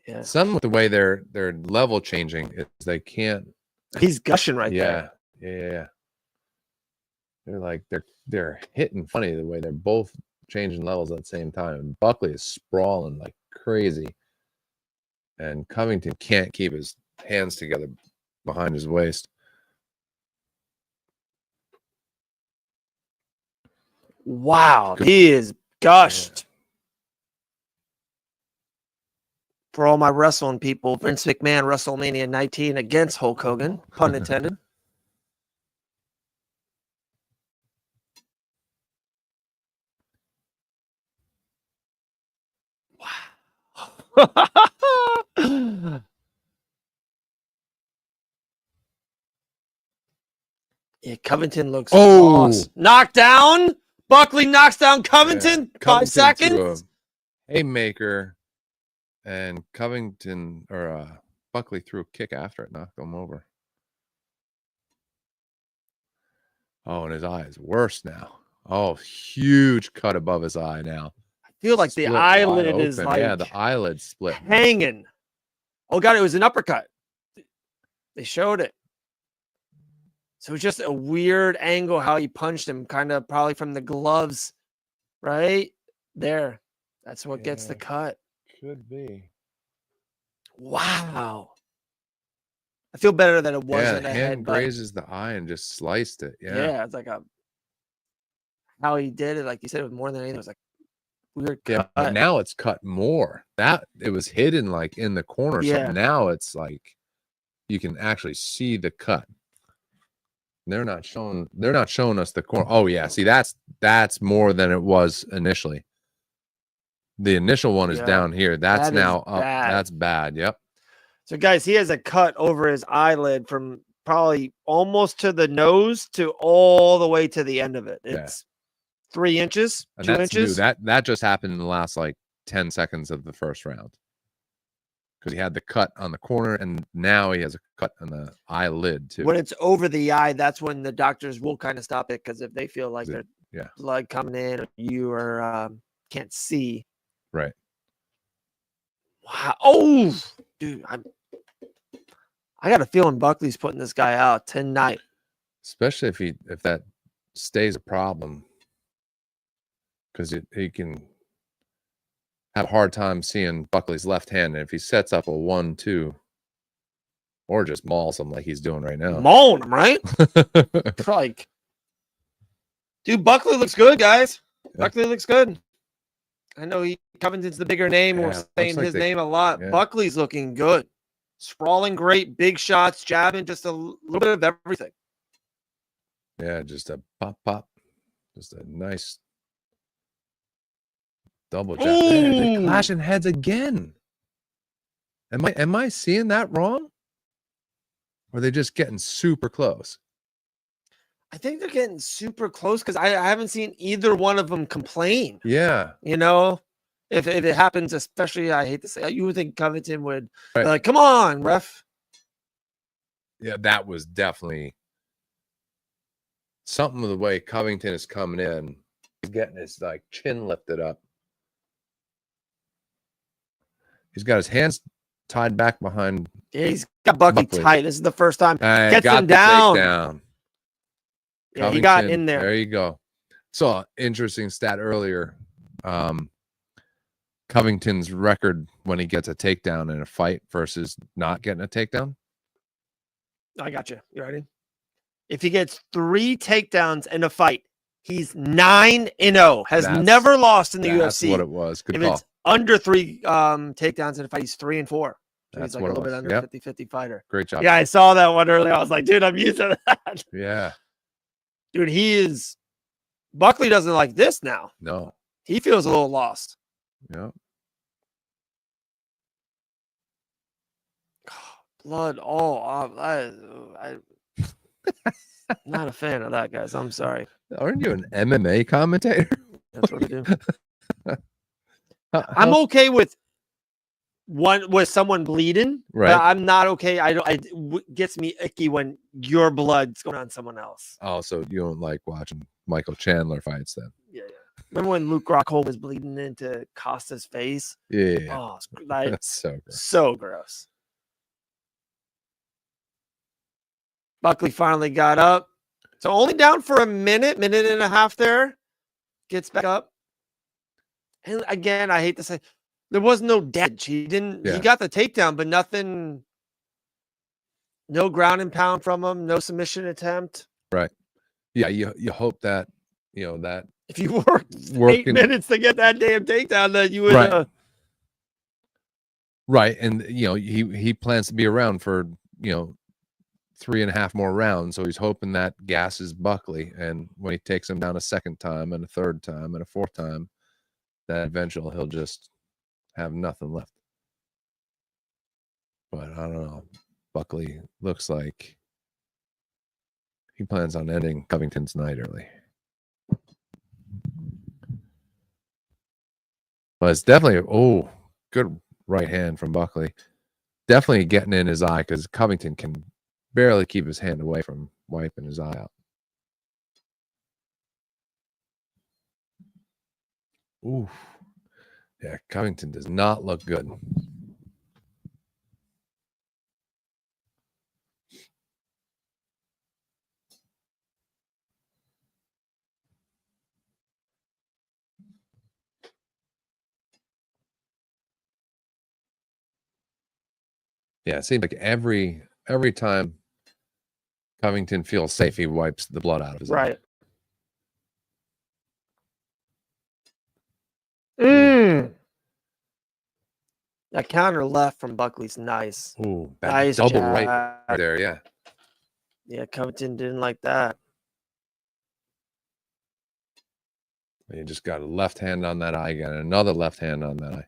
yeah, something with the way they're level changing is they can't. he's gushing right there. Yeah. They're like they're hitting funny the way they're both changing levels at the same time. Buckley is sprawling like crazy, and Covington can't keep his hands together behind his waist. Wow, he is gushed. For all my wrestling people, Vince McMahon, WrestleMania 19 against Hulk Hogan, pun intended. Wow. Yeah, Covington looks lost. Knocked down. Buckley knocks down Covington. 5 seconds. Haymaker, and Covington or Buckley threw a kick after it, knocked him over. Oh, and his eye is worse now. Oh, huge cut above his eye now. I feel like the eyelid is like, yeah, the eyelid split, hanging. Oh God, it was an uppercut. They showed it. So it's just a weird angle how he punched him, kind of probably from the gloves, right there. That's what gets the cut. Could be. Wow. I feel better that it wasn't the a hand headbutt. grazes the eye and just sliced it. Yeah, it's like how he did it, like you said, it was more than anything. It was like weird cut. Yeah, but now it's cut more. That it was hidden like in the corner. Yeah. So now it's like you can actually see the cut. They're not showing us the corner. Oh yeah, see that's more than it was initially. The initial one is down here. That's now up. That's bad. Yep. So guys, he has a cut over his eyelid from probably almost to the nose to all the way to the end of it. It's 3 inches, and 2 that's inches. New. That just happened in the last like 10 seconds of the first round. Because he had the cut on the corner, and now he has a cut on the eyelid too. When it's over the eye, that's when the doctors will kind of stop it, because if they feel like there's blood coming in, or you are can't see. Right. Wow. Oh, dude, I got a feeling Buckley's putting this guy out tonight. Especially if that stays a problem, because he can have a hard time seeing Buckley's left hand, and if he sets up a 1-2 or just mauls him like he's doing right now. Mauling him, right? Like, dude, Buckley looks good, guys. Yeah. Buckley looks good. I know Covington's the bigger name. We're saying his name a lot. Yeah. Buckley's looking good. Sprawling great, big shots, jabbing, just a little bit of everything. Yeah, just a pop. Just a nice double jab. They're clashing heads again. Am I seeing that wrong? Or are they just getting super close? I think they're getting super close, because I haven't seen either one of them complain. Yeah. You know, if it happens, especially, I hate to say, you would think Covington would like, come on, ref. Yeah, that was definitely something with the way Covington is coming in. He's getting his like chin lifted up. He's got his hands tied back behind. Yeah, he's got Buckley tight. This is the first time. Gets him down. Yeah, he got in there. There you go. Saw interesting stat earlier. Covington's record when he gets a takedown in a fight versus not getting a takedown. I got you. You ready? If he gets 3 takedowns in a fight, he's 9-0. Has never lost in the UFC. That's what it was. Good if call. It's under 3 takedowns in a fight, he's 3-4. So that's he's like a little bit under 50-50 fighter. Great job. Yeah, I saw that one earlier. I was like, dude, I'm used to that. Yeah. Dude, Buckley doesn't like this now. No. He feels a little lost. Yeah. Blood all off. I'm not a fan of that, guys. I'm sorry. Aren't you an MMA commentator? That's what I do. I'm okay with one with someone bleeding, Right. but I'm not okay. Gets me icky when your blood's going on someone else. Oh, so you don't like watching Michael Chandler fights then? Yeah. Remember when Luke Rockhold was bleeding into Costa's face? Yeah. Oh, That's so gross. so gross. Buckley finally got up. So only down for a minute and a half there. Gets back up. And again, I hate to say, there was no damage. He got the takedown, but nothing, no ground and pound from him, no submission attempt. Right. Yeah, you hope that, that if you worked 8 minutes to get that damn takedown, that you would right. And he plans to be around for 3.5 more rounds, so he's hoping that gasses Buckley, and when he takes him down a second time and a third time and a fourth time, that eventually he'll just have nothing left. But I don't know. Buckley looks like he plans on ending Covington's night early. But it's definitely good right hand from Buckley. Definitely getting in his eye, because Covington can barely keep his hand away from wiping his eye out. Ooh. Yeah, Covington does not look good. Yeah, it seems like every time Covington feels safe, he wipes the blood out of his eye. That counter left from Buckley's nice. Ooh, nice double jab. right there, yeah. Yeah, Covington didn't like that. You just got a left hand on that eye again, another left hand on that eye.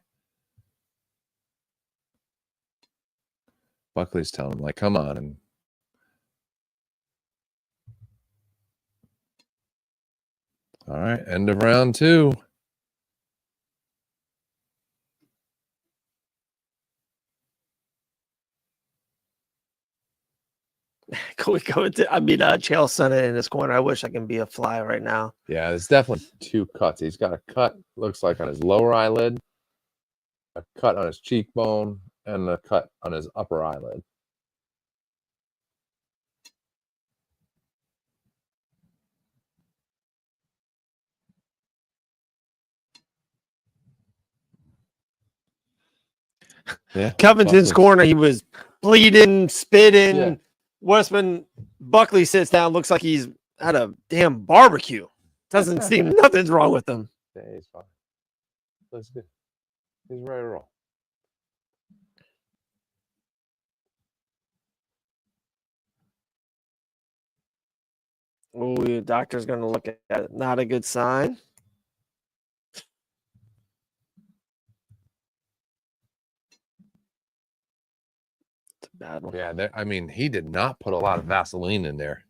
Buckley's telling him, like, come on. And all right, end of round 2. Chael Sonnen in this corner. I wish I can be a fly right now. Yeah, there's definitely 2 cuts. He's got a cut, looks like on his lower eyelid, a cut on his cheekbone, and a cut on his upper eyelid. Yeah, Covington's corner, he was bleeding, spitting. Yeah. Westman Buckley sits down, looks like he's had a damn barbecue. Doesn't seem nothing's wrong with him. Yeah, he's fine. That's good. He's ready to roll. Oh, the doctor's going to look at it. Not a good sign. It's a bad one. Yeah, I mean, he did not put a lot of Vaseline in there.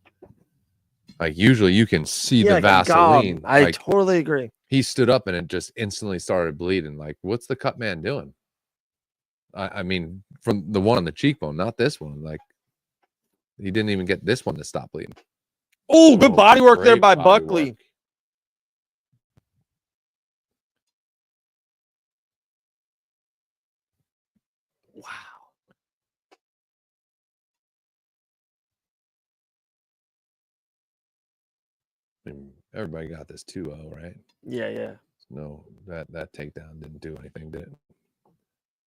Like, usually you can see the Vaseline. I totally agree. He stood up and it just instantly started bleeding. Like, what's the cut man doing? I mean, from the one on the cheekbone, not this one. Like, he didn't even get this one to stop bleeding. Oh, good body work there by Buckley. Wow. I mean, everybody got this 2-0, right? Yeah. No, that takedown didn't do anything, did it?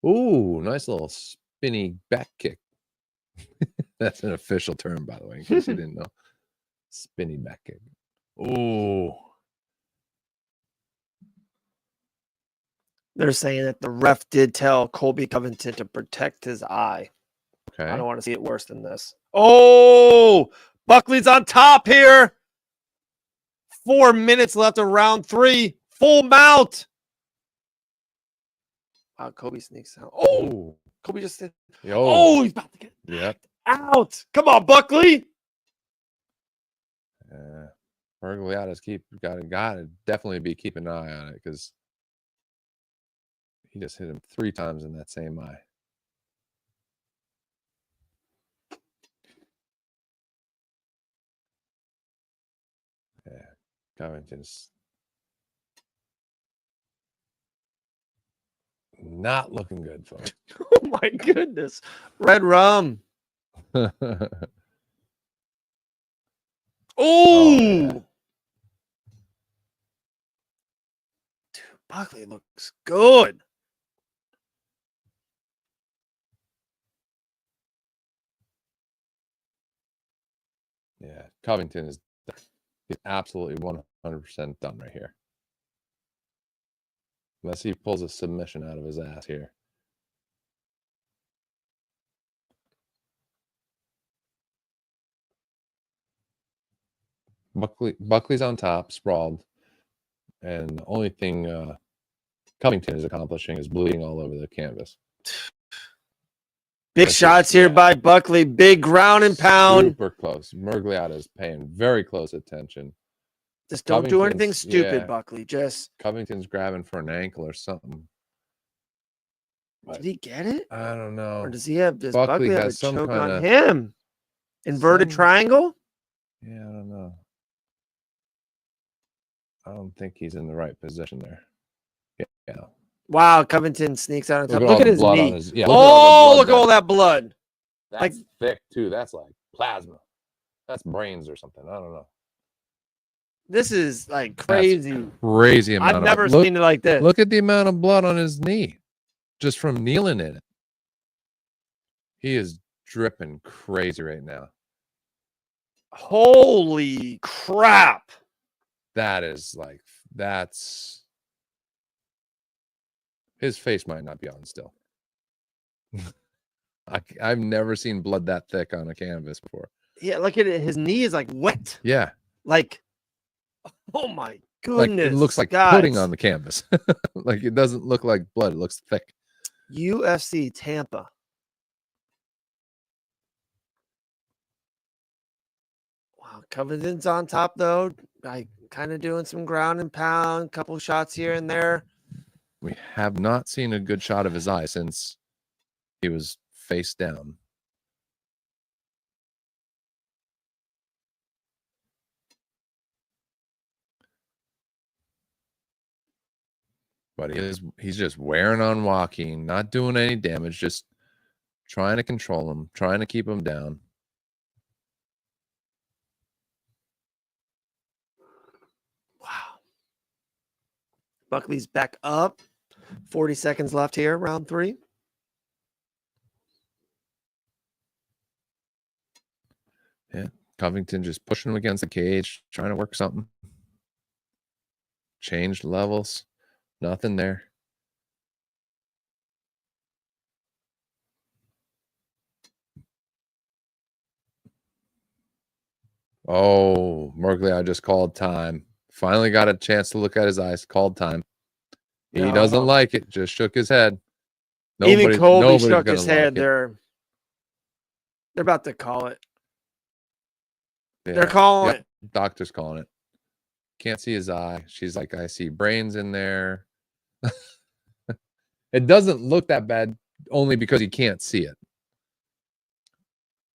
Ooh, nice little spinny back kick. That's an official term, by the way, in case you didn't know. Spinny back kick. Ooh. They're saying that the ref did tell Colby Covington to protect his eye. Okay. I don't want to see it worse than this. Oh, Buckley's on top here. 4 minutes left of round 3. Full mount. Wow, Kobe sneaks out. Oh, Kobe just did. Oh, he's about to get out. Come on, Buckley. Bergliata's got to definitely be keeping an eye on it, because He just hit him 3 times in that same eye. Yeah, Covington's not looking good, folks. Oh my goodness. Red rum. Oh, yeah. dude, Buckley looks good. Yeah, Covington is he's absolutely 100% done right here. Unless he pulls a submission out of his ass here. Buckley's on top, sprawled. And the only thing Covington is accomplishing is bleeding all over the canvas. Big shots here by Buckley. Big ground and pound. Super close. Mergliata is paying very close attention. Just don't do anything Covington's- stupid, yeah. Buckley. Just Covington's grabbing for an ankle or something. did he get it? I don't know. Or does Buckley Buckley have a has some choke on kinda- him? Inverted triangle? Yeah, I don't know. I don't think he's in the right position there. Yeah. Wow, Covington sneaks out on top. all Look at the his blood on knee. his- yeah, Oh, look look at at all all the that blood. That's like- thick too. That's like plasma. That's brains or something. I don't know. This is like crazy. Crazy amount I've of never look, seen it like this. Look at the amount of blood on his knee just from kneeling in it. He is dripping crazy right now. Holy crap. That's his face might not be on still. I've never seen blood that thick on a canvas before. Yeah, look at it. His knee is like wet. Yeah. Like, oh my Like goodness. it looks like guys. pudding on the canvas. Like it doesn't look like blood. It looks thick. UFC Tampa. Wow, Covington's on top though. Like kind of doing some ground and pound, couple shots here and there. We have not seen a good shot of his eye since he was face down. But he's just wearing on Joaquin, not doing any damage, just trying to control him, trying to keep him down. Wow. Buckley's back up. 40 seconds left here, round 3. Yeah, Covington just pushing him against the cage, trying to work something. Changed levels. Nothing there. Oh, Merkley, I just called time. Finally got a chance to look at his eyes. Called time. He doesn't like it. Just shook his head. Even Colby shook his gonna head. like it. They're about to call it. Yeah. They're calling Yep. Doctor's calling it. Can't see his eye. She's like, I see brains in there. It doesn't look that bad only because he can't see it.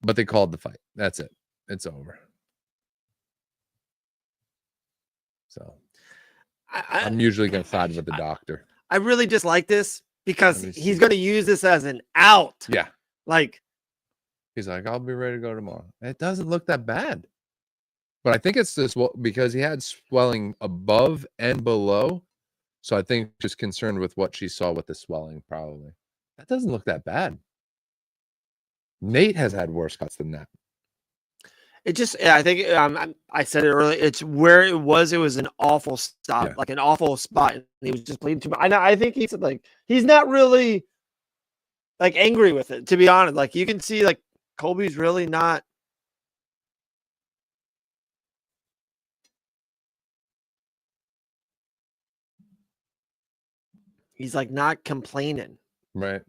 But they called the fight. That's it. It's over. So I'm usually going to side with the doctor. I really just like this because Let me see. he's going to use this as an out. Yeah. Like, He's like, I'll be ready to go tomorrow. It doesn't look that bad. But I think it's this because he had swelling above and below. So I think just concerned with what she saw with the swelling, probably. That doesn't look that bad. Nate has had worse cuts than that. it just, I think I said it earlier. It's where it was an awful stop, Yeah. like an awful spot. And he was just bleeding too much. I think he's like, he's not really like angry with it, to be honest. Like you can see, like Colby's really not. He's like not complaining. Right.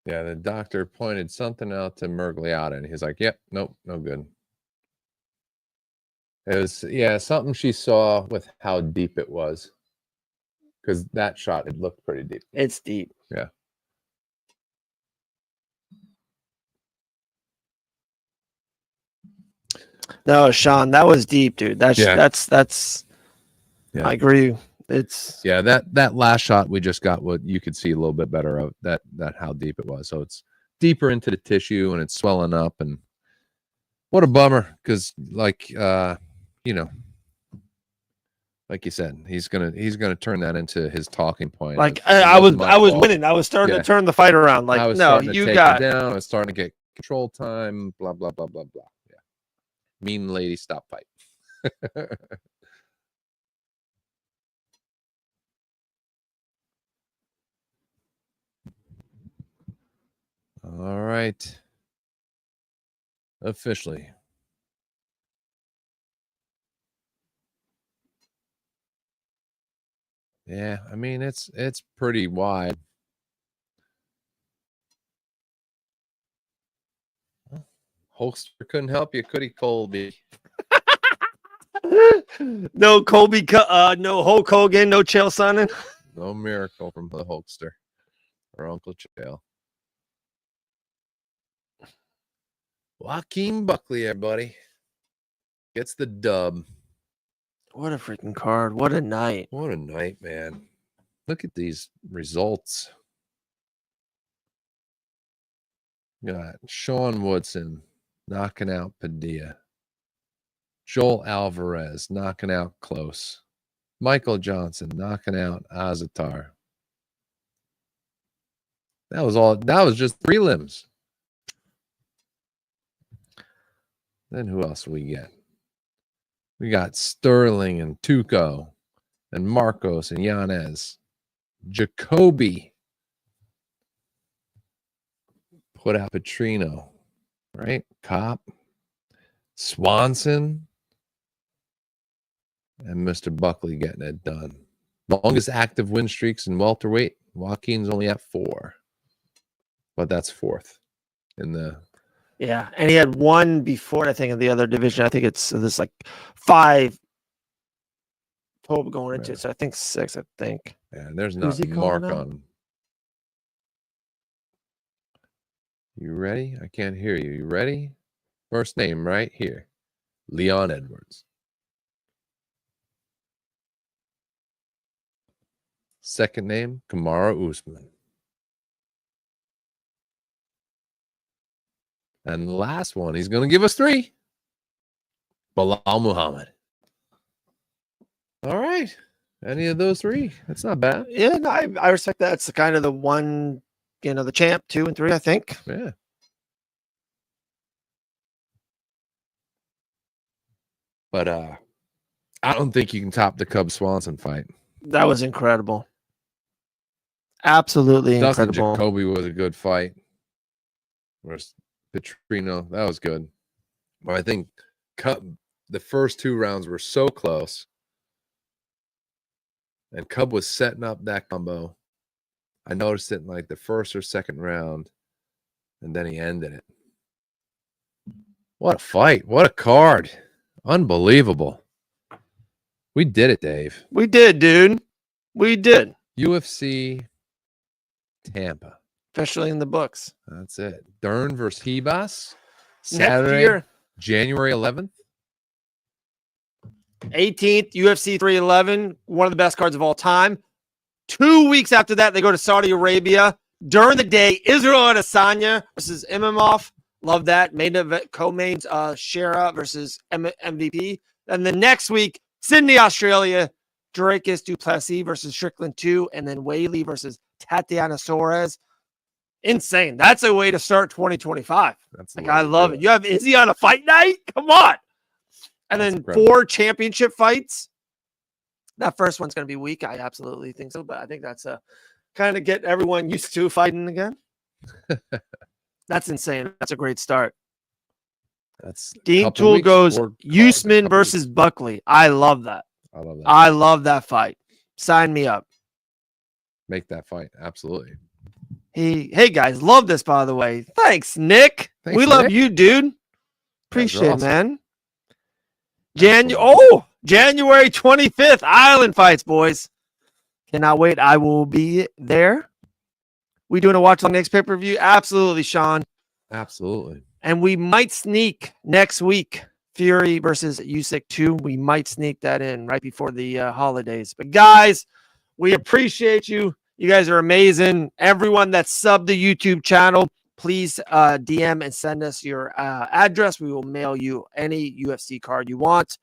Yeah, the doctor pointed something out to Mergliata, and he's like, yep, nope, no good. It was, yeah, something she saw with how deep it was. Because that shot, it looked pretty deep. It's deep. Yeah. No, Sean, that was deep, dude. That's Yeah. that's. Yeah. I agree. It's Yeah, that last shot we just got, what you could see a little bit better of that how deep it was. So it's deeper into the tissue and it's swelling up, and what a bummer, because like you know, like you said, he's gonna turn that into his talking point. like of, I was my fault. winning. I was starting Yeah. to turn the fight around. Like I was no, starting to you take got it down. I was starting to get control time. Blah blah blah blah blah. Yeah, mean lady, stop fight. All right. Officially. Yeah, I mean it's pretty wide. Holster couldn't help you, could he, Colby? no Colby, no Hulk Hogan, no Chael Sonnen. No miracle from the Hulkster or Uncle Chael. Joaquin Buckley, everybody, gets the dub. What a freaking card! What a night! What a night, man! Look at these results. Got Sean Woodson knocking out Padilla. Joel Alvarez knocking out Close. Michael Johnson knocking out Azatar. That was all. That was just prelims. Then who else we get? We got Sterling and Tuco and Marcos and Yanez. Jacoby put out Petrino, right? Cop, Swanson, and Mr. Buckley getting it done. Longest active win streaks in welterweight. Joaquin's only at 4, but that's 4th in the. Yeah, and he had one before. I think in the other division. I think it's this like 5 total going into it. So I think 6. I think. Yeah, there's Who's not he mark calling out? on. You ready? I can't hear you. You ready? First name right here. Leon Edwards. Second name, Kamaru Usman. And the last one, he's going to give us 3. Bilal Muhammad. All right. Any of those 3? That's not bad. Yeah, no, I respect that. It's kind of the one, the champ 2 and 3. I think. Yeah. But I don't think you can top the Cub Swanson fight. That was incredible. Absolutely Dustin incredible. Jacoby was a good fight. Whereas Petrino, that was good. But I think Cub, the first 2 rounds were so close. And Cub was setting up that combo. I noticed it in like the first or second round. And then he ended it. What a fight. What a card. Unbelievable. We did it, Dave. We did, dude. We did. UFC Tampa. Officially in the books. That's it. Dern versus Hebas. Next Saturday, year, January 11th. 18th, UFC 311, one of the best cards of all time. 2 weeks after that, they go to Saudi Arabia. During the day, Israel Adesanya versus Imamov. Love that. Main event, co-mains, Shera versus MVP. Then the next week, Sydney, Australia, Drakus Duplessis versus Strickland 2, and then Whaley versus Tatiana Suarez. Insane. That's a way to start 2025. That's I love it. You have Izzy on a fight night? Come on. And That's then incredible. 4 championship fights. That first one's going to be weak. I absolutely think so. But I think that's kind of get everyone used to fighting again. That's insane. That's a great start. That's Dean Tool goes Usman versus weeks. Buckley. I love that. I love that. I love that fight. Sign me up. Make that fight. Absolutely. Hey guys, love this, by the way. Thanks, Nick. Thanks, we love Nick. you, dude. Guys are Appreciate it, awesome. man. January 25th, Island Fights, boys. Cannot wait. I will be there. We doing a watch on next pay-per-view? Absolutely, Sean. Absolutely. And we might sneak next week Fury versus Usyk 2. We might sneak that in right before the holidays. But guys, we appreciate you. You guys are amazing. Everyone that subbed the YouTube channel, please DM and send us your address. We will mail you any UFC card you want.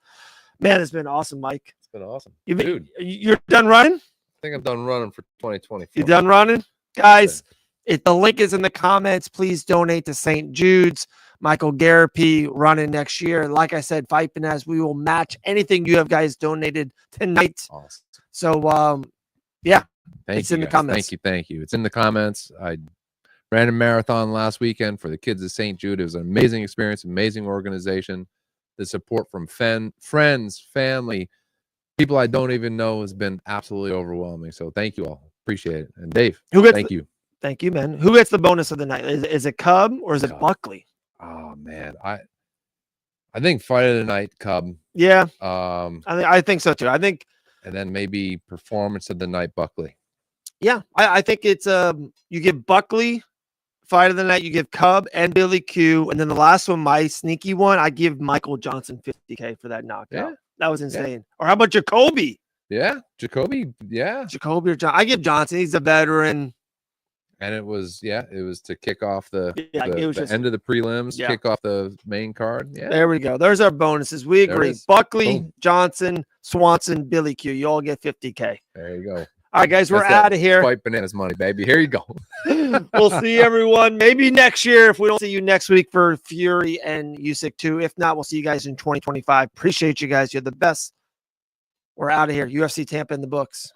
Man, it's been awesome, Mike. It's been awesome. Dude, you're done running? I think I'm done running for 2024. You done running? Guys, if the link is in the comments, please donate to St. Jude's. Michael Garapi running next year. Like I said, Fight Finesse, we will match anything you have guys donated tonight. Awesome. So, yeah, It's in the comments. Thank you. It's in the comments. I ran a marathon last weekend for the kids of St. Jude. It was an amazing experience, amazing organization. The support from friends, family, people I don't even know has been absolutely overwhelming. So thank you all. Appreciate it. And Dave, thank you. Thank you, man. Who gets the bonus of the night? Is it Cub or is it Buckley? Oh man, I think fight of the night, Cub. Yeah. I think so too. I think, and then maybe performance of the night, Buckley. Yeah, I think it's you give Buckley fight of the night, you give Cub and Billy Q, and then the last one, my sneaky one, I give Michael Johnson $50K for that knockout. Yeah. That was insane. Yeah. Or how about Jacoby? Yeah, Jacoby. Yeah, Jacoby or John. I give Johnson. He's a veteran. And it was to kick off the just, end of the prelims, kick off the main card. Yeah, there we go. There's our bonuses. We agree. Buckley, boom. Johnson, Swanson, Billy Q. You all get $50K. There you go. All right, guys, we're out of here. Fight bananas money, baby. Here you go. We'll see everyone maybe next year. If we don't see you next week for Fury and Usyk 2. If not, we'll see you guys in 2025. Appreciate you guys. You're the best. We're out of here. UFC Tampa in the books.